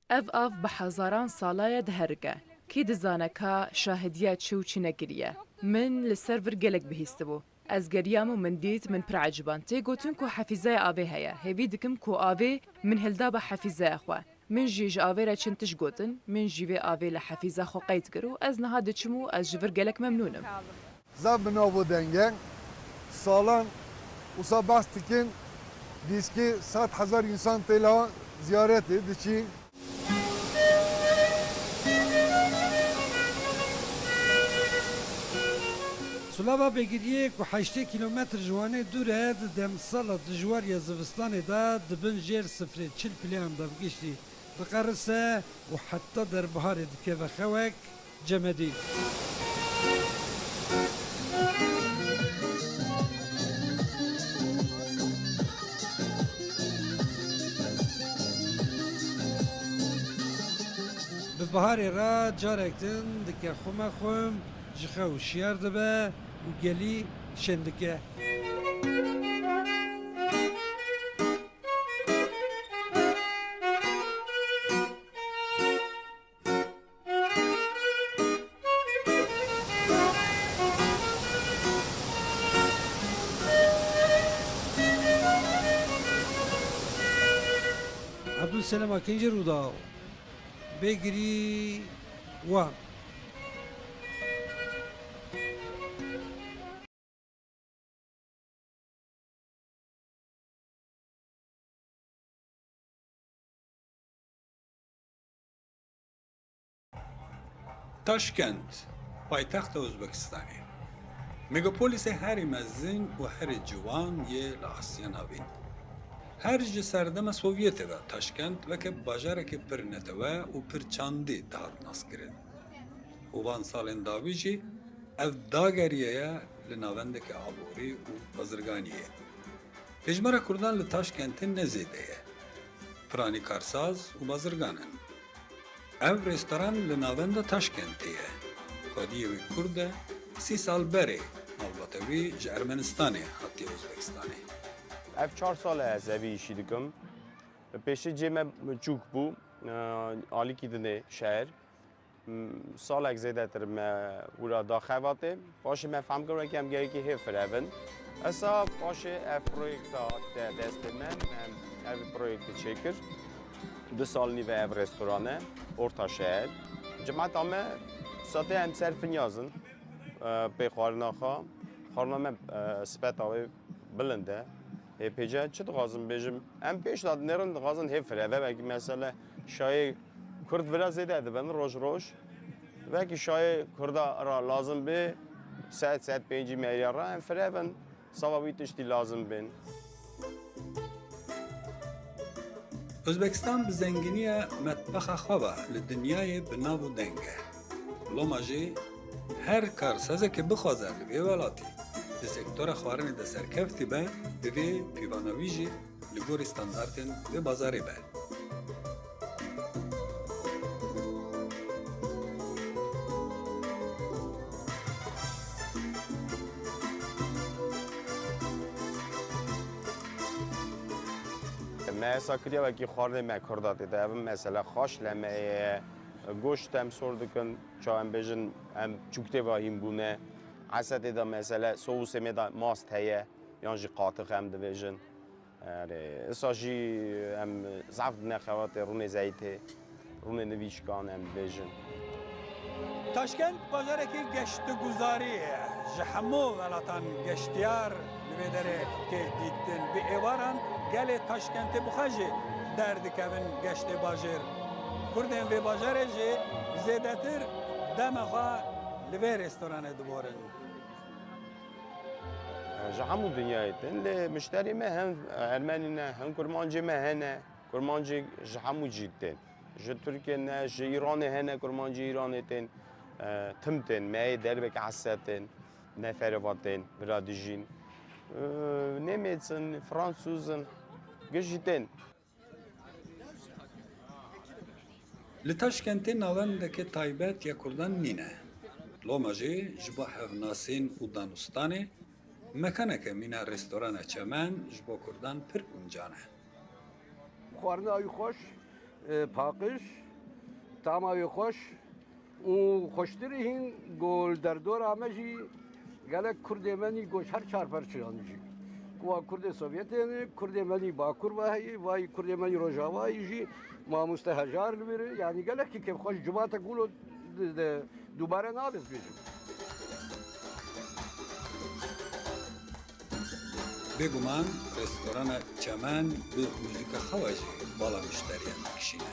Speaker 21: اف بحزاران سالای دهرکه کی دزانکا شاهدیه چو چی نگریه من لسر ور گلک بهیسته بو از گریام و من دیت من پر عجبان تی گوتن کو حفیظه آوه هیا هیوی دکم کو آوه من هلدا با حفیظه اخوا من جیج آوه را چنتش گوتن من جیوه آوه لحفیظه خو قید کرو از نها دچمو از جبر گلک ممنونم
Speaker 8: زب نابو دنگن سالان وصا باستکن دیسکی 100,000 انسان تیلا زیارت دچی
Speaker 23: سلاوا بگیریه که 8 کیلومتر جوانه دوره دم سال دجوار یا زوستان دا دبن جیر سفر 40 پلیان دا بگیشتی بقرسه و حتی در بهار دکه و خوک جمدی به بهار را جارکتن دکه خومه خوم جخه و شیار دبه و گلی شندکه عبدالسلام اکنجی رو داو بگیری وان
Speaker 25: تاشکند پایتخت ازبکستانی مگاپولیس هر مزین و هر جوان یه لاسیا نوین هر جه سردم سوویت و تاشکند و که باجاره که پر نتوه و پر چاندی دهات ناس کرد و وان سالن داویجی اف داگریه لناونده که عبوری و بازرگانیه پجمره کردان لتاشکند نزیده پرانی کارساز و بازرگانن اف رستوران لناونده تاشکندیه خودیه وی کرده 30 سال بره البته وی جه ارمنستانه حتی ازبکستانه
Speaker 2: اف 4 سال از اوی ایشی دکم پیشه جمع چوک بو آلی کی دنه شهر سال اک زیده تر ورا داخواته باشه من فهم کرده که هم گره که هف فرهون اصلا باشه اف پرویکت دست من اف پرویکت چکر 2 سال نیوه اف رستورانه orta şehir. Cemaat ama satı hem serfin yazın. Pe xarna xa. Xarna me spet abi bilinde. Pece çit gazın bejim. Hem peş dad nerin gazın hefre ve belki mesela şayı Kurd biraz zede ben roj. Belki şayı Kurda ra lazım be saat 5 milyar hem fre ben savabit işte lazım ben.
Speaker 25: ازبکستان به زنگینی مطبخ خوابه لدنیای بناو دنگه لوماجی هر کارسازه که بخوازه لوی ولاتی به سکتور خوارن ده سرکفتی به دوی پیوانویجی لگور استاندارتن به بازاری به
Speaker 2: مثلا کدیا وکی خورده مکرداتی دارم مثلا خاش لمه گوشت هم سردکن چه هم بجن هم چوکته واهیم بونه عسل دا مثلا سوس میدا ماست هیه یانجی قاطق هم دویجن اساجی هم زعف نخوات رون زیته رون نویشکان هم دویجن
Speaker 25: تاشکند بازاره که گشت گذاریه جحمو غلطان گشتیار لبیدره که دیدن به ایواران گل تاشکند بخواجه درد کبن گشت باجر کردن و باجره جه زیدتر دمخوا لبی رستوران دوبارن
Speaker 2: جحمو دنیایتن لمشتری ما هم ارمنینا هم کرمانجی ما هنه کرمانجی جحمو جیدن جه ترکیه نه جه ایران هنه کرمانجی ایرانی تن تمتن مای دربک عساتن نفرواتن برادجین نمیتسن فرانسوزن گشتن
Speaker 25: لتاشکند ناوندکی تایبت یا کردان نینه لوماجی جبا هفناسین و دانستانه مکانه که مینا رستوران چمن جبا کردان پر کنجانه
Speaker 6: خوارنه آی خوش پاکش تمام آی خوش و خوشتری هین گل در دور آمجی gelek Kurd Yemeni goç her çarpar çıranıcı. Kuva Kurd Sovyetini, Kurd Yemeni Bakur vahi, vay Kurd Yemeni Rojava yiji, mamuste hajar libiri. Yani gelek ki hoş cumata gulo dubare nabız bizim.
Speaker 25: بگومان رستوران چمن به موزیک خواجی بالا مشتریان میکشینه.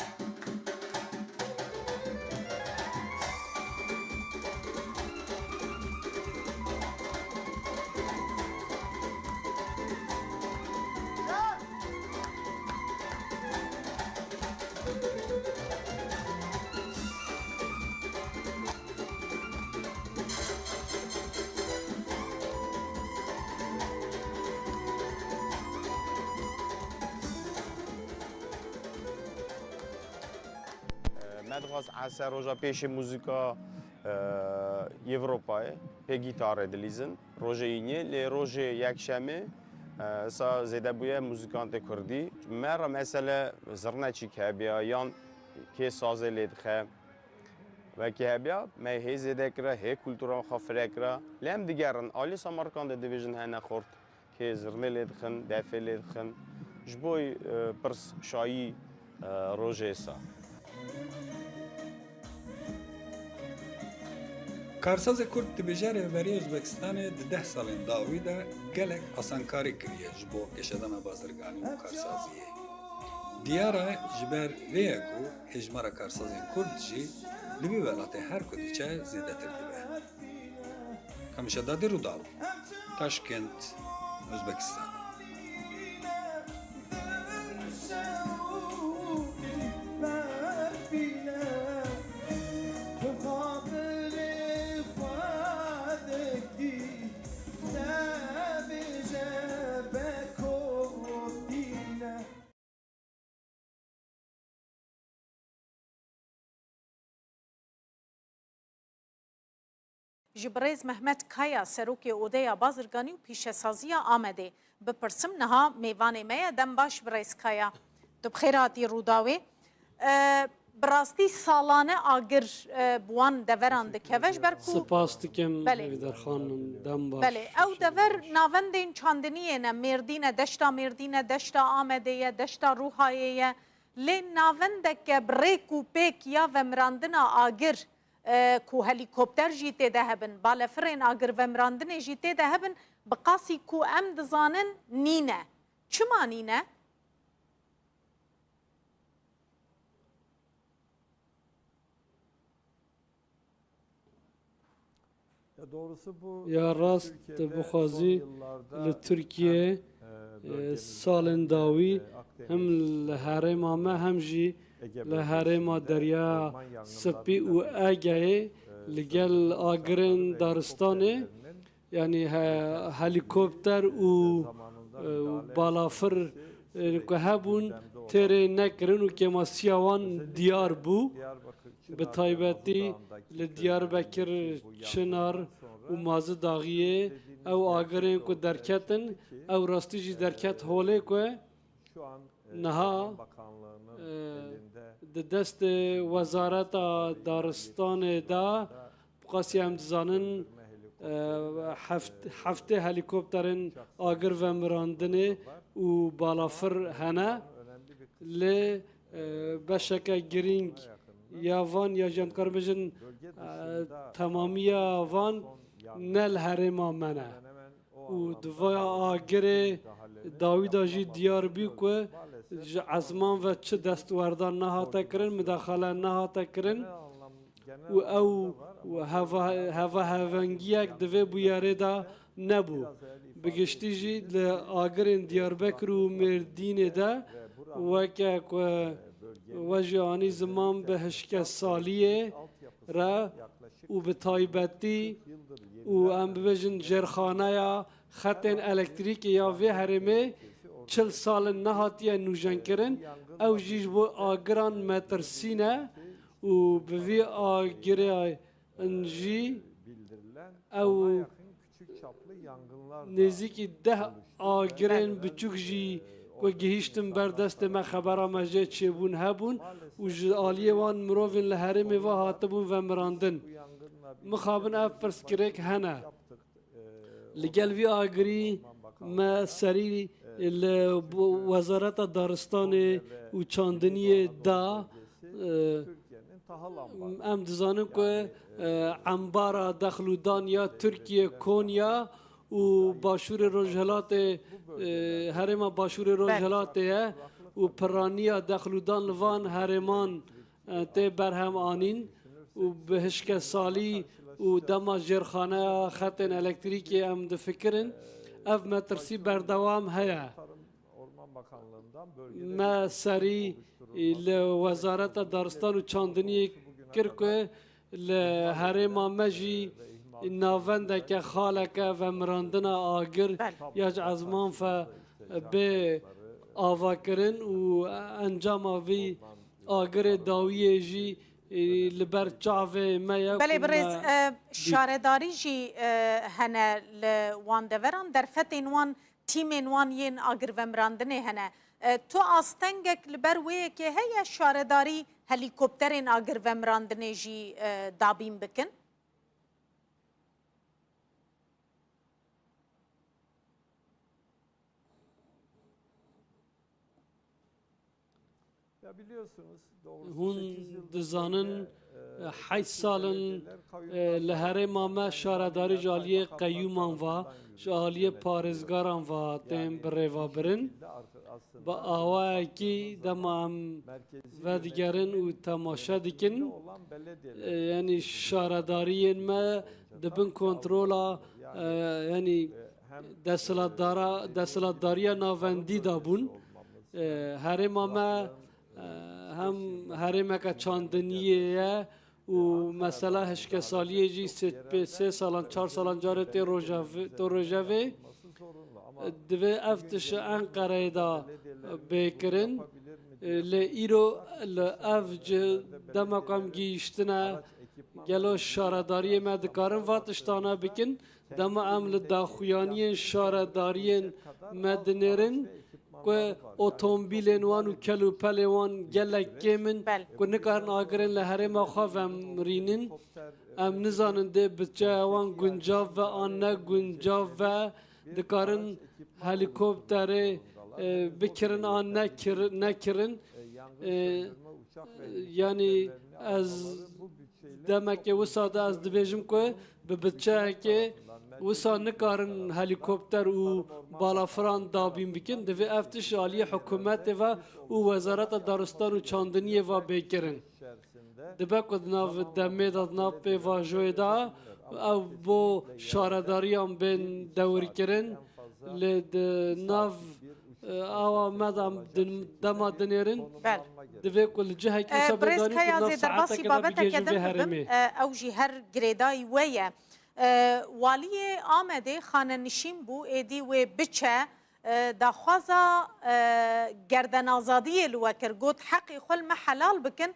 Speaker 2: مدرسه عصر روزا پیش موزیکا یوروپای به گیتار دلیزن روزه اینه لی روزه یک شمه سا زده بوده موزیکانت کردی مر مثلا زرنه چی که بیا یان که سازه لید خه و که بیا می هی زده کرده هی کلتورا خفره کرده لام دیگران عالی سامارکان دیویژن هنر خورد که زرنه لید خن دفع لید خن جبوی پرس شایی روزه سا
Speaker 25: کارساز کرد دبیجاره وری ازبکستان 10 سال داوی ده گلک آسانکاری کریه جبو کشیدن بازرگانی و کارسازیه. دیاره جبر ویکو هجمارا کارسازی کرد جی لبی ولات هر کدی چه زیاده تر دیبه. کمیشه دادی رو داو. تاشکند ازبکستان.
Speaker 11: جبريز محمد كايا سروكي اوديا بازرگاني و پیشسازی آمده بپرسم نها میوان میا دم باش بريز كايا تو بخيراتي روداوي براستی سالانه آگر بوان دوران دکوش برکو
Speaker 9: سپاس دکم در خانم دم باش
Speaker 11: بله او دور ناوندین چاندنیه نه مردین دشتا آمده دشتا روحایه لی ناوندک بریکو پیک یا ومراندنا آگر کو هلیکوپتر جیته ده هبن بالفرین آگر ومراندن جیته ده هبن بقاسی کو ام دزانن نینه چما نینه؟
Speaker 23: Doğrusu bu
Speaker 9: ya rast بخوازی لترکیه سالن داوی هم لحرم ما هم جی لحرم دریا سپی و اگه لگل آگرن دارستانه یعنی هلیکوپتر و بالافر که هبون تره نکرن و که ما سیاوان دیار بو به تایبتی لدیار بکر چنار و مازه داغیه او آگرین که درکتن او راستی جی درکت هوله که نها دست وزارت دارستان دا بقاسی هم دزانن هفته هلیکوپترین آگر و مراندنه و بالافر هنه لی بشکه گرینگ یا وان یا جمکار بجن تمامی وان نل هرما منه و دوا آگر داوید آجی دیار بی که عزمان و چه دستوردان نهاته کرن مداخله نهاته کرن و او هوا هفنگیک دوی بیاره دا نبو بگشتی جی آگرین دیار بکر و مردین دا وکه وجهانی زمان به هشکه سالیه را و به تایبتی و ام ببجن جرخانه یا خطین الکتریک یا وی هرمه 40 سال نهاتیه نوجن کرن او جیج بو آگران مترسینه و به وی آگره انجی او نزدیکی 10 آگرین بچوک جی و گهیشتم بردست ما خبر آمجه چه بون هبون و آلیه وان مروفین لحرم و هاتبون و مراندن مخابن اف فرس کرک هنه لگل وی آگری ما سری وزارت دارستان و چاندنی دا ام دزانم که انبارا دخلودان یا ترکیه کونیا و باشور روجهلات هرما باشور روجهلات و پرانیا دخلودان لوان هرمان ته برهم آنین و بهشک سالی و دما جرخانه خط الکتریکی ام دفکرن اف مترسی بردوام هیا ما سری لوزارت دارستان و چاندنی کرکه لهرما مجی ناونده که خالکه و مراندنا آگر یاج ازمان ف به آوا کرن و انجام وی آگر داویه جی لبر چاوه میا
Speaker 11: بله برز شارداری جی هنه لوان دوران در فتن وان تیمن وان ین آگر و مراندنه هنه تو آستنگک لبر وی که هیا شارداری هلیکوپترین آگر و مراندنه جی دابین بکن
Speaker 9: هون دزانن 8 سالن لهره ماما شارداری جالیه قیومان و جالیه پارزگاران و تیم بریوا برن با آوه کی دمام و دیگرن و تماشا دیکن یعنی شارداری ما دبن کنترولا یعنی دستلاتداری ناوندی دابون هره ماما هم هرمه که چاندنیه و مثلا هشک سالیه جی 3 سالان 4 سالان جاره تو روژاوه دوه افتش انقره دا بکرن ایرو افج دمکم گیشتنه گلو شارداری مدکارن واتشتانا بکن دم عمل داخویانی شارداری مدنرن که اتومبیلن وان و کلوپل وان گلک کمن که نکارن آگرن لهره ما خواه رینن ام نزانن ده بچه وان گنجاو و آن نه گنجاو و دکارن هلیکوپتر بکرن آن نکرن یعنی از دمک وساده از دبیجم که به بچه که وسا نکارن هلیکوپتر و بالافران دابین بکن دوی افتش عالی حکومت و وزارت دارستان و چاندنی و بکرن دبه کد ناو دمه داد ناو پی واجوی دا او بو شارداریان بین دوری کرن لد ناو آوا مدام دما دنیرن دوی کل جهه که
Speaker 11: سابدانی کد ناو ساعتا کدا بگیجو به هرمه او جی هر گریدای ویه والی آمده خانه نشین بو ایدی و بچه داخوازا گردن آزادی الوکر گوت حقی خل ما حلال بکن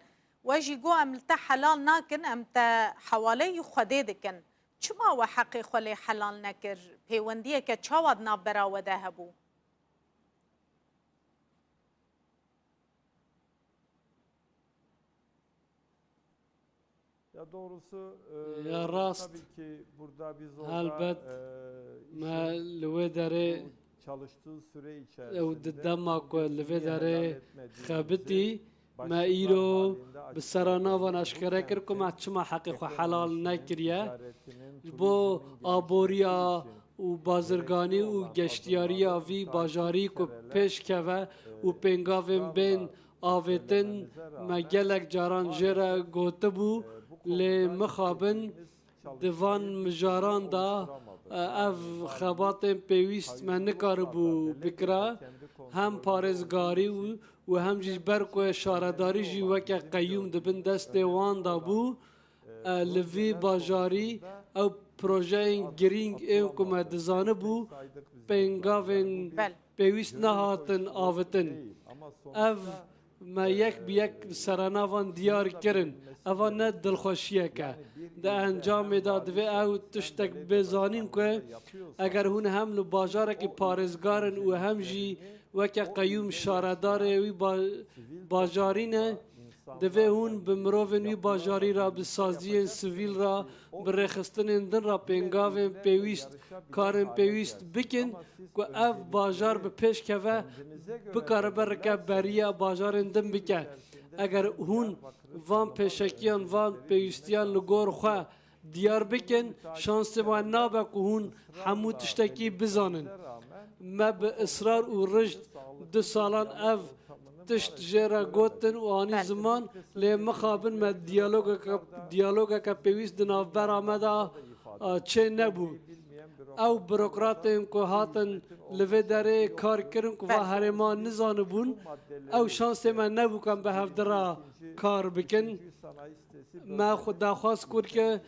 Speaker 11: واجی گو املتا حلال ناکن امتا حواله خوده دکن چما و حقی خل حلال نکر پیوندیه که چاواد ناب براوده هبو
Speaker 3: Ya doğrusu
Speaker 9: ya rast
Speaker 3: tabii ki burada biz
Speaker 9: elbet ma lvedare
Speaker 3: çalıştığı süre içerisinde
Speaker 9: demak lvedare khabiti ما ایرو به سرانا و نشکره کرد که چما حقیق و حلال نکریه بو آبوریا و بازرگانی و گشتیاری وی باجاری که پیش که و پنگاویم بین آویتن ما گلک جاران جره گوته بو لی مخابن دوان مجاران دا اف خباتن پیویست من نکاربو بکره هم پارزگاری و هم جیش برکو شارداری جی وکه قیوم دبن دست وان دا بو لوی باجاری او پروژه گرینگ این که مدزانه بو پنگاوین پیویست نهاتن آوتن اف ما یک بیک سراناوان دیار کرن اوا نه دلخوشیه که ده انجام داد و او تشتک بزانیم که اگر هون هم لو باجاره که پارزگارن و هم جی وکه قیوم شارداره وی باجارینه دوی هون به مروفن وی باجاری را به سازی سویل را برخستن دن را پنگاوین پیویست کارن پیویست بکن که اف باجار به پیش که بکار برکه بریا باجار دن بکن اگر هون وان پیشکیان وان پیوستیان لگور خواه دیار بکن شانس ما نابه که هون همو تشتکی بزانن ما به اصرار و رشد 2 سالان اف تشت جرا گوتن و آنی زمان لی مخابن ما دیالوگا که پیویست دناف بر آمده چه نبو او بروکراتن که هاتن لوی داره کار کرن که هر ما نزانه بون او شانس ما نبو کن به هفدرا کار بکن ما خود دخواست کرد که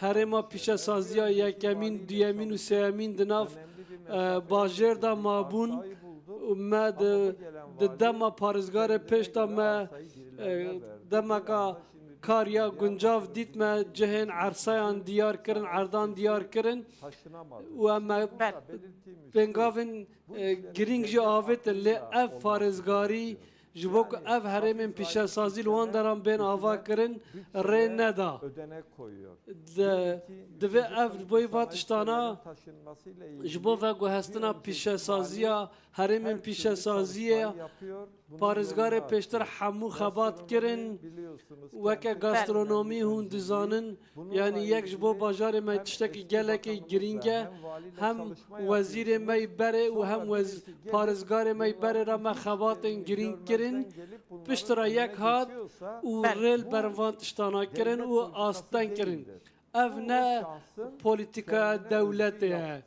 Speaker 9: هر ما پیش سازی ها یکمین دویمین و سیمین دناف باجر دا ما بون ما دما پارزگار پیش دا ما دما که کار یا گنجاف دیت ما جهن عرصایان دیار کرن عردان دیار کرن و اما بنگاون گرینگ جی آویت لی اف پارزگاری جبوک اف هرمین پیش سازی لوان درام بین آوا کرن ری ندا دوی اف بوی واتشتانا جبو و گوهستنا پیش سازی هرمین پیش سازی پارزگار پیشتر همو خبات کرن وکه گاسترونومی هون دزانن یعنی یک جبو باجار ما تشتکی گلکی گرینگه هم وزیر می بره و هم پارزگار می بره را ما خباتن گرینگ کرن پشترا یک هات و ریل بروان تشتانا کرن و آستان کرن اف نه پولیتیکا دولته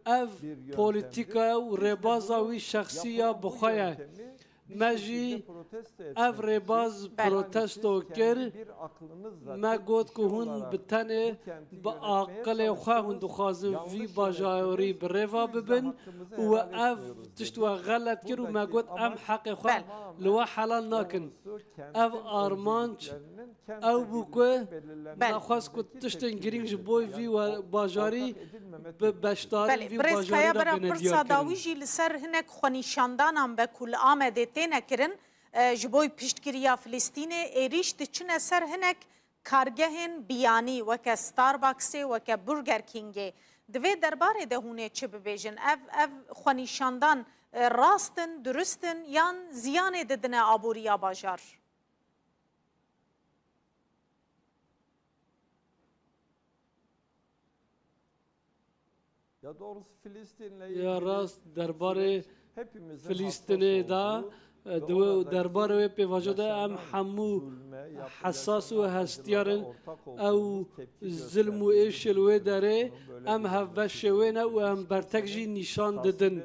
Speaker 9: اف پولیتیکا و ربازاوی شخصی بخواه مجی اف رباز پروتستو کر ما گوت که هون بتنه با عقل خواه هون دخوازن وی باجاری بروا ببن و اف تشتوا غلط کر و ما گوت ام حق خواه لوا حلال ناکن اف آرمانچ او بوکه نخواست که تشتن گرینگ بوی وی و باجاری بشتاری وی باجاری را بندیار کرن
Speaker 11: لسر هنک خونیشاندان هم به کل آمده تینه کرن جبوی پشتگیری فلسطین ایریش دچنه سر هنک کارگهن بیانی وکه ستارباکس وکه برگر کینگه دوی درباره ده هونه چه ببیجن اف خونیشاندان راستن درستن یان زیان ددنه آبوریا باجار
Speaker 9: یا راست درباره فلسطین دا درباره پیواجده ام همو حساس و هستیارن او ظلم و ایشلوه داره ام هفبشوینه و ام برتکجی نشان ددن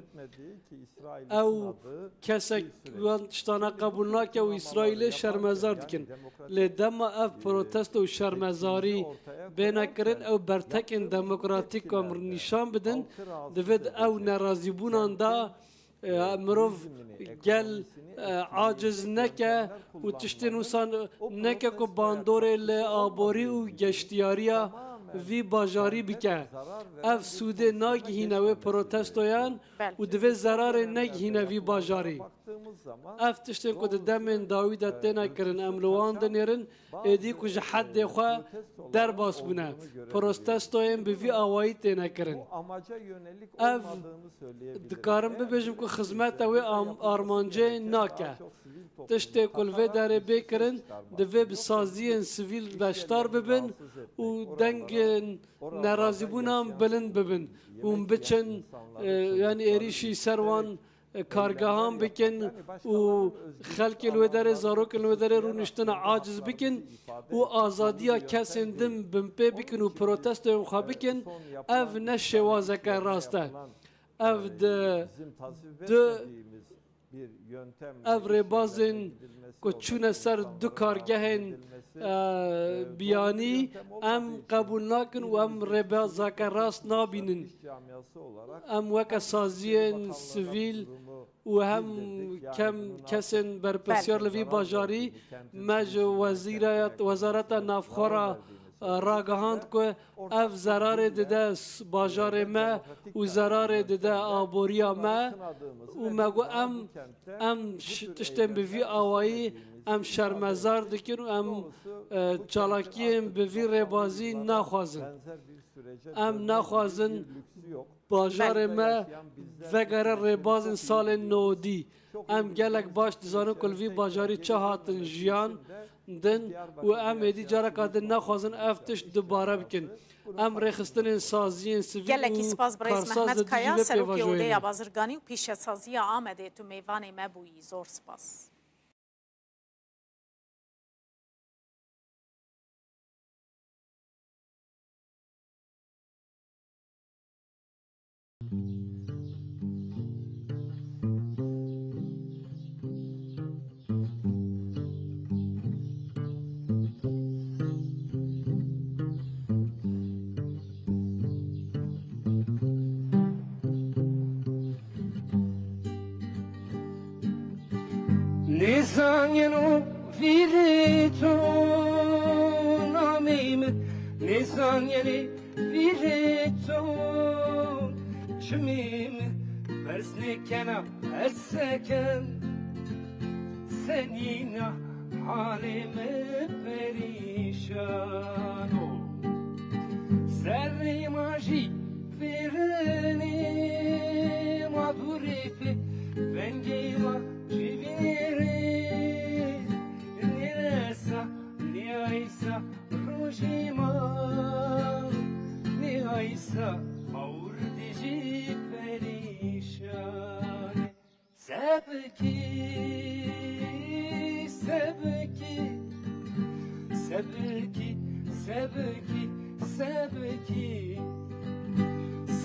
Speaker 9: او کسک وان تشتانا قبول ناکه و اسرائیل شرمزار دکن لدما اف پروتست و شرمزاری بینا کرن او برتکن دموکراتیک و نشان بدن دوید او نرازی بونان دا مروف گل عاجز نکه و تشتین وسان نکه که باندور آبوری و گشتیاریا وی باجاری بکه اف سوده ناگهینه و پروتستویان و دوی زرار نگهینه وی باجاری اف تشتین که دمین داویده تینا کرن املوان دنیرن ایدی که جحد خواه در باس بونه پروتستویان به وی آوایی تینا کرن اف دکارم ببیجم که خدمت و آرمانجه ناکه تشتی کلوه داره بکرن دوی بسازی سویل بشتار ببین و دنگ نرازی بونام بلند ببین و بچن یعنی ایریشی سروان کارگاهان بکن و خلق الودر زاروک الودر رو نشتن عاجز بکن و آزادی کسین دم بمپی بکن و پروتست خواه بکن اف نشوازه که راسته اف اف ربازن که چون سر دو کارگهن بیانی ام قبول نکن و ام ربازه که راست نابینن ام وک سازی سویل و هم کم کسن بر بسیار لوی باجاری مج وزارت نافخورا راگهاند که اف ضرار دده باجار ما و ضرار دده آبوریا ما و مگو ام تشتم بوی آوایی ام شرمزار دکن و ام چالاکی بوی ربازی نخوازن ام نخوازن باجار ما وگره ربازن سال نودی ام گلک باش دزانو کلوی باجاری چه هاتن جیان دن و ام ایدی جارا کادن نخوازن افتش دوباره بکن ام رخستن سازی سوی
Speaker 11: گلکی سپاس برایز محمد کایا سروکی اوده بازرگانی و پیش سازی آمده تو میوان مبویی زور سپاس
Speaker 10: Nizanjeno virito namim Nizanjeni virito Çmim versnikena esseken Senina halime perişano Serri maji firni madurifi Vengima Civiri Niresa Niaisa Rujima Niaisa Maurdici perişan Sebki Sebki Sebki Sebki Sebki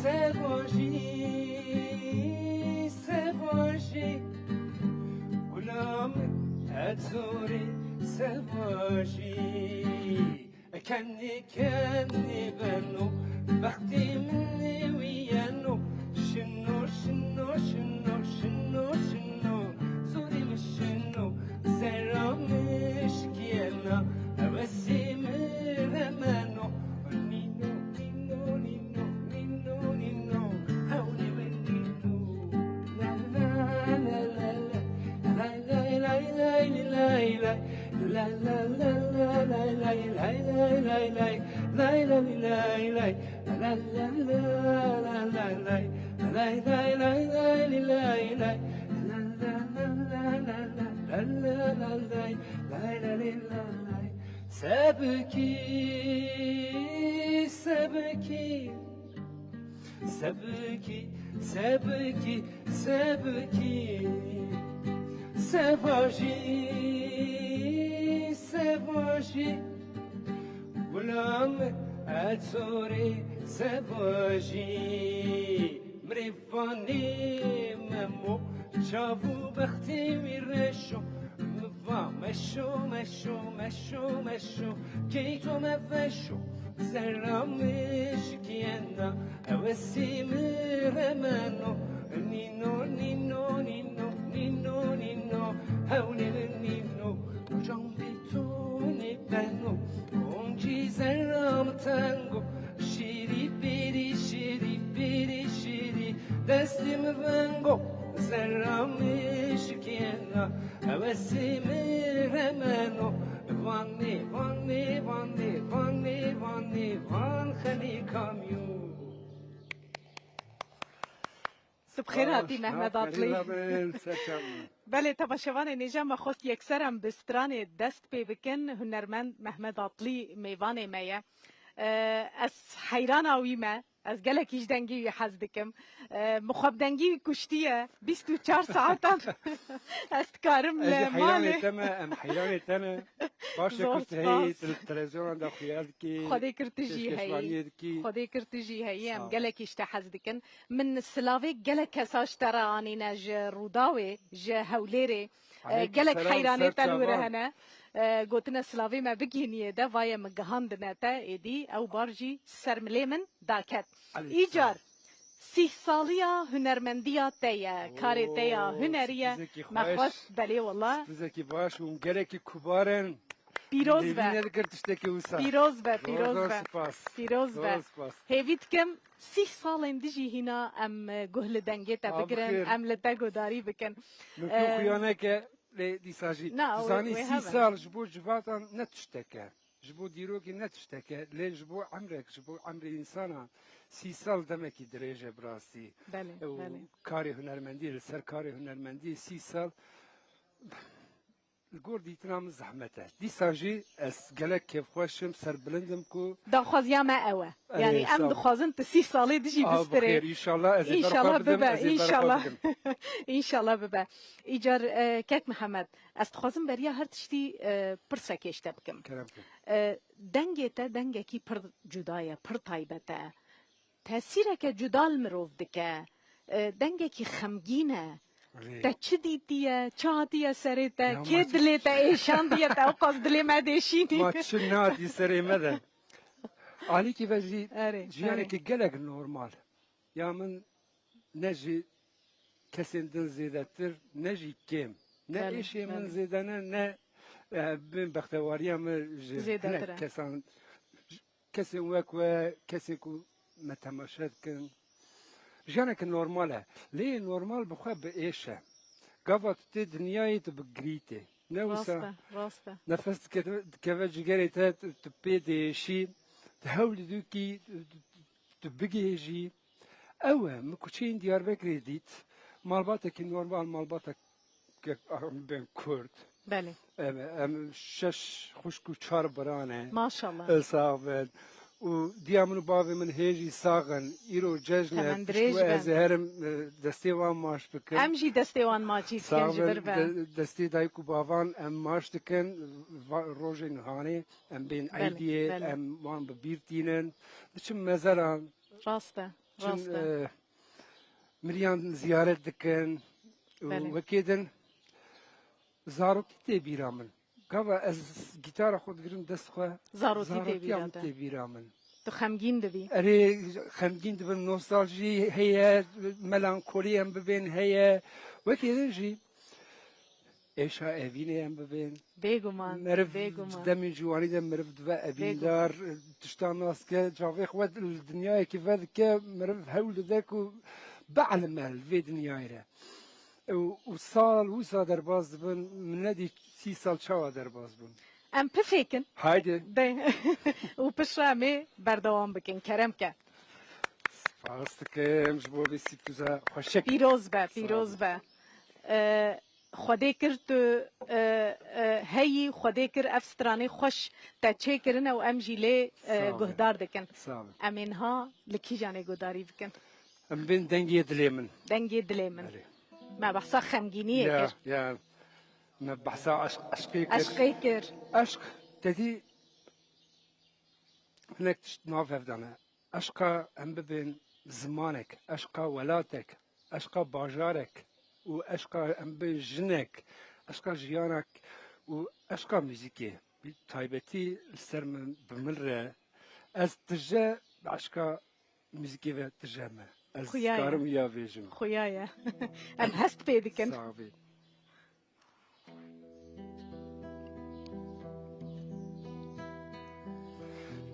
Speaker 10: Sevaji Sevaji Gulam Etsuri Sevaji Kendi benu Vakti minni wiyanu Şino şino şino şino şino Zurim şino Zeramış kiyena Evesimi remeno Nino nino nino nino nino Havli ve nino La la la la la La la la la la la La la la la la la la la la La la la la La la la la la la La la la la la la La la la la la La la la la La la la la Sebki Sebki Sebki Sebki Sebki Sevaji Sevaji Gulam Etsuri Sevaji Mrifani Memo Çavu Bekti Mireşo Mva Meşo Meşo Meşo Meşo Keyto Mefeşo Zerramış Kiyena Evesimi Remeno Nino Nino Nino Nino Nino Havli Nino Ucam bituni beno Onci zerram tango Şiri biri şiri biri şiri Destim vengo Zerram işkiyena Evesimi remeno Vanni vanni vanni vanni vanni Van khani kamyu
Speaker 11: بخیر هاتی محمد عطلی بله تماشاوان نجام خواست یکسرم بستران دست پی بکن هنرمند محمد عطلی میوان مایه از حیران آویمه از گلکیش دنگی حز دکم مخاب دنگی کشتیه 24 ساعتان است کارم
Speaker 12: حیران تمه ام حیران تنه باشه کت هی تلویزیون دا خیال کی
Speaker 11: خدای کرتجی هی خدای کرتجی هی ام گلکیش تحز دکن من سلاوی گلک کساش ترا آنی نج روداوی ج هولیری گلک حیرانه تلوره هنه گوتنا سلاوی ما بگینیه ده وای مگهاندنه تا ایدی او بارجی سرملی من داکت ایجار 30 سالیا هنرمندیا تیا کاری تیا هنریه مخواست بله والله
Speaker 12: زکی باش اون گلکی کبارن
Speaker 13: پیروز
Speaker 12: لێبینە
Speaker 13: به
Speaker 12: دکر تشتێکی وسا
Speaker 13: پیروز به
Speaker 12: زۆر
Speaker 13: پیروز
Speaker 12: زۆر
Speaker 13: به
Speaker 12: سپاس
Speaker 13: پیروز
Speaker 12: زۆر
Speaker 13: به
Speaker 12: سپاس
Speaker 13: هیوید کم 30 سال دیجی هینا ام گهل دنگه تا بگرن
Speaker 12: بخیر.
Speaker 13: ام لتا گوداری بکن
Speaker 12: من کو خویانەکە لێ دیساژی
Speaker 13: نا،
Speaker 12: زانی
Speaker 13: we
Speaker 12: 30
Speaker 13: haven't.
Speaker 12: ساڵ ji bo civatan ne tişteke ji bo dîrokê ne tişteke lê ji bo emrek ji bo emrê însanan 30 sal demekî dirêj e bi rastî
Speaker 13: بله
Speaker 12: û
Speaker 13: بله
Speaker 12: karê hunermendî li ser karê hunermendî 30 sal li gor dîtina min zehmet e dîsa jî ez gelek kêfxweşim serbilind ku
Speaker 13: داخوازیا ما اوه یعنی
Speaker 12: sağ
Speaker 13: ام
Speaker 12: ol.
Speaker 13: دخوازن ت 30 سالی دیجی
Speaker 12: Aa,
Speaker 13: بستره
Speaker 12: بخیر inşallah ez ê
Speaker 13: İnşallah
Speaker 12: berxwe bidim
Speaker 13: bibe
Speaker 12: ez ê berxwe
Speaker 13: inşallah
Speaker 12: bidim
Speaker 13: inşallah bibe icar kek Muhammed ez dixwazim beriya her tiştî pirsek işte bikim
Speaker 12: kerem kir
Speaker 13: dengê te dengekî pir cuda ye pir taybet e tesîreke cudal mirov dike dengekî xemgîn e te çi dîtiye çi hatiye serê te
Speaker 12: Ya
Speaker 13: kê dilê te êşandiye te ew qas dilê me deşînî
Speaker 12: ma çi nadî serê me de alîkî ve jî
Speaker 13: Erê,
Speaker 12: jiyanekî gelek normal ya min ne jî kesên din zêdetir ne jî kêm ne
Speaker 13: Bele,
Speaker 12: êşê min
Speaker 13: bele.
Speaker 12: zêde ne ne bin bextewariya min ji
Speaker 13: Zêdetir e.
Speaker 12: hinek kesan kesên wek we kesên ku me temaşe dikin jiyanekî normal e lê normal bi xwe bi êş e gava tu tê dinyayê tu bi girîtê ne wisa
Speaker 13: Rasta rasta
Speaker 12: nefes dikeve cigerê te tu pê diêşî tu hewlî dûkî tu bigêjî ew e min kuçeyên Diyarbekirê dît malbatekî normal malbatek bên Kurd
Speaker 13: bele
Speaker 12: em şeş xuşk û çar biran e
Speaker 13: maşallah
Speaker 12: sağ ben û diya min û bavê min hêjî saxin îro cejn e
Speaker 13: Hemen
Speaker 12: pişt
Speaker 13: dirêj
Speaker 12: we
Speaker 13: ben.
Speaker 12: ez ê herim destê wan maş bikim
Speaker 13: em jî destê wan maçî dikin
Speaker 12: Sağ
Speaker 13: ji bir
Speaker 12: ol,
Speaker 13: ve
Speaker 12: destê dayîk û bavan em maş dikin rojên hanê em bên
Speaker 13: Bele,
Speaker 12: eydiyê
Speaker 13: bele.
Speaker 12: em wan bi bîr tînin diçin mezeran
Speaker 13: rasta
Speaker 12: çin
Speaker 13: rasta
Speaker 12: miriyan ziyaret dikin û
Speaker 13: Bele.
Speaker 12: wekê din zarokî tê bîra min gava ez gîtara xwe digirim dest xwe
Speaker 13: Zarokî tê bîra
Speaker 12: zarokiya min
Speaker 13: te.
Speaker 12: tê bîra min
Speaker 13: tu xemgîn dibî
Speaker 12: erê xemgîn dibin nostaljî heye melankolî em bibên heye wekê din jî êşa evînê em bibên
Speaker 13: bêguman
Speaker 12: meriv
Speaker 13: bêguman
Speaker 12: demên ciwanî de meriv dibe evîndar tiştan naske çavê xwe li dinyayekî ve dike meriv hewl dide ku beelime li vê dinyayê re û sal wisa derbas dibin min nedî 30 sal çawa derbas bûn
Speaker 13: em pifêkin
Speaker 12: haydi
Speaker 13: de û pişra me berdewam bikin kerem ke
Speaker 12: spas dikim ji bo vê sîptûza xweşek
Speaker 13: pîroz be pîroz be xwedê kir tu heyî xwedê kir ev stranê xweş te çêkirin ew em jî lê
Speaker 12: ol.
Speaker 13: guhdar dikin
Speaker 12: sağ olun
Speaker 13: em ên ha li kîjanê gudarî bikin
Speaker 12: em bên dengê dilê min
Speaker 13: dengê dilê min me behsa xemgîniyê
Speaker 12: ya
Speaker 13: kir
Speaker 12: ya me behsa eşqê kir
Speaker 13: eşqê kir
Speaker 12: Aşk dedi hinek tişt navhevdan e. Aşka em bibin zimanek, aşka welatek, aşka bajarek û aşka em bi jinek, aşka jiyanek û aşka müzikê. Bir taybetî li ser min bi min re ez tije aşka müzikê ve tije me. Ez
Speaker 13: Xuya ye.
Speaker 12: karim ya vêjim.
Speaker 13: xuya ye em hest pê dikin
Speaker 12: Sağ ol.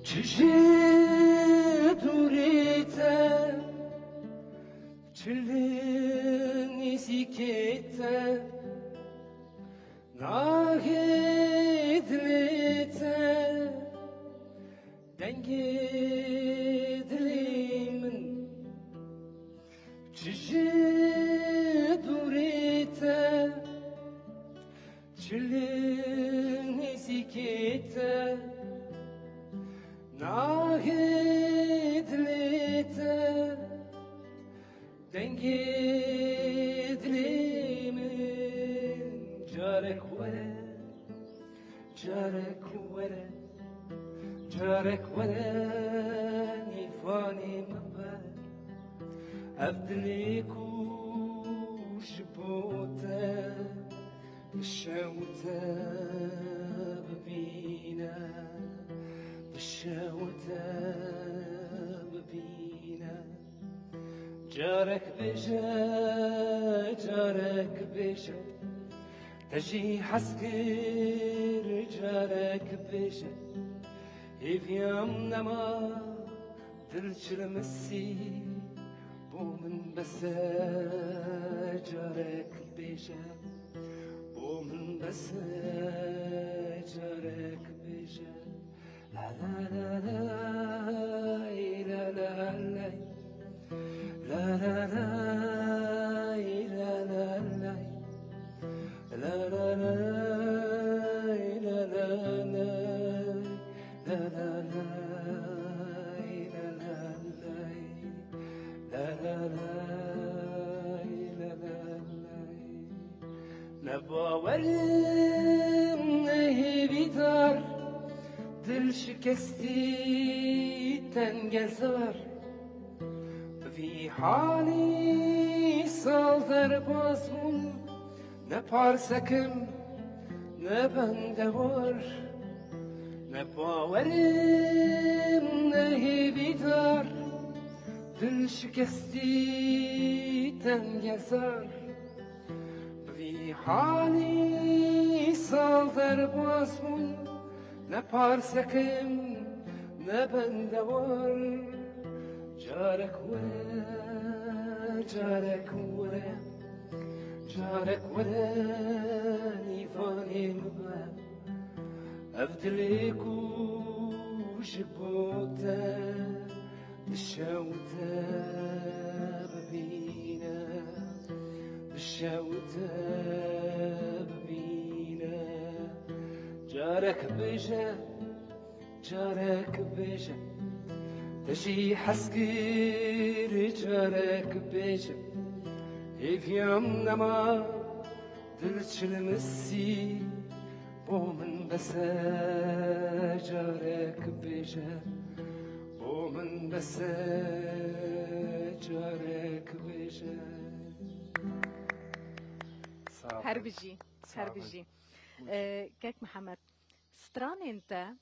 Speaker 10: Çişi durite Çılın isikete Nahidlite Dengedlimin Çişi durite Çılın isikete Nahidlite dengedlimin Carek vere, carek vere, carek vere Nifani mebe Evdili kuş bote Şevte bebine بشاوته ببینه جارك بجا تجي حسكر جارك بيجا يفيام نما دلش المسي بومن بس جارك بيجا بومن بس جارك بيجا لا لا لا لا لا لا لا لا لا لا لا لا لا نباورم هیویدار دل شکستی تنگزار في حالي صادر بازمون نپارسکم نبندور نباورم نهیویدار دل شکستی تنگزار في حالي صادر بازمون نپارسکم نبندور جارك ولا جارك ولا جارك ولا نيفاني مبا أبدلك وجبوتا بالشوتا ببينا بالشوتا ببينا جارك بيجا جارك بيجا تجي حسكر جارك بيجا يفيام نما دلش المسي بومن بس جارك بيجا بومن بس جارك بيجا
Speaker 13: هربجي هربجي كيك محمد ستران انت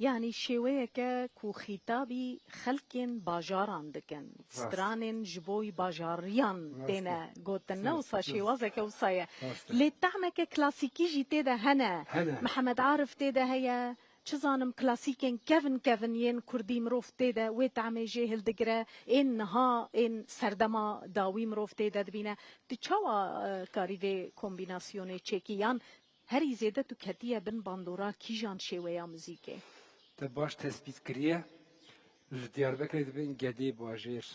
Speaker 13: يعني شوية كو خطابي خلكن باجاران دكن سترانن جبوي باجاريان تينا قوتنا وصا شوازك وصايا لي تعمك كلاسيكي جي تيدا هنا محمد عارف تيدا هيا چزانم كلاسيكين كيفن ين كردي مروف تيدا ويتعمي جيهل دقرا ان نها ان سردما داوي مروف تيدا دبينا تشاوا كاريفي كومبيناسيوني تشيكيان هري زيادة تو كتيا بن باندورا كيجان شوية موزيكي
Speaker 12: باش تثبيت كريه لدياربكر دبن قدي بواجير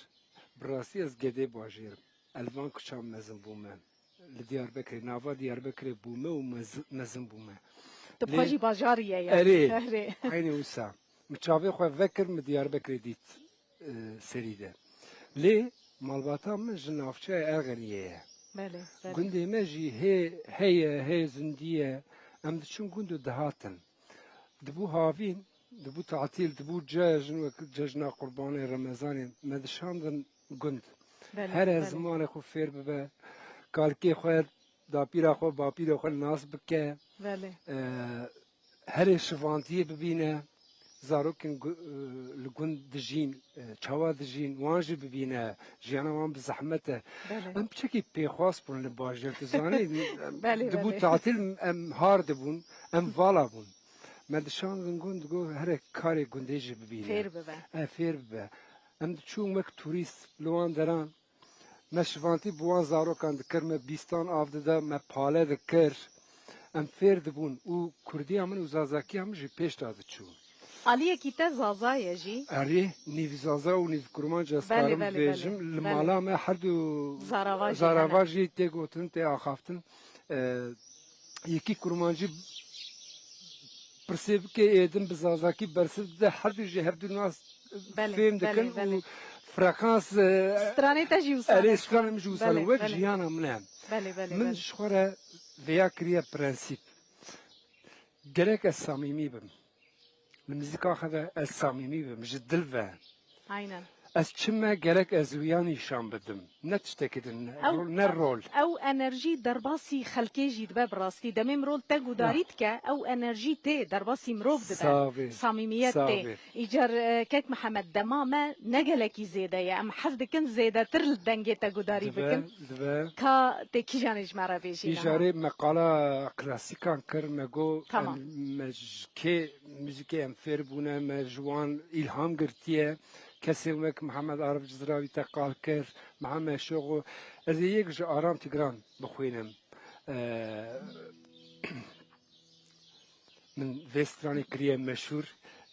Speaker 12: براسي از قدي بواجير الوان كشام مزن بومه لدياربكر نافا دياربكر بومه ومزن بومه
Speaker 13: تبخاجي باجاريه يعني
Speaker 12: اري عيني وسع متشافي خو فكر من دياربكر ديت سريده ليه مالباتا من جنافشه اغنيه
Speaker 13: بله
Speaker 12: قندي ماجي هي زنديه ام تشون قندو دهاتن دبو هافين دبو تعطيل دبو جاجنا قرباني رمضان مدشاندن قند هر زمان خو فير ببا كالكي خو دابيرا خو بابيرا خو الناس بكا هر شفانتيه ببينا زاروكن لقند دجين چاوا دجين وانجي ببينا جيانا وان بزحمته ام بشكي بيخواس بون لباجر تزاني دبو تعطيل ام هار دبون ام فالا بون مدشان گند گو هر کاری گندیج ببینه
Speaker 13: فیر ببه
Speaker 12: فیر ببه ام چون مک توریست لوان دران مشوانتی بوان زارو کند کرم بیستان آفده ما پاله دکر ام فیر دبون او کردی همون وزازاکی هم جی پیش داده چون
Speaker 13: علیه کیتا زازایه جی
Speaker 12: آره نیو زازا و نیو کرمان جستارم بیجم لمالا ما هر دو زاراواجی تگوتن تی آخافتن یکی کرمانجی برسيب كي ادم بزازاكي برسيب ده حد يجي هردو الناس فيلم دكن فريكانس
Speaker 13: ستراني تجي وصل
Speaker 12: عليه ستراني مش وصل وك جيانا منام من شخورة فيا كريا برنسيب قالك الصميمي بم المزيكا هذا الصميمي بم مش الدلفة
Speaker 13: عينا
Speaker 12: از چما گرک از ویانی شام بدم نتشتکدن نه رول
Speaker 13: او انرژی در باسی خلکی جید به براستی دمیم رول تگو دارید که او انرژی ته در باسی مروف ده صمیمیت ته ایجار کک محمد دمامه نگلکی زیده یا ام حز دکن زیده تر دنگی تگو داری بکن که تکی جانج مرا بیشی
Speaker 12: ایجاره مقاله کلاسیکان کر مگو مجکی موزیکی ام فیر بونه مجوان الهام گرتیه کسی وک محمد عارف جزراوی تقال کرد محمد شوقو از یک جا آرام تگران بخوینم من وسترانی کریه مشهور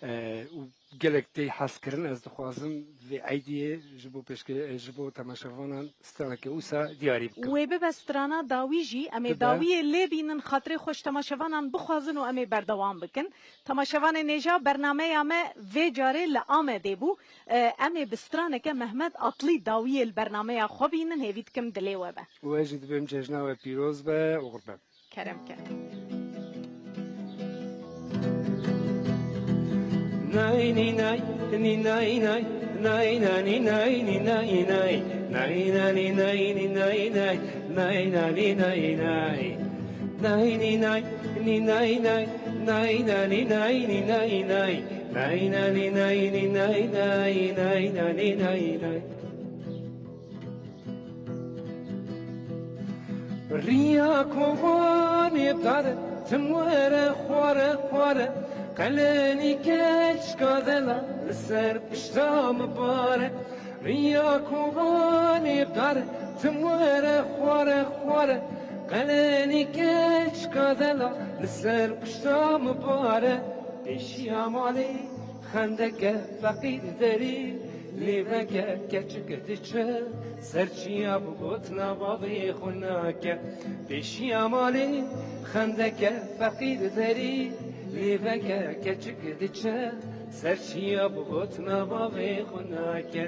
Speaker 12: و گلک تی حس کردن از دخوازم و ایدیه جبو پشکه جبو تماشاوانان سترانه که اوسا دیاری بکن
Speaker 13: و به بسترانا داوی جی امی داوی لبینن خاطر خوش تماشاوانان بخوازن و امی بردوام بکن تماشاوان نجا برنامه اما و جاره لآمده بو امی بسترانه که محمد اطلی داوی البرنامه خوبینن هیوید کم دلیوه به
Speaker 12: و اجید بیم جشنا و پیروز به وغربه
Speaker 13: کرم کرم
Speaker 10: Nay ni nay ni nay nay nay na ni nay ni nay nay nay na ni nay ni nay nay nay na ni nay nay nay ni nay ni nay nay nay na ni nay ni nay nay nay na ni nay ni nay nay nay na ni nay nay Ria kovan yebdar tmwara khwara khwara قلني كلش كذلا السر بشتام بارك رياكم غاني بدار تمورة خورة خورة قلني كلش كذلا السر بشتام بارك بشي عمالي خندك فقير دري ليفك كتشك تشا سرشي أبوتنا بابي خناك بشي عمالي خندك فقير دري لیوکه کچک دیچه سرچیا بوت نباوی خوناکه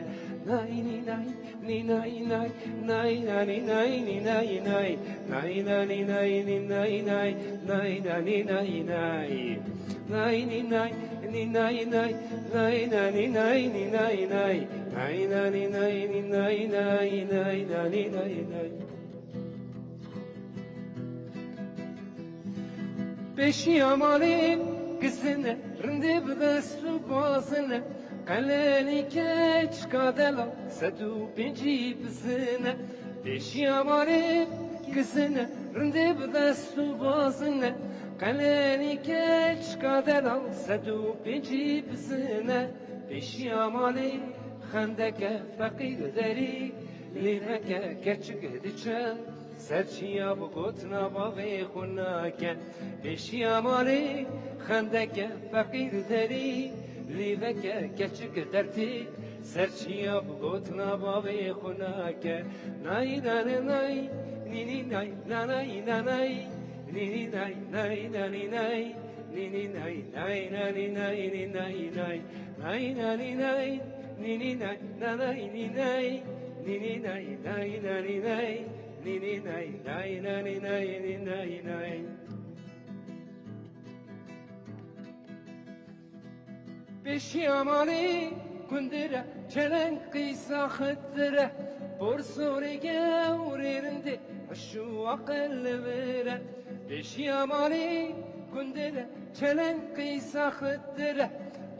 Speaker 10: نای نی نای نی نای نای نای نای نای نی نای نای نای نای نای نی نای نای نای نای نای نای نای نی نای نی نای نای نای نای نای نی نای نای نای نای نای نی نای نای نای نای نای نای بشی آمالی کسنه رنده بدست و بازنه قلنی کچ کادلا سدو پنجی بزنه بشی آمالی کسنه رنده بدست و بازنه قلنی کچ کادلا سدو پنجی بزنه بشی آمالی خندک فقیر داری لیفک کچک دیچه سرچیا بگوتنا باوی خوناکه بشی آمالی خندک فقیر داری لیوک کچک درتی سرچیا بگوتنا باوی خوناکه نای نای نای نی نای نای نای نی نای نای نای نای نی نای نای نای نای نای نای نای نای نای نی نای نای نای نی نای نای نای نای Nini nay nay nay nay nay nay Beşi amali kundira çelen kıysa khıdra Borsuri gavririnde şu akıl vere Beşi amali kundira çelen kıysa khıdra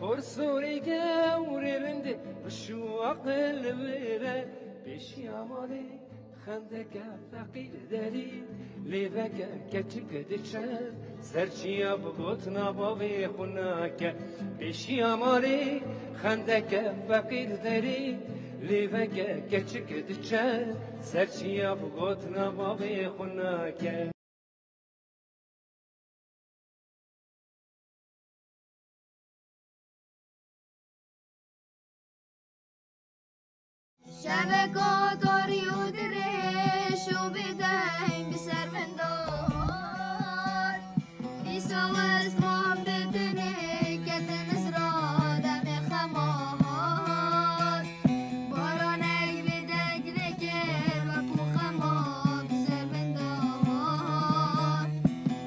Speaker 10: Borsuri gavririnde şu akıl vere Beşi amali خندك فقير داري ليفك كتشك دشان سرشيا بغوتنا بابي خناك بشي مالي خندك فقير داري ليفك كتشك دشان سرشيا بغوتنا بابي خناك
Speaker 14: شبكات ريود ريش وبدايم بسر من دار في سواس مام بدني كتن سراد من خمار بارانك بدك ذكر وكو خمار بسر من دار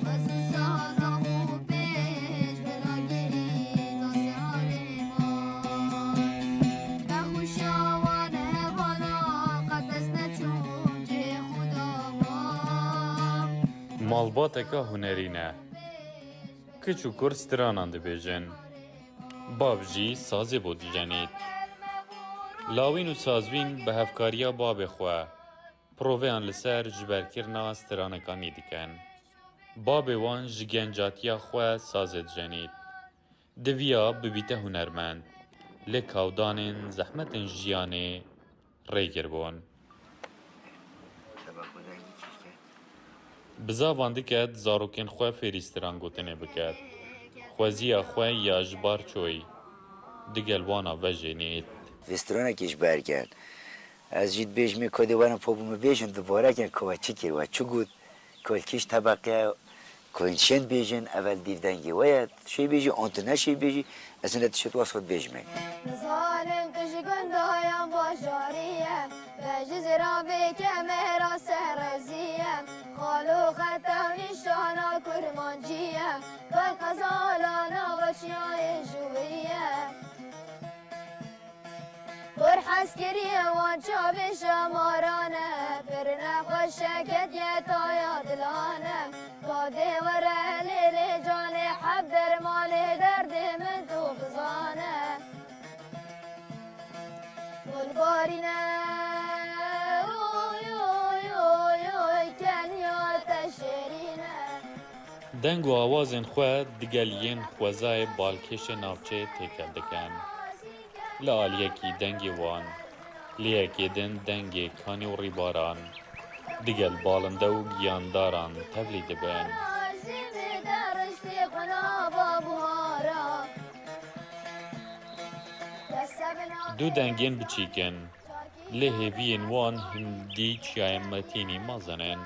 Speaker 14: بس السهرة هو بيش بلا جري نصي علي مار بخوشا
Speaker 15: مالباتکا هنری نه کچ و کور سترانان دبیجن باب جی سازی بود جنید لاوین و سازوین به هفکاریا باب خواه پروویان لسر جبرکرنا سترانکانی دیکن باب وان جگنجاتیا خواه سازد جنید دویا ببیته هنرمند لکاودانین زحمت جیانه ریگر بون بزاوان دکت زاروکن خواه فریستران گوتنه بکت خوزی خواه یا جبار چوی دگلوانا و جنید
Speaker 16: رستوران کش برگرد از جید بیش می کدی وانا پاپوم بیشن دوباره کن که چی کرد و چی گود کل کش طبقه کلشن بیشن اول دیدنگی وید شی بیشی آنتونه شی بیشی از این نتیجه تو خود بیش می
Speaker 14: ظالم کشی گندایم باشاریم بجز رابی که مهرا سرزیم خالو خطم نشانا کرمانجیم کل قزالانا غشیای جویم پر حسکریه وان چاوی شمارانه پر نخوشکت یه تایا دلانه قاده وره لیلی جانه حب در مالی درد من تو بزانه گلبارینه اوی اوی اوی اوی کنیا تشرینه
Speaker 15: دنگ و آوازن خواه دگلین خوزای بالکش نافچه تکل دکن لعالیکی دنگی وان لیکی دن دنگی کانی و ریباران دگل بالنده و گیانداران تبلی دبن دو دنگین بچیکن لهوین وان هندی چیایمتینی مازنن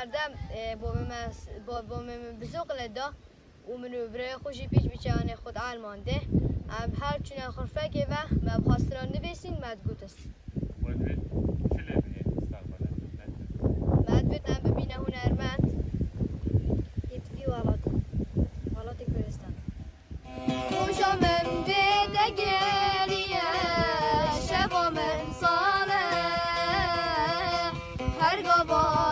Speaker 17: هر دم با من بزوق لدا و منو برای خوشی پیش بیچانه خود آلمانده هر چونه خرفه که و مبخواستران نبیسین مدگوت است مدگوت هم ببینه هنرمند یتفی والات کردستان خوشا من بیده گریه شبا من ساله هر گابا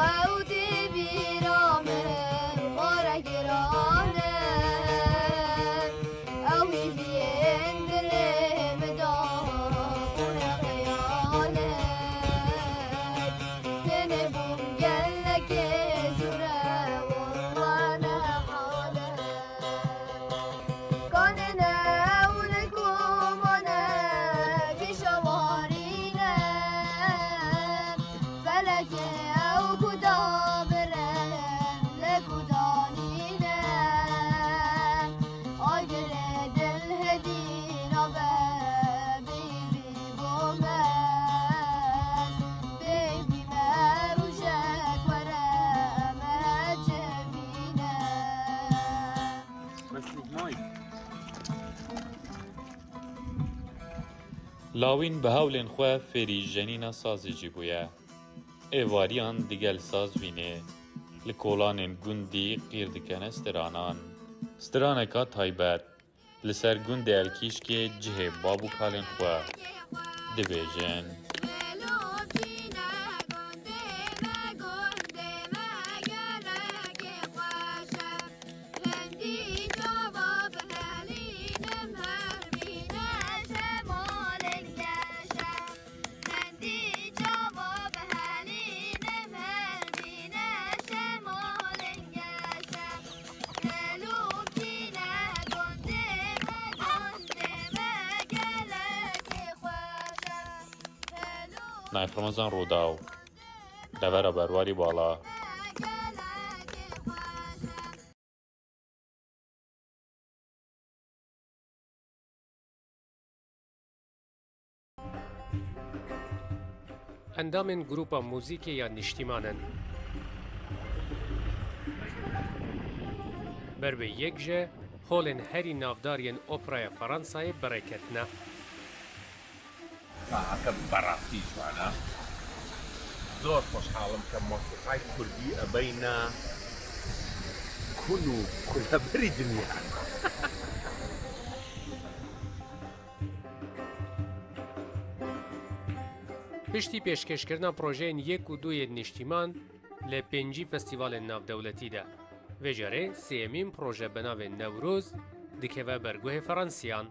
Speaker 15: لاوین به هولن خواه فری جنینا سازی جی بویا ایواریان دیگل ساز وینه لکولان گوندی قیر دکن سترانکا تایبت لسر گوند الکیش که جه بابو کالن خواه دبیجن نایف رمضان روداو دورا برواری بالا
Speaker 22: اندامن گروپا موزیکی یا نشتیمانن
Speaker 1: بر به یک جه هولن هری نافدارین اپرای فرانسای برکتنه.
Speaker 4: عقب برافتی شوانا زور خوشحالم که موسیقای کردی بین کل بری دنیا.
Speaker 1: پشتی پیشکشکردن پروژه 1 و 2 نیشتیمان ل 5 فستیوال ناودولتی ده. و جاره سیمین پروژه به نام نوروز دکه و برگوه فرانسیان.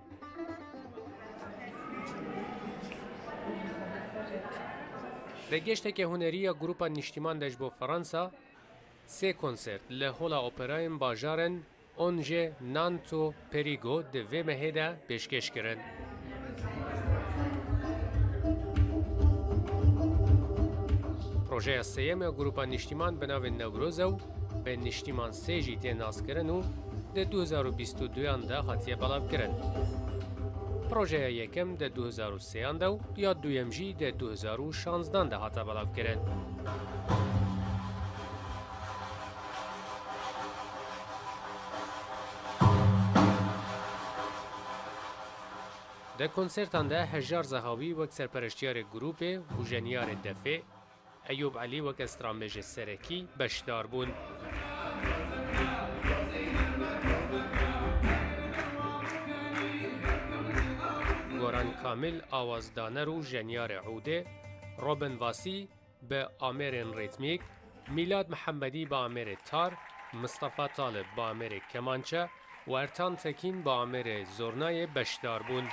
Speaker 1: در گشت که هنری یا گروپا نیشتیمان داشت با فرانسا 3 کنسرت لهولا اپرایم باجارن اونجه نانتو پریگو دوی مهده پیشکش کرن. پروژه سیم گروپا نیشتیمان به نام نوروزو به نیشتیمان 3 جیتی ناس کرن و در 2022 ده خاطیه بلاف کرن. پروژه یکم در 2003 ده یا دویم جی در 2016 ده حتی بلاف کرن. در کنسرتان ده هجار زهاوی وک سرپرشتیار گروپ و جنیار دفع ایوب علی وک استرامبیج سرکی بشدار بون. گوران کامل آوازدانر و جنیار عوده، روبن واسی به آمرین ریتمیک، میلاد محمدی با آمر تار، مصطفی طالب با آمر کمانچه و ارتان تکین با آمر زورنای بشدار بون.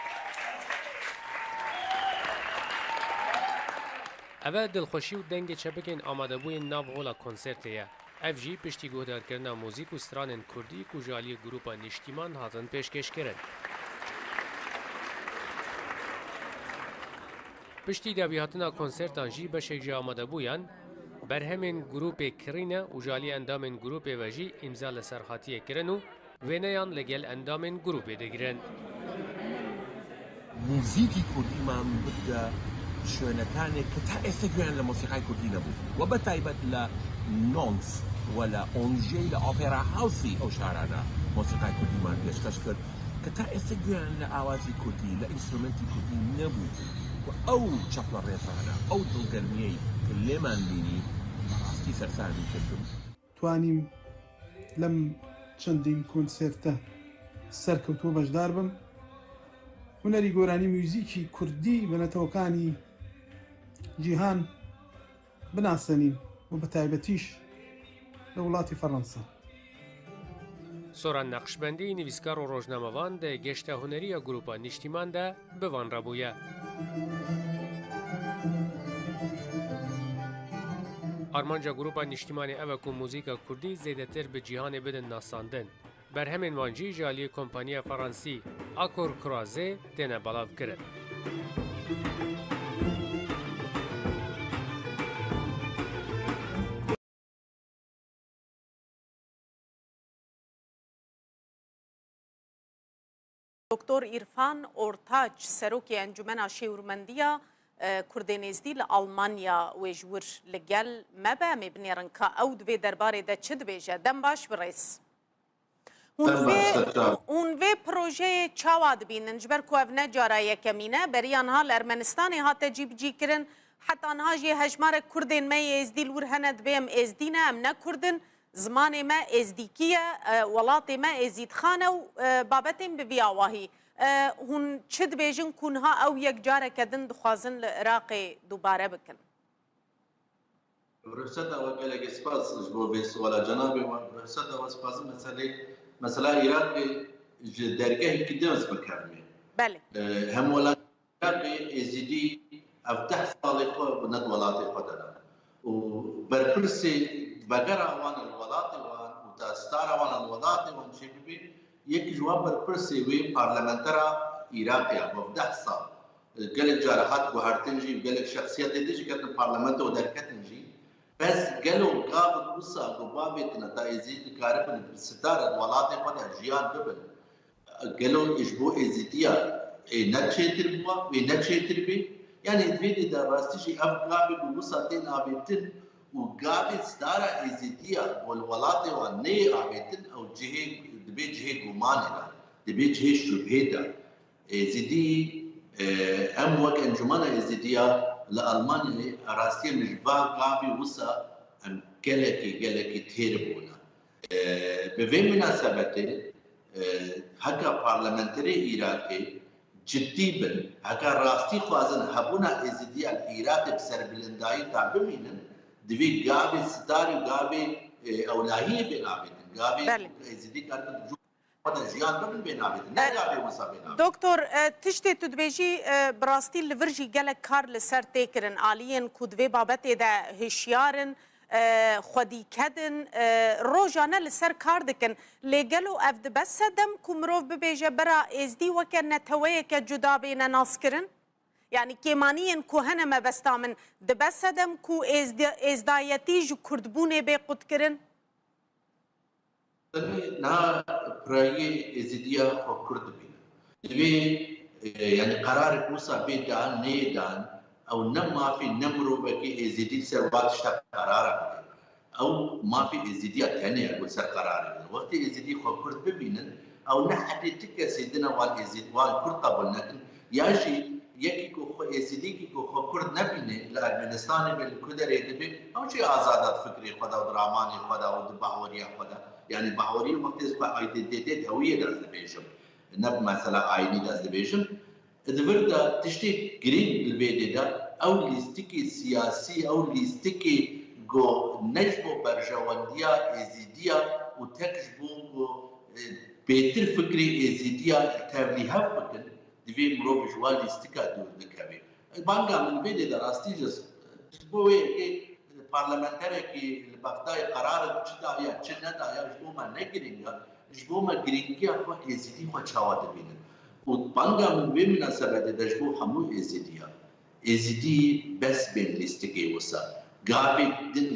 Speaker 1: اول دلخوشی و دنگ چپکین آماده بوی ناو غولا کنسرتیه. اف جی پشتی گهدار کردن موزیک و سترانن کردی کجالی گروپا نیشتیمان هاتن پیشکش کرد. پشتی دبیاتنا کنسرتان جی بشک جا آماده بویان بر همین گروپ کرینه و جالی اندامن گروپ وجی امضا لسرخاتی کرن و وینیان لگل اندامن گروپ دگرن.
Speaker 4: موزیکی کردی من بده شوێنەکانێک کە تا ئێستا گوێیان لە مۆسیقای کوردی نەبوو و بەتایبەت لە نۆنس و لە ئۆنژەی لە ئۆپێرا هاوسی ئەو شارانە مۆسیقای کوردیمان پێشکەش کرد کە تا ئێستا گوێیان لە ئاوازی کوردی لە ئینسترومنتی کوردی نەبوو و ئەو چەپڵە ڕێزانە ئەو دڵگەرمیەی کە لێمان بینی بەڕاستی سەرسامی کردم.
Speaker 5: توانیم لەم چەندین کۆنسێرتە سەرکەوتووە بەشدار بم. هونەری گۆرانی میوزیکی کوردی بەنەتەوەکانی جیهان بناسەنین و بە تایبەتیش لە وڵاتی فەڕەنسا.
Speaker 1: سۆران نەقشبەندی نویسکار و ڕۆژنامەوان دە گەشتە هونەریە گروپا نیشتیماندا بوان ڕەبوویە. ئارمانجا گروپا نیشتیمانی ئەوەک و موزیکە کوردی زێدەتر بە جیهانێ بدن ناساندن. بر همین وانجی جالی کمپانی فرانسی آکور کرازه دینه بلاو کرد.
Speaker 11: دکتر عرفان اورتاج سروکی انجمن شیورمندیا کردنیزدی لآلمانیا و جور لگل مبا مبنیرن که او دوی درباره ده چد بیجه دم باش بریس. اون وی پروژه چاواد بینن جبر کو اف نجارا یکمینه بریان ها ارمنستانی هات جیب جی کرن حتی آنها جی هجمار کردین می ازدی لور هند بیم ازدینه ام نکردن زمان ما ازدیکیه ولات ما ازید خانه و بابتیم ببی آواهی هون چد بیجن کنها او یک جاره کدن دخوازن لعراق دوباره بکن
Speaker 22: رخصت اول گلگ سپاس جبو بیس ولا جنابی و رخصت اول سپاس مثلا عراق درگاه کدنس بکرمی
Speaker 11: بله
Speaker 22: هم ولا عراق ازیدی او 10 سال خود بند ولات خود دارن و برپرسی بگر آوان الولات و تاستار آوان الولات و چی ببین یک جواب برپرسی وی پارلمانترا عراقی و 10 سال گلگ جارحات گوهرتنجی گلگ شخصیت دیجی که پارلمانت و درکتنجی بس قالوا قابل قصة قبابة نتائج كارفة ستارة ولاتي قد جيان قبل قالوا إجبو إزيتيا نتشيتر بوا ونتشيتر بي يعني تفيد إذا راستيشي أف قابل وقصة تين آبيتن وقاعد ستارة إزيدية والولاطة والنية عبيتن أو جهة دبي جهة قمانة دبي جهة شبهة إزيدي أم وك أنجمانة إزيدية لألمانيا أراسية مجبار قابي وسا أم جلكي تهربونا بفي مناسبة هكا بارلمنتري إيراكي جدي بن هكا راستي خوازن هبونا إزيدية الإيراكي بسر بلنداي تابمينن دوی گاوی ستاری و گاوی اولایی بنابیدن گاوی ازدی کارت جو خدا زیان ببین بنابیدن نه گاوی وسا بنابیدن
Speaker 11: دکتور تشتی تو دبیجی براستی لورجی گلک کار لسر تکرن آلین کدوی بابت ده هشیارن خودی کدن روزانه لسر کار دکن لگلو افد بس دم کمروف ببیجه برا ازدی وکر نتویه که جدا بین ناس کرن يعني كيمانيا كو هنا ما بستامن دبسدم كو ازدايتي جو كردبوني بقد كرن
Speaker 22: نا براي ازديا خو كردبين دبي يعني قرار موسى بيدان نيدان او نما في نمرو بكي ازدي سربات شتا قرار او ما في ازديا ثانيه اقول سر قرار وقت ازدي خو كرد ببينن او نحدي تك سيدنا وال ازدي وال كرطبن ياجي یکی کو ایسیدی کی کو کرد نبینه لارمنستان بالکدر دبی او چی آزادات فکری خدا و درامانی خدا و باوریا خدا یعنی باوری وقت اس با ایدنتیتی هویت از دبیشم نب مثلا آینی از دبیشم دبردا تشتی گرین البیدا او لیستیکی سیاسی او لیستیکی گو نجبو برجواندیا ازیدیا و تکجبو بهتر فکری ازیدیا تبلیغ بکن دوی مرو بجوال استیکا دور دکبی بانگا من بیده در استیجس تبوی که پارلمانتری که لبقدای قرار چدا یا چه ندا یا جبوما نگرینگا جبوما گرینگی اخوا ازیدی خوا چاواده بینن و بانگا من بی مناسبت در جبو همو ازیدیا ازیدی بس بین لیستیکی وسا گابی دن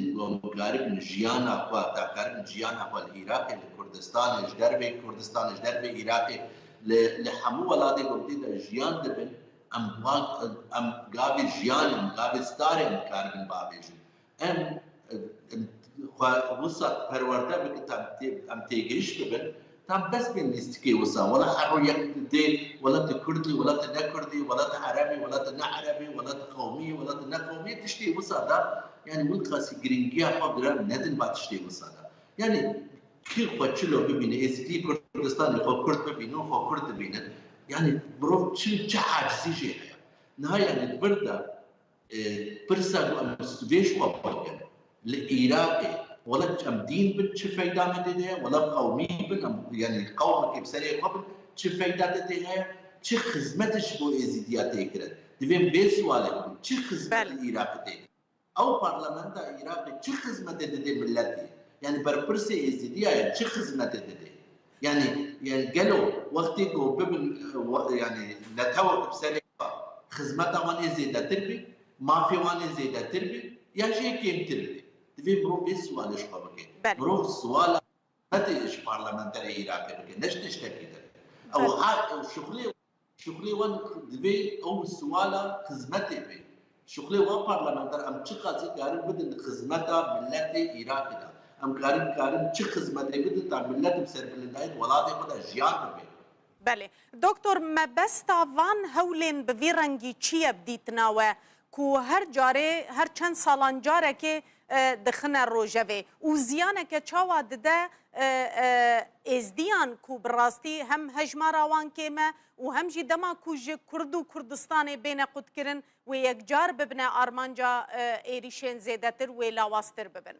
Speaker 22: گارب نجیان اخوا تاکارب نجیان اخوا العراق لکردستان اجدر به عراق لحمو ولادي قبتي جيان دبن ام غابي جيان ام غابي ستاري ام كاربن بابيجن ام وسط پرورده بك ام تيجيش دبن تام بس بين ليستكي وسا ولا حرية دي ولا تكردي ولا تنكردي ولا عربي ولا تنعربي ولا قومي ولا تنقومي تشتي وسا دا يعني ملقاسي جرينجيا قدر ندن بعد تشتي وسا دا يعني كل خدشلو ببينه ازدي كردستان خو كرد ببينه خو كرد ببينه يعني بروف شو عاجزي جايه نهايه يعني بردا برسا ام سويش وابن العراقي ولا ام دين بن شو فايده من ده ولا قومي بن يعني القوم كيف سري قبل شو فايده ده شو خدمتش بو ازديات يكرد دبن بسواله شو خدمه العراق ده او برلمان العراقي شو خدمه ده ملتي يعني بربرسي ازديا شو خدمته ده يعني قالوا وقتي جو ببن يعني نتوقف بسرعه خدمته وان زياده تربي ما في وان زياده تربي يا شيء كيم تربي تبي برو بسوال ايش قبك برو السؤال متى ايش برلمانتري عراقي نش تشتكي او شغلي وان دبي او السؤال خدمتي بي شغلي وان برلمانتر ام تشقى زي قارن بدن خدمته ملتي عراقي ام كارم چه خدمتی بده تا ملت بسر بلنداید ولادی خود جیان ببین
Speaker 11: بله دکتر ما بس تاوان هولین بویرنگی چیه بدیتنا و کو هر جاره هر چند سالان جاره که دخنه روژوه و زیانه که چاوا دده ازدیان کو براستی هم هجمارا وان کیمه و هم جی دما کو جی کرد و کردستان بین قد کرن و یک جار ببنه آرمانجا ایریشن زیدتر و لاواستر ببن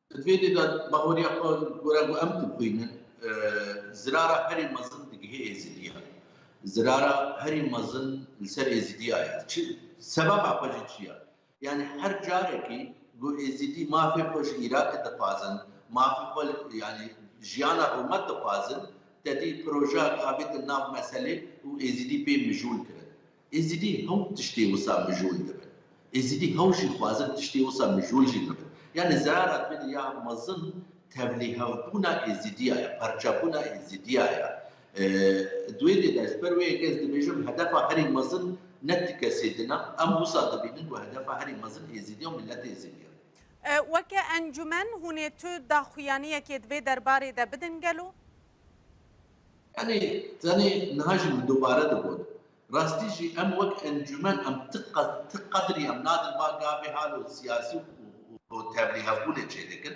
Speaker 22: تفيدي دا باوريا قرابو أمتو بينن زرارة هري مزن دقيه إزديها زرارة هري مزن لسر إزديها سبب أفجد شيئا يعني هر جاركي قو إزدي ما في خوش إيراك دفازن ما في خوش يعني جيانا رومت دفازن تدي بروجا قابت الناف مسألة و إزدي بي مجول كرد إزدي هم تشتي وصا مجول دبن إزدي هوشي خوازن تشتي وصا مجول جي دبن يعني زرارة بدي يا مزن تبليها بنا إزديا برجابنا إزديا دويدي داش بروي كاز دبيجم هدفها هري مزن نتك سيدنا أم وصاد بينن وهدفها هري مزن إزديا وملات إزديا
Speaker 11: وەکە ئەنجومەن هوێ تو داخویانیەکێت بێ دەربارێ دە بدن گەلو؟
Speaker 22: يعني زاني نهاجم دوباره دبود راستي جي ام وك انجمن ام تقدري ام نادل ما قابي حالو سياسي وتابلي هفولة جيدكن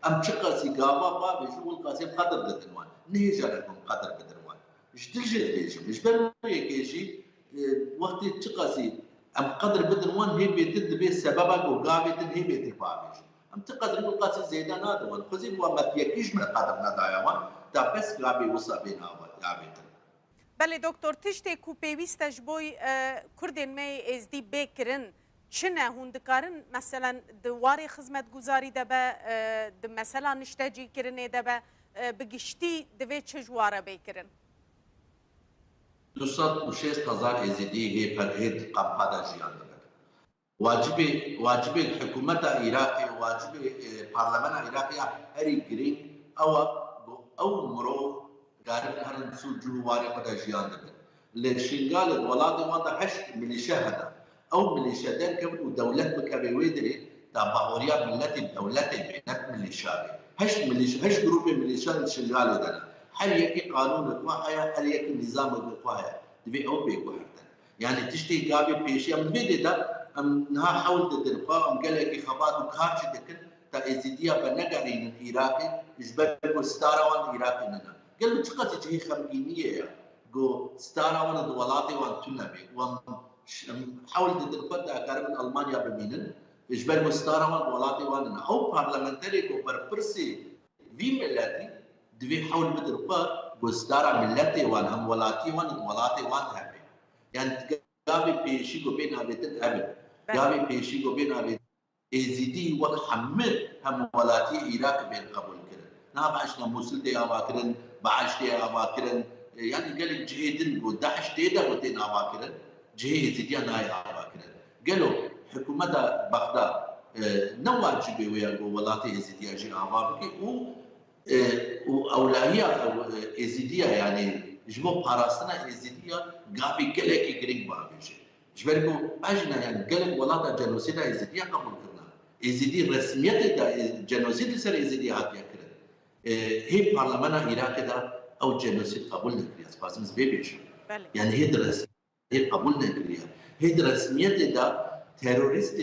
Speaker 22: ام تقاسي قابا بابي شو القاسي قدر بدنوان نيجا لكم قدر بدنوان جدل جيجم جبل يكيشي وقت تقاسي ام قدر بدنوان هي بيتد بي سببك وقابي تن هي بيتك بابي ام تقدر القاسي زيدان نادوان خزي بوا ما تيكيش من قدر ندايوان تا بس قابي وصا بين قابي
Speaker 11: بله دکتر تشتی کو پیوستش بوی کردین می از دی بکرن چنه هندکارن مثلا دواری خدمت گزاری دبه مثلا نشتاجی کرنه دبه بگشتی دوی چه جواره بکرن
Speaker 22: 206,000 ازدی هی پر هید قمپادا جیان دبه واجب حکومت عراقی واجب پارلمان عراقی هری گرین او مرو قارب هرن سو جواري قد جيان دبن لشنغال الولاد واندا 8 ميليشيا هذا او ميليشيا دان كم ودولت بكبي ويدري تا باوريا ملتي دولتي بينات ميليشيا 8 جروب ميليشيا شنغال دنا هل يكي قانون القوايا هل يكي نظام القوايا دبي او بيكو حتى يعني تشتي قابي بيشي ام بيدي دا ام نها حاول تدرقا ام قال لك خبات وكارش دكن تا ازيديا بنقرين العراقي جبل ستاروان العراقي ننا قال له تقصد هي خمجينيه جو ستارا وانا دولاتي وان تنبي وان حاول تدربت اقارب من المانيا بمينن اجبر مستارا وان دولاتي وان او بارلمنتري جو بربرسي في ملاتي دبي حاول بدربا جو ستارا ملاتي وان هم ولاتي وان هبي يعني قابي بيشي جو بين ابيتن ابد قابي بيشي جو بين ابيتن ازيدي وحمد هم ولاتي عراق بين قبول كده نا بعشنا موصل دي اواكرن بعشتي اواكرن يعني قال جهيدن وداعش تيدا وتين اواكرن جهيد زيديا ناي اواكرن قالوا حكومه بغداد نواجبي ويا ولاتي زيديا جي اواكي واولويات ازيديا يعني جمو باراسنا ازيديا غافي كلكي غريك بابيجي جبركو اجنا يعني قال ولاتا جنوسيد ازيديا قبول كرنا ازيدي رسميات جنوسيد سر ازيديا هاتيا كرن هي برلمان العراق ده او جنوسيد قبولنا كرياس باسمز بيبيش يعني هي درس هي قبولنا كريا هي رسميات ده تيروريست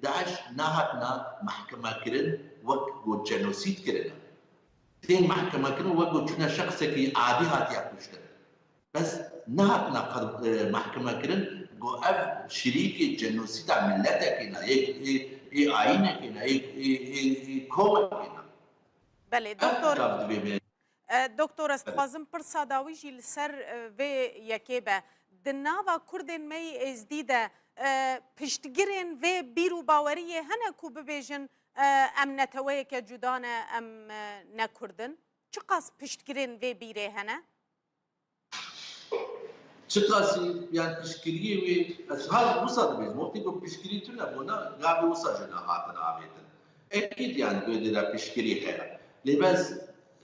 Speaker 22: داعش نهتنا محكمه كرن وقت جنوسيد كرن تين محكمه كرن وقت جنا شخص كي عادي هاتيا كشتن بس نهتنا محكمه كرن جو اف شريك جنوسيد ملتك هنا هي عينك هنا هي كومك هنا
Speaker 11: بله دکتر استخوازم پرسا داویجی لسر و یکیبه دناوا کردن می از دیده پشتگیرن و بیرو باوریه هنه کو ببیجن ام نتوه که جدانه ام نکردن چقاس پشتگیرن و بیره هنه؟
Speaker 22: چقاسی يعني پشتگیری و از هر وصل بیز موقتی کو پشتگیری تو نبونا قابل وصل جنا هاتن آبیدن اكيد يعني بده پشتگیری هیا لباس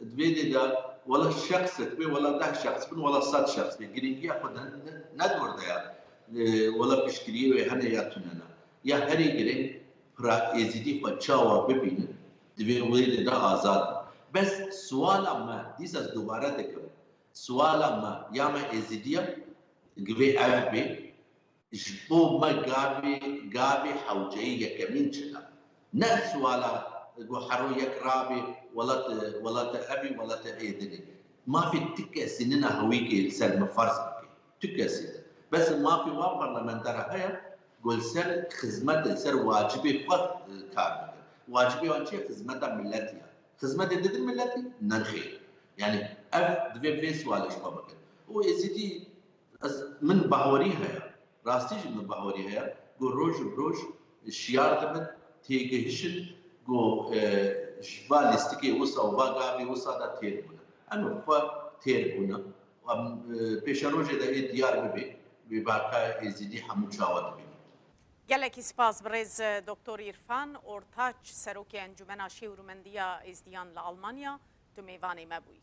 Speaker 22: تبيدي دا ولا الشخص تبي ولا ده شخص ولا صد شخص بيجري ياخذ ندور ده ولا بيشكري وهنا ياتنا يا هري جري فرا يزيدي فتشاوا ببين تبي ولد ده آزاد بس سؤال ما ديساس دوباره دكم سؤال ما يا ما يزيديا جبي أبي جبو ما جابي حوجية كمين شلا نفس سؤال جو حرو يكرابي ولا أبي ولا تأيدني ما في تكة سننا هويكي سر مفرز تكة سنة بس ما في واب برلمانتر هيا قول سر خدمة سر واجبي وقت كار واجبي وانشي خدمة ملتي خدمة ضد ملتي ننخي يعني أف دبي في سؤال شبابك ويزيدي من بحوري هيا راستيج من بحوري هيا قول روج الشيار تمن تيجي هشن جو جبالستيكي وصا وباقابي وصا دا تير بنا أنا فا تير بنا وبيشانوجي دا ديار ببي بباقا يزيدي حمود شاوات بنا
Speaker 11: گلکی سپاس برز دکتر عرفان اورتاچ سروکی انجمن شیورومندیا ازدیان لآلمانیا تو میوان مبوی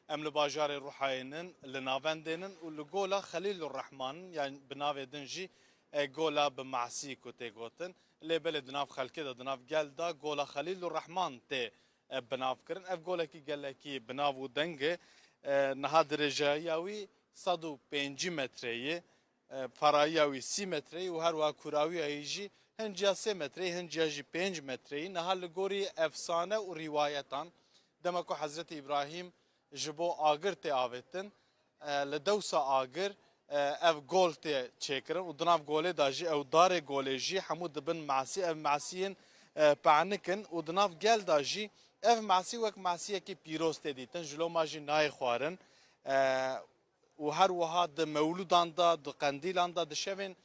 Speaker 7: ام لباجار روحاینن لناوندنن و لگولا خلیل الرحمن یعنی بناو دنجی گولا بمعسی کو ته گوتن لبل دناف خلکه دناف گل دا گولا خلیل الرحمن ته بناف کرن اف گولا کی گل کی بناو دنگ نها درجه یاوی 105 متری فرایاوی 30 متری و هر وا کوراوی ایجی هنجا 3 متری هنجا جی 5 متری نها لگوری افسانه و روایتان دمکو حضرت ابراهیم جبو آگر ته آوتن لدوسا آگر اف گول ته چکرن و دناف گوله داجی او دار گوله جی حمود بن معسی اف معسیین پعنکن و دناف گل داجی اف معسی وک معسیه کی پیروز ته دیتن جلو ماجی نای خوارن و هر وها د مولودان دا د قندیلان دا د شوین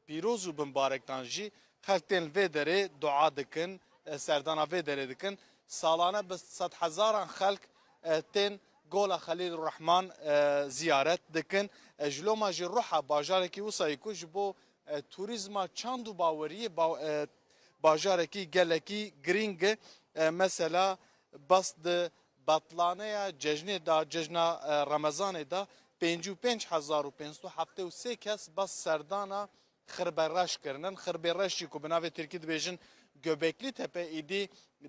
Speaker 7: پیروز و بمبارکتان جی خلقتن و دره دعا دکن سردانا و دره دکن سالانه به 100,000 خلق تن گولا خلیل الرحمن زیارت دکن جلو ما جی روحا باجاره کی وسای کو جبو توریزما چاندو باوری باجاره کی گلکی گرینگ مثلا بس د بطلانه جشن دا جشن رمضان دا 55,573 کس بس سردانا خربراش کردن خربراشی کو بناو ترکی دبیجن göbekli tepe idi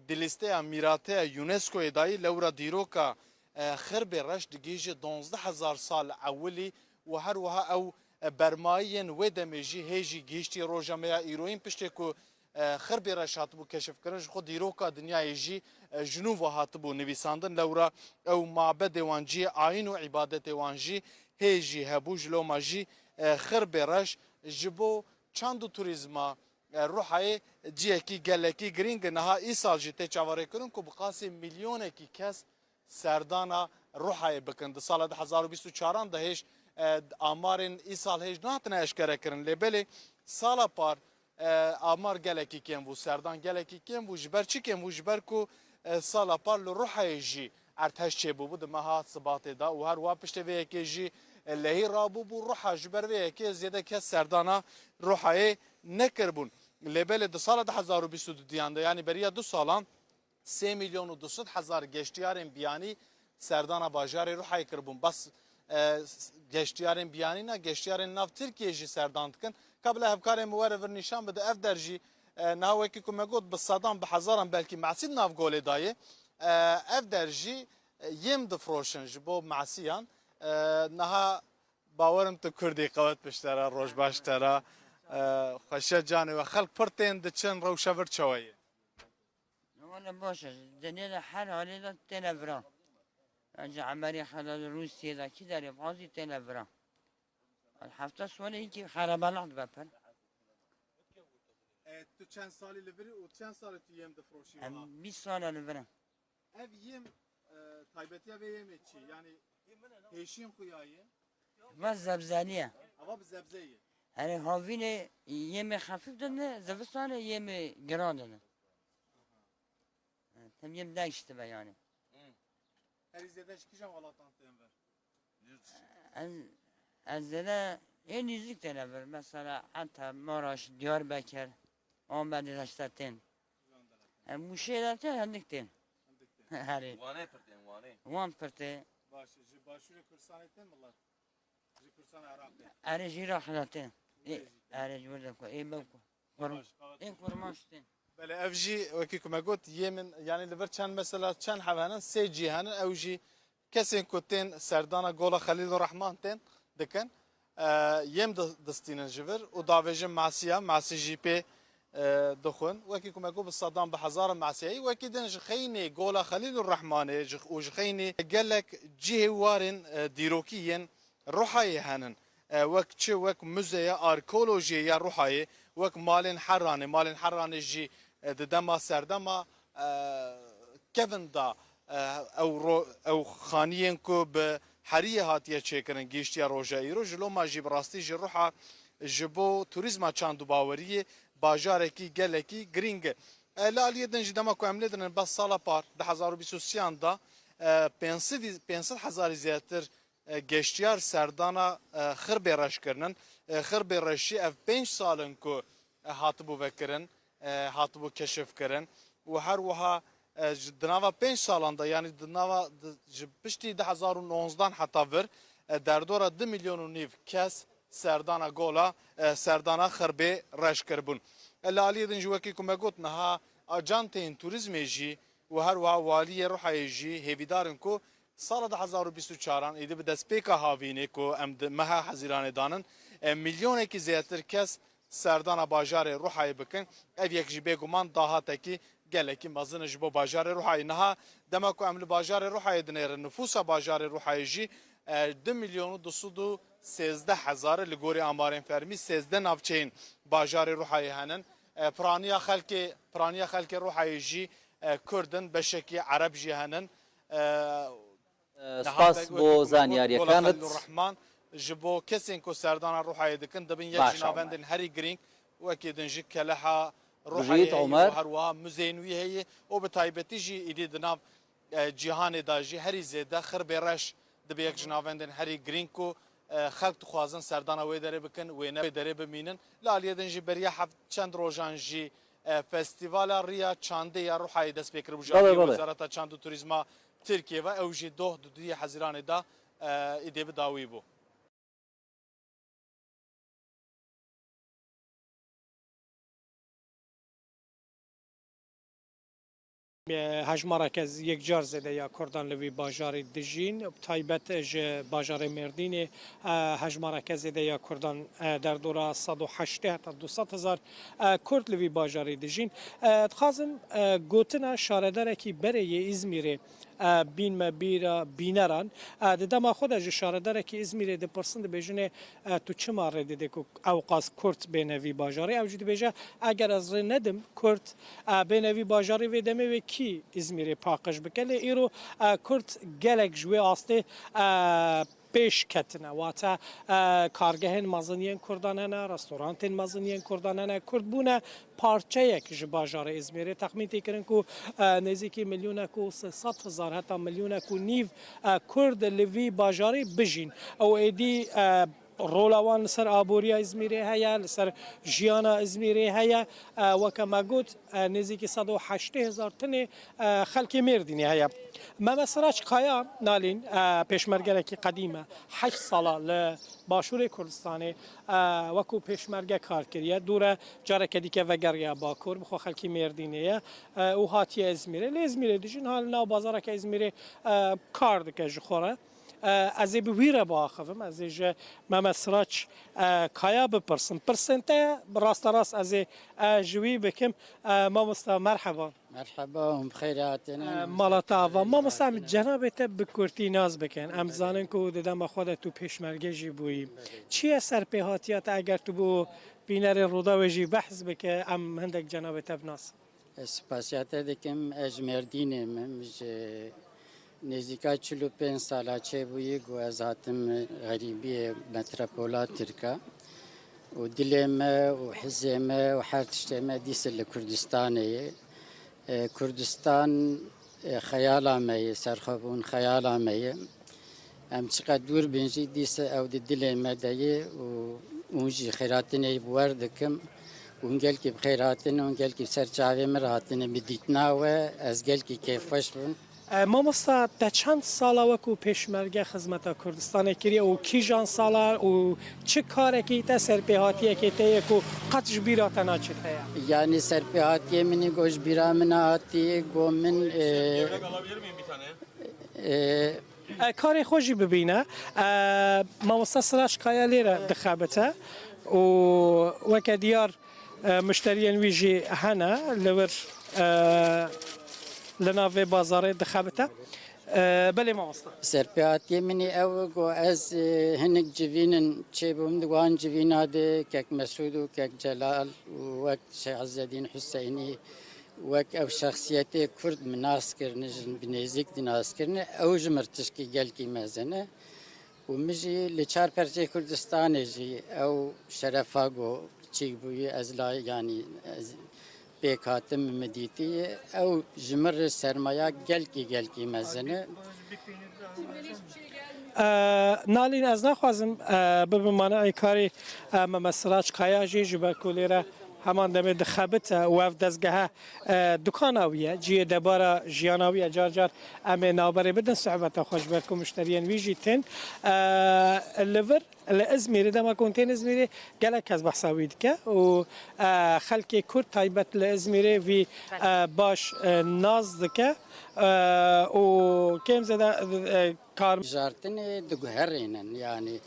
Speaker 7: dilisteya mirate UNESCO edayı lewra diroka خربي رش دقيجي 12000 سال أولي وهروها أو برمايين ودمجي هيجي جيشتي روجا ميا إيروين بشتكو خربي رش هاتبو كشف كرنج خود ديروكا دنيا يجي جنوبا هاتبو نبيساندن لورا أو معبد وانجي عين وعبادة وانجي هيجي هبوج لو ماجي خربي رش جبو چاندو توريزما روحي جيكي گلكي گرينگ نها إيسال جيتي چاواري كرن كو بقاسي مليون كي كس سردانا روحای بکند سال 2024 دهش آمارن ای سال هیچ ناتنه اشکره کرن لبلی سال پار آمار گلکی کم و سردان گلکی کم و جبر چی کم و جبر کو سال پار لروحای جی ارتش چه بود مها ثبات دا و هر واپشت وی که جی لهی رابو بو روح جبر وی که زیاده که سردانا روحای نکربون لبلی د سال 2022 دیانده یعنی بریا 2 سالان 3,200,000 گشتیارن بیانی سردانا باجاری رو حی کربون بس گشتیارن بیانی نه گشتیارن ناف ترکیه جی سردان کن قبل هفکار موارد نشان بده اف درجی نهوی که کم گفت به صدام به هزارم بلکه معصید ناف گوله دایه اف درجی یم دفروشن جبو معصیان نها باورم تو کردی قوت بشتره روش باشتره خوشه جانه و خلق پرتین دچن روشور چویه
Speaker 18: والله باشه دنيا حال علي لا تلفرا أجا عمري حلال روسيا ذا كده ربعازي تلفرا الحفتة سوالي يجي خرابالات بابن
Speaker 7: تو چند سالی لبری و چند سال تو یم دفروشی؟
Speaker 18: 20 سال لبرا
Speaker 7: اف یم تایبتیا به یم چی؟ یعنی هیشیم خویایه؟
Speaker 18: ما زبزانية
Speaker 7: اما بزبزیه
Speaker 18: هني هاوين يم خفيف دنا زبستان يم جران دنا هم يم دايشت يعني
Speaker 7: هل زيادش كيجا ولاتان تنفر؟
Speaker 18: أنا إيه نزيك تنفر مثلا حتى مراش ديار بكر آن بعد رشتتين مشكلة عندك تين هاري
Speaker 7: وانه پرتين
Speaker 18: وان پرتين
Speaker 7: باش جي باشور كرسانتين والله جي كرسان عراقي
Speaker 18: أري جي راحلتين إيه أري جودكو إيه بكو إيه كرماشتين
Speaker 7: بله افجی وکی که مگوت یمن یعنی لبر چند مثلا چند حوانن سه جهان اوجی کسی کتین سردانا گولا خلیل الرحمن تین دکن یم دستینن جبر و داویجم معسیه معسی جی پی دخون وکی که مگو بصدام به هزار معسیه وکی دنج خینی گولا خلیل الرحمن و خینی گلک جه وارن دیروکیین روحای هنن وک چه وک موزه آرکولوژی یا روحای وک مالن حرانه جی دما سردما کفن دا او خانیین کو به حریه هاتیه چکرن گیشتیا روژایی رو جلو ما جی براستی جی روحا جبو توریزما چاندو باوریه باجارکی گلکی گرینگ لالیه دنجی دما کو عمله دن بس سالا پار 2023 دا 500,000 زیاتر گشتیار سردانا خربی رش کرنن خربی رشی اف 5 سالن کو هاتبو وکرن هاتبو کشف کرن و هر وها دناوا 5 سالان دا یعنی دناوا پشتی 2019 حتی ور در دورا 2 میلیون و نیو کس سردانا گولا سردانا خربه رش کربون لالی دن جوکی کم گوت نها اجانتین توریسم جی و هر والی روحی جی هیویدارن کو سال 2024 ایده به دست پیکا هاوینه کو ام مها حزیران دانن میلیون کی زیاتر کس سردانا باجار روحی بکن اف یک جی بگمان داهاته کی گلکی مازن جبو باجار روحی نها دمکو عمل باجار روحی دنیر نفوس باجار روحی جی 2 میلیون و 213 هزار لگوری آمارین فرمی 13 نافچین باجار روحی هنن پرانیا خلک روحی جی کردن بشکی عرب جی هنن
Speaker 8: سپاس بو زانیاریەکانت
Speaker 7: الرحمن جبو کسین کو سردان روحی دکن دبن یک جنابندن هری گرینگ وکی دنجی کلها روحی هر وها مزینوی هی و به تایبتی جی ایدی دناب جهان داجی هری زیده خرب رش دبی یک جنابندن هری گرینگ کو خلق تخوازن سردان وی داره بکن و نه داره بمینن لالی دنجی بریا هفت چند روزان جی فستیوال ریا چانده یا روحی دست بکر بجاری وزارت چاند و توریسم ترکیه و اوجی دو دوی حزیران دا ایده بداوی بو
Speaker 19: هجمارک از یک جار زده یا کردان لوی باجار دژین تایبت اج باجار مردین هجمارک زده یا کردان در دوره 180 تا 200 هزار کرد لوی باجار دژین تخازم گوتنا شاردره کی بره ازمیره بین ما بیرا بینران دما خود از شاردره کی ازمیره د پرسند بجنه تو چه ماره دیده کو اوقاس کرد بینوی باجاری او جدی بجا اگر از ندم کرد بینوی باجاری و دمه کی ازمیره پاکش بکله ایرو کرد گلک جوی آسته پیش کتنه واتا کارگهن مازنین کردانه رستورانتین مازنین کردانه کرد بونه پارچه یک جباجار ازمیره تخمین تکرن کو نزدیکی میلیون کو 300 هزار حتی میلیون کو نیو کرد لوی باجاری بجین او ایدی رولوان سر آبوریا ازمیره هیا سر جیانا ازمیره هیا و کما گوت نزدیکی 180 هزار تن خلک مردینی هیا ما مثلا قایا نالین پیشمرگه کی قدیمه 8 ساله ل باشور کردستان وکو پیشمرگه کار کریه دوره جاره کدی که وگریا باکور بخو خلکی مردینه او هاتی ازمیره ل ازمیره دیجن حال نو بازار که ازمیره کار دکه جخوره از به ویره باخوام از ج ممسراچ کایا بپرسم پرسنته راست راست از جوی بکم ما مست مرحبا
Speaker 20: مرحبا بخيراتنا
Speaker 19: مالتا و ما مستم جنابت بکورتی ناز بکن ام زانن کو ددم خودت تو پیشمرگه جی بویی چی اثر پیهاتیات اگر تو بو بینر رودا و جی بحث بک ام هندک جنابت بناس
Speaker 20: سپاسیات دکم اجمردینه مش نزدیکا 45 ساله چه بویی گو از هاتم غریبی متروپولا ترکا و دلم و حزم و حرتشتم دیس لکردستانه کردستان خیال می سرخبون خیال می ام چقدر دور بنجی دیس او دل مدعی و اونجی خیراتنه بوردکم اونجل کی بخیراتنه اونجل کی سرچاوی مراتنه بدیتنا و از گل کی کیفش بون
Speaker 19: ما مستا تا چند ساله وکو پیشمرگه خدمت کردستان کری او کی جان ساله او چه کاری کی تا سرپیهاتی کی تا یکو قطش بیرات ناچت هیا
Speaker 20: یعنی سرپیهاتی منی گوش بیرا من آتی گو من
Speaker 19: کاری خوشی ببینه ما مستا سراش کایا لیره دخابته و وکا دیار مشتریان ویجی هنه لور لناوی بازار دخابته بله ما مصطفى
Speaker 20: سرپیاتی منی او گو از هنگ جوینن چه بوم دوان جوینا ده کک مسعود و کک جلال وقت شیخ عزالدین حسینی وقت او شخصیت کرد مناس کرنه جن بنزیک دناس کرنه او جمرتش کی گل کی مزنه و مجی لچار پرچه کردستان جی او شرفا گو چی بوی از لا یعنی پیکاتم مدیتی او جمر سرمایه گل کی مزنه
Speaker 19: نالین از نخوازم ببینم کاری ممسراج کایا جی جبر کولیره همان دم دخبت وف دزگه دکاناویه جیه دبارا جیاناویه جار جار ام نابره بدن صحبت خوش برکم مشتریان ویجی تن لور لازميري دما كونتين ازميري قالك از بحساويد كا و خلكي كرد تايبت لازميري في باش ناز دكا و كم زاد كار
Speaker 20: جارتن دغهرين يعني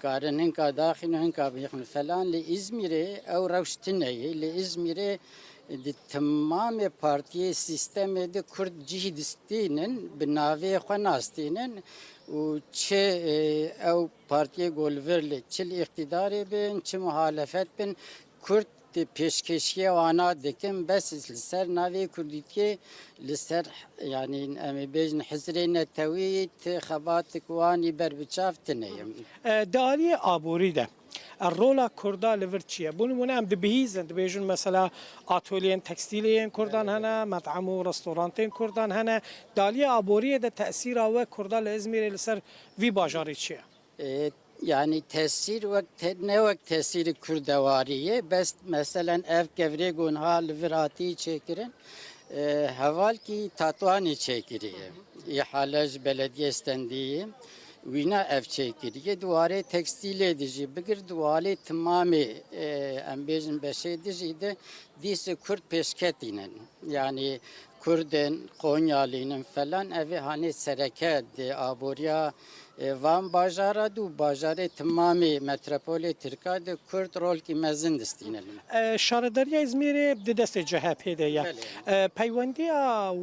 Speaker 20: كارن هنكا داخل هنكا بيخن فلان لازميري او روشتني لازميري تمام بارتي سيستم دي كرد جهدستينن بناوي خناستينن و چه او پارتی گولورلی چه اقتداری بین چه محالفت بین کرد پیشکشی وانا دکم بس لسر ناوی کردیتی لسر يعني امی بیجن حزری نتویت خبات کوانی بر بچاف تنیم
Speaker 19: داری آبوری ده الرولا كردا ليفرتشيا بونمونه ام دبهيزن دبيجن مثلا اتولين تكستيلين كردان هنا مطعم ورستورانتين كردان هنا داليا ابوريه ده تاثير و كردا لازمير لسر في باجاريتشيا
Speaker 20: يعني تاثير وقت نه وقت تاثير كردواريه بس مثلا اف كفري گونها ليفراتي چيكرن حوال کی تاتواني چيكري احالج بلديه استنديه وینا اف چیکریه دواره تکستیل دیجی بگر دواره تمامی ام بیجن بشه دیجی ده دیس کرد پیشکتینن yani Kurdin, Konyalinin falan evi hani sereket aboriya Van bajara du bajare tamamı metropoli Türkiye'de Kürt rol ki mezin distinen.
Speaker 19: شارداری ازمیره به دست CHP ده یا پیوندی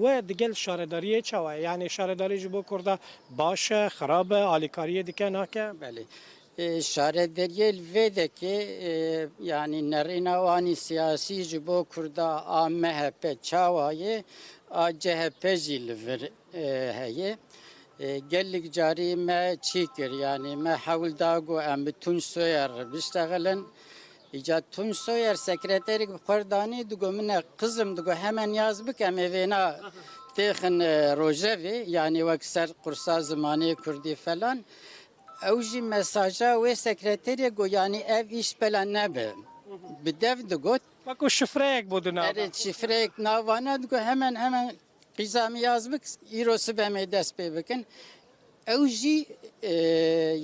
Speaker 19: و دیگل شارداری چوه یعنی شارداری جبو کرده باشه خرابه آلیکاری دیگه نکه.
Speaker 20: بله. شارداری الوده که yani nerinavani siyasi جبو کرده MHP çavayı CHP jilver heye. قالك جاري ما تشيكر يعني ما حاول داغو ام بتون سوير بيشتغلن اجا تون سوير سكرتيرك بخرداني دغو من قزم دغو hemen yazbık ام evena تخن روجافي يعني وكسر قرصا زماني كردي فلان اوجي مساجا و سكرتيرك يعني اف ايش بلا نبه بدف دغو
Speaker 19: باكو شفريك بودنا
Speaker 20: evet şifrek navana دغو hemen قیزامی yazbık irosu beme dest pê bikin ew jî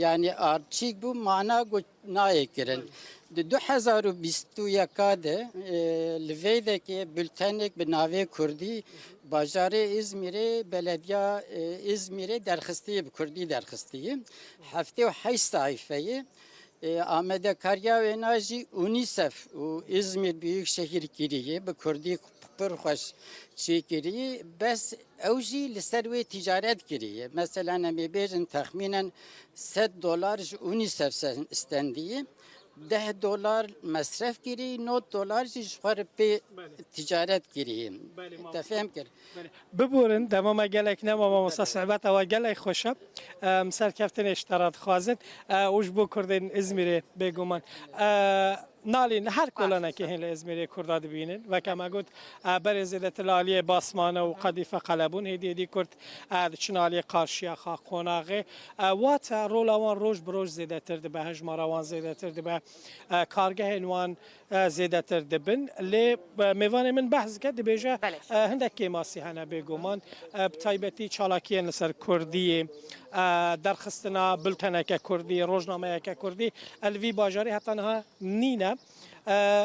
Speaker 20: yani arçîk bû mana nayê kirin di 2021 de li vêdekê bültenek bi navê Kurdî bajarê İzmirê belediya İzmirê derxistiye bi Kurdî derxistiye heftê û heşt sayfeyê amedekariya wêna jî UNICEF û İzmir Büyükşehir kiriye bi Kurdî پرخوش چی کری بس اوجی لسروی تجارت کریه مثلا نمی بیشن تخمینا $100 UNICEF استندیه $10 مصرف کری $9 جوار به تجارت کریه تفهم کرد
Speaker 19: ببورن دمام گلک نمام مصاحبت و گلک خوشب مثال کفتن اشتراط خوازن اوج بو کردن ازمیره بگومان نالین هر کلانه که هن ازمیره کرداد بینن و کما گفت برزیدت لالی باسمانه و قدیفه قلبون هدیه کرد چنالی قارشیا خا قناغه وات رولوان روز بروز زیاده تر به هجماروان زیاده تر به کارگاه انوان زیاده تر دبن لی میوان من بحث کرد بیجه هندک که ماسی هنه بگومان بتایبتی چالاکیان سر کردی درخستنا بلتنه که کردی روزنامه که کردی الوی باجاری حتی نه نینه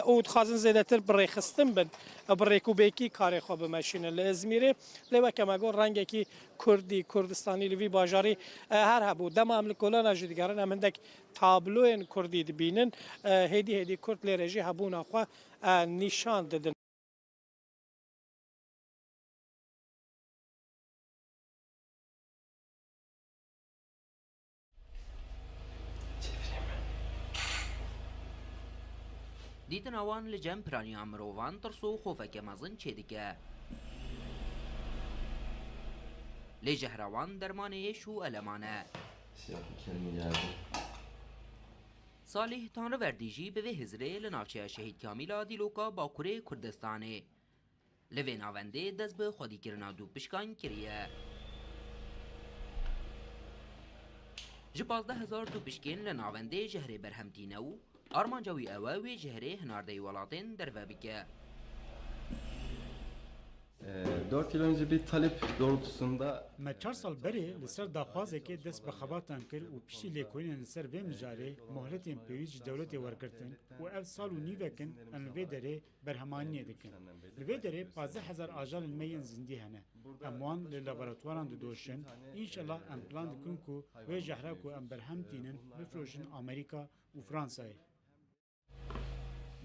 Speaker 19: او خازن زیاده تر برای خستن بند برای کوبیکی کاری خوب ماشین لازمیره لیو کما گو رنگی کی کردی کردستانی لوی باجاری هر هبو دم املکولان اجدیگران امندک تابلوین کردی دبینن هدی کرد لرژی هبون آخوا نشان دادن
Speaker 2: دیتن آوان لجم پرانی امروان ترسو خوفه که مزن چه دیگه لجهروان درمانه شو المانه صالح تانو وردیجی به هزره لناوچه شهید کامیلا دیلوکا باکوره کردستانه لوی ناونده دست به خودی کرنا دو پشکان کریه جه 15,000 دو پشکین لناونده جهر برهمتینه و ئارمانجاوی ئەوە وێ ژێهرێ هەناردەی وڵاتên derve bike.
Speaker 6: 4 yıl önce bir talep doğrultusunda
Speaker 21: me 4 sal berê li ser daxwazekê dest bi xebatan kir û piştî lêkolînên li ser vê mijarê mohletên pêwîst ji dewletê wergirtin û ev sal û nîvekin em li vê derê berhemaniyê dikin. Li vê derê 15,000 ajalên me yên zindî hene. Em wan li laboratuwaran didoşin, înşallah em plan dikin ku wê jehra ku em berhem tînin bifrojin Amerîka û Fransayê.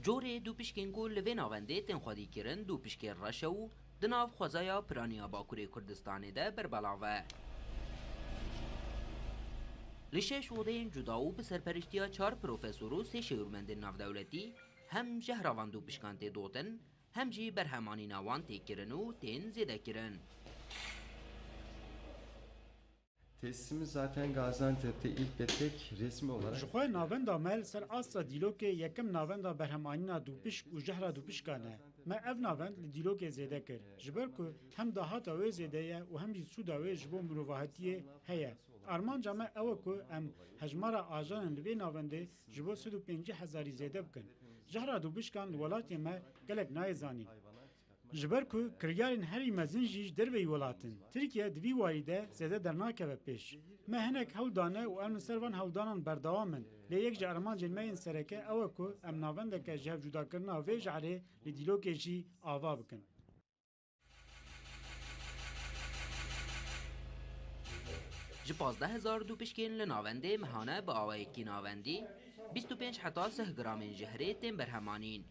Speaker 2: Corê du pişkên ku li vê navendê tên xwedî kirin du pişkên reşe û di nav xwezaya piraniya Bakurê Kurdistanê de berbelav e. Li şeş odeyên cuda û bi serperiştiya 4 profesor û 3 şêwirmendên navdewletî hem jehravan du pişkan tê dotin, hem jî berhemanîna wan tê kirin û tên zêdekirin.
Speaker 6: tesisimiz zaten Gaziantep'te ilk ve tek resmi olarak.
Speaker 21: Ji xwe navenda me li ser asra dîlokê yekim navenda berhemanîna dûpişk û jehra dûpişkan e. Me ev navend li dîlokê zêde kir. Ji ber ku hem dahata wê zêde ye û hem jî sûda wê ji bo mirovahetiyê heye. Armanca me ew e ku em hejmara ajanên li vê navendê ji bo 150,000 zêde bikin. Jehra dûpişkan li welatê me gelek nayê zanîn. Ji ber ku kiryarên herî mezin jî ji derveyî welatin. Tirkiye di vî warî de zêde dernakeve pêş. Me hinek hewl dane û em li ser van hewldanan berdewam in. Lê yek ji armancên me yên sereke ew e ku em navendeke ji hevcudakirina vê jehrê li dîlokê jî ava bikin.
Speaker 2: Ji 15,000 dûpişkên li navendê mihane bi awayekî navendî 25 heta 3 gramên jehrê tên berhemanîn.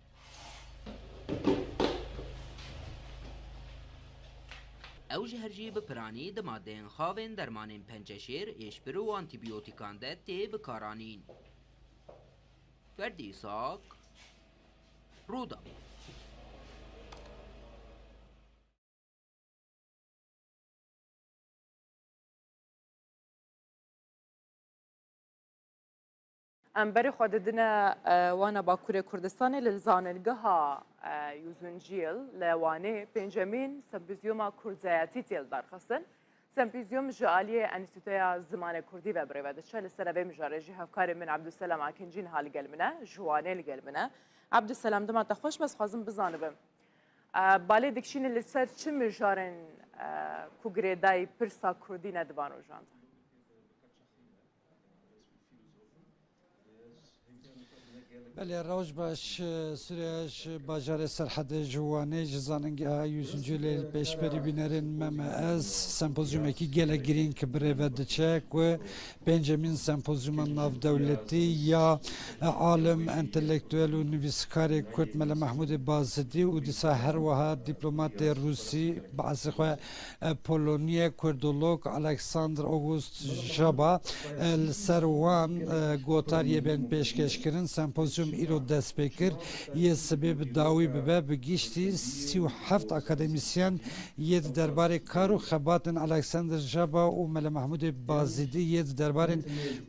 Speaker 2: Ew ji her jî bi piranî di maddeyên xavên dermanên penceşêr, êşpir û antîbiyotîkan de tê bikaranîn. Ferdî İshak, Rûda.
Speaker 23: Em berê xwe didine wana Bakurê Kurdistanê li zanîngeha Yüzünciyil li Wanê pêncemîn sempozyûma Kurdzayatî tê darxistin. Sempozyûm ji aliyê Enstîtuya Zimanê Kurdî ve birêve diçe li ser vê mijarê jî hevkarê min Abdüselam Akincîn hali gel min e, ji Wanê li gel min e. Abdüselam dima te xweş me dixwazim bizanibim. Balê dikişînê li ser çi mijarên ku girêdayî pirsa Kurdî ne divan rojand?
Speaker 24: بله روش باش سریش باجار سرحد جوانه جزاننگی ها یوزنجی لیل پیشبری بینرین مم از سمپوزیوم کی گله گرین که بره ودچک و پنجمین سمپوزیوم ناف دولتی یا عالم انتلکتوال و نویسکار کرد مل محمود بازدی و دیسا هر وها دیپلمات روسی بعض خو پولونیا کردولوگ الکساندر اوگوست جابا سروان گوتاریه بین پیشکش کردن سمپوزیوم ایرو دست بکر یه سبب داوی به بگیشتی 37 اکادمیسیان یه درباره کارو خباتن الکساندر جابا و مل محمود بازدی یه درباره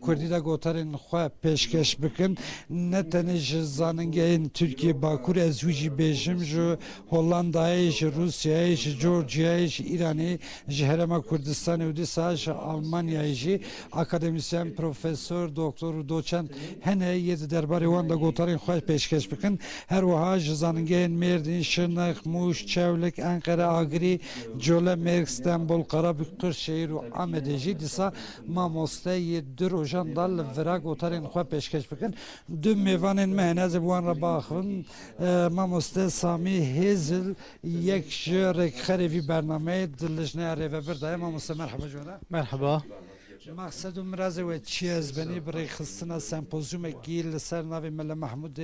Speaker 24: کردی دا گوتارن خو پیشکش بکن نه تنش زاننگین ترکیه باکور از ویجی بیجم جو هولندای جو روسیای جو جورجیای جو ایرانی جو هرما کردستان و دیسا جو آلمانیای جو اکادمیسیان پروفسور دکتر و دوچند هنه یه درباره وان دا گوتارن خو پیشکش بکن هر وها زاننگین مردین شرنخ موش چولک انقره آگری جوله مرگ استانبول قرابق قرشهیر و آمدجی دیسا ما مستای دروژان دال ورا گوتارن خو پیشکش بکن دو میوانن مهناز بوان را باخون ما مست سامی هزل یک جرک خریفی برنامه دلجنه ریو بردای ما مست مرحبا جونا
Speaker 25: مرحبا
Speaker 24: مقصد مرازه و چی از بنی برای خستنا سمپوزیوم گیل سر ناوی مل محمود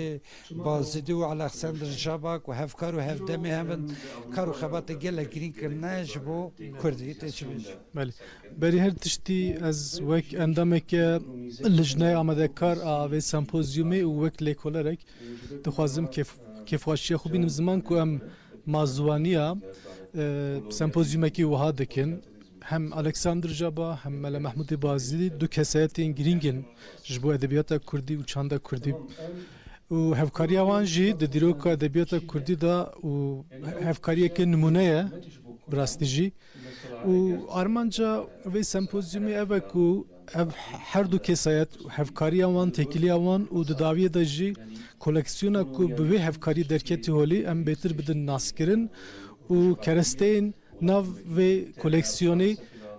Speaker 24: بازدی و الکساندر جاباک و هفکار و هفدمی همون کارو خبات گل گرین کرنه جبو کردی تیچمیش.
Speaker 25: بله بری هر تشتی از وک اندامه که لجنه آمده کار آوی سمپوزیومی و وک لیکولرک دخوازم که فاشی خوبین زمان که ام مازوانیا سمپوزیوم کی وها دکن هم الکساندر جابا هم مل محمود بازدی دو کسایتین گرینگن جبو ادبیات کردی و چاندا کردی و هفکاری آوان جی د دیروک ادبیات کردی دا و هفکاری که نمونه براستی جی و آرمانجا وی سمپوزیومی اوه کو هر دو کسایت هفکاری وان تکیلی وان و داویه دجی کلکسیونا کو به هفکاری درکتی هولی ام بهتر بدن ناسکرین و کرستین ناو و کلکسیونی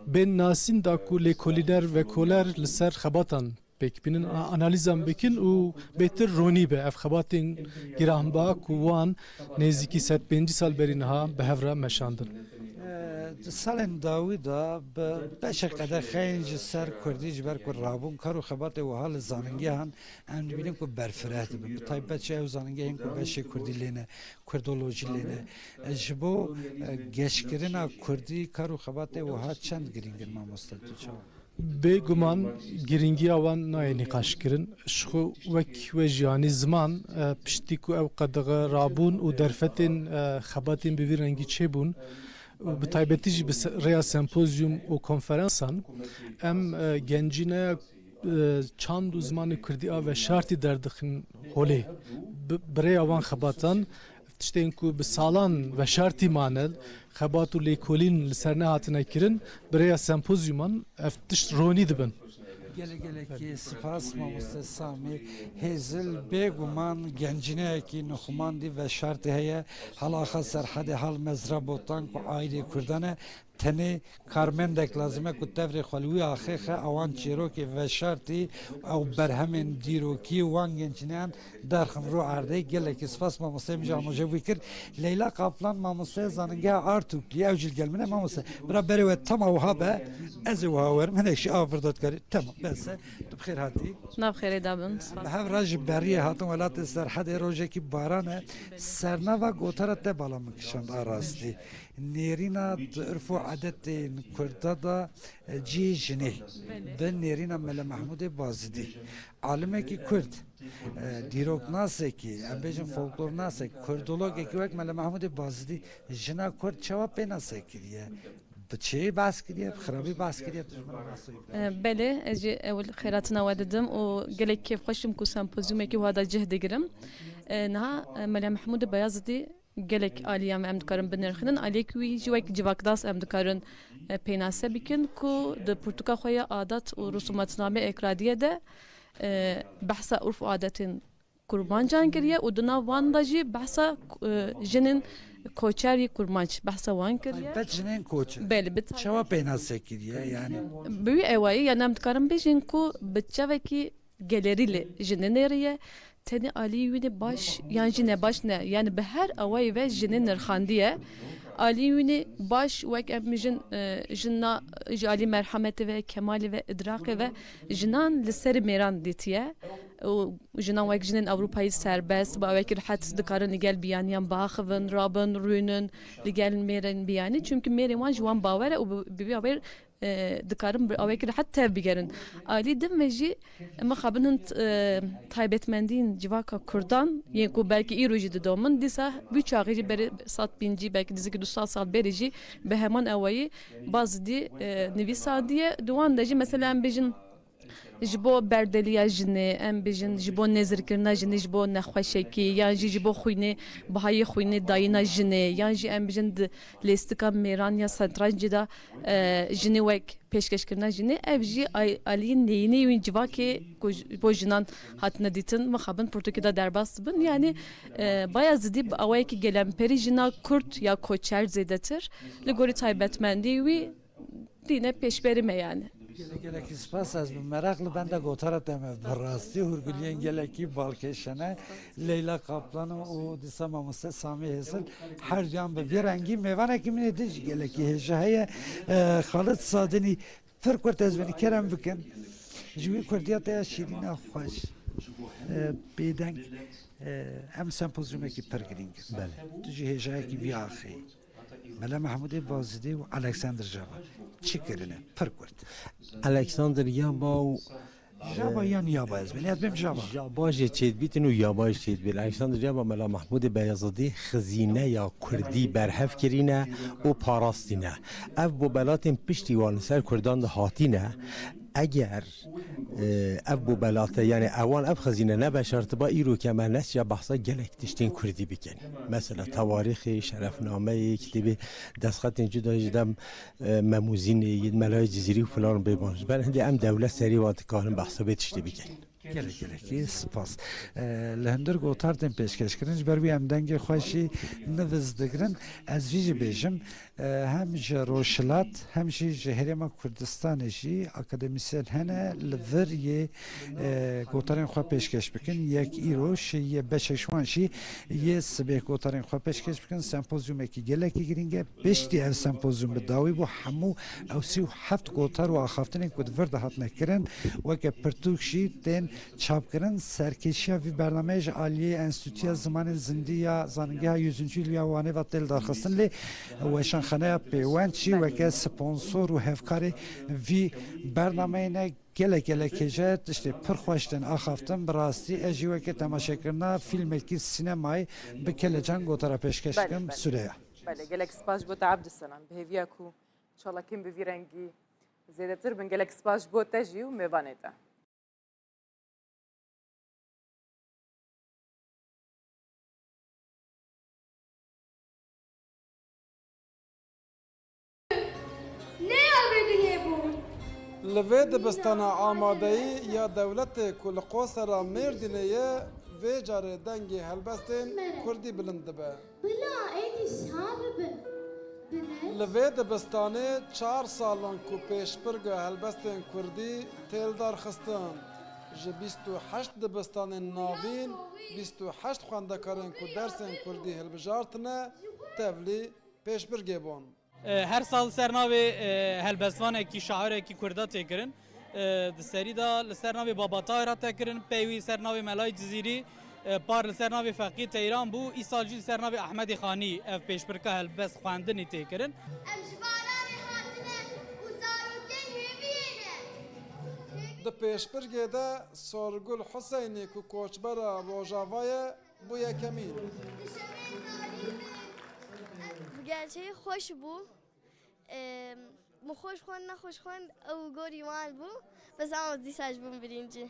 Speaker 25: بین ناسین دا کو لیکولینر و کولر لسر خباتان بکبینن analizam بکن و بهتر رونی به اف خباتین گرام با کوان نزدیکی 105 سال برینها به هفرا مشاندن
Speaker 24: سالن داویدا بشه قدر خیلی سر کردی جبر که رابون کارو خبات و حال زاننگی هن ام ببینیم که برفرات به تایبت چه زاننگی هن که بشه کردی لینه کردولوژی لینه جبو گشکرنا کردی کارو خبات و ها چند گرینگن ما مستدل چه
Speaker 25: به گمان گرینگی آوان نای نقاش کرن شخو وک و جانی زمان پشتی کو او قدغ رابون و درفتین خباتین به رنگی چه بون به تایبتیج به ریا سمپوزیوم و کنفرانسان ام گنجینه چند زمان کردی و شرطی در دخن هولی برای آوان خباتان تشتین کو به سالان و شرطی مانل خباتو لیکولین لسرنه هاتنه کرن برای سمپوزیومان افتشت رونی دبن
Speaker 24: گله کی سپاس ماموسته سامی هزل بگومان گنجینه کی نخماندی و شرط هیا حالا خسر حد حال مزرابوتان کو عائله کردنه تنه کارمندک لازمه کو تفری خلوی آخه اوان چیروکی و شرطی او برهمن دیروکی وان گنجینان در خمرو عرضه گله کی سپاس ماموسته میجا مجبور کرد لیلا قافلان ماموسته زاننگه آرتوکلی اوجل گلمنه ماموسته برا بری و تمام وهابه از وهاور منش آفردات کاری تمام بس بخیر هاتی
Speaker 3: نبخیر دابن
Speaker 24: هف راج بریه هاتون ولات سر حد روزه کی بارانه سرنا و گوترت بالا مکشند آراستی نیرینا ارفو عدت کردادا جی جنه بن نیرینا مل محمود بازدی عالمه کی کرد دیروک ناسه کی امبیجن فولکلور ناسه کردولوگ کی وک مل محمود بازدی جنا کرد جواب به ناسه کیه چه باس کردی خرابی باس کردی
Speaker 3: بله اجي اول خيراتنا وددم وقالك كيف خشم كو سامبوزيوم كي وهذا جهد قرم نها ملا محمود بيازدي قالك اليام ام دكارن بنرخنن عليك وي جواك جواكداس ام دكارن بيناسه بكن كو د برتقال خويا عادات ورسوماتنامه اقراديه ده بحث عرف عادات قربان جان كريه ودنا وانداجي بحث جنن کوچری کرمانچ بحث وان کریه
Speaker 24: بچ جنین کوچ
Speaker 3: بله بت
Speaker 24: شوا پیناسه کریه یعنی
Speaker 3: بی اوایی یعنی ام دکارم بیشین کو بچه وکی گالریله جننریه تنی علیوی باش یعنی جنه باش نه یعنی به هر اوایی و جنن نرخاندیه علیوی باش وک امجن جنا جالی مرحمت و کمال و ادراک و جنان لسر میران دیتیه و جنان وک جنن اروپایی سربست با وک راحت دکارن لگل بیانیان باخون رابن روینن لگل میرن بیانی çünkü میرن وان جوان باوره و ببی باور دکارم اوکی حتی بگیرن علی دم مجی ما خبرن تایبتمندین جواکا کردان یه کو belki ایروجی دامن دیسا بیچاری بر 100 بینجی belki دیزی که 200 سال بریجی به همان اوایی باز دی نویسادیه دوان دجی مثلا بیجن جبو بردلیا جنه ام بیجن جبو نظر کرنا جنه جبو نخوشکی یا جبو خوینه بهای خوینه داینا جنه یا ام بیجن لیستکا میران یا سنترانجی دا جنه وک پیشکش کرنا جنه evji Ali neyini yüncüva ki bu jinan hatına ditin mekhabın Portekiz'de derbast bin yani bayağı zidi avaya ki gelen peri jina Kurt ya koçer zedetir ligori taybetmendi ve dine peşberime yani.
Speaker 24: گلکی سپاس از مراقل بنده گوتره تمه براستی هرگلیان گلکی بالکشنه لیلا قاپلان و دیسا ماموسته سامی حسن هر جان به بیرنگی میوانه که من دیج گلکی هجای خالد صادنی فرق کرد از بنی کرم بکن جوی کردیات شیرین خوش بیدنگ هم سمپوزیومه کی پرگرینگ بله دیجی هجای کی بیاخی ملا محمود بازدی و الکساندر جابا چی کرنه پر کرد
Speaker 9: الکساندر یابا و
Speaker 24: جابا یا نیابا از بینید بیم جابا
Speaker 9: جابا جه چید بیتن و یابا چید بیل الکساندر جابا ملا محمود بیازدی خزینه یا کردی برهف کرینه و پاراستینه اف بو بلاتین پشتی وان سر کردان ده هاتینه اگر اف بو بلاته یعنی اوان اف خزینه نبشرت با ایرو که من نسیا بحثا گلک تشتین کردی بکنی مثلا تواریخ شرفنامه کتابی دستخط اینجا داشتم مموزین ید ملای جزیری و فلان ببانش بر هندی ام دولت سری وقت کارم بحثا بتشتی بکنی
Speaker 24: gelek spas li hindir gotar tên pêşkêşkirin ji ber wî em dengê xwe jî niviz digirin ez vî jî bêjim hem ji Rojhilat hem jî ji Herêma Kurdistanê jî akademîsyen hene li vir yê gotarên xwe pêşkêş bikin yek îro yê beşek şwan jî yê sibê gotarên xwe pêşkêş bikin sempozyumekî gelekî giring e piştî ev sempozyum bi dawî bû hemû ewsî û heft gotar û axaftinên ku di vir de hatine kirin weke pirtûk jî tên çapkirin serkeşiya vî bernameyê ji aliyê Enstitûya Zimanê Zindî ya Zanîngeha 100. yîl ya Wanê ve têl darxistin lê weşanxaneya pêwend jî weke sponsor û hevkarê vî bernameyê ne gelek hêje tiştê pir xweş tên axaftin bi rastî ez jî weke temaşekirina fîlmekî sînemayê bi kelecan gotara pêşkêş dikim Sûreya.
Speaker 23: بله gelek spas ji bo te Ebdîsalan bi hêviya ku inşallah kim bi vî rengî zêdetir bin gelek spas ji bo te jî û mêvanê te.
Speaker 5: Li vê dibistana amadeyî ya dewletê ku li Qosera Mêrdînê ye vê carê dengê helbestên Kurdî bilind dibe. Li vê dibistanê 4 salan ku pêşbirga helbestên Kurdî têl darxistin. Ji 28 dibistanên navîn 28 xwendekarên ku dersên Kurdî hilbijartine tevlî pêşbirgê bûn.
Speaker 10: Her sal sernavê helbestvanekî şairekî Kurda têkirin. Di serî da li ser navê Babatayra tekirin, peyvî ser navê Melay Cizîrî, par li ser navê Feqî Teyran bû, îsal jî li ser navê Ehmedê Xanî ev pêşbirka helbest xwendinê têkirin.
Speaker 5: Di pêşbirgê de Sorgul Huseynî ku koçbera Rojava ye bû yekemîn.
Speaker 12: gerçeği hoş bu. Hoş xwend nexweş xwend ew gorî wan bû bes ama dîsa ji bin birinci.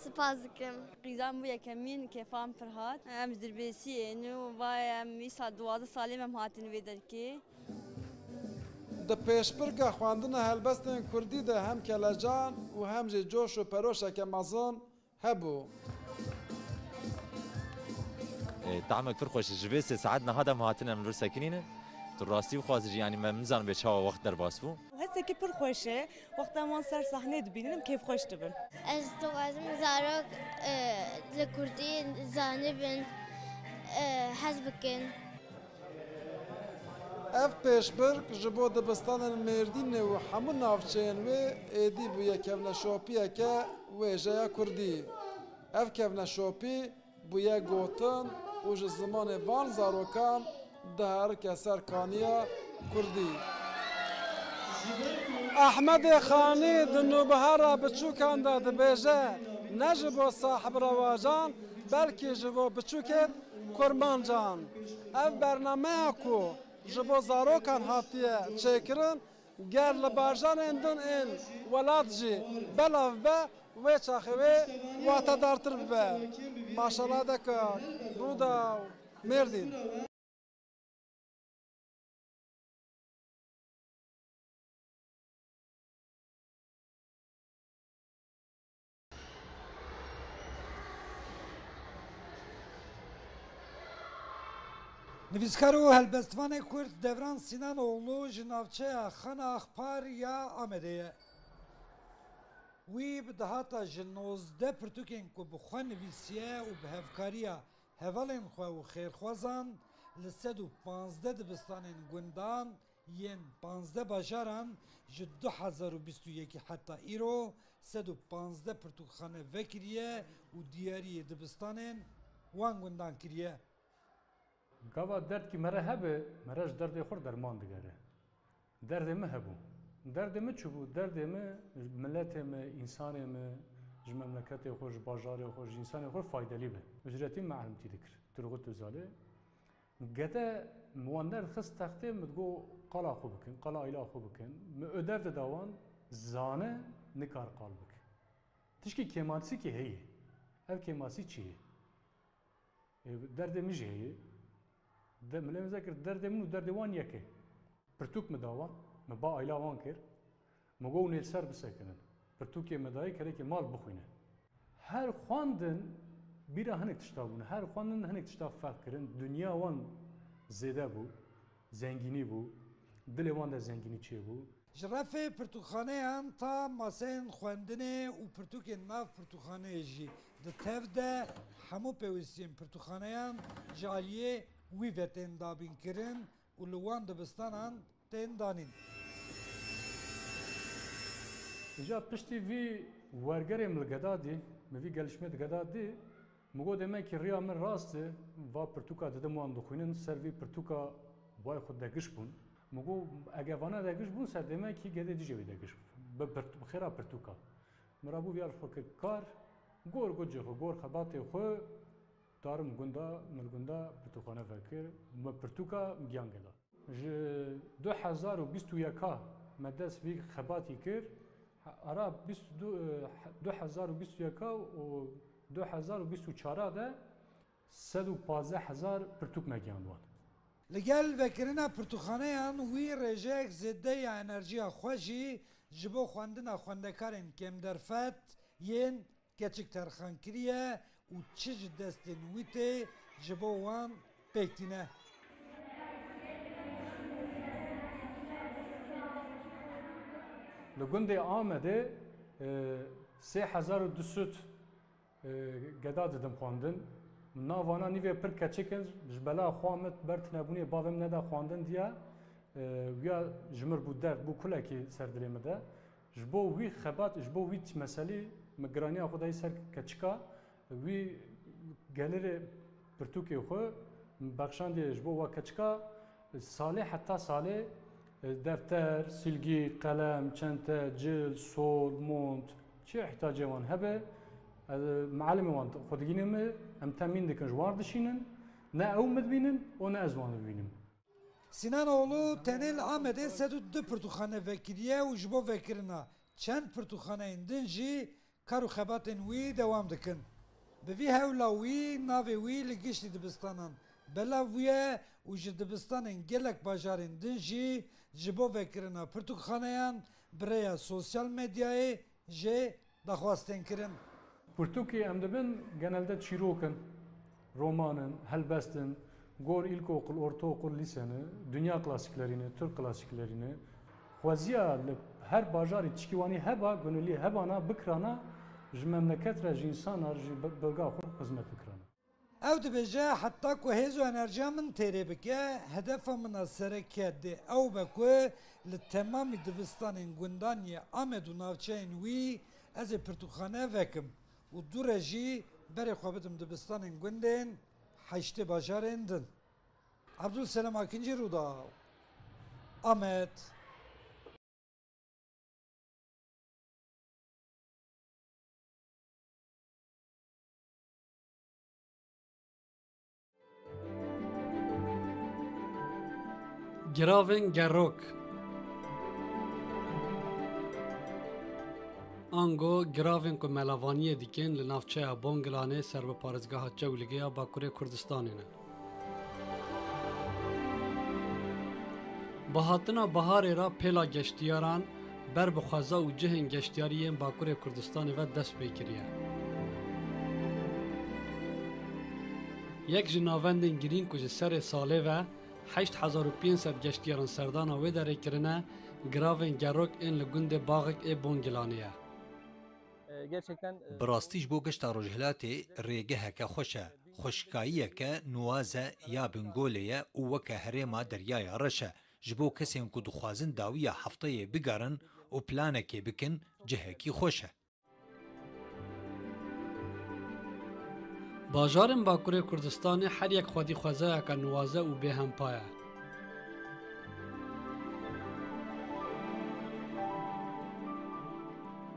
Speaker 12: Spas dikim.
Speaker 13: Qîzan bû yekemîn kêfan pir hat. Em ji dirbêsiyê û vay em îsal 12 salê em hatin vê derkê.
Speaker 5: Di pêşbirka xwendina helbestên Kurdî de hem kelecan û hem jî coş û peroşeke mezin hebû.
Speaker 14: طعمك فرخوش جبسة ساعدنا هذا مهاتنا من رساكنين تراسي وخازج يعني ما منزان بيشوا وقت درباسفو
Speaker 13: هسه كي فرخوشه وقت ما صار صحنه دبينم كيف خوش تبن
Speaker 12: از تو لازم زارك لكردي زانبن حزبكن
Speaker 5: ev pêşbirk ji bo dibistanên Mêrdînê û hemû navçeyên wê êdî bûye kevneşopiyeke wêjeya Kurdî. Ev kevneşopî bûye gotin û ji zimanê van zarokan diherike ser kaniya Kurdî. Ehmedê Xanî di nûbihara biçûkan de dibêje ne ji bo sahib rewajan belkî ji bo biçûkên kurmancan. Ev bernameya ku ji bo zarokan hatiye çêkirin ger li bajarên din ên welat jî belav be wê çaxivê watedartir bibe. Maşallah deka Rûda Mêrdîn.
Speaker 24: Nivîskar û helbestvanê Kurd Devran Sînanoğlu ji navçeya Xana Axpar ya Amedê. Wî bi dihata ji 19 pirtûkên ku bi xwe nivîsiye û bi hevkariya hevalên xwe û xêrxwazan li 115 dibistanên gundan yên 15 bajaran ji 2021 heta îro 115 pirtûkxane vekiriye û diyariyê dibistanên wan gundan kiriye.
Speaker 16: Gava derd ki mere hebe, mere ji derdê xwe derman digere. Derdê me hebû. Derdê me çi bû? Derdê me milletê me, însanê me, ji memleketê xwe, ji bajarê xwe, ji însanê xwe faydelî be. Ücretî me elimtî dikir. Turgut Özalê. Gede wan derdxist textê min got qala xwe bikin, qala îla xwe bikin. Me ödev dida wan zane nikar qalbik. Tişki kemalisi ki heye. Ev kemalisi çiye. Derdemi jeye. Milem zekir derdemin u derdevan yeke. Pirtuk me dawan, me ba ayla wan kir. Me go nel ser bisekinin. Pirtukê me dayê kereke mal bixwîne. Her xwandin bîra hinek tişta bûne. Her xwandin hinek tişta ferq kirin. Dünya wan zêde bû, zengînî bû, dilê wan de zengînî çêbû.
Speaker 24: Ji refê pirtûkxaneyan ta maseyên xwendinê û pirtûkên nav pirtûkxaneyê jî di tev de hemû pêwîstiyên pirtûkxaneyan ji aliyê wî ve tên dabînkirin û li wan dibistanan tên danîn.
Speaker 16: Ja piştî vî wergerê min li Gedadê, min vî gelişmê di Gedadê, min got demekî rêya min rast e, va pirtûka didim wan dixwînin, ser vî pirtûka wayê xwe degiş bûn. Min got eger vana degiş bûn ser demekî gedê dijî wê degiş bi xêra pirtûka. Min rabû vî arxa kir kar, gor gocê xwe, gor xebatê xwe darim gunda, min gunda pirtûxane vekir, me pirtûka giyan gela. Ji 2021 me dest vî xebatî kir, ara 2021 û 2024 de 115,000 pirtûk me giyandiwan.
Speaker 24: Li gel vekirina pirtûxaneyan wî rêjeyek zêdeya enerjiya xwe jî ji bo xwendina xwendekarên kêmderfet yên keçik terxankiriye û çi ji destên wî tê ji bo wan pêk tîne.
Speaker 16: Li gundê Amedê 3200 geda didim xwandin. Navana nîvê pir keçikin ji bela xwe me ber tinebûnê bavê min neda xwandin diye ya ji mir bû derd bû kulekî ser dilê me de. Ji bo wî xebat, ji bo wî meselî me giraniya xwe dayê ser keçika wî gelêrê pirtûkê xwe bexşandiye ji bo we keçika salê heta salê defter, silgî, qelem, çente, cil, sol, mont çi ihtiyacê wan hebe معلم وان خودگینه می ام تامین دکن جوار دشینن نه او مدبینن و نه از وان ببینیم.
Speaker 24: Sinanoğlu tenel Amed'e sedû du pirtûxane vekiriye û ji bo vekirina çend pirtûxaneyên din jî kar û xebatên wî dewam dikin. Bi vî hewla wî navê wî li giştî dibistanan belav bûye û ji dibistanên gelek bajarên din jî ji bo vekirina pirtûxaneyan birêya sosyal medyayê jê daxwastên kirin.
Speaker 16: Pirtûkê em dibin genelde çîrokin, romanın, helbestin, gor ilkokul, ortaokul, liseni, dünya klasiklerini, Türk klasiklerini, xweziya li her bajarê tişkîwanî heba, gunilî hebana bikrana ji memleket re ji insana ji bilga xwe xizmet bikrana.
Speaker 24: Ew dibêje heta ku hêz û enerjiya min têrê bike, hedefa min a sereke dê ew be ku li temamî dibistanên gundaniyê Amed û navçeyên wî ez ê pirtûxane vekim. û du re jî berê xwe bidim dibistanên gundên heştê bajarên din. Abdulselam Akîncî Rûdaw, Amed.
Speaker 1: Giravên gerok. Ango giravên ku melavaniyê dikin li navçeya Bongilanê ser bi parêzgeha Çewligeya Bakurê Kurdistanê ne. Bi hatina biharê ra pêla geştiyaran ber bi xweza û cihên geştiyarî yên Bakurê Kurdistanê ve dest pê kiriye. Yek ji navendên girîn ku ji serê salê ve 8500 geştiyaran serdana wê derê kirine giravên gerok ên li gundê Baxek ê Bongilanê ye.
Speaker 4: Gerçekten birastî ji bo gişta rojhilatê rêgeheke xweş e, xweşkayiyeke nuwaze ya Bingolê ye û weke herêma Deryaya Reş e ji bo kesên ku dixwazin dawiya hefteyê bigerin û planekê bikin cihekî xweş e.
Speaker 1: Bajarên Bakurê Kurdistanê her yek xwedî xwezayeka nuwaze û bêhempa ye.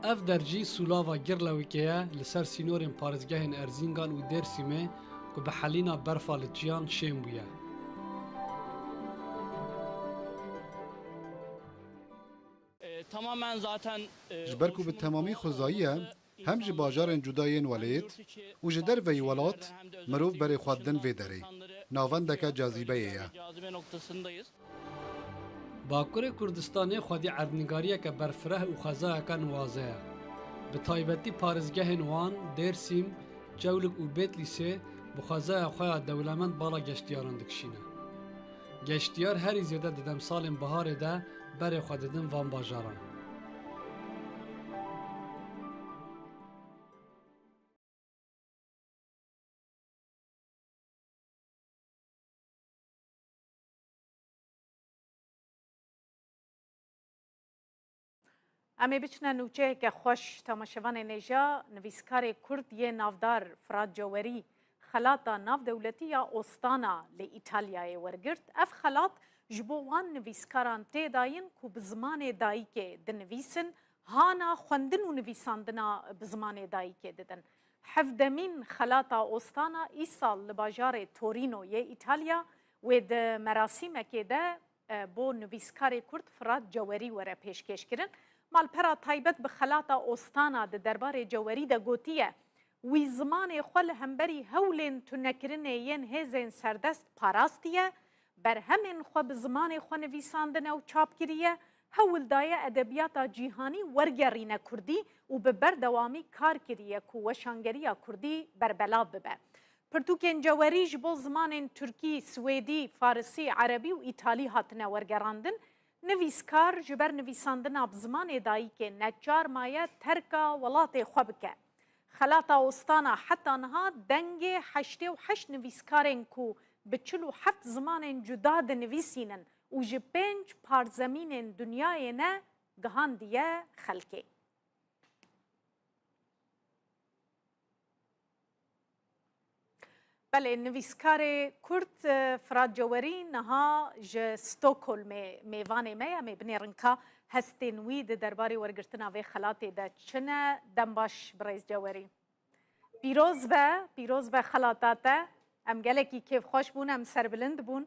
Speaker 1: Ev dercî Sulava Girlewîkê ye li ser sînorên parêzgehên Erzîngan û Dêrsîmê ku bi helîna berfa li çiyan şêm bûye.
Speaker 11: جبر کو به تمامی خوزاییه هم جی باجارن جدایین ولید و جی در وی ولات مروف بری خوددن وی داری ناوندک جاذبه ایه
Speaker 1: باکوور کردستانی خودی عردنگاریه که برفره و خزایه که نوازه به تایبتی پارزگاه نوان درسیم جولک و بیت لیسه بخزایه خواه دولمند بالا گشتیاران دکشینه گشتیار هری زیاده ددم سال بهار ده بری خوددن وان باجاران
Speaker 15: امی بچنه نوچه که خوش تماشاوان نیجا نویسکار کرد یه نافدار فراد جوری خلاطا ناف دولتی یا استانا لی ایتالیای ورگرد اف خلاط جبوان نویسکاران تی داین کو بزمان دایی که دنویسن هانا خوندن و نویساندنا بزمان دایی که ددن حفدمین خلاطا استانا ای سال لباجار تورینو یه ایتالیا و ده مراسم که ده بو نویسکار کرد فراد جوری وره پیشکش کرن مالپرا تایبت به خلاطا استانا ده دربار جوری ده گوتیه وی زمان خل همبری هولین تو نکرنه ین هزین سردست پاراستیه بر همین خو به زمان خو نویساندنه و چاپگیریه هول دایه ادبیات جیهانی ورگرینه کردی و به بردوامی کار کریه که وشانگریه کردی بربلا ببه پرتوکین جوری جبو زمان ترکی، سویدی، فارسی، عربی و ایتالی هاتنه ورگراندن نویسکار جبر نویساندنه بزمان دایی که نجار مایه ترکا ولات خو بکه خلاطا استانا حتی نها دنگ 88 نویسکارن کو به 47 زمان جدا ده نویسینن و جه 5 پارزمین دنیای نه گهاندیه خلکه. بله نویسکار کرد فراد جوری نها جه ستوکهلم میوان میا می بنیرنکا هستین ده درباری ورگرتنا و خلاطی ده چنه دنباش برایز جوری پیروز به خلاطاته ام گلکی کیف خوش بون ام سربلند بون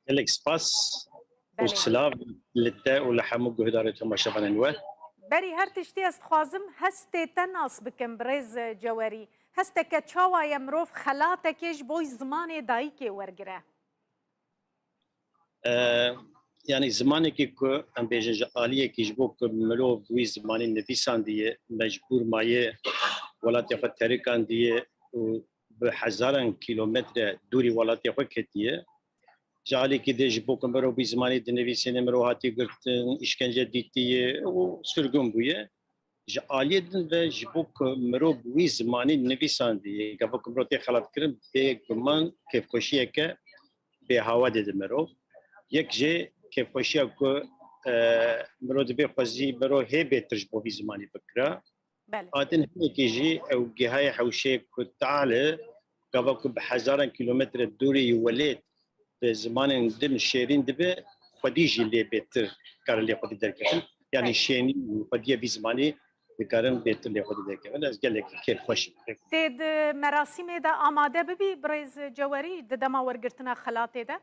Speaker 17: گلک سپاس و سلاف لده و لحمو گهداره تماشاوان الوه
Speaker 15: بری هر تشتی است خوازم هسته تناس بکم برایز جوری هسته که چاوای امروف خلاطه کش بوی زمان دایی که ورگره
Speaker 17: يعني زمانك كو ام بيجن آليه كيجبوك ملو بوي زماني نفيسان دي مجبور مايه ولات يخو تركان دي بحزارن كيلومتر دوري ولات يخو كتيه جالي كي دي جبوك ملو بوي زماني دي نفيسين ملو هاتي قلتن اشكنجه ديتيه وسرقون بويه آليه دن جبوك ملو بوي زماني نفيسان دي قفوك ملو تي خلاط كرم بي قمان كيف كوشيه بي هوا دي ملو يك جي كيف خوشيه كو مرو دبي خوزي مرو هيبه تجبو في زماني بكره
Speaker 15: بله
Speaker 17: ادن هيك يجي او جهاي حوشي كو تعالى قبل بحزارا كيلومتر دوري يولد بزمان دم شيرين دبي خديجي اللي بيتر كار اللي خدي دركن يعني شيني خديه في زماني بكارن بيتر اللي خدي دركن انا قال لك كيف خوش
Speaker 15: تد مراسم ده آماده ببي بريز جواري دما ورقرتنا خلاطه ده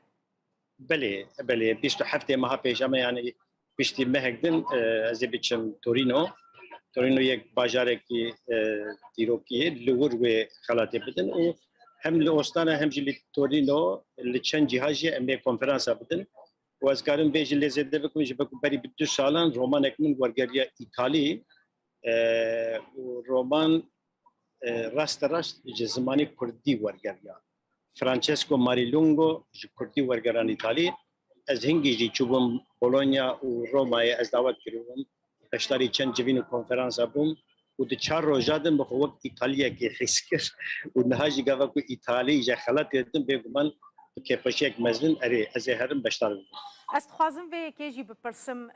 Speaker 17: بله بيشتو حفتي ما بيجامه يعني بيشتي مهجدن زي بيتشم تورينو يك باجاركي ديروكي لور و خلاطي بدن و هم لاستانا هم جي تورينو اللي تشن جهاجي ام كونفرنس بدن وازكارن بيجي اللي زيد بكم جبكم بري بدو سالان رومان من ورغريا ايطالي ورومان راست زماني كردي ورغريا فرانشيسكو ماريلونغو كردي ورغران ايطالي از هنگي جي چوبم بولونيا و روما از دعوت كريوم اشتري چند جوين كونفرنس ابوم و د 4 روزادن بخو وقت ايطاليا كي خسكر و نهاجي غاوا كو ايطالي جا خلات يدن بيگمان كيف شيك مزن اري از هرم بشتار
Speaker 15: است خوازم و كيجي بپرسم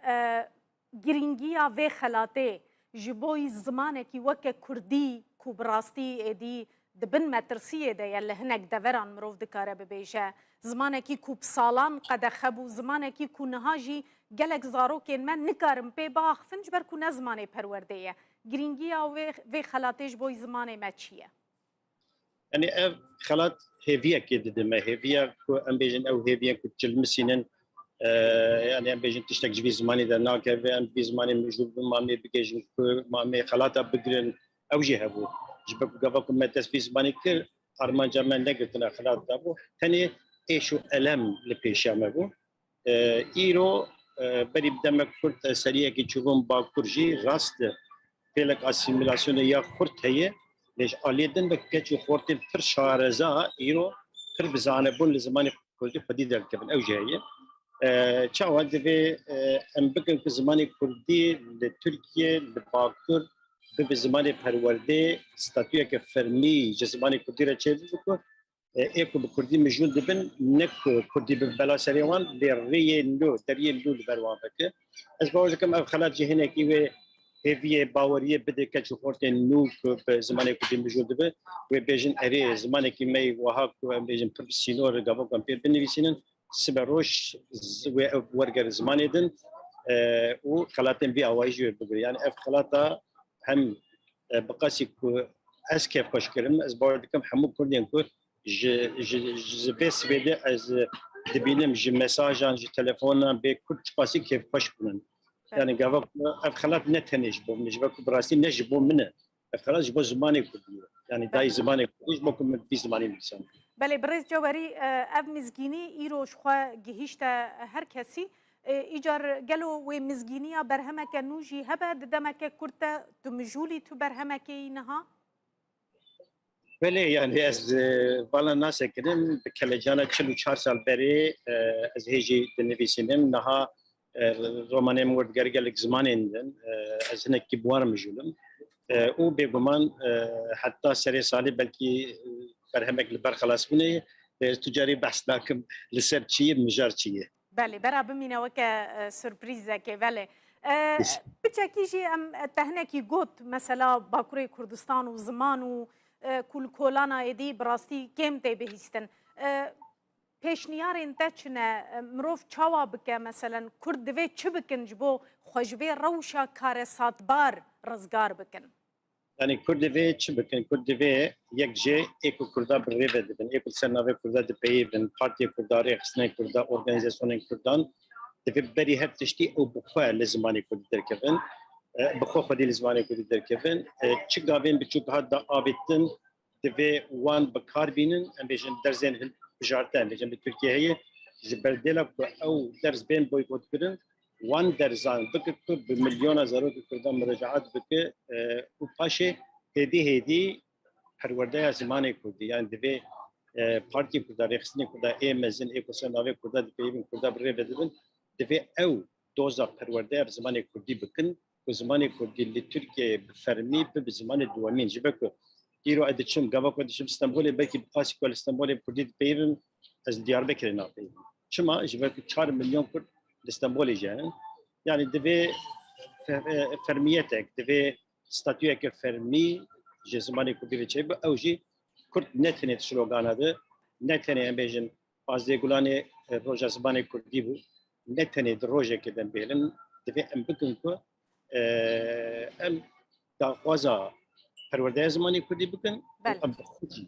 Speaker 15: گرينگيا و خلاته جبوي زمانه كي وك كردي کو براستی ادي دبن مترسیه ده یله هنگ دوران مروف دکاره ببیشه زمانه کی کوب سالان قد خبو زمانه کی کو نهاجی گلک زاروکین من نکارم پی باخ فنج بر کو نزمانه پرورده گرینگیا و خلاتش بوی زمانه ما چیه
Speaker 17: يعني خلات هيفيا كده دم هيفيا كو ام بيجن او هيفيا كو تلمسينن يعني ام بيجن تشتك جبي زماني در ناكه ام بي زماني مجوب مامي بيجن مامي خلاطه بقرن او جهبو جبك قفكم ما تسبي زماني كل ارمان جمان نقتنا خلاطه ابو ثاني ايشو الم لبيشامبو ايرو بري بدمك كرت سريع كي تشوفون باكورجي راست فيلك اسيميلاسيون يا خرت هي ليش اليدن بكتشو خورتي بتر شارزا ايرو بتر بزانه بون لزمان كردي فديد الكبن او جايه تشاو دبي ام بكن في زمان كردي لتركيا لباكور بزمان پرورده ستاتویا که فرمی جزمان کردی را چه بکن ایکو بکردی مجون دبن نک کردی ببلا سریوان لری نو دری نو لبروان بکه از باور کم اف خلات جهنه کی و هویه باوریه بده که چخورت نو به زمان کردی مجون دبن و بیشن اری زمان کی می وها کو بیشن پروفسیونال رگاو کم پی بنویسینن سبروش و ورگر زمان دن و خلاتن بی آوایجو بگیری یعنی اف خلاتا هم بقاسي اس كيف كشكرم از باردكم حمو كردين كور ج بس بده از دبينم ج مساجان ج تليفون به كرت قاسي كيف كشكرم يعني قبل اف خلاط نتنج بو نجبك براسي نجبو منه اف خلاص جبو زماني كردي يعني داي زماني كردي بكم في زماني انسان
Speaker 15: بله برز جواري اف مزگینی ایروش خو گهیشت هر کسی ایجار گلو و مزگینیا برهمک نوجی هبه دمک کرتا تمجولی تو برهمک اینها
Speaker 17: بله يعني از بالا ناس كدم بكلجانا 44 سال بري از هيجي تنفيسينم نها روماني مورد گرگلك زمانين از هناك كبوار مجولم او بيگمان حتى سري سالي بلكي برهمك البر خلاص بني تجاري بحث لكم لسر چيه مجار چيه
Speaker 15: بله برا بمینه وکه سورپریزه که بله بچکیجی ام تهنکی گوت مثلا باکوری کردستان و زمان و کل کولانا ایدی براستی کم تی بهیستن پیشنیارین تچنه مروف چاوا بکه مثلا کرد دوی چه بکن جبو خوشبه روشا کار ساتبار رزگار بکن
Speaker 17: يعني كردوي تشبكن كردوي يكجي ايكو كردا بريفه دبن ايكو سناوي كردا دبيبن بارتي كرداري خصني كردا اورغانيزاسيون كردان دبي بري هب تشتي او بخوا لزماني كرد دركفن بخوا خدي لزماني كرد دركفن تشغافين بتشوك هدا ابيتن دبي وان بكار بينن ام بيجن درزين بجارتان بيجن بتركيا هي جبردلا او درز بين بويكوت كردن وان درزان بكتب بمليون زارو كردان مراجعات بك وباشي هدي پرورده زمانه کردی يعني دبي بارتي كردا رخصني كردا امزن ايكوسناوي كردا دبي كردا بري بدن دبي او دوزا پرورده زمانه کردی بكن وزمانه کردی لتركيا بفرمي بزمان دوامين جبك يرو ادچم گاوا كدشم اسطنبول بلكي بقاسي كل اسطنبول كردي بيرن از دياربكر نابي چما جبك 4 مليون كرد اسطنبول جان يعني دبي فرميتك دبي ستاتيوك فرمي جزماني كردي تشيب او جي كرد نتنت سلوغان هذا نتني ام بيجن باز ديغولاني روجا زماني كردي بو نتني دروجه كدن بيلن دبي ام بكنكو ام داوازا پرورده زماني كردي بكن ام بخوتي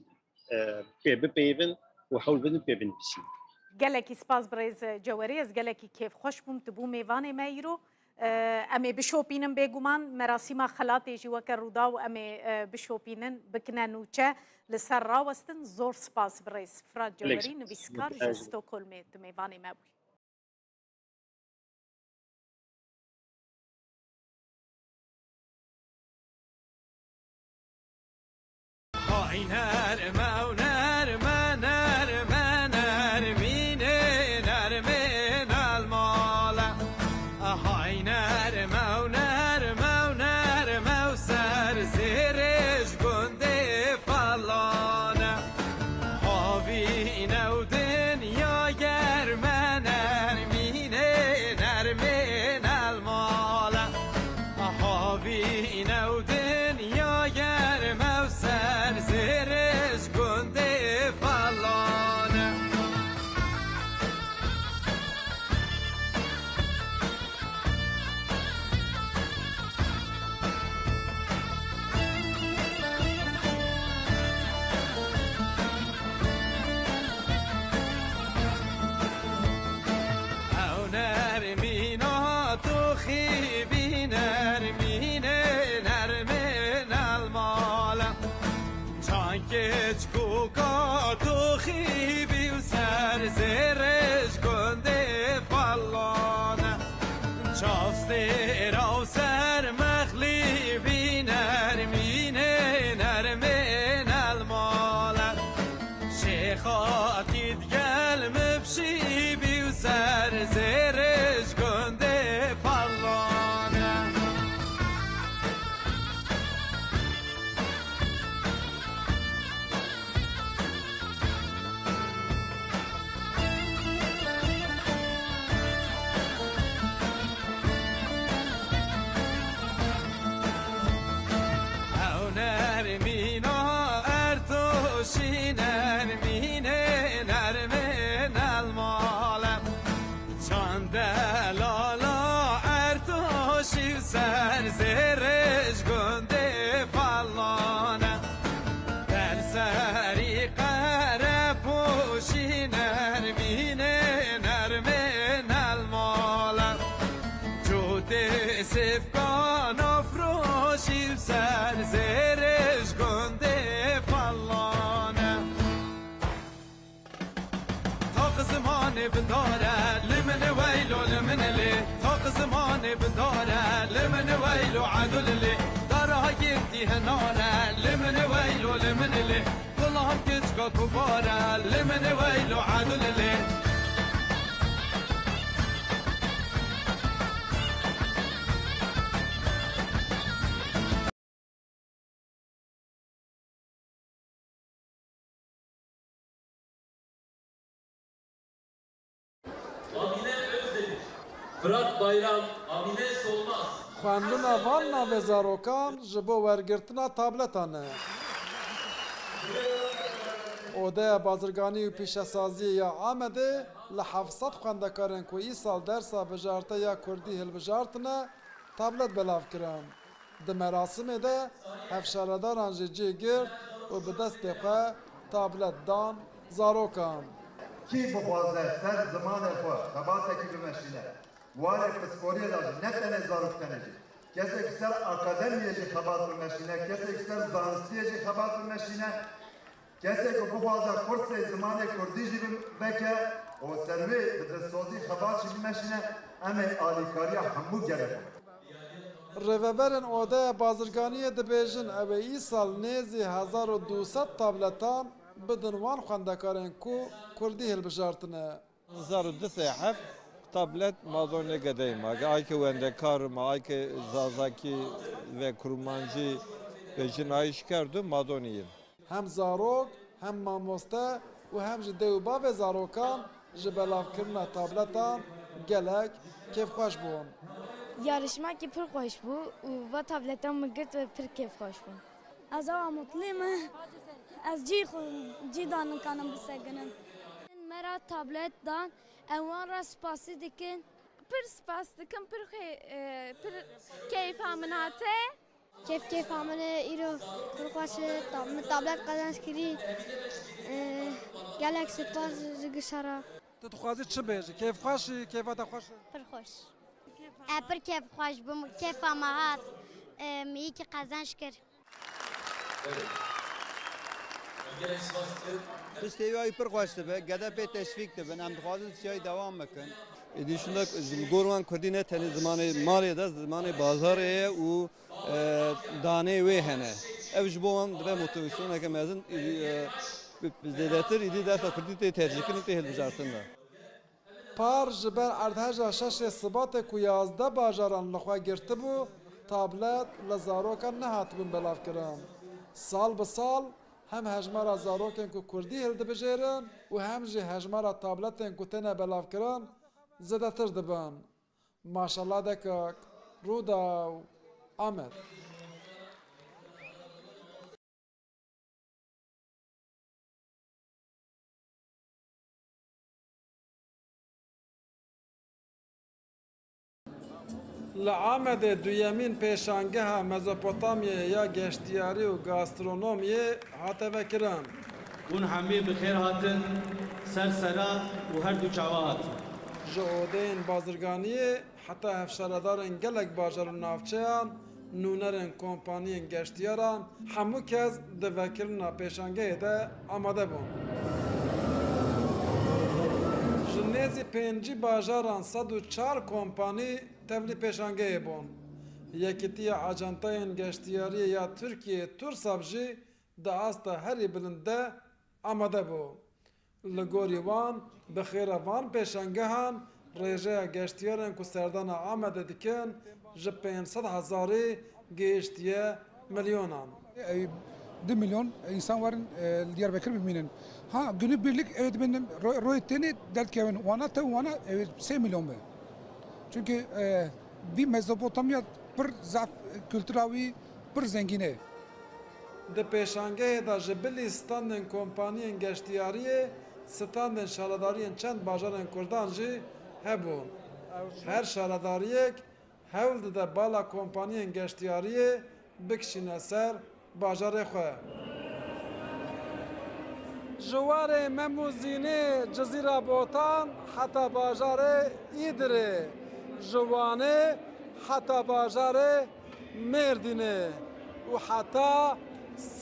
Speaker 17: بيبن وحول بدن بيبن بسي
Speaker 15: گلکی سپاس برز جوریز گلکی کیف خوش بوم تبو میوان میرو امی بشوپینن بگومان مراسم خلاتی جوا کرودا و امی بشوپینن بکنن نوچه لسر راوستن زور سپاس برز فراد جوری نویسکار جستوکولم تو میوان مبوی
Speaker 7: Zere سر زیرش گنده پالانه چافسته راو سر مخلی بی نرمینه نرمین الماله شیخاتید گل مبشی بی و سر زیرش گنده پالانه سر زیرش گنده پالانه در سری قره پوشی نرمینه نرمین الماله جود سفکان افروشی سر زیرش گنده پالانه تا زمان بداره لمن ویلو لمن لی تا زمان بداره لمن ویلو عدل لی داره یکتی هناره لمن ویلو لمن لی کلهم کچکا کباره لمن ویلو عدل لی
Speaker 8: Fırat Bayram, Amine Solmaz.
Speaker 5: Xwendina van navê zarokan ji bo wergirtina tabletan e. Odeya Bazirganî û Pêşesaziyê ya Amedê li 700 xwendekarên ku îsal dersa bijarteya Kurdî hilbijartine tablet belav kirin. Di merasimê de hevşaredaran jî cê girt û bi destê xwe tablet dan zarokan.
Speaker 18: Kî bixwaze ser zimanê xwe xebatekî bimeşîne warê pisporiyê de ne tenê zaroktenê jî kesek ser akademiyê jî xebat bimeşîne kesek ser zanistiyê jî xebat bimeşîne kesek bixwaze kursê zimanê Kurdî jî veke û ser wê bi destozî xebat jî bimeşîne em ê alîkariya hemû gelek
Speaker 5: Rêveberên Odeya Bazirganiyê dibêjin ew ê îsal nêzî 1200 tabletan بدن وان خواندکارن کو کردی هلبجارتنه.
Speaker 20: زارو دسته حب تابلت مازون نگدیم. اگه که وندکار ما که زازاکی و کرمانجی به جنایش کردم مازونیم. هم
Speaker 5: زاروک هم ماموسته و هم جدیوبا و زاروکان جبلاف کردن تابلتان گلک کیف خوش بون.
Speaker 22: yarışma ki pır خوش bu و tabletten mıgırt ve pır keyif خوش bu.
Speaker 26: از آن مطلیم از جی دانم کنم بسگنم
Speaker 22: مرا تابلت دان اوان را سپاسی دکن پر سپاس دکن پر کیف همناته
Speaker 12: کیف همنه ایرو پر خوش تابلت قدنش کری گلک سپاس زگشارا
Speaker 5: تو خوازی چه بیجی کیف خوشی کیفات خوش
Speaker 22: پر خوش
Speaker 12: پر کیف خوش بم کیف همات می کی قدنش کر
Speaker 27: Piştevayı pır koştu be, GDP teşvikti ben hem dixwazin siyayı devam mekin. Edi şunda gorwan Kurdî ne tenê zimanê malê de zimanê bazarê ye û danê wê hene. Ev ji bo wan dibe motivasyoneke mezin zêdetir êdî dersa Kurdî tê tercihkirin tê hilbijartin de.
Speaker 5: Par ji ber erdheja şeşê Sibatê ku 11 bajaran li xwe girtibû, tablet li zarokan nehatibin belavkirin. Sal bi sal hem hejmara zarokên ku Kurdî hildibijêrin û hem jî hejmara tabletên ku têne belavkirin zêdetir dibin. Maşallah dekek, Rûdaw, Amed. Li Amedê duyemîn pêşangeha Mezopotamyayê ya geştiyarî û gastronomiyê hate vekirin.
Speaker 28: Hûn hemî bi xêr hatin, ser serat û her du çawa hatin.
Speaker 5: Ji odeyên bazirganiyê heta hevşaredarên gelek bajar û navçeyan, nûnerên kompaniyên geştiyaran hemû kes di vekirina pêşangehê de amade bûn. پێنجی باژاران 104 کۆمپانی تەبلی پێشانگەیە بوون. یەکێتیە ئاجانتایên گەشتیاریە یا تورکیە تورساب jî di asta herî bilinde amade bû. Li gorî wan bi xêra van pêşangehan rêjeya geştiyarên ku serdana Amedê dikin ji 500,000 gêiştiye milyonan.
Speaker 2: 2 milyon insan varın Diyarbakır biminin. Ha günübirlik evet benim royetini dertkevin wana te wana evet 3 milyon be. Çünkü bir Mezopotamya bir zaf kültüravi bir zengine.
Speaker 5: Di pêşangehê da ji bilî standên kompaniyên geştiyariyê standên şaradariyên çend bajarên Kurdan jî hebûn. Her şaradariyek hewl dide bala kompaniyên geştiyariyê bikişîne ser bajarê xwe. Ji warê Memûzînê Cizîra Botan heta bajarê Îdirê, ji Wanê heta bajarê Mêrdînê û heta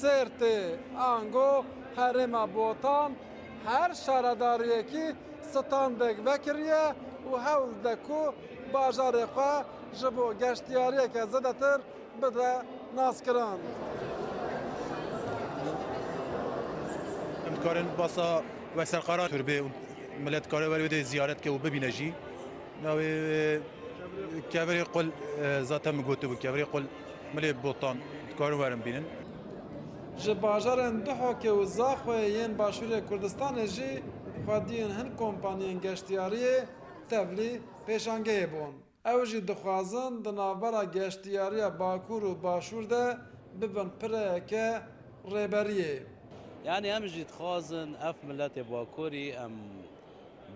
Speaker 5: Sêrtê, Ango, Herêma Botan her şaradariyekî standek vekiriye û hewl dide ku bajarê xwe ji bo geştiyariyeke zêdetir bide naskirin.
Speaker 3: Karin basa ve serqara türbe millet kare ve ziyaret ke u bibîne jî navê keverê qul zaten min gotu bu keverê qul milê botan karin werin bînin.
Speaker 5: Ji bajarên Duhokê û Zaxoyê yên Başûrê Kurdistanê jî xwediyên hin kompaniyên geştiyariyê tevlî pêşangehê bûn. Ew jî dixwazin di navbera geştiyariya Bakur û Başûr de bibin pireyeke rêberiyê.
Speaker 6: Yani em jî dixwazin ev milletê Bakurî em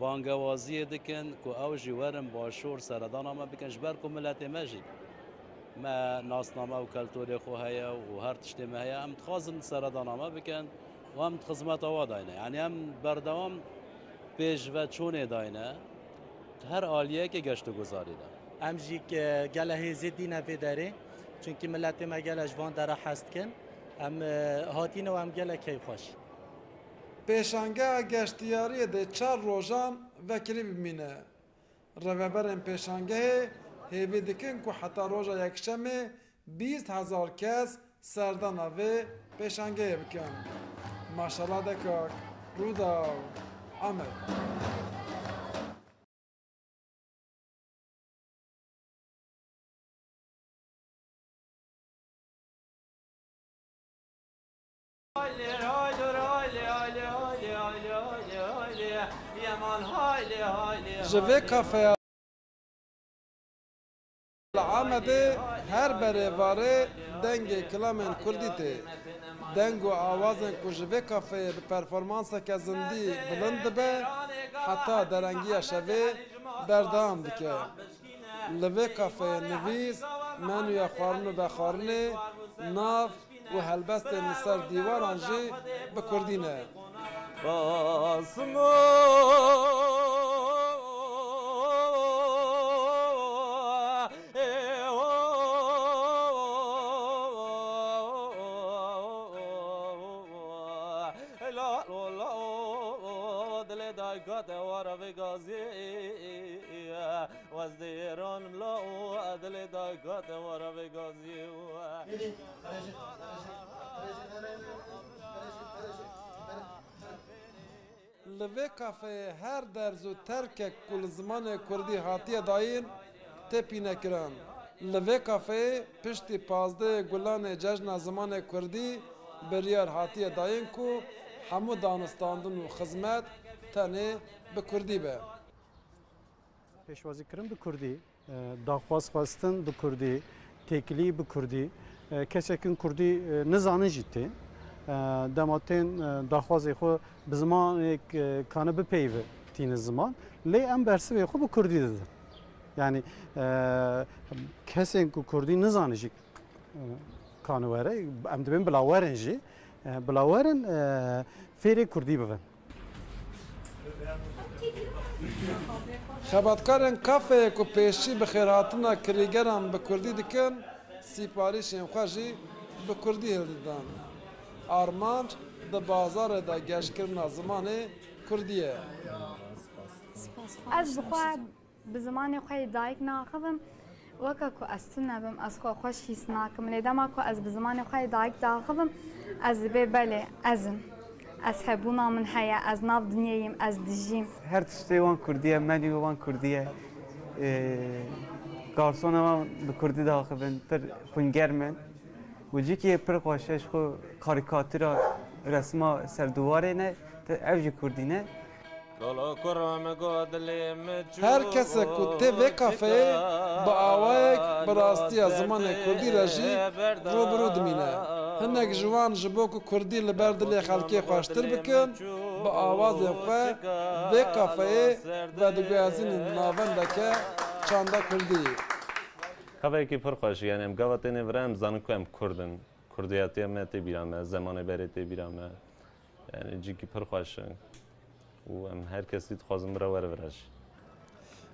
Speaker 6: bangewaziyê dikin ku ew jî werin Başûr seredana me bikin ji ber ku milletê me jî me nasname û keltorê xwe heye û her tiştê me heye em dixwazin seredana me bikin û em di xizmeta we dayne. Yani em berdewam pêşveçûnê dayne her aliyekê geştguzarî de.
Speaker 9: Em jî gele hêzê dîne vê derê çünkü milletê me gele ji van dere hez dikin. Em hatîne û em gelek keyfxweş.
Speaker 5: Pêşangeha geştiyariyê de 4 rojan vekirî bimîne. Reveberên pêşangehê hêvî dikin ku heta roja yekşemê 20,000 kes serdana vê pêşangehê bikin. Maşallah dekak, Rûdaw, Amed. Ji vê kafeya li Amedê her berêvarê dengê kilamên Kurdî tê. Deng û awazên ku ji vê kafeyê bi performanseke zindî bilind dibe, heta derengiya şevê berdewam dike. Li vê kafeyê nivîs, menûya xwarin û vexwarinê, nav û helbestên li ser dîwaran jî bi Kurdî ne. Li vê kafeyê her derz û terkek ku li zimanê Kurdî hatiye dayîn tepî nekirin. Li vê kafeyê piştî 15 gulanê cejna zimanê Kurdî biryar hatiye dayîn ku hemû danistandin û xizmet tenê bi Kurdî be.
Speaker 19: Pêşwazîkirin bi Kurdî, daxwazxwestin bi Kurdî, têkilî bi Kurdî, kesekên Kurdî nizanin jî tê. Dematên daxwazê xwe bi zimanek kane bipeyve tîne ziman, lê em bersivê xwe bi Kurdî didin. Yani kesên ku Kurdî nizanin jî kane were, em dibên bila werin jî, bila werin fêrê Kurdî bibin.
Speaker 5: Xebatkarên kafeyê ku pêşî bi xêrhatina kirîgeran bi Kurdî dikin, sîparîşên xwe jî bi Kurdî hildidan. Armanc di bazarê de geşkirina zimanê Kurdî ye.
Speaker 26: از بخوا بزمان خوی دایک ناخذم وەکە کو ئەستونە بم ئەس خۆ خۆش هیچ ناکەم لێ دەما کو ئەس بزمانی خۆی دایک داخەڵم ئەس بێ بەلێ ئەزم ئەس هەبوونا من هەیە ئەس ناو دنیاییم ئەس دژیم
Speaker 10: هەر تشتێ وان کوردیە مەنی وان کوردیە گارسۆنەوە بە کوردی داخەبن پر خونگەر من وجیکی پر خۆشەش خۆ کاریکاتیرا رەسما سەردووارێنە ئەو جی کوردینە
Speaker 5: هر کسی که تیوی کافه با آوایک براستی از زمان کردی رجی روبرو دمینه هنگ جوان جبو که کردی لبردل خلکی خواشتر بکن با آواز خواه وی کافه و دگویازین ناونده که چانده کردی
Speaker 13: کافه که پر خوش یعنی ام گوات نورم زانو که ام کردن کردیاتی هم تی بیرامه زمان بری تی بیرامه یعنی جی که پر خوش و ام هر کسی خواستم برای ورش.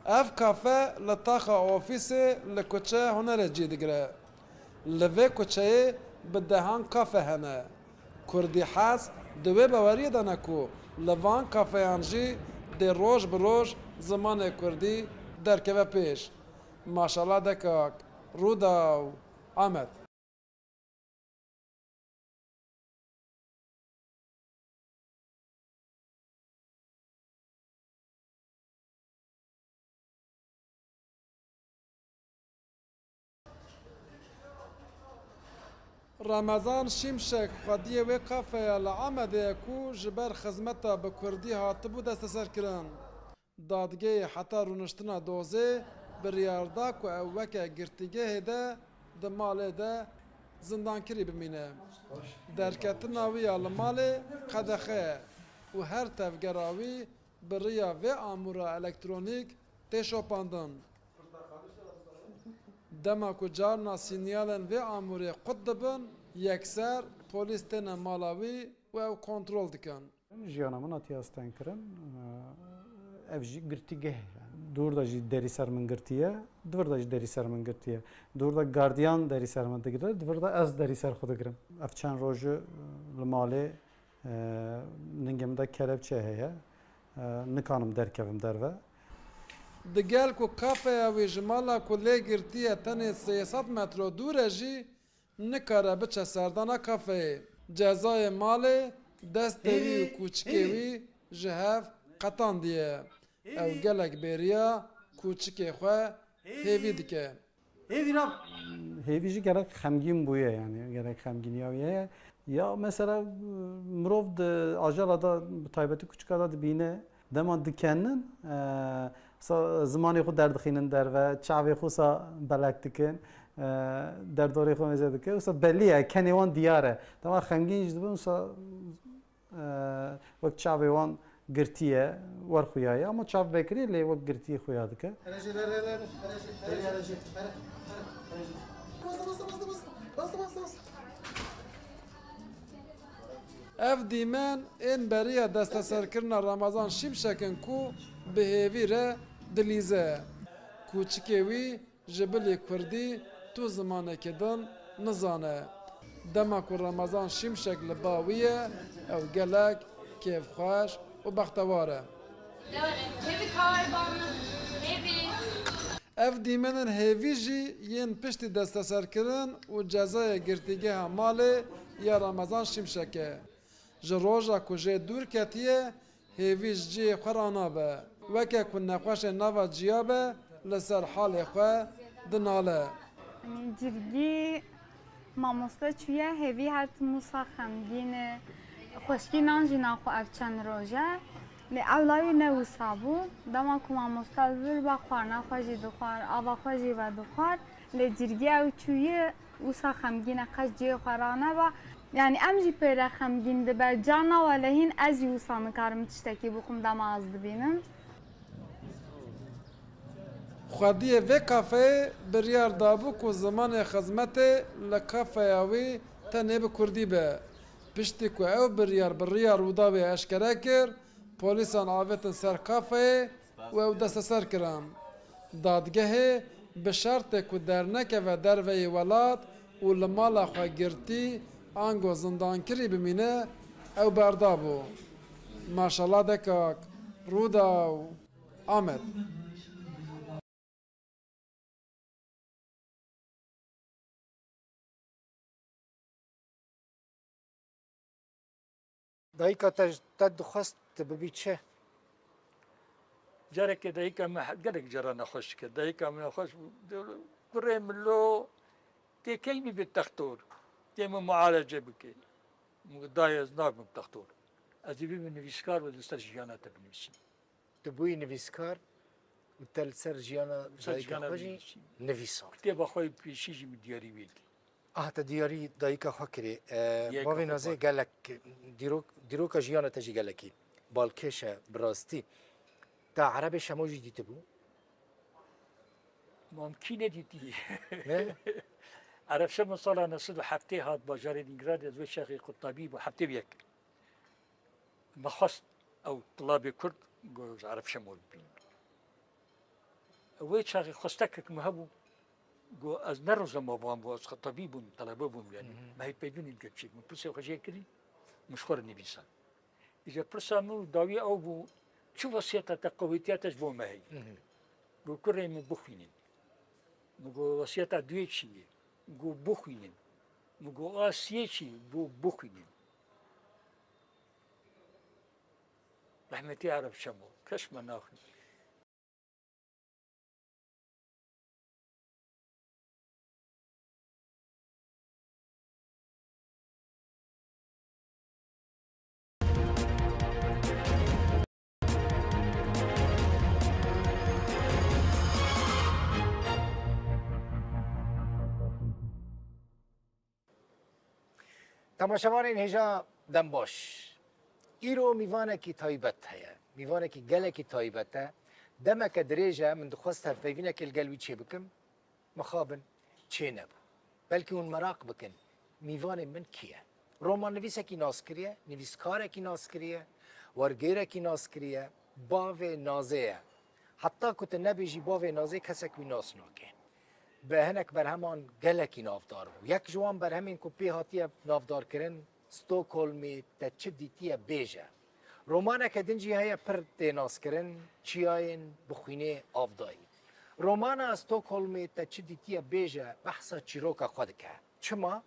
Speaker 5: اف کافه لطاقه آفیسه لکوچه هنر جدیگره. لوی کوچه بدهان کافه هنه. کردی حس دوی باوری دانه کو لوان کافه انجی دی روز بروز زمان کردی در که پیش. ماشاءالله دکاک رودا و آمد. رمضان شمشک خدیه و کافه لعمده کو جبر خدمتا به کردی هاتبو دست سر کرن دادگه حتی رونشتنا دوزه بریاردا کو اوکه گرتیگه ده دماله ده زندان کری بمینه درکتنا وی الماله قدخه و هر تفگراوی بریا و امورا الکترونیک تشوپاندن دما کو جارنا سینیالن و اموری قطبن یکسر پلیس تن مالاوی و کنترل دکن.
Speaker 19: جیانا من اتیاستن کرن evji girtige دور دا جی دری سر من گرتیه دور دا جی دری سر من گرتیه دور دا گاردیان دری سر من دگیره دور دا از دری سر خود گرم افچان روز لماله نگم دا کلب چه هیا نکانم در کفم در و
Speaker 5: دگل کو کافه و جمالا کلی گرتیه تنی 300 متر دور جی نکاره بچه سردانا کافه جزای ماله دست وی کوچکوی جهف قطان دیه او گلک بریا کوچکی خواه هیوی دیکه
Speaker 19: هیوی جی گلک خمگین بویه یعنی گلک خمگینیه یا مثلا مروف آجالا دا تایبتی کوچکا دا بینه دمان دکنن زمانی خود دردخینن در و چاوی خوصا بلک دکن در دوری خود میزه دکن اوسا بلیه کنیوان دیاره دمان خمگین جدبه اوسا وقت چاوی وان گرتیه ور خویایه اما چاپ بکری لی وقت گرتی خویا دکه
Speaker 5: اف دیمن این بریا دست سر کرنا رمضان شمشکن کو بهیویره دلیزه کوچکوی جبلی کردی تو زمانه کدن نزانه دما کو رمضان شمشک لباویه او گلک کیف خوش و بختواره اف دیمنن هیوی جی ین پشتی دست سر کرن و جزای گرتیگه ماله یا رمضان شمشکه جروجا کجه دور کتیه هیوی جی خرانا به وکه کن نخوش نوا جیابه لسر حال خواه دناله
Speaker 26: جرگی ماموستا چویه هیوی هرت موسا خمگینه خوشکی نانجی ناخو اف چند روژه لی اولاوی نوسا بود دما کما مستلزر با خوار نخواجی دخوار آبا خواجی و دخوار لی جرگی او چویه اوسا خمگینه قش جی خورانه با یعنی امجی پیره خمگین ده بر جانا و لهین از اوسا نکارم تشتکی بخم دما از دبینم
Speaker 5: خودیه و کافه بریار دابو کو زمان خدمت لکافه اوی تنه به کردی به پشتی کو او بریار وداوی اشکره کر پولیسان آویتن سر کافه و او دست سر کرن دادگه به شرط کو درنکه و دروی ولاد و لمالا خواه گرتی آنگو زندان کری بمینه او بردابو ماشالله دکاک رودا و
Speaker 4: Ahmet.
Speaker 11: دایکا تا دخواست ببی چه؟
Speaker 14: جارك دایکا ما قالك جرى نخش كده دایکا ما نخش بريم لو تي كيمي بالتختور تيم معالجه بك دايز ناق بالتختور ازيبي من نفيسكار ودستر جيانا تبنيسي
Speaker 11: تبوي نفيسكار وتل سر جيانا دایکا خوشی نویسان
Speaker 14: كتاب اخوي بيشيجي من دياري ويلكي
Speaker 11: تا دیاری دایکا خو کری باوی نازه گلک دیروک جیانا تجی گلکی بالکشه براستی تا عرب شموجی دیده بو؟
Speaker 14: ممکنه دیدی عرب شم صلاة نصد وحبتي هاد باجار دينجراد از شيخ قطبي وحبتي بيك مخص او طلاب كرد جوز عرب شمول بين ويت شيخ خستك مهبو جو از نروز ما بام واس خطبي بون طلبه بون يعني ما هي بيدون الجتشي من بس وخجي كري مشخور النبيسان اذا برسامو داوي او بو شو وصيته تقويتيات بو ما هي جو كري من بخينين جو وصيته دويتشي جو بخينين جو اسيتشي بو بخينين رحمتي عرب شمو كش مناخ
Speaker 11: تماشاوان هجا دم باش ایرو میوانه کی تایبت هیا میوانه کی گله کی تایبته دمک دریجه من دخواست هفیوینه که الگلوی چه بکم مخابن چه نبو بلکه اون مراق بکن میوان من کیه رومان نویسه کی ناس کریه نویسکاره کی ناس کریه ورگیره کی ناس کریه باوه نازه حتی کت نبیجی باوه نازه کسک وی ناس ناکه به هنک بر همان گلکی نافدار بو یک جوان بر همین کپی هاتیه نافدار کرن ستوکولمی تچه دیتیه بیجه رومانه که دنجی هیا پر دیناس کرن چیاین بخوینه آفدایی رومانه ستوکولمی تچه دیتیه بیجه بحثا چیروکا خود که چما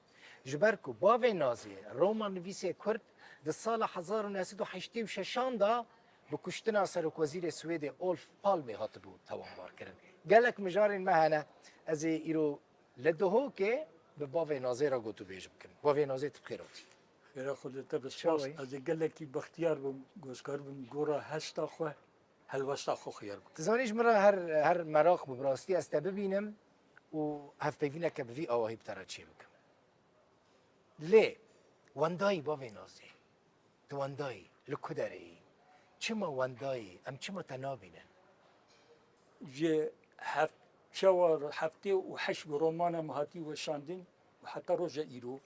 Speaker 11: جبرکو باوی نازی رومان نویسی کرد در سال 1986 دا بکشتنا سرک وزیر سوید اولف پالمی هات بود توانبار کرن گلک مجارین مهنه از ایرو لدهو که به باوی نازی را گوتو بیج بکن باوی نازی تبخیراتی
Speaker 14: خیره خودتا بسپاس از گلکی بختیار بم گوزکار بم گورا هستا خو هلوستا خو خیار بکن
Speaker 11: تزانیش مرا هر مراق ببراستی است ببینم و هف ببینه که بوی آواهی بتره چی بکن لی واندایی باوی نازی تو واندایی لکدری چما واندایی ام چما تنابینن
Speaker 14: جه هفت شوار هفته و حش رومانه مهاتی و شاندین و حتی روز ایرو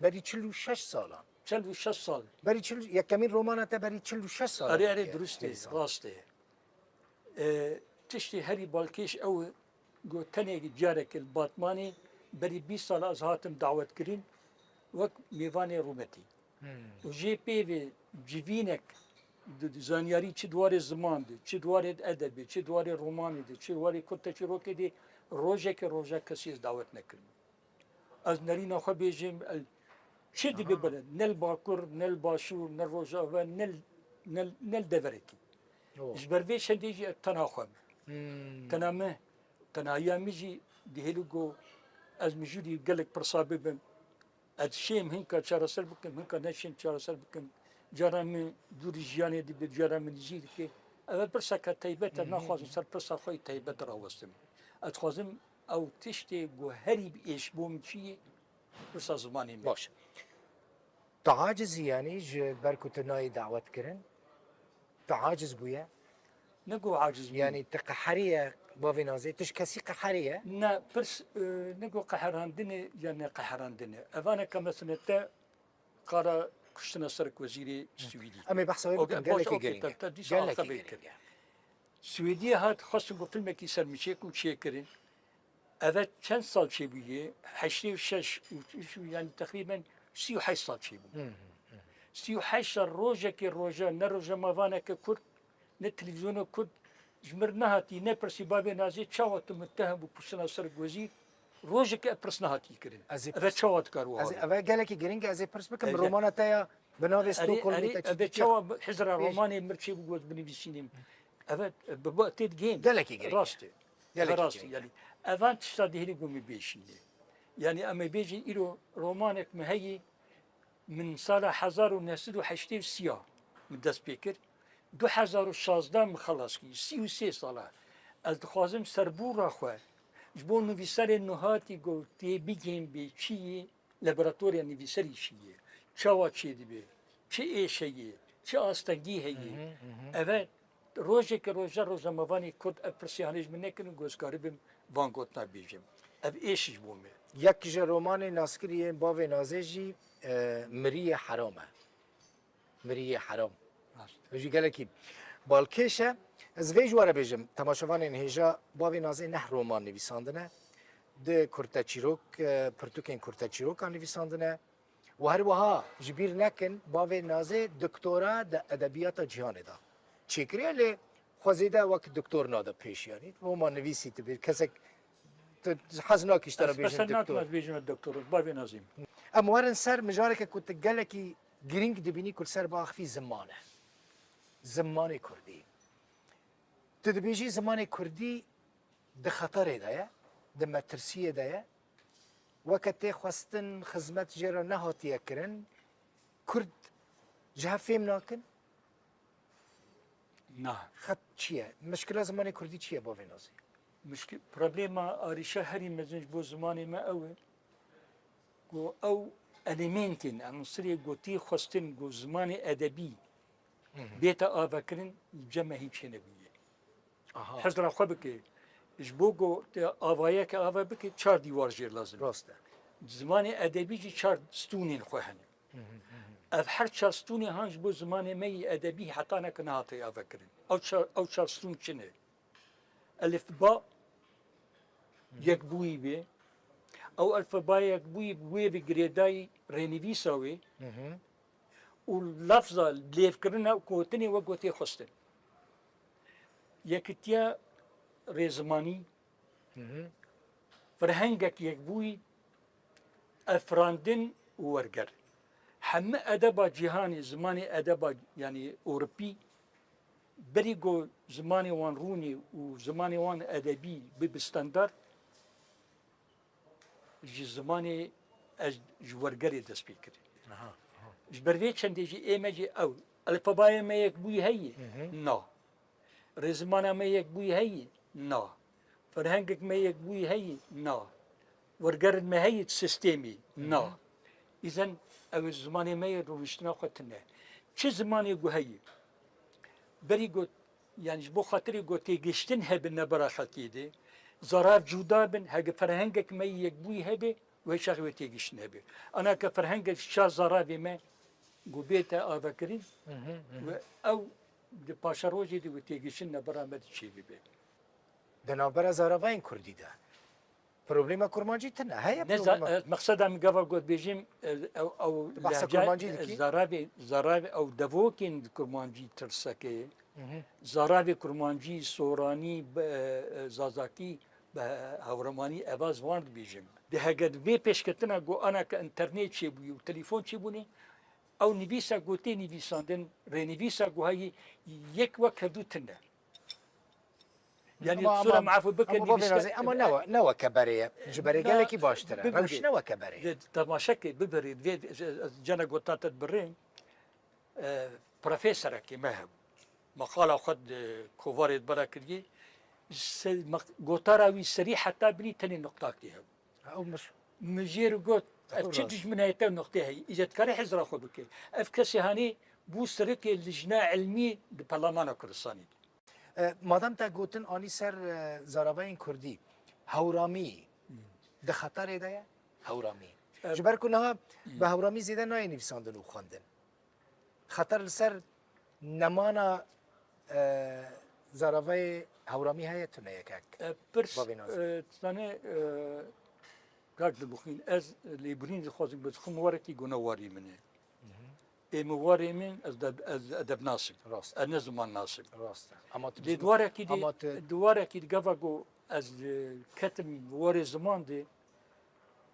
Speaker 11: بری 46 سالان
Speaker 14: 46 سال
Speaker 11: بری یک کمی رومانه تا بری 46 سال
Speaker 14: آره درسته راسته تشتی هری بالکش او گو تنه جارک الباتمانی بری 20 سال از هاتم دعوت کرین وک میوان رومتی و جی پی و جوینک زانیاری چه دواره زمان ده چه دواره ادبی چه دواره رومانی ده چه دواره کتا چه روکه ده روزه کسی از دعوت نکرد از نرین خو بیجیم چه دی ببره نل باکور نل باشور نل روزا و نل دورکی جبروی شدیجی تنها خوام تنامه تنهایامیجی دهلو گو از مجودی گلک پرسابه بم از شیم هنکا چهار سر بکن هنکا نشیم چهار سر بکن جرام دوری جیانی دی به جرام نزیر که اول پرسا که تایبت نخوازم سر پرسا خوی تایبت را وستم اتخوازم او تشتی گوهری بیش بوم چیه پرسا زمانی
Speaker 11: باشه تعاجز يعني بركو تناي دعوت كرن تعاجز بويا
Speaker 14: نقو عاجز بويا
Speaker 11: يعني تقحرية بافي نازي تش كسي قحرية
Speaker 14: نا برس نقو قحران دني يعني قحران دني أفانا كمثلا تا قارا كشتنا سرك وزيري السويدي
Speaker 11: أمي بحثوا يمكن قال لك
Speaker 14: السويدية هات خاصة فيلم كي سر مشيك وشيكرين هذا كان صار شيء بيه 86 يعني تقريبا 38 سال شيء بيه 38 روجا كي روجا نروجا مافانا كرد نتلفزيون كرد جمر نهاتي نبرسي بابي نازي تشاوت متهم بوشنا سر وزير روجك ابرس نهاتي كرين هذا تشاوت كارو
Speaker 11: هذا قال لك جرينج هذا برس بكم رومانا تايا بنادي ستوكهولم
Speaker 14: هذا تشاو حزر روماني مرشي بقول بنفسيني هذا ببقتيت جيم
Speaker 11: قال لك جرينج
Speaker 14: راستي راستي يعني افانت تشتادي هني قومي بيشيني يعني اما بيجي إلو رومانك مهي من سال 1980 من دست بيكر 2016 مخلص كي 33 ساله التخوازم سربورا خو جبون نوفيساري نهاتي قو تي بيجين بشي لابراتوريا نوفيساري شي تشاوا تشي دبي تشي اي شي تشي استنجي هي اذا روجك روجا مافاني كود ابرسيانيج منكن جوزكاري بم فانغوتنا بيجم اف ايش جبومه
Speaker 11: یک رومانی ناسکریه باوی نازجی مریه حرامه مریه حرام وجی گله کی بالکشه از وی جواره بجم تماشاوان هجا باوی نازه نه رومان نویساندنه ده کورتاچیروک پرتوکین کورتاچیروک نویساندنه و هر وها جبیر نکن باوی نازه دکتورا ده ادبیات جهان دا چیکریه لی خوزیده وقت دکتور ناده پیش یعنی رومان نویسی تبیر کسک حزناك اشترى
Speaker 14: بيجن الدكتور بابي نظيم
Speaker 11: اموارن سر مجارك كنت قال لك جرينج دبيني كل سر باخ في زمانه زمانه كردي تدبيجي زمانه كردي ده خطر ده ده مترسيه ده وقت خواستن خدمت جرا نهاتي كرن كرد جها فهم ناكن
Speaker 14: نعم
Speaker 11: خط چیه مشكله زمانه كردي چیه باوی نازی
Speaker 14: مشكل بروبليما اريشا هري مزنج بو زماني ما او اليمنتين عنصري قوتي خستن جو زماني ادبي بيتا افكرن جمع هيك نبيه حضر خبك جبوغو افايك افا بك 4 ديوار جير لازم
Speaker 11: راسته
Speaker 14: زماني ادبي جي 4 ستونين خوهن اف هر 4 ستوني هانج بو زماني مي ادبي حتى انا كناتي افكرن او 4 ستون شنو الف باء يكبوي به او الفباء يكبوي بوي بجريداي رينيفيساوي واللفظه اللي يفكرنا كوتني وقوتي خستن يكتيا ريزماني فرهنجك يكبوي افراندن وورجر حم ادب جهاني زماني ادب يعني اوروبي بريغو زماني وان روني وزماني وان ادبي بستاندر جي زماني جورجري دا سبيكر جبرفيت شندي ايماجي او الفبايا ما يكبوي هي نو رزمانا ما يكبوي هي نو فرهنجك ما يكبوي هي نو ورجرد ما هي سيستمي نو اذا او زماني ما يروشنا قتنا چه زماني يقو هي بريغو يعني بو خاطري قوتي گشتن هبن برا خلقيدي زراف جودا بن هاگ فرهنگك ما يكبوي هبه وشاغ وتي گشتن هبه انا كفرهنگ شا زراف ما قبيتا افكرين او دي باشاروجي دي وتي گشتن برا مد شي بي
Speaker 11: دنا برا زرافين كردي ده بروبليما كرمانجي تنا هي
Speaker 14: مقصد ام قبل قد بيجيم او زرافي او دفوكين كرمانجي ترسكي زرافي كرمانجي سوراني زازاكي هورماني اواز وارد بيجيم ده هقد في بيشكتنا جو انا كانترنت شي بي وتليفون شي بوني او نيفيسا قوتي نيفيساندن رينيفيسا جو هي يك وقت هدوتنا يعني الصورة معفو بكر
Speaker 11: اما نوا كباريه جباري قال لك باشترى روش نوا كباريه
Speaker 14: تماشاكي ببري جانا قطات برين بروفيسور كي مهب مقاله خد كوفاريت براكري قطاراوي سريع حتى بني تاني نقطه كيها
Speaker 11: او مش
Speaker 14: مجير قوت تشدج من هاي النقطه هي اذا تكاري حزر اخو بك افكسي هاني بو سركي اللجنه علمي بالبرلمان الكردستاني
Speaker 11: مادام تا گوتن آنی سر زرابین کردی هورامی ده خطر ده هورامی جبر کنها به هورامی زیده نای نویساندن و خواندن خطر سر نمانا زرابه هورامی هایی تونه یکک
Speaker 14: پرس تانه قاعد بخين از لیبرین خوازم بس خم ورکی گنواری منه امواري من ادب ناصب
Speaker 11: راست
Speaker 14: انا زمان ناصب
Speaker 11: راست اما
Speaker 14: دواره كده قفقو از كتم وري زمان دي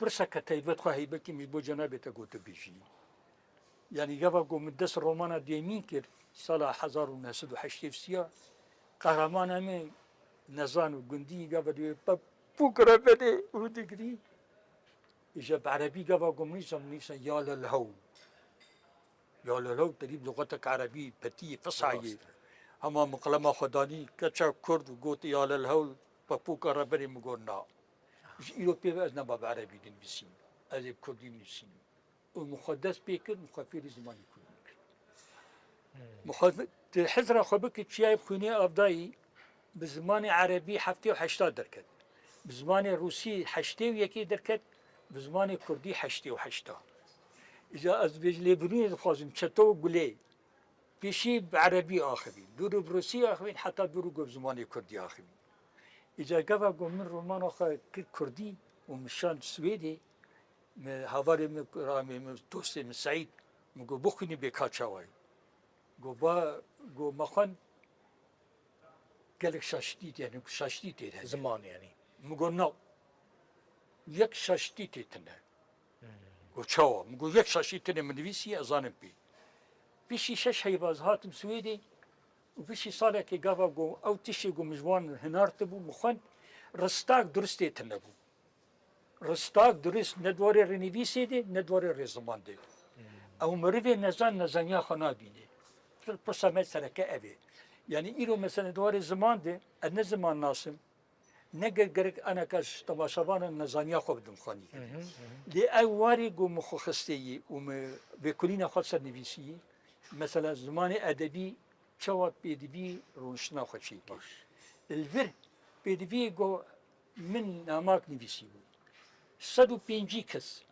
Speaker 14: برسا كتايبت خواهي بكي مش بو جنابه تقوت بيجي يعني قفقو من دس رومانا ديمين كر سالة 1980 قهرمان همي نزان وقندي قفقو بكرة بدي ودقري إجا بعربي قفقو منيسا يا للهو يا للهو تريب لغتك عربي بتي فصحي اما مقلمه خدانی کچا کرد و گوت یا للهول پاپوکا را بریم گونا ایرو پیو از نبا عربی دین بسیم از کردی نسیم و مقدس پیکر مخافیر زمانی کرد مخاف حزر خوبك تشياي بخوني افضاي بزمان عربي حفتي وحشتا دركت بزمان روسي حشتي ويكي دركت بزمان كردي حشتي وحشتا اذا از بجلي بني خازم چتو قلي بيشي بعربي آخرين دورو بروسي آخرين حتى دورو بزماني كردي آخرين إذا قفا من رومان آخر كردي ومشان سويدي هاواري من دوستي من سعيد مقو بخوني بكاتشاوي قو مخان قالك شاشتيت يعني شاشتيت
Speaker 11: زمان يعني
Speaker 14: مقو نو يك شاشتيت تنه قو تشاوا مقو يك شاشتيت تنه من نويسي أزانم بي بيشي شش هيباز هاتم سويدي وبيشي صالح كي قافا قو او تشي قو مجوان هنارتبو مخان رستاق درستي تنبو رستاق درست ندواري رنيفيسي دي ندواري رزمان دي او مريفي نزانيا خنا بيني في البرسامات سنكا ابي يعني ايرو مثلا دواري زمان دي ادنا زمان ناسم نقر قرق انا كاش تماشابانا نزانيا خو بدم خاني لي اواري قو مخو خستي بكلينا خاصة نفيسي مثلا زمان ادبي شوات بيدبي روشنا خوشي الفر بيدبي جو من ناماك نفيسي صدو بينجي كس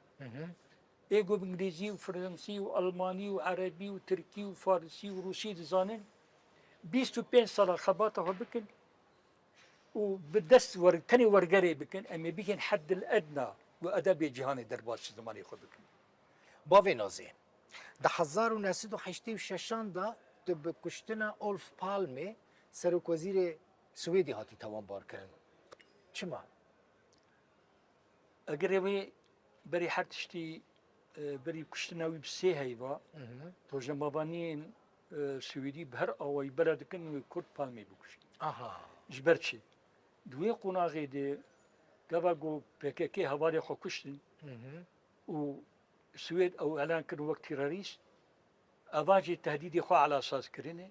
Speaker 14: ايجو بانجليزي وفرنسي والماني وعربي وتركي وفارسي وروسي زانن 25 سنه خباطه بكن وبدست تاني ورقري بكن امي بكن حد الادنى وادب جهاني درباش زماني خو بكن
Speaker 11: بافي نازي ده 1986 دا تب کشتنا اولف پالمه سرک وزیر سویدی هاتی توان بار کردن چما؟
Speaker 14: اگر اوی بری حرتشتی بری کشتنا وی بسه هیوا روژه مبانی سویدی بهر آوای بلد کن و کرد پالمه بکشی جبر چی؟ دوی قناغی ده گفا گو پککی هواری خو کشتن و سويد او اعلان كان وقت تيراريست افاجي تهديدي خو على اساس كرينه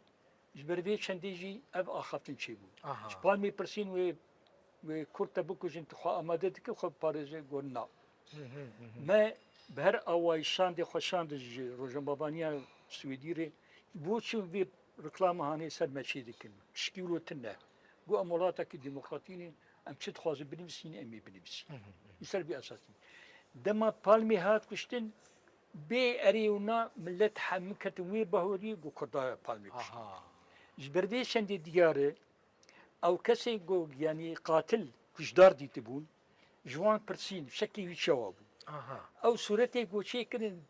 Speaker 14: جبر بيت شنديجي اب اخفتن شيبو شبال مي برسين و كورتا بوكو جنت خو امادتك خو باريزي قلنا ما بهر اواي شاندي خو شاند روجن بابانيا سويديري بوشو في ركلام هاني سد ماشي ديك تشكيلو تنا قو امولاتك ديمقراطيين ام تشد خواز بنمسين امي بنمسين يسر باساسي دما بالمي هات كشتن بي اريونا ملت حمكت وي بهوري قو كردا بالمي كشتن جبردي شندي دياره او كسي قو يعني قاتل كشدار دي تبون جوان برسين شكلي ويشوابو او صورتي قو شي كرن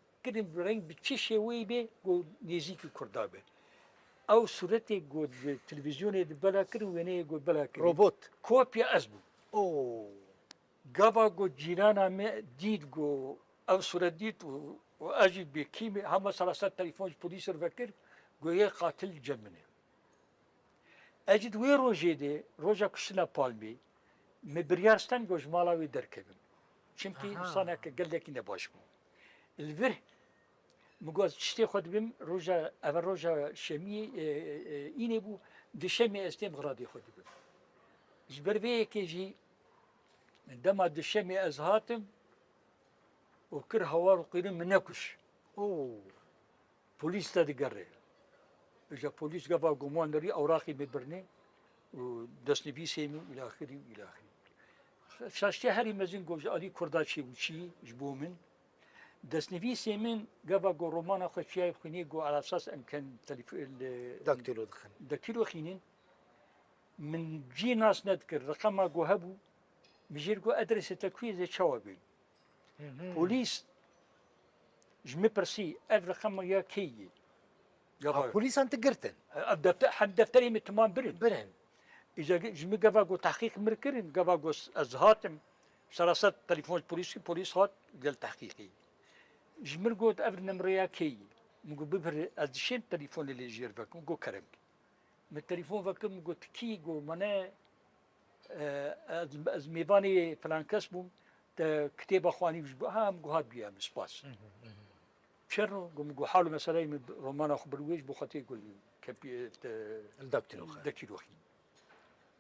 Speaker 14: برنج بتشي وي بي قو نيزيك كردا بي او صورتي قو التلفزيون بلا كرن ويني قو بلا كرن
Speaker 11: روبوت
Speaker 14: كوبيا ازبو قفا قو جيرانا ديد قو او صورة ديد واجد بكيمي هما سلاسات تليفون بوليس رفكر قو يه قاتل جمني اجد وي روجي دي روجا كشنا بالمي مبريارستان قو جمالاوي دركبن چمكي صانك قال لك نباش مو الفر مقوز تشتي خد بم روجا اول روجا شمي ايني بو دي شمي استيم غرادي خد بم جبر بيه كيجي عندما دشمي ازهاتم وكر هوار وقيرين منكش بوليس تدقري اجا بوليس قبا قومان دري اوراقي مبرني ودسني بي سيمي الى اخره والى اخره شاشتي هاري مزين قوج علي كرداشي وشي جبو من دسني بي سيمين قبا قو رومانا خشياي بخيني قو على اساس ان كان
Speaker 11: دكتيرو دخن
Speaker 14: دكتيرو خينين من جي ناس نذكر رقم قو هبو بيجيركو ادرس التكوين زي شوابين بوليس جمي برسي اف رقم يا كي
Speaker 11: بوليس انت قرتن
Speaker 14: حد دفتري من تمام
Speaker 11: برن
Speaker 14: اذا جمي قفاقو تحقيق مركرين قفاقو ازهاتم سراسات تليفون بوليس هات قال تحقيقي جمر قلت افر نمريا كي مقو ببر ازشين تليفون اللي يجير فاكم قو كرم من التليفون فاكم قلت كي قو منا از ميفاني فلان كسبهم كتاب اخواني بجبو هم قو هاد بيا مسباس شرو قوم قو حالو مثلا من رومان اخبر ويش بو خاطي يقول كبي دكتيلوخي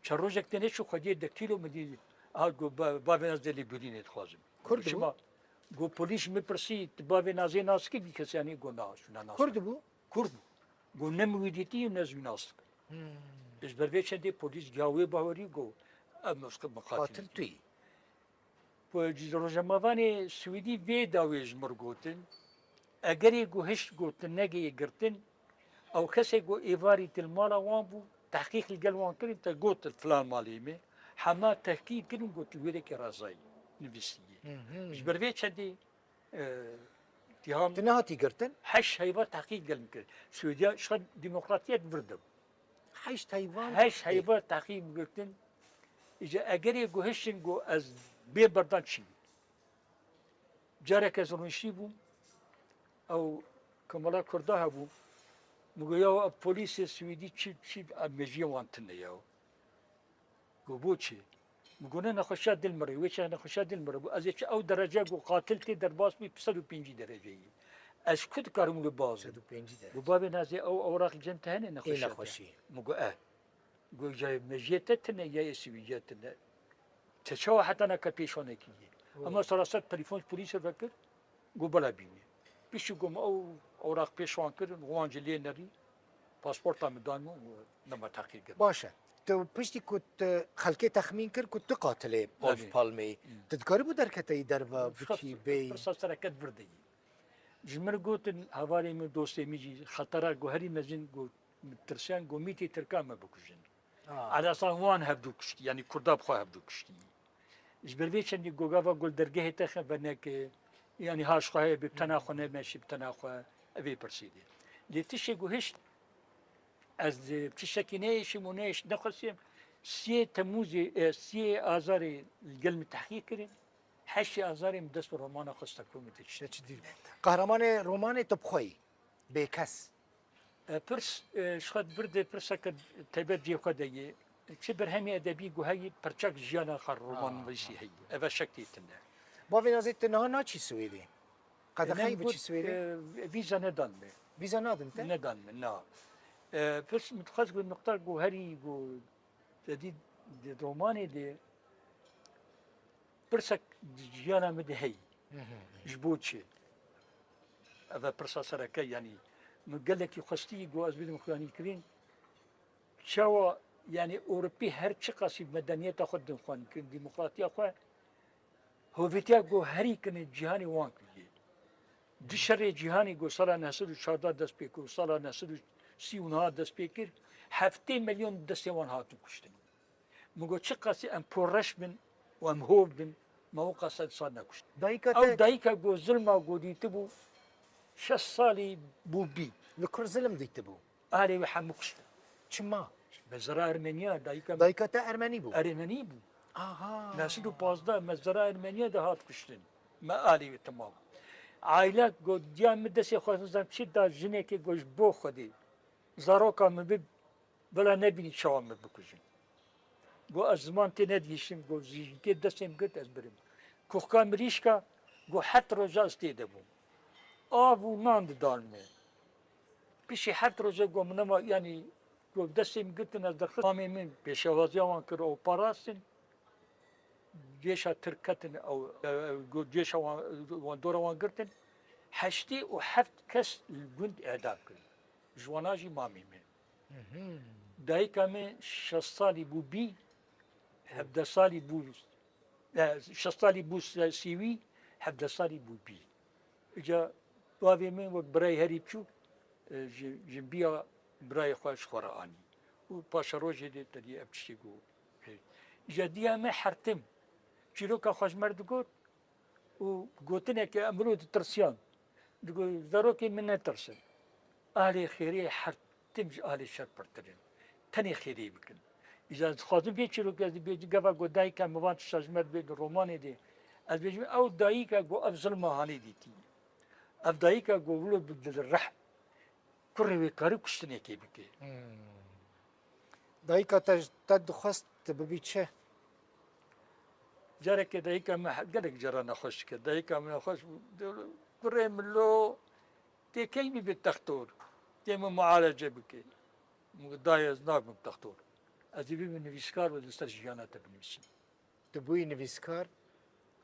Speaker 14: شروجك تنشو خدي دكتيلو مدي هاگو باوی نازدلی بودینه خوازم.
Speaker 11: کرد بو؟
Speaker 14: گو پلیس میپرسی باوی نازی ناس کی بیکسانی گو ناش ناس.
Speaker 11: کرد بو؟
Speaker 14: کرد بو. گو نمیدیتی و نزوی ناس. از بروی چندی پلیس جاوی باوری گو امروز
Speaker 11: قاتل توی.
Speaker 14: پس روزمانی سوئدی وی داویج مرگوتن. اگری گو هش گوتن نگی گرتن او کسی گو ایواری تلمالا وان بو تحقیق الجلوان کرد تا گوت فلان مالیمه. حما تحقیق کردن قلت الويرة كرازاي نفسية. مش برفيت شدي تيام.
Speaker 11: تنهاتي قرتن؟
Speaker 14: حش هيفا تحقيق قلم كرد. سويديا شغل ديمقراطية بردم.
Speaker 11: حش تايوان.
Speaker 14: حش هيفا تحقيق قرتن. إذا أجري جو هشين جو از بي بردان شي. جارك از رنشيبو أو كمالا كردها بو. مجيو البوليس السويدي شي مجيء وانتنا ياو. گوبوچی مگونه نخوشا دل مری ویچ نخوشا دل مری از چه او درجه گو قاتلتی در باس می 105 درجه ای از کد کارم لو باز
Speaker 11: 105 درجه
Speaker 14: گو باب نازی او اوراق جنت هنه نخوشا
Speaker 11: نخوشی
Speaker 14: مگو گو جای مجیت نه یا سویجت نه تشوا حتى انا كبيشونه كي اما صراحه تليفون بوليس فكر گو بلا بيني بيش گو او اوراق بيشوان كر وانج لينري باسبورت ام دانو نما تحقيق
Speaker 11: باشه تو پشتی کت خلقه تخمین کرد کت قاتله آلف پالمی تذکاری بود در کتایی در و بچی بی
Speaker 14: فرصت سرکت بردی جمر گوتن حوالی من دوستی میجی خطره گوهری مزین گو ترسیان گو میتی ترکام بکشن على اصلا وان هبدو کشتی یعنی کرداب خواه هبدو کشتی جبر وی چندی گوگاوا گل درگه تخه بنک یعنی هاش خواه بتنا خونه ماشي بتنا خواه ابي برسيدي ليتشي گوهش از بتشكيني شمونيش نخسيم سي تموزي سي ازاري القلم التحقيق كرين حشي ازاري مدس رومانا خستكم
Speaker 11: تشديد قهرمان رومان تبخوي بكس
Speaker 14: برس شخد برد برسك تبد دي خدي تشبر همي ادبي جوهي برشك جيانا خر رومان بيسي هي افا شكتي تنا
Speaker 11: بافي نازيت انها ناتشي سويدي قد خايب تشي سويدي
Speaker 14: فيزا ندان
Speaker 11: فيزا نادن انت
Speaker 14: ندان نا بس متخصص بالنقطة جو هري جو جديد روماني دي برسك جيانا مدهي جبوتشي هذا برسا سركي يعني من قال لك يخستي جو أزبيد مخواني كرين شوا يعني أوروبي هر شقاسي مدنية تاخد دخوان كرين ديمقراطية أخوان هو فيتيا جو هري كن جهاني وان كرين دي شر جهاني جو صار نسل شادا دس بيكو صار نسل سيونها دس بيكر 7 مليون دستيوان هاتو كشتن مگو چه قاسی ام پرش من و ام هوب بن موقع صار نکشت او دایکا گو ظلم گو دیت بو 6 سالی بو بی
Speaker 11: لكر ظلم ديت بو
Speaker 14: آلی و حمقشت
Speaker 11: چما
Speaker 14: مزرعه ارمنیا
Speaker 11: دایکا تا ارمنی بو
Speaker 14: ارمنی بو
Speaker 11: آها
Speaker 14: ناسدو 15 مزرعه ارمنیا ده هات کشتن ما آلی تمام عائلات گو دیان مدسی خواستن چی دا جنه که گوش بو خودی زاروکا مبی بلا نبینی شوام بکشن گو از زمان تی ندیشم گو زیجی دستم گرد از برم کوخکان مریشکا گو 7 روزه استیده بوم آب و ناند دالمه پیشی 7 روزه گو منما یعنی گو دستم گرد از دخل آمی من پیشوازی آوان کر او پاراستن جیشا ترکتن او گو جیشا وان دور وان گرتن 8 و 7 کس الگوند اعدام کرد جواناجی مامی من دایکا من 6 سالی بو بی 17 سالی بو 6 سالی بو سیوی 17 سالی بو بی اجا باوی من وقت برای هری بچوک جنبیا برای خواهش خورانی و پاش روژه دی تدی ابتشی گو اجا دیا من حرتم چیلو که خوش مرد گوت و گوتنه که امرو دی ترسیان تقول ذروكي من نترسل أهل خيري حر تمج أهل شر برترين تاني خيري بكن إذا خاطر بيجي لو كذا بيجي قبل قداي كان مواد شجمت بين الروماني دي از بيجي أو دايكا جو أفضل ما هاني ديتي أفدايكا جو له بدل الرحم كره كاري كشتني كي بكي
Speaker 11: دايكا تدخست ببيتشه
Speaker 14: جارك دايكا ما قالك جرانا خش كده دايكا ما خش كره ملو تي كيمي بالتختور تي معالجة بكي مقدايز ناق بالتختور أزيبي من نفيسكار ودستر جيانا تبنيسي
Speaker 11: تبوي نفيسكار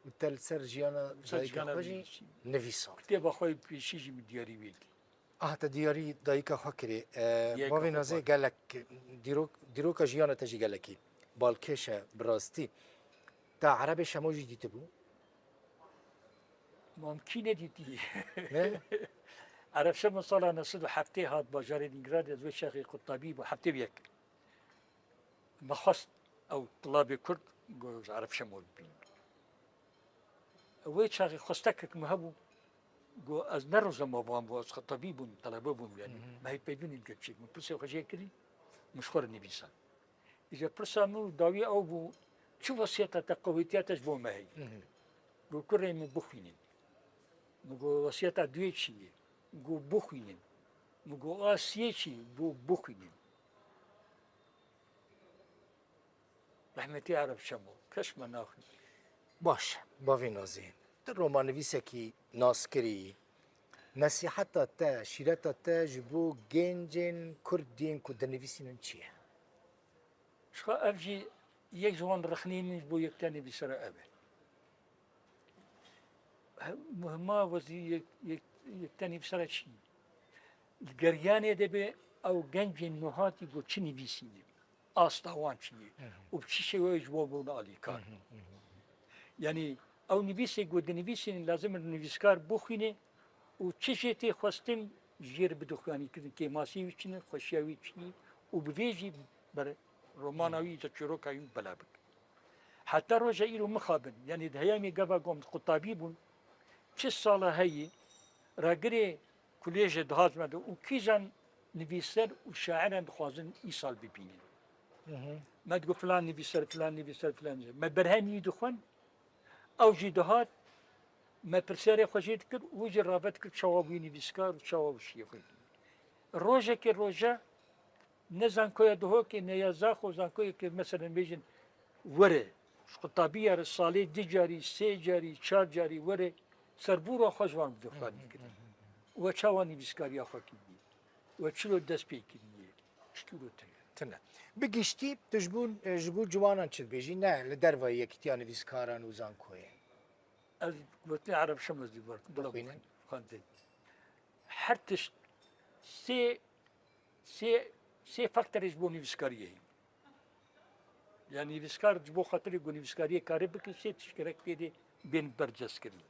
Speaker 11: وتل سر جيانا دايكا خجي نفيسار
Speaker 14: كتاب أخوي بيشيجي من دياري ويكي
Speaker 11: تدياري دايكا خكري بابي نازي قالك ديروكا جيانا تجي قالكي بالكيشة براستي تا عربي شموجي دي تبو
Speaker 14: ممكن ديتي عرب شم صار نصد حفتي هاد باجار دينغراد از شيخ قطبي وحفتي بيك مخص او طلاب كرد جوز عرب شمول بين ويت شيخ خستك مهبو جو از نرز ما بام بو از طبيب طلبهم يعني ما هي بيدون الجشيك من بس خجي كري مشخور نبيسان اذا برسامو داوي او بو شو وصيته تقويتياتش بو ما هي بو كري من بخينين مگو وصیتا دوی چیه مگو بخوینیم مگو آسیه چی بو بخوینیم رحمتی عرب شمو کش من ناخوین
Speaker 11: باش باوی نازی در رومان نویسه کی ناس کری نصیحتا تا شیرتا تا جبو گنجن کردین که در نویسینن چیه؟
Speaker 14: شخوا افجی یک جوان رخنین بو یک تانی بسر اول مهمة وزي يكتني بسرعة شيء الجريانة دبي أو جنج النهاتي جو تشني بيسيني أستوان شيء وبشي شيء يجوابون عليه كان يعني أو نبيسي جو دنبيسي لازم النبيسكار بوخينه وتشيتي خواستم جير بدخاني كذا كيماسي وشني خشياوي وشني وبفيجي بر رومانوي تشروكا يوم بلابك حتى رجع إلو مخابن يعني دهيامي قبا قوم قطابيبون چه ساله هایی راگری کلیج دهات مده و کیزن نویسر و شاعران خوازن ای سال ببینن ما تقول فلان نویسر فلان نویسر فلان نویسر ما برهانی دخون او جی دهات ما پرسیاری خوشید کرد و جی رابط کرد شوابی نویسکار و شواب شیه خود روزه که روزه نزن کوی دهو که نیازا خوزن کوی که مثلا بیجن وره خطابیه رساله دی جاری سه جاری چار جاری وره سربورا خوشوان بدخوانی کرد و چوانی بیسکاری آخوا کردی و چلو دست پی کردی چکلو
Speaker 11: تنه بگشتی تجبون جوانان چه بیجی نه لدروا یکتیان بیسکاران و زانکوی
Speaker 14: از گوتنی عرب شمز دی برد بلا خانده هر تشت سه فاکتر جبونی بیسکاریه يعني فيسكار جبو خاطر يقول فيسكاريه كاربك سي تشكرك بيدي بين برجس كري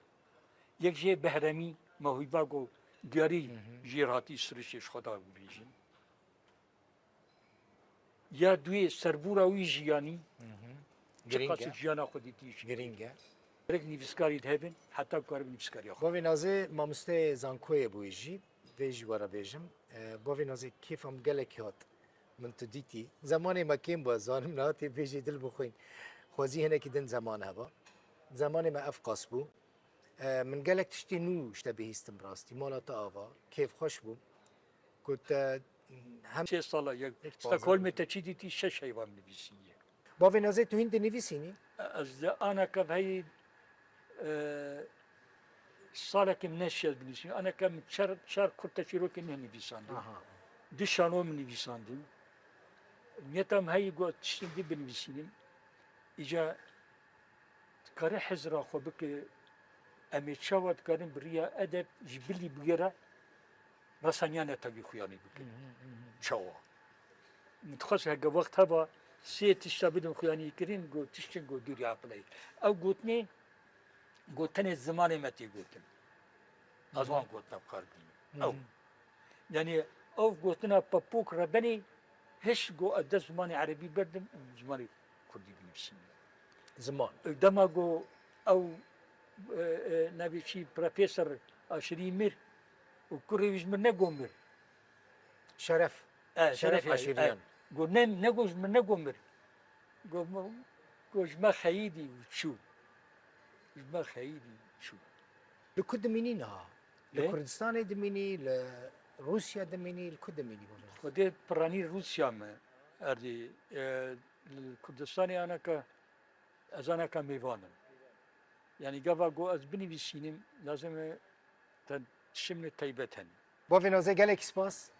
Speaker 14: يكجي بهرمي ما هو باغو دياري جيراتي سرشيش خدا بيجين يا دوي سربورا وي جياني جرينجا جيانا خدي تيش
Speaker 11: جرينجا
Speaker 14: ركني فيسكاري دهبن حتى كاربني فيسكاري
Speaker 11: بو نازي مامسته زانكوي بويجي بيجي ورا بيجم بو نازي كيف ام قالك هات من تديتي زماني ما كان بازار مناتي بيجي دل بخوين خوزي هنا كدن زمان هبا زماني ما افقاس بو من قالك تشتي نو اشتبه استمراستي مالا تاوا كيف خوش بو كنت
Speaker 14: هم شي صلاة يك استقول متى تشيديتي شش هيوام نبيسية
Speaker 11: بافي نازي تو هند نبيسيني
Speaker 14: انا كف هي صالة كم نشيد بنيسيني انا كم شر كنت شيروك انه نبيساندي دشانو من نبيساندي نيتام هاي قوة تشتندي بنفسينم إجا كاره حزرا خو بك أمي تشاوت كارن بريا أدب جبلي بغيرا رسانيانا تبي خياني بك تشاوا متخصص هكا وقت هبا سي تشتابدن خياني كرين قو تشتن قو ديري عقلي أو قوتني قوتني الزمان متي قوتن أزوان قوتنا بخاربين أو يعني أو قوتنا بابوك ربني هش جو أدى زمان عربي بردم زمان كردي بنفسي
Speaker 11: زمان
Speaker 14: دما جو أو نبي شيء بروفيسور شريمير وكوري ويش من نقومر
Speaker 11: شرف
Speaker 14: شرف
Speaker 11: عشيريان
Speaker 14: قول نقوش من نقومر قول ما خيدي وشو ما خيدي شو
Speaker 11: لكل دمينين ها لكردستان دميني لروسيا دميني لكل دميني
Speaker 14: خدي براني روسيا ما أردي الكردستاني أنا أنا كميفانا يعني قبل جو أزبني بالسينم لازم تشمل تيبتهن
Speaker 11: بافي نوزي قالك سباس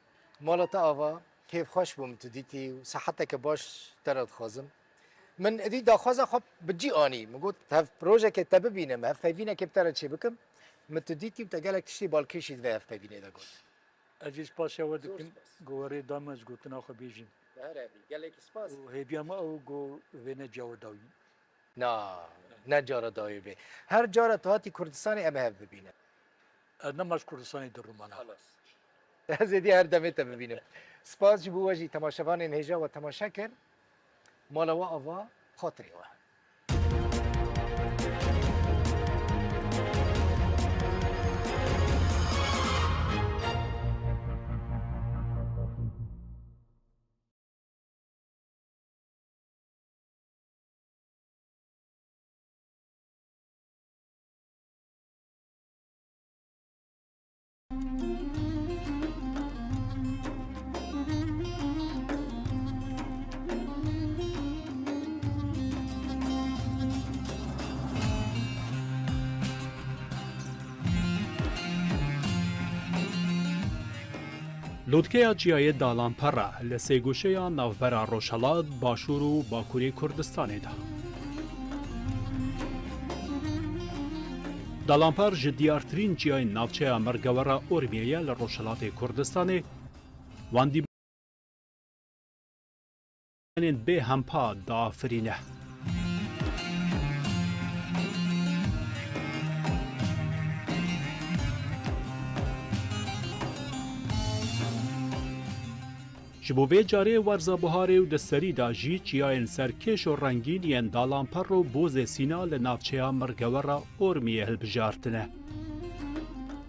Speaker 11: مالتا آوا كيف خوش بوم تديتي وصحتك باش ترد خازم من ادي داخوازا خب بتجي اني مقول هاف بروجيكت تببينم هاف فينا كيف ترد شي بكم متديتي بتقالك تشتي بالكيشي ذا هاف فينا دا قلت
Speaker 14: اجي سباس يا ودكم جوري دامز قلت ناخذ بيجن
Speaker 11: قالك سباس
Speaker 14: وهي بيما او جو فينا جاو داوي
Speaker 11: نا جارة داوي بي هر جارة تهاتي كردستاني اما هاف ببينم
Speaker 14: نماش كردستاني در رومانا
Speaker 11: خلاص زيدي هر دمه تببينم سپاس جبو وجی تماشاوان نهجا و تماشا کر مالا و آوا خاطری و
Speaker 1: لودکه جیای دالانپره لسیگوشه نوبر روشلات باشور و باکوری کردستان ده. دالانپر جدیارترین جیای نوچه مرگوره اورمیه لروشلات کردستان واندی به همپا دافرینه. جبوه جاره ورزا بهاره و دستری دا جی چیاین سرکش و رنگین ین دالانپر و بوز سینا لنافچه مرگوره اورمیه هلبجارتنه.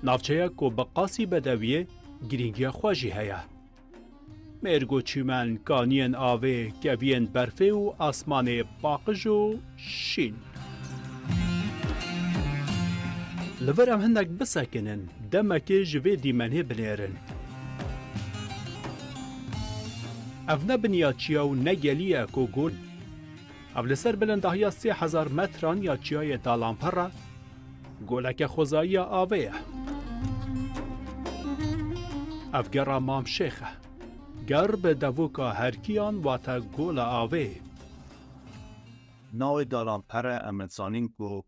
Speaker 1: نافچه کو بقاسی بدویه گرینگی خواجی هیا. مرگو چیمن کانین آوه گوین برفه و آسمان باقج و شین. لورم هندک بسکنن دمکه جوه دیمنه بلیرن. اف نبنیا چیا و نگلیه کو گل اف لسر بلندهیا 3000 متران یا چیای دالانپره گلک خوزایی آوه اف گرا مام شیخه گر به دووکا هرکیان واتا گل آوه
Speaker 4: ناو دالانپره امنسانین کو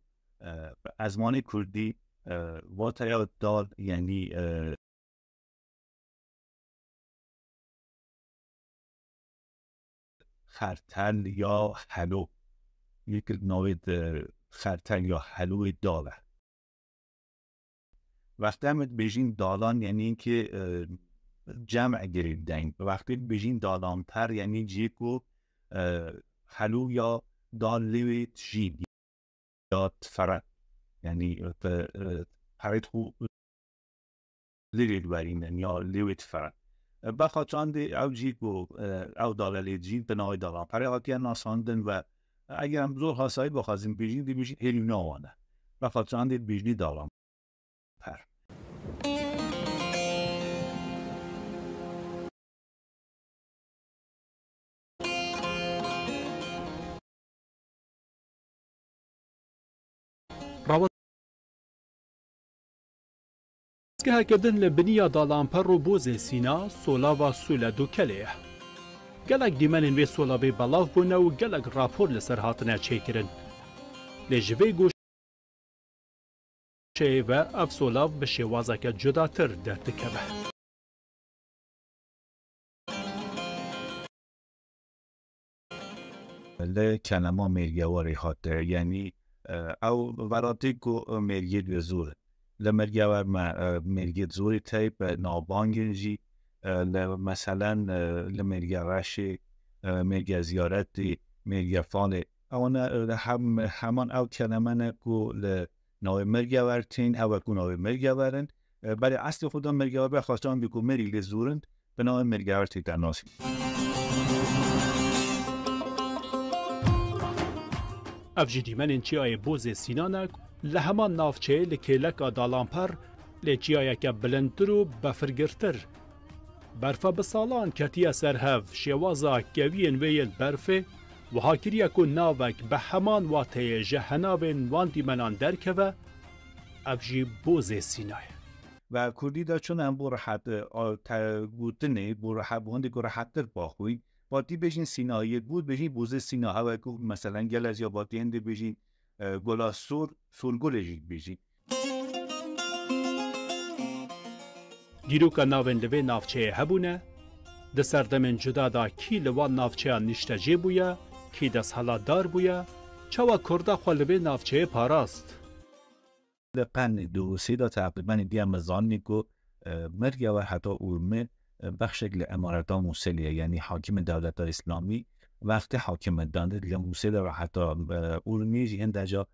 Speaker 4: ازمان کردی واتا یا دال یعنی خرتل یا حلو یک نوید خرتل یا حلو داله وقتی هم بیشین دالان یعنی اینکه جمع گریدن وقتی بیشین دالانتر یعنی جیکو حلو یا دال لیویت جید یا تفرد یعنی پرید خو لیویت برینن یا لیویت فرد بخاطر او جیگو او دالالی جید به نوع دالان پره هاتی ناساندن و اگر هم زور خاصایی بخوازیم بیجین دی بیجین هیلی نوانه بخاطر آن دی بیجنی دالان پر
Speaker 1: که هکردن لبنیا دالانپر و بوز سینا سولا و سولا دو کلیه. گلک دیمنین وی سولا بی بلاف بونه و گلک راپور لسر هاتنه چه کرن. لجوی گوشه و اف سولا به شوازه که جدا تر درد کبه.
Speaker 4: لی کنما مرگواری خاطر یعنی او وراتی کو مرگید و زوره. لمرگاور مرگید زوری تایپ نابانگنجی مثلا لمرگاورش مرگ زیارتی مرگ فاله اونا همان او کلمه کو نوع مرگاورتین او کو نوع مرگاورن برای اصل خدا مرگاور بخواستان بگو مری لزورند بنای مرگاور تیتر ناسی.
Speaker 1: افجدی من انچیای بوز سینانک لهمان نافچه لکیلک دالانپر لچیای که بلندترو بفرگرتر برفا بسالان کتی اثر هف شوازا کوین ویل برفه و هاکریا کو ناوک به همان واته جهناوین واندی منان درکوه افجی بوز سینای
Speaker 4: و کردی دا چون هم بو راحت گوتنه بو راحت بوندی که راحت تر باخوی باتی بجین سینایی بود بجین بوز سینا هوا که مثلا گل از یا باتی هنده بجین گلا سور گلجی بجین
Speaker 1: دیروکا ناوین لوی نافچه هبونه ده سردمن جدا دا کی لوان نافچه نشتجه بویا کی دست حالا دار بویا چوا کرده خوا لوی نافچه پاراست
Speaker 4: قرن دوسی دا تقریبا دیم مزانی که مرگه و حتی اورمه بخشک لامارتا موسیلیه یعنی حاکم دولت اسلامی وقتی حاکم دانده دیگه موسیل و حتی اورمیج این دجا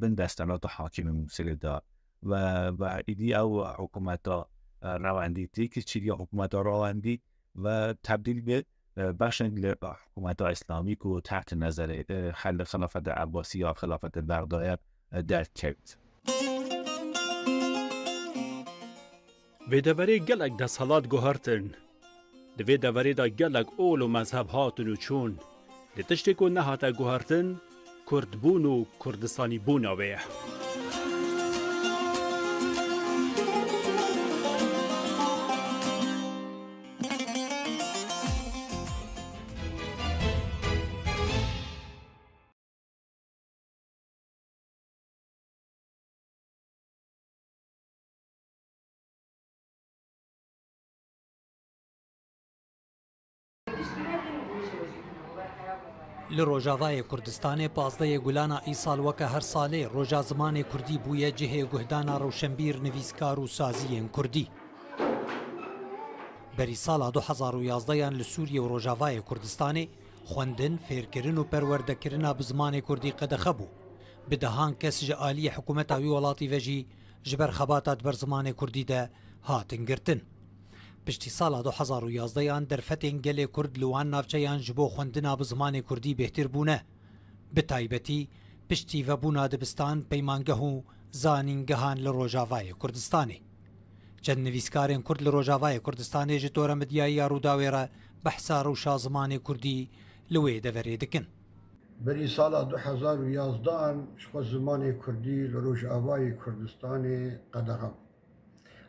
Speaker 4: بین دستانات حاکم موسیل دا و ایدی او حکومت رواندی تی که چیلی حکومت رواندی و تبدیل به بخشک حکومت اسلامی که تحت نظر خلافت عباسی یا خلافت بغداد در کرد.
Speaker 1: وی دوری گلک ده سالات گوهرتن دوی دوری دا گلک اول و مذهب هاتن و چون ده تشتی که نه هاتا گوهرتن کرد بون و کردستانی بون آویه
Speaker 7: لروجاوای کردستان پازده گولانا ای سال وکه هر ساله روجا زمان کردی بویه جهه گهدانا روشنبیر نویسکار و سازی کردی. بری سال 2011 یان لسوریه و روجاوای کردستان خوندن فیرکرین و پروردکرین بزمان کردی قد خبو. بدهان کس جعالی حکومت اوی ولاتی وجی جبر خباتات بر زمان کردی ده هاتن گرتن. پشتی سال 2011 یان در فتن گل کرد لوان نافچه‌یان جبو خوندنا بزمان کردی بهتر بونه. به تایبەتی پشتی و بونا دبستان پەیمانگەه و زانینگەهان لە ڕۆژاوای کوردستانی. چەند نویسکارێن کورد لە ڕۆژاوای کوردستانی ji تۆرە مدیایی ڕووداوێرە بەحسا ڕەوشا زمانی کوردی لەوێ دەڤەرێ دەکەن.
Speaker 15: بری سالا 2011 شخوا زمانی کردی لە ڕۆژاوای کوردستانی قەدەغەم.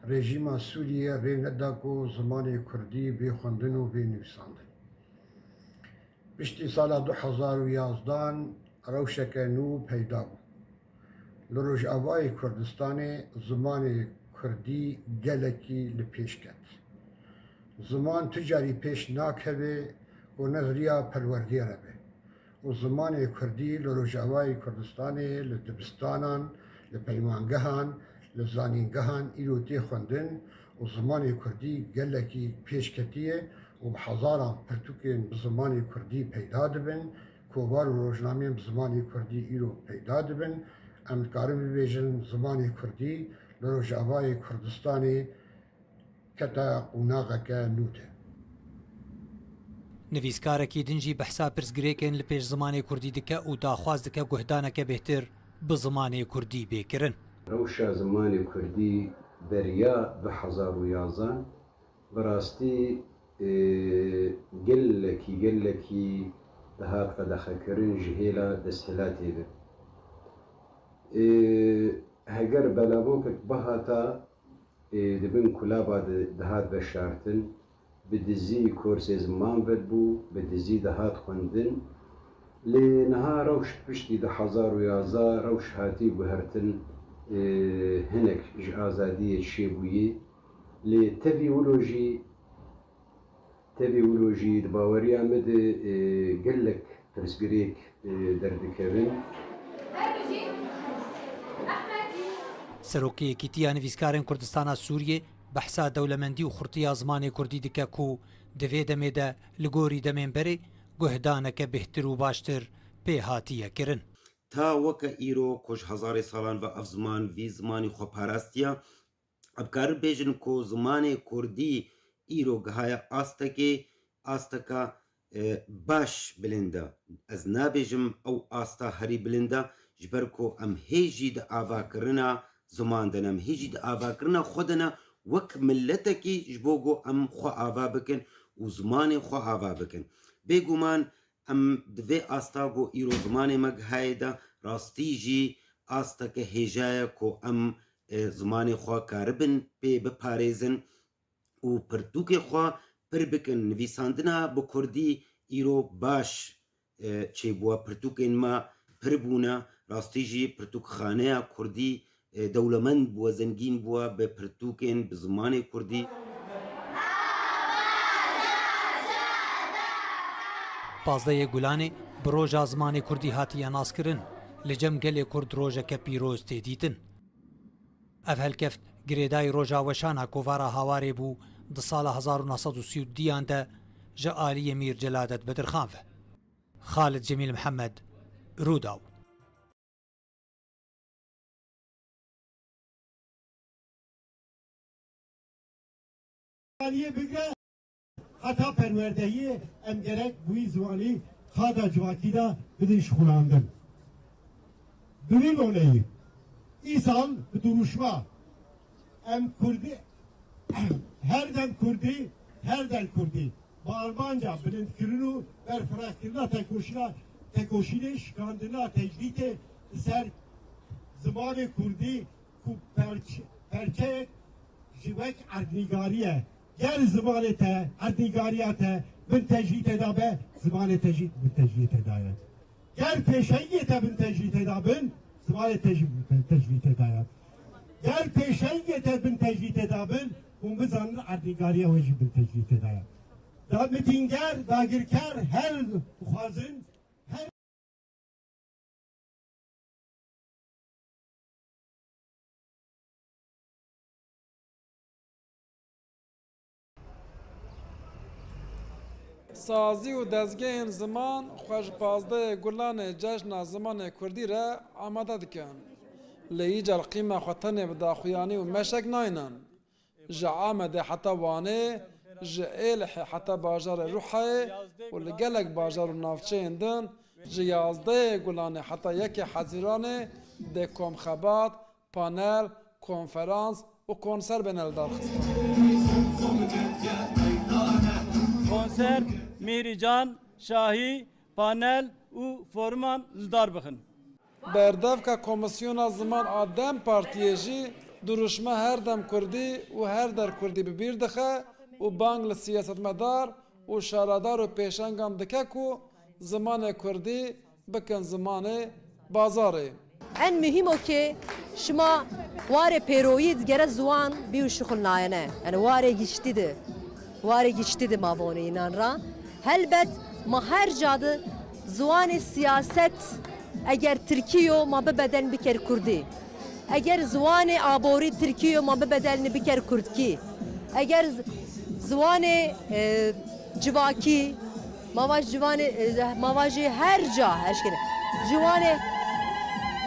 Speaker 15: رژیم سوریه ری نداکو زمان کردی بی خوندن و بی نویساندن. پشتی سال 2011 روشک نو پیدا بود. لروجاوای کردستان زمان کردی گلکی لپیش کرد. زمان تجاری پیش ناکه و نظریا پروردیره به. و زمان کردی لروجاوای کردستان لدبستانان لپیمانگهان لزانینگهان ایروتی خوندن و زمان کردی گلکی پیشکتیه و بحزاران پرتوکین بزمان کردی پیدا دبن کوبار و روزنامه بزمان کردی ایرو پیدا دبن امکارم بیجن زمان کردی لروجاوای کردستانی کتا قوناغه نوته.
Speaker 7: نویسکارێکی دنجی بەحسا پرسگرێکن لە پێش زمانی کوردی دکە و داخواز دکە گوهدانەکە بهتر بە زمانی کوردی بێکردن.
Speaker 16: روشا زمانی کردی بریا به 2011 براستی گلکی دهات قدخکرین جهیلا دستهلاتی ده. هگر بلابوکت بهاتا دبن کلابا دهات بشارتن بدزی کورس زمان بد بو بدزی دهات خوندن لنها روش پشتی 2011 روش هاتی بهرتن هنک آزادی شیبویی لی تبیولوژی دباوری آمد گلک پرسگریک دردکوین.
Speaker 7: سەرۆکەیەکی تیا نویسکارên کوردستانە سووریێ بەحسا دەوڵەمەندی و خورتیا زمانی کوردی دکە و دەوێ دەمێدە لە گۆری دەمێنبەرێ گوهدانەکە بهتر و باشتر پێ هاتیەکردن.
Speaker 17: تا وەکە ئیرۆ کۆش هەزاری ساڵان بە ئەف زمان وی زمانی خۆپاراستیە
Speaker 8: ابکار بیجن کو زمان کردی ایرو گهایا آستکا باش بلنده از نابیجم او آستا هری بلنده جبر کو ام هیجی د آوا کرنا زمان دنم هیجی د آوا کرنا خودنا وک ملتکی جبوگو ام خو آوا بکن و زمان خو آوا بکن بگومان ام دوی آستاگو ایرو زمان مگهای دا راستی جی آستک هیجای کو ام زمان خو کاربن پی بپاریزن و پرتوک خو پر بکن نویساندنا بکردی ایرو باش چه بوا پرتوکین ما پر بونا راستی جی پرتوک خانه کردی دولمند بوا زنگین بوا به پرتوکین بزمان کردی
Speaker 7: پازده گولانه بروژا زمان کردی هاتی ناس کرن لجم گل کرد روژا که پیروز تیدیتن اف هلکفت گریدای روژا وشانا کووارا هاواری بو د سال 1930 ده جالی میر جلادت بدرخان خالد جمیل محمد روداو
Speaker 17: حتی پروردهی ام گرک بوی زوانی خادا جواکی دا بدش خلاندن دوی بونه ای سال به دروشما ام کردی her dem Kurdi, her del Kurdi. Bağırmanca bilindiklerini berfıraklarına tekoşine şikandına tecdite ser zamanı Kurdi ku perçe jivek ardnigariye. Ger zamanı te ardnigariye te bin tecdit edabe zamanı tecdit bin tecdit edabe. Ger peşeyi te bin tecdit edabın zamanı tecdit edabe. Ger peşeyi te bin tecdit edabın ومزان عدیگاریه وجی بن تجدید دایا دا میتینگر داگیرکار هر خوازن هر
Speaker 5: سازی و دزگین زمان خوش پازده گلان جشن زمان کردی را آماده دکن لیجا القیمه خوطنه بداخویانی و مشک ناینن جعامد حتى وانه جئلح حتى باجار روحه ولقلق باجار نافچين دن جيازده قلانه حتى يكي حزيرانه ده كوم خبات پانل کنفرانس و کنسر بنال دارخستان
Speaker 18: کنسر میری جان شاهی پانل و فرمان لدار بخن
Speaker 5: بردف که کمیسیون زمان آدم پارتیجی duruşma her dem Kurdi و her der Kurdi bibir dixe و bang li siyasetmedar و şaradar و pêşengan dike ku zimanê Kurdî bikin zimanê bazarê.
Speaker 20: En mühim o ki şima warê pêroyî digere ziwan bî û şixul nayene. Yani warê giştî warê giştî di mavonê înan ra. Helbet ma her cadı ziwanê siyaset eger Tirkiye ma bibedin biker Kurdî. اگر زوان آبوری ترکیه ما ببدل نبکر کردکی اگر زوان جواکی مواجه هر جا اشکره جوان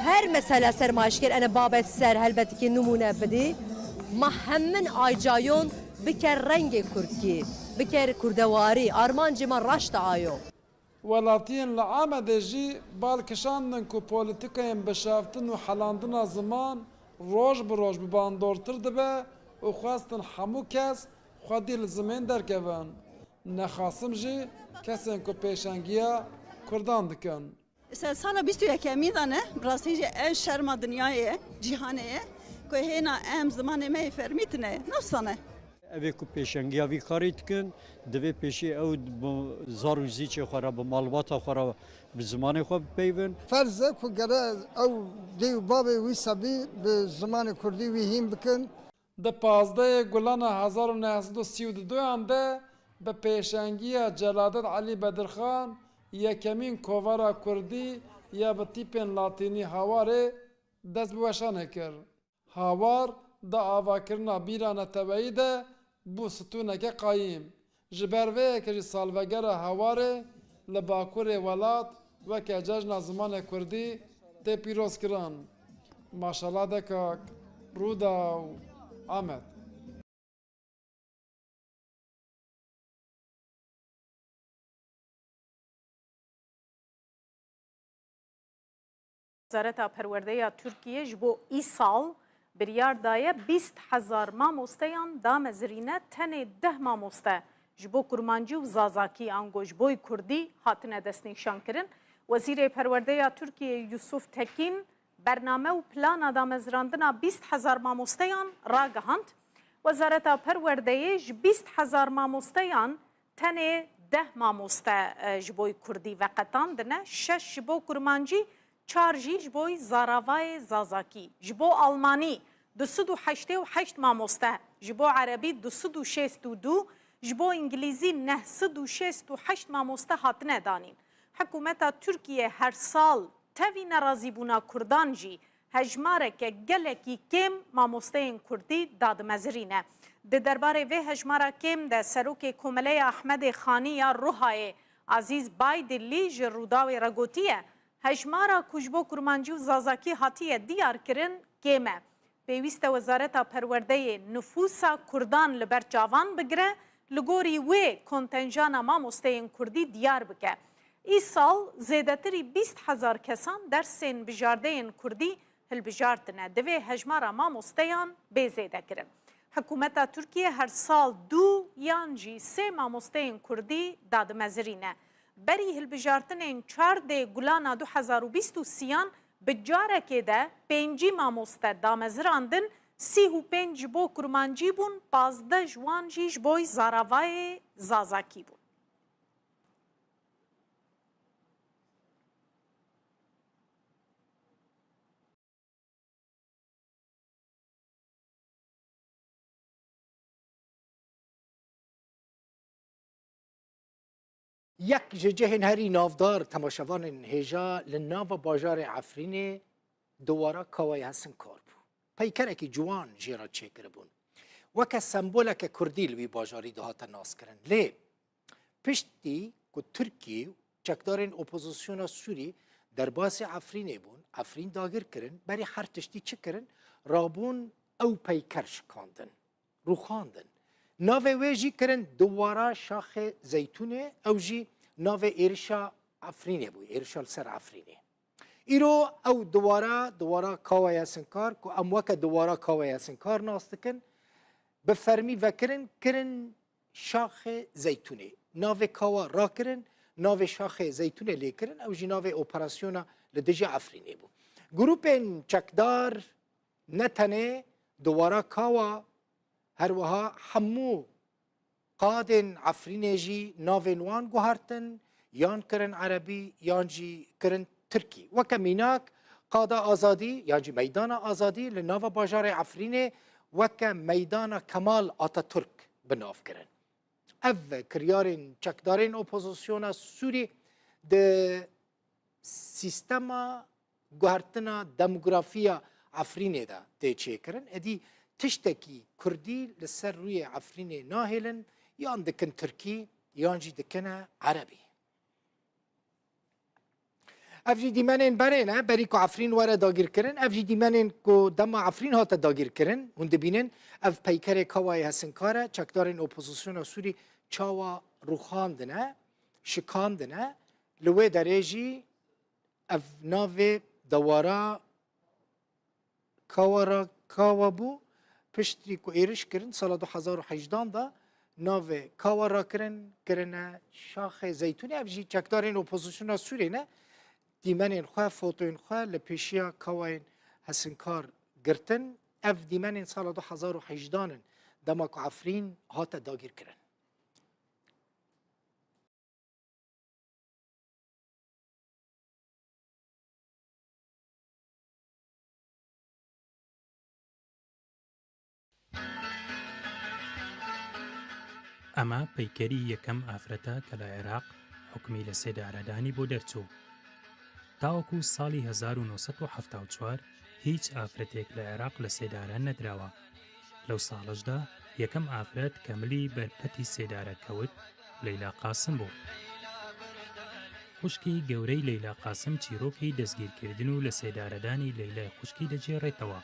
Speaker 20: هر مسئله سر ماشکر انا بابت سر هلبت که نمونه بدی ما همین آیجایون بکر رنگ کردکی بکر کردواری آرمان جما رشت آیو
Speaker 5: ولاتین لعامده جی بالکشاندن که پولیتیکاین بشافتن و حلاندن زمان روش بروش بباندورتر دبه و خواستن همو کس خودی لزمین درکوان نخواستم جی کسین که پیشنگیا کردان دکن
Speaker 21: سال 21 میدانه براستی جی این شرم دنیای جهانه که هینا ام زمان می فرمیتنه نفسانه
Speaker 23: اوی کو پیشنگی اوی کاری کن دوی پیشی او زاروزی چه خورا به معلومات خورا به زمان خود پیون
Speaker 24: فرض کو گره او دیو باب وی سبی به زمان کردی وی هیم بکن
Speaker 5: د 15 گلان 1932 انده به پیشنگی جلالت علی بدرخان یکمین کوورا کردی یا به تیپن لاتینی هاواره دست بوشانه کرد هاوار دا آواکرنا بیرانه تبعی ده بو ستونکه قایم جبروه که جی سالوگر هواره لباکور ولات و که ججن زمان کردی ده پیروز کرن ماشالله دکاک رودا و ئامەد.
Speaker 2: وزارەتا پەروەردەیە تورکیە ji bo îsal biryar daye 20,000 mamosteyên damezirîne tenê 10 mamoste ji bo kurmancî û zazakî an gojboyê Kurdî hatine destnîşankirin. Wezîrê Perwerdeya Tirkiye Yusuf Tekin bername û plana damezirandina 20,000 mamosteyan ragihand. Wezareta Perwerdeyê ji 20,000 mamosteyan tenê 10 mamoste ji bo Kurdî veqetandine, 6 ji bo kurmancî, 4 jî ji bo zaravayê zazakî. Ji bo Almanî 288 mamoste, ji bo Erebî 262, ji bo İngilîzî 968 mamoste hatine danîn. Hikûmeta Tirkiye her sal tevî nerazîbûna Kurdan jî hejmareke gelekî kêm mamosteyên Kurdî dadimezirîne. Di derbarê vê hejmara kêm de serokê Komeleya Ahmedê Xanî ya Ruhayê Azîz Baydillî ji Rûdawê re gotiye hejmara ku ji bo kurmancî û zazakî hatiye diyar kirin kêm e. Pêwîst e Wezareta Perwerdeyê nüfusa Kurdan li ber çavan bigire, li gorî wê kontenjana mamosteyên Kurdî diyar bike. İsal zêdetirî 20,000 kesan dersên bijardeyên Kurdî hilbijartine. Divê hejmara mamosteyan bêzêde kirin. Hikûmeta Tirkiye her sal 2 yan jî 3 mamosteyên Kurdî dadimezirîne. Berî hilbijartinên 4 dê gulana 2023 bi carekê de 5 mamoste damezirandin, 35 ji bo kurmancî bûn, 15 ji wan jî ji bo zaravayê zazakî bûn.
Speaker 11: یک ji cihên herî navdar temaşevanên hêja li nava bajarê Efrînê duwara kawayê hesin kar bû. Peykerekî ciwan jê re çêkiribûn. Weke semboleke Kurdî li wî bajarî dihate naskirin. Lê piştî ku Tirkiye çekdarên opozisyona Sûrî derbasê Efrînê bûn, Efrîn dagir kirin, berî her tiştî çi kirin? Rabûn ew peyker şikandin, rûxandin. Navê wê jî kirin duwara şaxê zeytûnê, ew jî navê êrişa Efrînê bû, êrişa li ser Efrînê. Îro ew duwara kawaya sinkar ku em weke duwara kawaya sinkar nas dikin, bi fermî vekirin kirin şaxê zeytûnê. Navê kawa rakirin, navê şaxê zeytûnê lê kirin, ew jî navê operasyona li dijî Efrînê bû. Grûpên çekdar ne tenê duwara kawa her wiha hemû qadên Efrînê jî navên wan guhartin, yan kirin Erebî, yan jî kirin Tirkî. Weke mînak qada azadî, yan jî meydana azadî li nava bajarê Efrînê weke meydana Kemal Atatürk binav kirin. Ev kiryarên çekdarên opozisyona Sûrî di sîstema guhartina demografiya Efrînê de tê çêkirin. Edî tiştekî Kurdî li ser rûyê Efrînê nahêlin, yan dikin Tirkî, yan jî dikine Erebî. Ev jî dîmenên berê ne, berî ku Efrîn were dagîrkirin, ev jî dîmenên ku dema Efrîn hate dagîrkirin, hûn dibînin ev peykerê kawayê hesinkar e, çekdarên opozisyona Sûrî çawa rûxandine, şikandine, li wê derê jî ev navê dewara kawa bû, piştî ku êriş kirin sala 2018 da navê kawa rakirin kirine şaxê zeytûnê, ev jî çekdarên opozisyona Sûrî ne dîmenên xwe, fotoyên xwe li pêşiya kawayên hesinkar girtin. Ev dîmenên sala 2018 dema ku Efrîn hate dagîrkirin.
Speaker 3: ئەمە پەیکەری یەکەم ئافرەتە کە لە عێراق حکمی لە سێدارەدانی بۆ دەرچوو. تاوەکو ساڵی 1974 هیچ ئافرەتێک لە عێراق لە سێدارە نەدراوە. لەو ساڵشدا یەکەم ئافرەت کە ملی بەرپەتی سێدارە کەوت لەیلا قاسم بوو. خوشکی گەورەی لەیلا قاسم چیرۆکی دەستگیرکردن و لە سێدارەدانی لەیلای خوشکی دەجێڕێتەوە.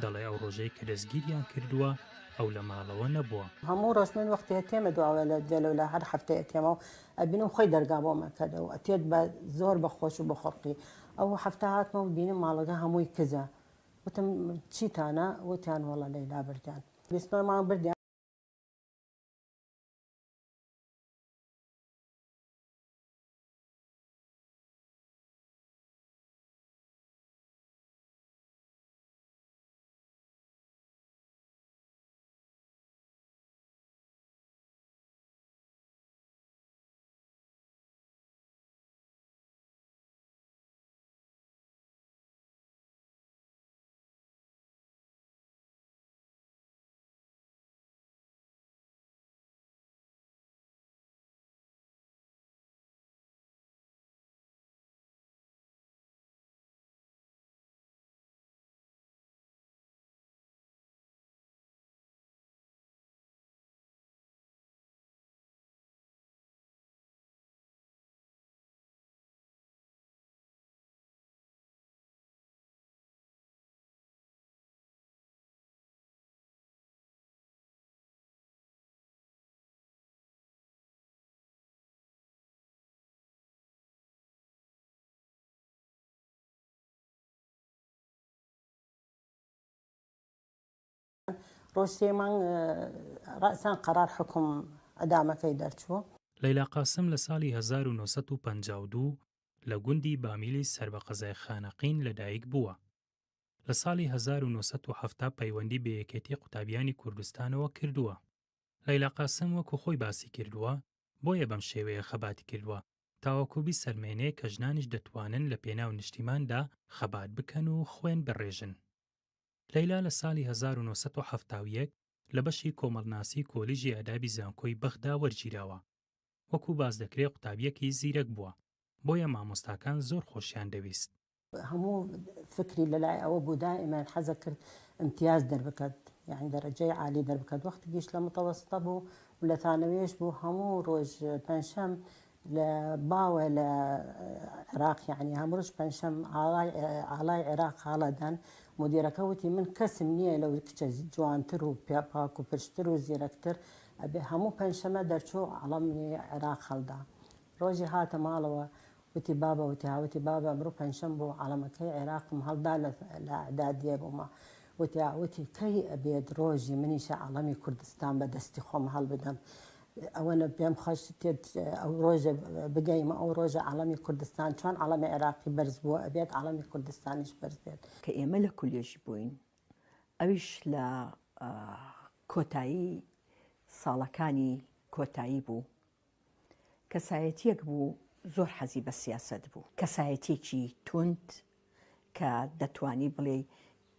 Speaker 3: دەڵێ ئەو ڕۆژەی کە دەستگیریان کردووە ئەو لە ماڵەوە نەبووە.
Speaker 6: هەموو ڕۆژ من وەختی تێمە دواوە لە جەلەو لە هەر هەفتەیە تێمە و ئەبینم خۆی دەرگا بۆ مەکەدە و ئەتێت بە زۆر بەخۆش و بەخۆڕقی. ئەو هەفتە هاتمە و بینم ماڵەکە هەمووی کزە. وتم چیتانە؟ وتیان وەڵە لەیلا بردیان. بیستمەمان بردیان. ڕۆژ سێمان ڕأسان قەرار حکم ئەدامەکەی دەرچوو.
Speaker 3: لەیلا قاسم لە ساڵی 1952 لە گوندی بامیلی سەر بە قەزای خانەقین لەدایک بووە. لە ساڵی 1970 پەیوەندی بە یەکێتی قوتابیانی کوردستانەوە کردووە. لەیلا قاسم وەکو خۆی باسی کردووە بۆیە بەم شێوەیە خەباتی کردووە تاوەکوبی سەرمێنەیە کە ژنانیش دەتوانن لە پێناو نیشتیماندا خەبات بکەن و خوێن بڕێژن. لەیلا لە ساڵی 1970 لە بەشی کۆمەڵناسی کۆلیژی ئادابی زانکۆی بەغدا وەرگیراوە. وەکو باز دەکرێت قوتابیەکی زیرەک بووە، بۆیە مامۆستاکان زۆر خۆشیان دەویست.
Speaker 6: هەموو فکری لەلای ئەوە بوو دائیمەن حەزە کرد امتیاز دەربکات، یعنی دەرەجەی عالی دەربکات. وەختی گەیشت لە متەوەسطە بوو و لە تانەوێش بوو هەموو ڕۆژ پەنجشەم لە باوە لە عێراق، یعنی هەموو ڕۆژ پەنجشەم ئاڵای عێراق هەڵەدەن. مدیرەکە وتی من کەسم نییە لەو کچە جوانتر و پاک و پشتر و زیرەکتر، ئەبێ هەموو پەنجشەمە دەرچوو عەڵەمی عێراق هەڵدا. ڕۆژی هاتە ماڵەوە وتی بابە، وتی هاوتی بابە ئەمڕۆ پەنجشەم بۆ عەڵەمەکەی عێراقم هەڵدا لە ئەعدادیە بوومە. وتی کەی ئەبێت ڕۆژی منیشە عەڵەمی کوردستان بە دەستی خۆم هەڵبدەم. ئەوەنە پێم خۆش تێت ئەو ڕۆژە بگەیمە ئەو ڕۆژە عەڵەمی کوردستان چۆن عەڵەمی عێراقی بەرز بووە ئەبێت عەڵەمی کوردستانیش بەرز بێت.
Speaker 9: کە ئێمە لە کولێژی بووین، ئەویش لە کۆتایی ساڵەکانی کۆتایی بوو. کەسایەتیەک بوو زۆر حەزی بە سیاسەت بوو، کەسایەتێکی تند کە دەتوانی بڵێ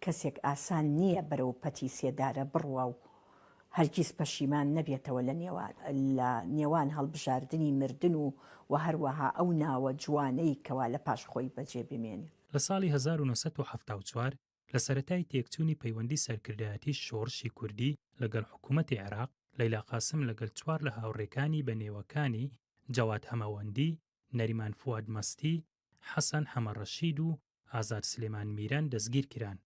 Speaker 9: کەسێک ئاسان نییە بەرەو پەتی سێدارە بڕوە و هەرگیز پەشیمان نەبێتەوە لە نێوان هەڵبژاردننی مردن و هەروەها ئەو ناوە جوانەی کەوا لە پاش خۆی بەجێ بمێنێ.
Speaker 3: لە ساڵی 1974 لە سەرەتای تێکچوونی پەیوەندی سەرکردایەتی شۆڕشی کوردی لەگەڵ حکوومەتی عێراق، لەیلا قاسم لەگەڵ چوار لە هاوڕێکانی بەنێوەکانی جەواد هەمەوەندی، نەریمان فواد مەستی، حەسەن حەمەڕەشید و ئازاد سلێمان میران دەستگیر کران.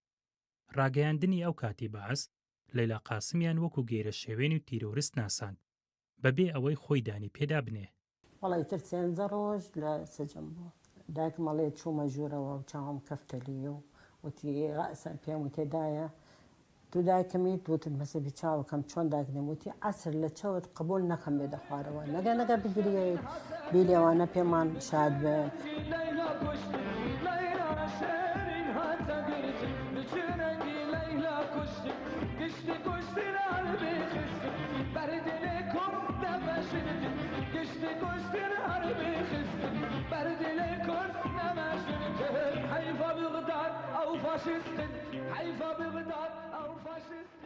Speaker 3: ڕاگەیاندنی ئەو کاتی بەعس لەیلا قاسمیان وەکو گێرە شێوێنی و تیرۆریست ناساند بەبێ ئەوەی خۆی دانی پێدا بنێ.
Speaker 6: وەڵی تر چێنجە ڕۆژ لە سەجن بوو. دایک مەڵێ چوومە ژوورەوە و چاوم کەفتەلیە و وتی ڕائسان پێم وتێدایە تو دایکەمیت وتت مەسەبی چاوەکەم چۆن دایکدەم وتی عەسر لە چاوت قبول نەکەم بێ دەخوارەوە نەگە بگریێت بیلێوانە پێمان شاد بێن.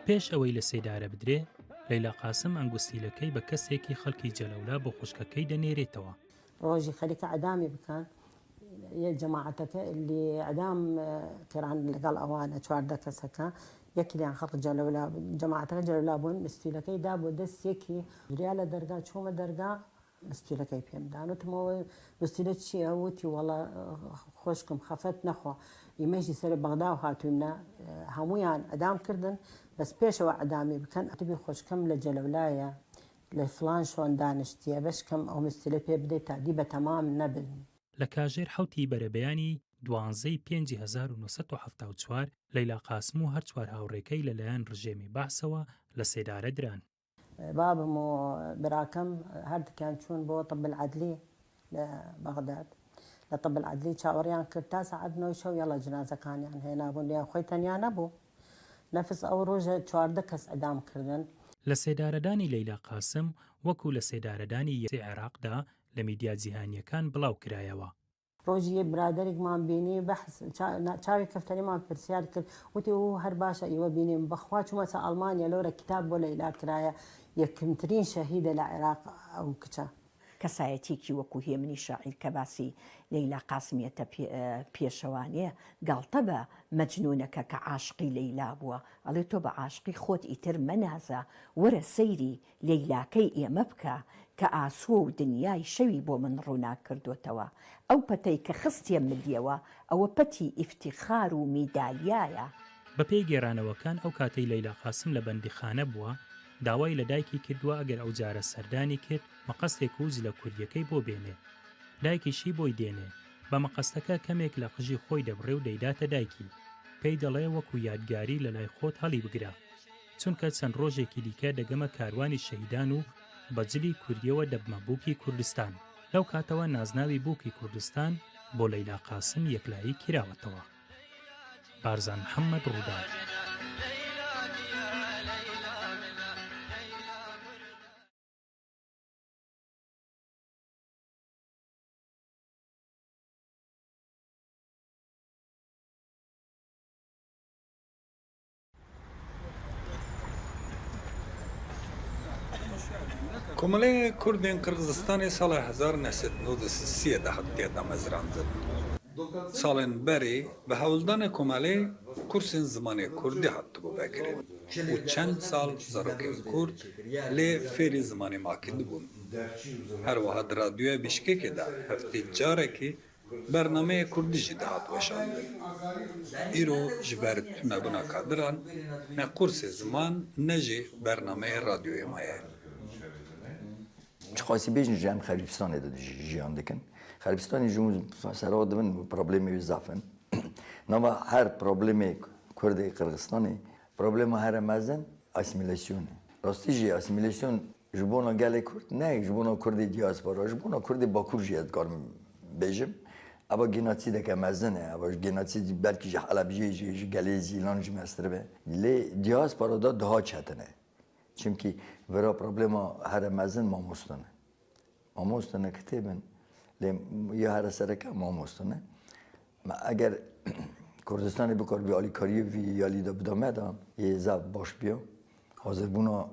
Speaker 3: پێش ئەوەی لە سێدارە بدرێ، لەیلا قاسم ئەنگوستیلەکەی بە کەسێکی خەڵکی جەلەولا بۆ خوشکەکەی دەنێرێتەوە.
Speaker 6: ڕۆژی خەریکە ئەدامی بکەن یە جەماعەتەکە اللي ئەدام کەران لەگەڵ ئەوانە 14 کەسەکە یەکیان خەڵک جەلەولا جەماعەتەکە جەلەولا بوون مستیلەکەی دا بۆ دەستێکی دریا لە دەرگا چوومە دەرگا مستیلەکەی پێمدان وتمەوە مستیلە چییە وتی وەڵا خۆشکم خەفەت نەخوا ئیمەژی سەر بەغدا و هاتوونە هەمویان ئەدام کردن بەس پێشەوە ئەدامی بکەن ئەتبی خۆشکەم لە جەلەولایە لە فلان شۆن دانیشتیە بەشکەم ئەو مستیلە پێ بدەیت تا دی بە تەمام نەبن.
Speaker 3: لە کاژێر حوتی بەرەبەیانی 12/5/1974 لەیلا قاسم و هەر چوار هاوڕێکەی لەلایەن ڕژێمی بەعسەوە لە سێدارە دران.
Speaker 6: بابم و براکەم هەردووکیان چوون بۆ طب العەدلی لە بەغداد لە طب العەدلی چاوەڕیان کرد تا سەعات 9 شەو یەڵە جنازەکانیان هێنابوون لێیان خۆی تەنیا نەبوو نەفس ئەو ڕۆژە 14 کەس ئەدام کردن.
Speaker 3: لە سێدارەدانی لەیلا قاسم وەکو لە سێدارەدانی یەکسی عێراقدا لە میدیا جیهانیەکان بڵاو کرایەوە.
Speaker 6: ڕۆژی یە برادێکمان بینی بەحث چاوی کەفتەریمان پرسیار کرد وتی و هەر باشە ئیوە بینیم بەخوا چوومەچە ئەڵمانیا لەورە کتاب بۆ لەیلا کرایە یەکمترین شەهیدە لە عێراق ئەو کچە.
Speaker 9: کەسایەتێکی وەکو هێمنی شاعیر کە باسی لەیلا قاسمیەتە پێشەوانەیە گاڵتە بە مەجنونەکە کە عاشقی لەیلا بووە ئەڵێ تۆ بە عاشقی خۆت ئیتر مەنازە وەرە سەیری لەیلاکەی ئێمە بکە کە ئاسووە و دنیای شەوی بۆ من ڕوونا کردوتەوە ئەو پەتەی کە خستیە ملیەوە ئەوە پەتی ئیفتیخار و میدالیایە.
Speaker 3: بەپێی گێرانەوەکان ئەو کاتەی لەیلا قاسم لە بەندیخانە بووە داوای لە دایکی کردووە ئەگەر ئەو جارە سەردانی کرد مەقەستێک وز لە کوردیەکەی بۆ بێنێ دایکیشی بۆی دێنێ بە مەقەستەکە کەمێک لە قژی خۆی دەبڕێ و دەیداتە دایکی پێی دەڵێ وەکو یادگاری لە لای خۆت هەڵی بگرە چونکە چەند ڕۆژێکی دیکە دەگەمە کاروانی شەهیدان و بەجلی کوردیەوە دەبمە بووکی کوردستان. لەو کاتەوە نازناوی بووکی کوردستان بۆ لەیلا قاسم یەکلایی کراوەتەوە. بارزان محەممەد ڕوودان.
Speaker 10: کۆمەڵەیە کوردên Qirgizistanê sala 1993 de hatiye damezrandin. Salên berê bi hewldanê komelê kursên zimanê Kurdî hatibû vekirin û çend sal zarokên Kurd lê fêrî zimanê makî dibûn. Her wiha di radyoya Bişkekê de heftê carekê bernameyê Kurdî jî dihat weşandin. Îro ji ber tunebûna kadiran ne kursê ziman ne jî bernameyê radyoyê maye.
Speaker 12: Çiqasî bêjin ji em Xerîbistanê de jiyan dikin. Xerîbistanê ji serava dibin problemê wî zafin. Nava her problemê Kurdê Qirgistanê problema here mezin asimilasyonê. Rastî jî asimilasyon ji bona gelê Kurd ne ji bona Kurdê diaspora ji bona Kurdê Bakur jî ez dikarim bêjim. Eva genotîdeke mezin e, eva genotîd belkî ji Helebciyê jî ji gelê Zîlan jî meztir be. Lê diaspora da daha çetin e. Çünkü vera problema here mezin mamostan e. Mamostan e kitêbin lê ya here sereke mamostan e. Eger Kurdistanê bikar bi alîkariyê vî yalî de bidame da yê zav baş biya hazîrbûna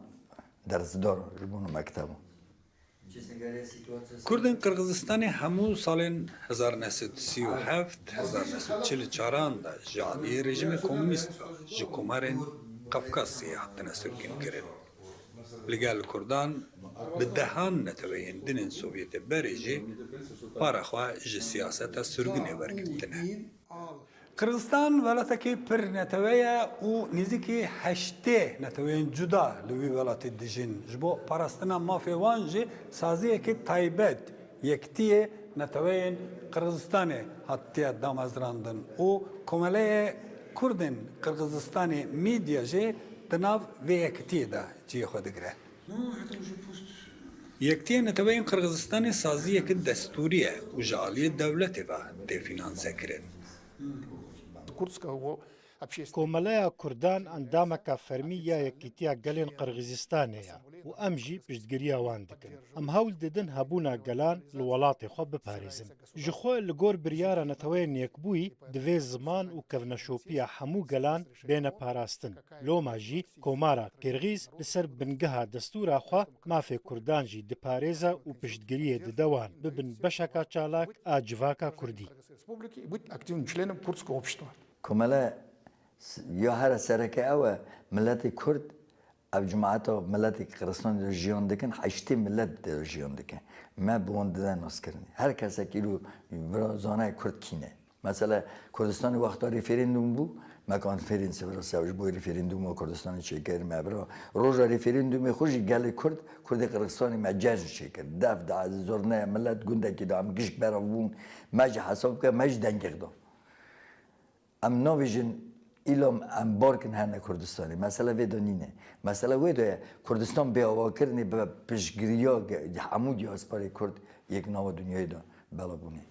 Speaker 12: derzdar ji bona mekteba.
Speaker 10: Kurdên Qirgizistanê hemû salên 1937-1944 de ji aliyê rejimê komûnîst ji komarên Qafkasyê hatine sirgîn kirin. Li gel Kurdan bi dehan neteweyên dinên Sovyetê berê jî para xwe ji siyaseta sirginê wergirtine. Kırgızistan welatekî pir netewê ye û nêzîkî heştê neteweyên cuda li wî welatê dijîn. Ji bo parastina mafê wan jî saziyekî taybet yektiyê neteweyên Qirgizistanê hatiye damezrandin û komeleyê Kurdên Qirgizistanê mîdya jî di nav vê yektiyê de ciyê xwe digire. Yektiya neteweyên Qirgizistanê saziyekî destûrî ye û ji aliyê dewletê ve tê fînansekirin.
Speaker 13: کۆمەلەیە کوردان ئەندامەکە فەرمی یا یەکیتیا گەلێن قەرغیزستانەیە و ئەم ژی پشتگیریاوان دکن ئەم هەول ددن هەبوونا گەلان لە وڵاتی خۆ بپارێزن ji خۆ li گۆر بریارە نەتەوەی نێکبووی divê ziman û kevneşopiya hemû gelan bêne parastin loma jî komara Qîrgîz li ser bingeha destûra xwe mafê Kurdan jî diparêze û piştgiriyê dide wan bibin beşeka çalak a civaka Kurdî.
Speaker 12: Komele ya here sereke ew e milletê Kurd او جماعت ملت قرستان دو جیان دکن 8 ملت دو جیان دکن ما بوند دادن ناس کردن هر کسی که رو برا زانه کرد کینه مثلا کردستان وقتا ریفرندوم بو ما کنفرانس برا سوج بو ریفرندوم و کردستان چه کرد ما برا روز ریفرندوم خوشی گل کرد قرستان ما جشن چه کرد دفع از زرنه ملت گنده که دام گشک برا بون ماج حساب که ماج دنگه دو ام نویژن ایلام ام بارکن هر کردستانی مثلا ویدانینه مثلا ویدای کردستان به آواکرنی به پشگریا حمودی اسپاری کرد یک نو دنیای دا بلابونه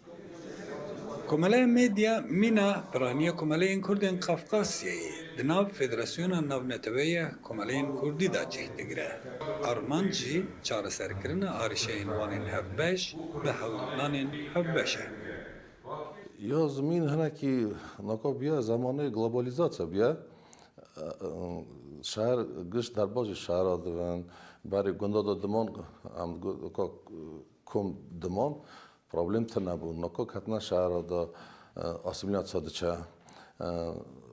Speaker 10: کماله میدیا مینا پرانیا کماله این کردن قفقاسیه دناب فدراسیون ناو نتویه کماله این کردی دا جهت گره آرمانجی چار سرکرن آرشه اینوانین هفبش به حولانین هفبشه
Speaker 4: یا زمین هنه که نکو بیا زمانه گلوبالیزاسیا بیا شهر گشت در باز شهر آدوان برای گنده دمان هم کم دمان پرابلم تا نبود نکو کتنا شهر آدا آسیمیلات ساده چه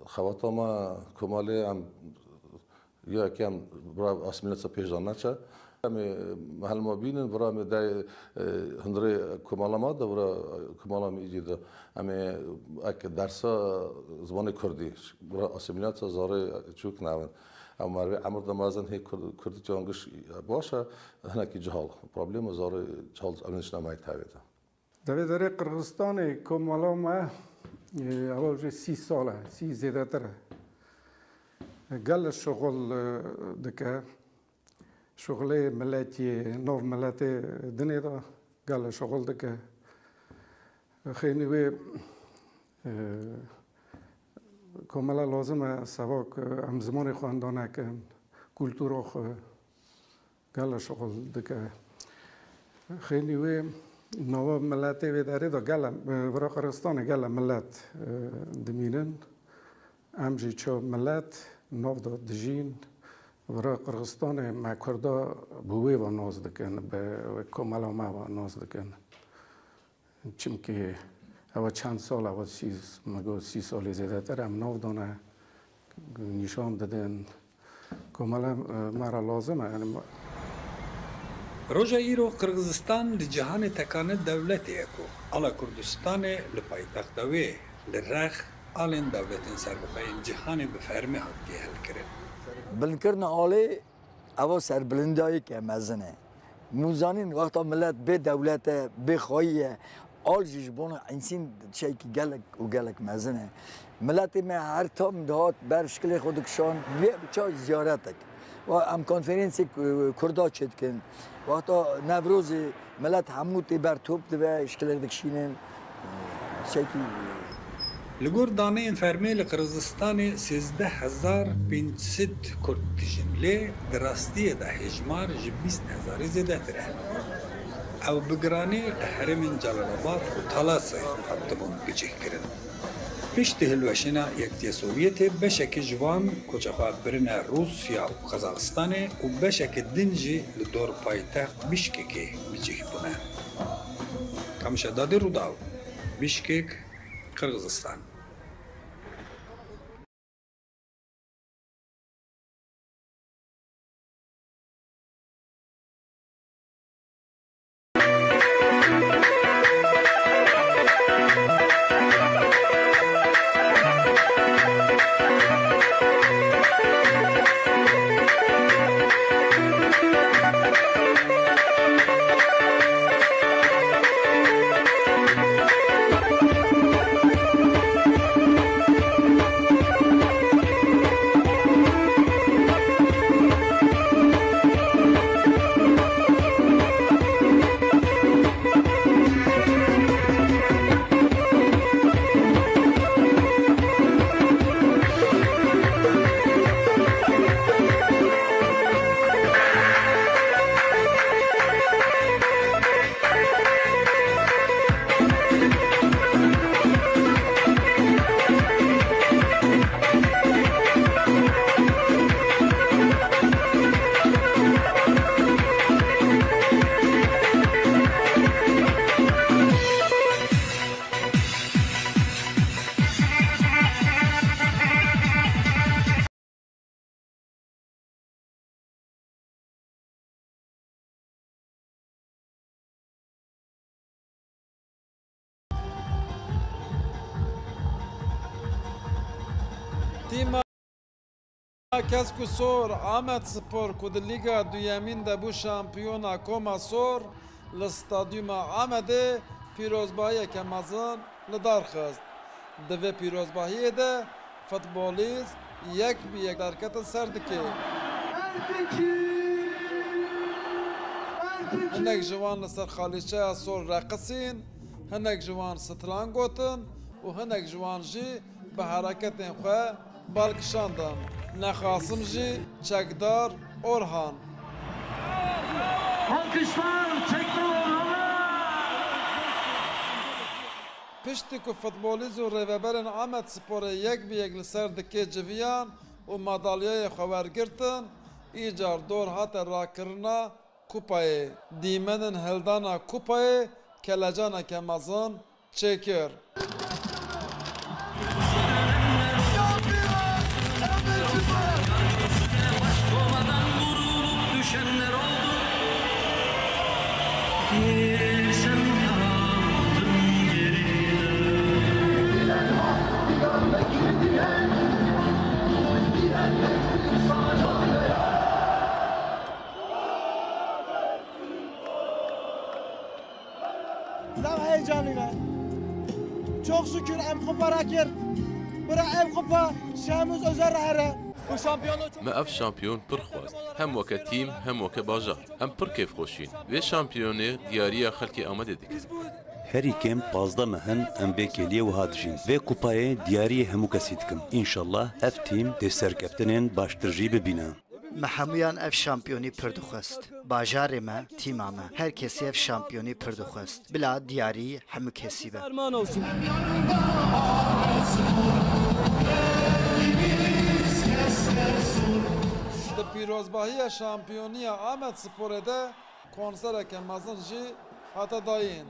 Speaker 4: خواتا ما کماله هم یا که هم برای آسیمیلات پیش دانه چه محل ما بینن برای در هندره کمالا ما دا برای کمالا می ایجاد اما اک درسا زبان کردی برای آسیمیلات زاره چوک نون اما مروی عمر دمازن هی کردی جانگش باشه هنکی جهال پرابلم زاره جهال اولش نمایی تابیده
Speaker 5: در قرغستان کمالا ما اول 30 ساله 30 زیاده تره قال شغل دکه شغل ملتی نو ملت دنیا دا قال شغل دکه خیلی وی کاملا لازمه سواک هم زمان خواندانه کن کلتور خو قال شغل دکه خیلی وی نو ملت وی داره دا قال برا قرغستان قال ملت دمینن امجی چو ملت نو دا دجین برای قرغستان ما کردا بوی و ناز دکن به کاملا ما و ناز دکن چون که اول چند سال اول 30 سال زیاده تر هم ناو دانه نشان دادن کاملا ما را لازمه
Speaker 10: روژا ایرو قرغزستان دی جهان تکانه دولتی اکو علا کردستان لپایتختوی لرخ آلین دولتین سربخواین جهان بفرمه حقی حل کرد
Speaker 12: بلنکرن آلی اوا سر بلندایی که مزنه موزانین وقتا ملت به دولت به خواهیه آل جیجبون انسین چی که گلک مزنه ملت ما هر تام دهات بر شکل خودکشان بیه بچای زیارتک و ام کنفرانسی کردا چید کن وقتا نوروز ملت هموتی بر توپ دوه شکل دکشینن چی که
Speaker 10: لگور دانه این فرمی لقرغزستان 13,500 کرد تجن لی دراستی ده هجمار 20,000 زیده تره او بگرانی حرم جلال آباد و طلاسه حتمون بجه کرن پیش تهلوشینا یکتی سوویت بشک جوان کچخواه برن روسیا و قزاقستان و بشک دنجی لدور پایتخت بیشککی بجه بونه کمشه داده رو داو بیشکک قرغزستان
Speaker 5: تیما کسکو سور آمد سپور کود لیگا دویامین دبو شامپیونا کوما سور لستادیوم آمده پیروزبایی که مزن لدار خست دوی پیروزبایی ده فوتبالیز یک بی یک درکت سردکه هنک جوان لسر خالیچه سور رقصین هنک جوان ستران گوتن و هنک جوان جی به حرکت خواه بالکشاندن نخاسم جی چکدار اورهان پشتی که فوتبالیز و ریوبرن آمد سپور یک بی یک لسر دکه جویان و مدالیای خوارگرتن ایجار دور هات را کرنا کوپای دیمنن هلدانا کوپای کلجانا که مزن چکر
Speaker 1: heyecanıyla. Çok şükür em kupa rakir. Bıra em kupa şahımız özel rahere. Bu şampiyonluğu
Speaker 14: ما اف شامپیون پر خواست هم وک تیم هم وک باجار هم پر کیف خوشین و شامپیونی دیاری خلکی آمده دیگر
Speaker 19: هری کم 15 مهن ام بکلیه و هاتجین و کوپای دیاری همو کسی دکم انشالله اف تیم د سرکفتنن باشترجی ببینه
Speaker 22: محمویان اف شامپیونی پردخواست باجار ما تیم ما هر کسی اف شامپیونی پردخواست بلا دیاری همو کسی به
Speaker 5: پیروزباهی شامپیونی آمد سپوره ده کنسر که مزن جی حتی داین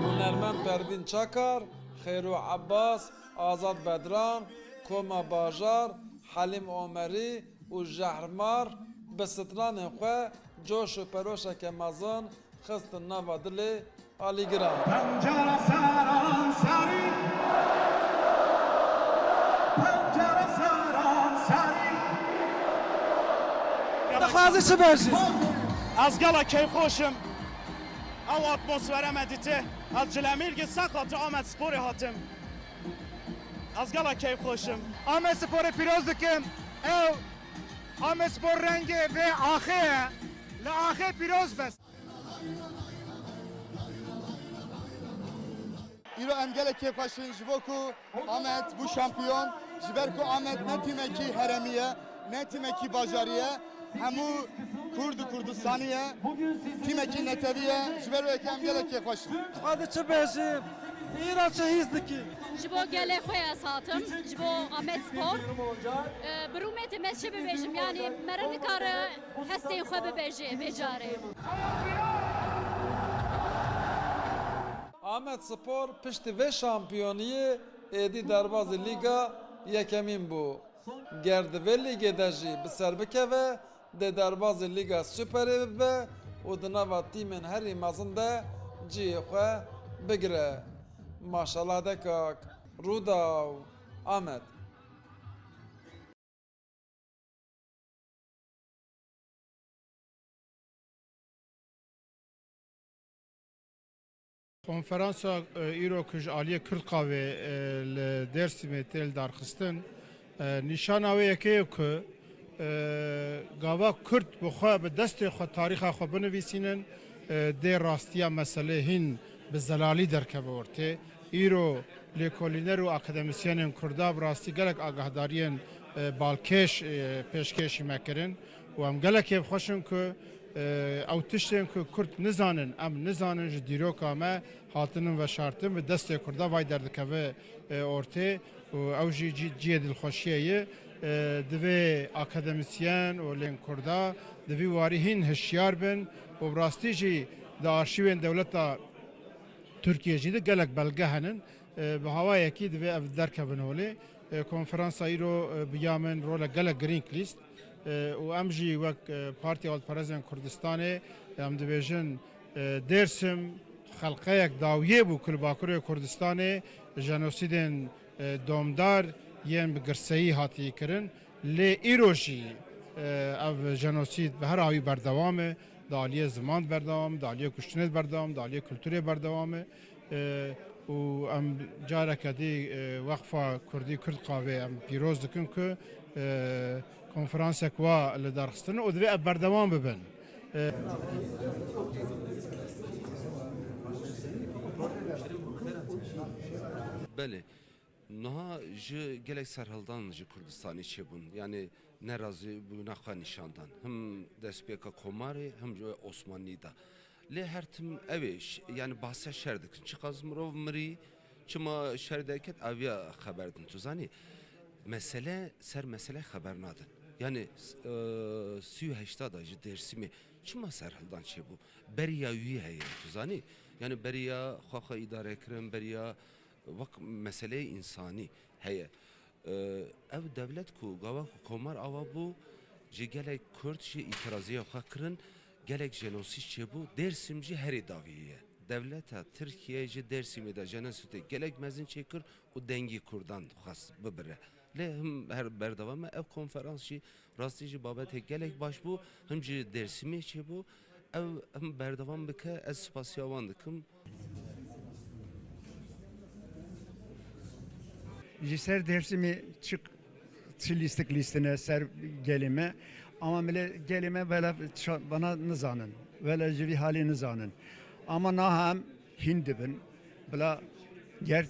Speaker 5: هنرمند پروین چاکر، خیرو عباس، آزاد بدران، کوما باجار، حلیم عمری و جهرمار به ستران خواه جوش و پروش که مزن خست نوا دلی آلیگران پنجره سران سری پنجره سران سری
Speaker 1: دخوازی چه باشی؟ از گلا کیف خوشم او اتمسفره مدیته از جلمیرگ سخات آمد سپوری هاتم از گلا کیف خوشم آمد سپوری پیروز دکم او آمد سپور رنگی و آخه لآخه پیروز بست
Speaker 25: ایرو امگل کیف خوشین جبو کو آمد بو شامپیون جبر کو آمد نه تیمکی هرمیه نه تیمکی باجاریه همو کرد و کردستانیه تیمکی نتویه جبر و امگل کیف خوشین
Speaker 1: خواهد چه بشیم ایران چه هیز دکی
Speaker 26: جبو گله خوی اساتم جبو آمد سپور برومت مسچه ببیجم یعنی مرن کار هستی خوی ببیجه بجاره
Speaker 5: آمد سپور پشت و شامپیونیه ایدی درباز لیگا یکمین بو گرد و لیگ دجی بسر بکوه ده درباز لیگا سوپر به و دنوا تیمن هری مزنده جی خواه بگره ماشالله دکاک رودا و آمد
Speaker 27: کنفرانسا ایرو کج آلیه کرد قاوه درسی میتل درخستن نشان آوه یکی که گاوا کرد بخواه به دست خود تاریخ خود بنویسینن در راستیا مسئله هین به زلالی درکه ورته ایرو لیکولینر و اکادمیسیان کردا براستی گلک آگاهداریان بالکش پیشکشی مکرن و هم گلک خوشن که او تشتن که کرد نزانن ام نزانن جدیرو کامه هاتنن و شارتن و دست کردا وای دردکه ارته او جی دلخوشیه دوی اکادمیسیان و لین کردا دوی واری هین هشیار بن و براستی جی دا آرشیوین دولتا ترکیه جی ده گلک بلگه هنن به هوای اکی دوی اف درکه بنوله کنفرانس ایرو بیامن رولا گلک گرینک لیست و ام جی وک پارتی آلپرزن کردستانê em dibêjin Dêrsim xelqeyek dawiyê bû kul Bakurê Kurdistanê jenosîdên domdar yên bi girseyî hatiye kirin lê îro jî ev jenosîd bi her awî berdewam e di aliyê ziman berdewam di aliyê kuştinê berdewam di aliyê kulturê berdewam e û em careke dî Weqfa Kurdî Kurd qavê em pîroz dikin ku konferansek wa li derxistin û divê ev berdewam bibin.
Speaker 7: Bəli, naha ji gelek serhildan ji Kurdistanê çêbûn, yani nerazî bûna xwe nîşandan. Him destpêka Komarê, him ji Osmanlî da. Lê her tim ev ê yani bahse şer dikin. Çiqas mirov mirî, çima şer derket aviya xeber din. Tu zanî, mesele ser mesele xeber nadin. Yani 38 da ji Dêrsimê çima serhildan çêbû? Beriya wî heye, tu zanî? Yani beriya xwe îdare kirin, beriya وەک مەسلەی ئینسانی هەیە ئەو دەولەت و گاوا کۆمار ئاوا بوو ji gelek Kurd jî îtirazîya xwe kirin gelek jenosîd çêbû Dêrsim jî herê davî ye devleta Tirkiye ji Dêrsimê de jenosîdê gelek mezin çêkir û dengî Kurdan dixwast bibire lê him her berdewam e ev konferans jî rastî jî babetê gelek baş bû him ji Dêrsimê çêbû ev him berdewam bike ez spasiya wan dikim.
Speaker 8: Ser Dêrsimê çi listine ser gelime ama bile gelime böyle bana nizanin böyle jivi hali nizanin ama nahem hindibin bila ger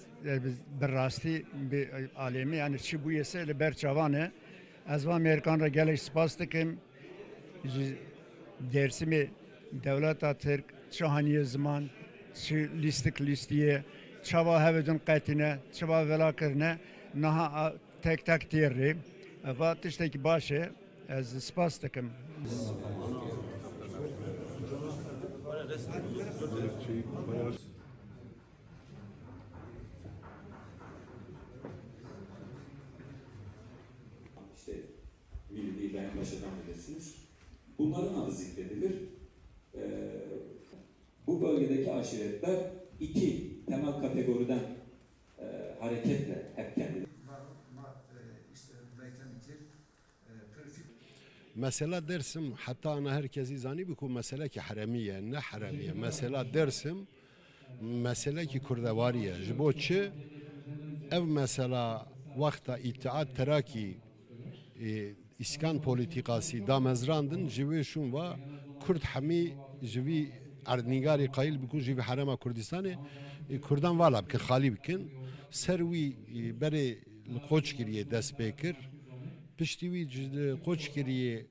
Speaker 8: bir rastî bir alemi yani çi bu yese li ber çavane ez va Amerikan ra gelek spas dikim Dêrsimê devleta Türk çahaniye zaman çi listiye çava hevedin qetine çava velakirine naha tek tek tiyerri va tişteki başı ez spas dikim.
Speaker 15: İşte milli ben başadan bilirsiniz. Bunların adı zikredilir. Bu bölgedeki aşiretler iki temel kategoriden hareketle hep kendileri.
Speaker 16: Mesela Dêrsim hatta ana herkesi zani bu mesele ki haramiye ne haramiye mesela Dêrsim mesele ki Kurdevariye jiboçi ev mesela vakta İttihat Teraki iskan politikası damezrandın jivi şun va Kurd hami jivi Erdnigari qayil bikun jivi harama Kurdistanê Kurdan vala bikin xalî bikin ser wî berê li Qoçgiriyê dest pê kir piştî wî Qoçgiriyê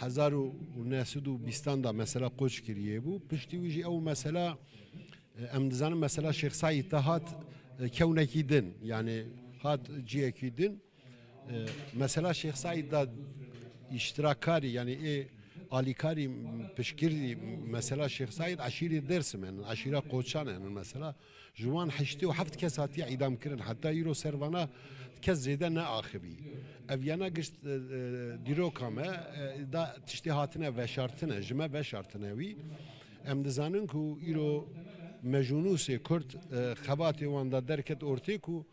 Speaker 16: 1920 da mesela Qoçgiriyê bû piştî wî jî ew mesela em dizanin mesela Şêx Saîd de hat kewnekî din yani hat ciyekî din mesela Şêx Saîd da iştirakarî yani Alikari pişkirdi mesela Şêx Saîd aşîrê Dêrsim en aşîra Qoçan en mesela jiwan heştê û heft kes hatiye îdam kirin heta îro servana kes zêde ne axivî ev yana gişt dîroka me da tiştê hatine veşartine ji me veşartine wî em dizanin ku îro mejûnûsê Kurd xebatê wan da derket ortê ku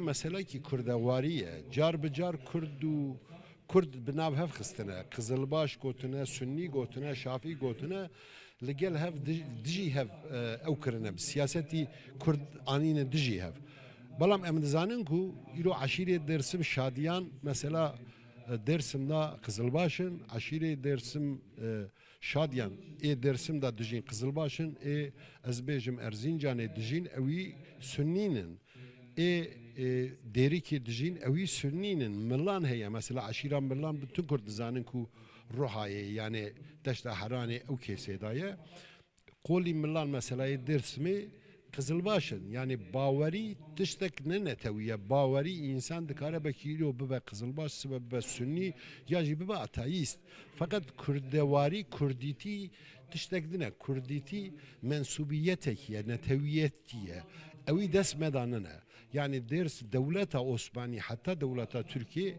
Speaker 16: mesele ki Kurdewarî ye car bi car Kurd û Kurd bi nav hev xistine Qizilbaş gotine Sunni gotine Şafî gotine li gel hev dijî hev ew kirine bi siyasetî Kurd anîne dijî hev balam em dizanin ku îro aşîrê Dêrsim Şadiyan mesela Dêrsimda Qizilbaşin aşîrê Dêrsim Şadiyan Dêrsim da dijîn Qizilbaşin ez bêjim Erzincanê dijîn ewî Sunnînin Derîkê dijîn ewî Sunnînin milan heye mesela aşîra milan bütün Kurd dizanin ku ruhayê yani deşta heranê ew kesê daye qolî milan meselayê Dêrsimê Qizilbaşin yani bawerî tiştek ne netewiye bawerî insan dikare bekî îro bibe Qizilbaş sibe bibe Sunnî ya jî bibe atayîst fakat Kurdewarî Kurdîtî tiştek dine Kurdîtî mensubiyetekî ye netewiyetî ye ewî dest medanine yani ders devleta Osmanî hatta devleta Türkiye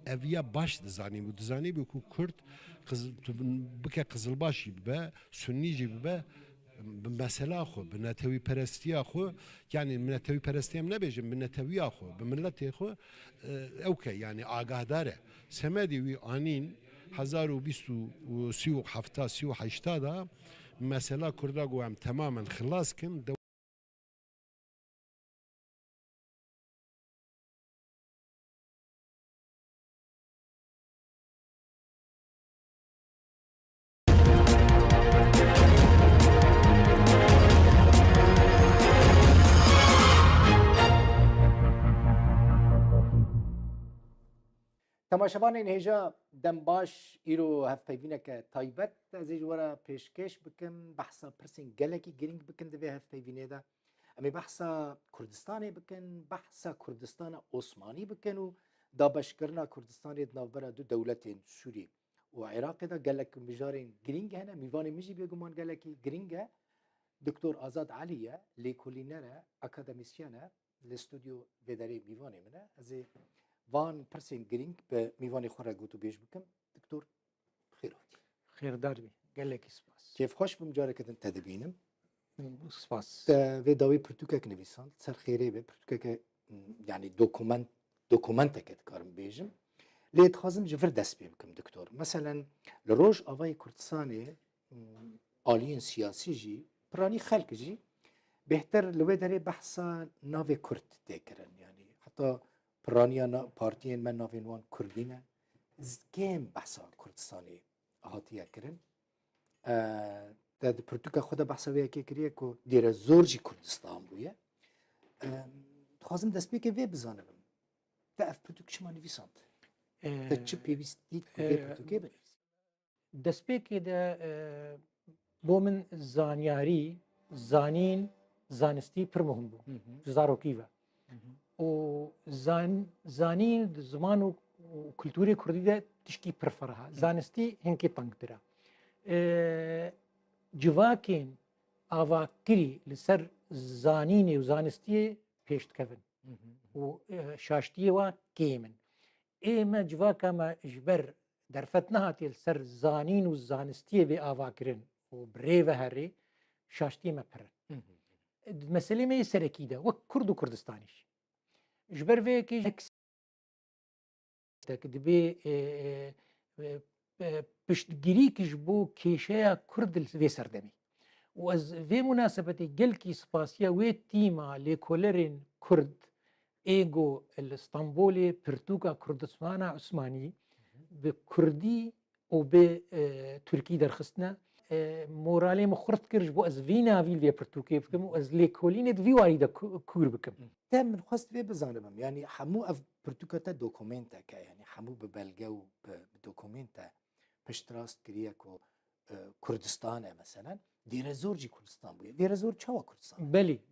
Speaker 16: اویا باش دزانی بو دزانی بو کو کرد بکه قزلباشی به سنی جی به مثلا خو بنتوی پرستی خو یعنی منتوی پرستی هم نبیجم بنتوی خو به ملت خو اوکی یعنی آگاه داره سمدی وی آنین 1237 دا مثلا کرداگو هم تماما خلاص کن
Speaker 11: تماشاوان این هجا دم باش ایرو هف پیوینه که تایبت از ایجوارا پیشکش بکن بحثا پرسین گلکی گرینگ بکن دوی هف پیوینه دا امی بحثا کردستانی بکن بحثا کردستان عثمانی بکن و دا بشکرنا کردستانی نوبرا دو دولت سوری و عراق دا گلک مجارین گرینگ هنه میوان میجی بگمان گلکی گرینگه دکتور آزاد علیه لیکولینره اکادمیسیانه الاستودیو وداری میوانی منه از وان پرسین گرینگ به میوانی خورا گوتو بیش بکم دکتور خیر هاتی
Speaker 2: خیر دارمی گلکی سپاس
Speaker 11: کیف خوش بمجاره کدن تدبینم
Speaker 2: سپاس
Speaker 11: و داوی پرتوکه که نویسان سر خیره به پرتوکه که یعنی دوکومنت که کارم بیجم لیت خازم جفر دست بکم دکتور مثلا لروج آوای کردستانی آلین سیاسی جی پرانی خلق جی بهتر لوی داره بحثا ناو کرد تکرن یعنی حتی پرانیا پارتیین من ناوینوان کردینه زگیم بحثا کردستانی هاتیه کرن در پرتوکا خود بحثا ویا که کریه که دیره زورجی کردستان بویه خوازم دست بی که وی بزانم تا اف پرتوک شما نویساند تا چه پیویست دید که وی پرتوکه بنویسید
Speaker 2: دست بی که ده بو من زانیاری زانین زانستی پر مهم بو زاروکیوه و زانین زمان و کلتوری کردی ده تشکی پرفرها زانستی هنکی تنگ تره جواکین آواکری لسر زانین و زانستی پیشت کفن و شاشتی و کیمن ایما جواکا ما جبر درفت نهاتی لسر زانین و زانستی به آواکرن و بریوه هری شاشتی ما پرن مسئله ما سرکی ده و کرد و کردستانیش جبر وی که دبی پشتگیری کش بو کیشه کرد وی سردمی و از وی مناسبتی گل کی سپاسیا وی تیما لیکولرین کرد ایگو الاسطنبولی پرتوکا کردستان عثمانی به کردی و به ترکی درخستنا مورالی مخرط کرج بو از وی ناویل وی پرتوکی بکم و از لیکولینت وی وارد کور بکم
Speaker 11: تا من خواست وی بزانم یعنی همو اف پرتوکتا دوکومنتا که یعنی همو به بلگه و به دوکومنتا پشتراست کریه که کردستانه مثلا دیره زور جی کردستان بوده دیره زور چاوا کردستان
Speaker 2: بلی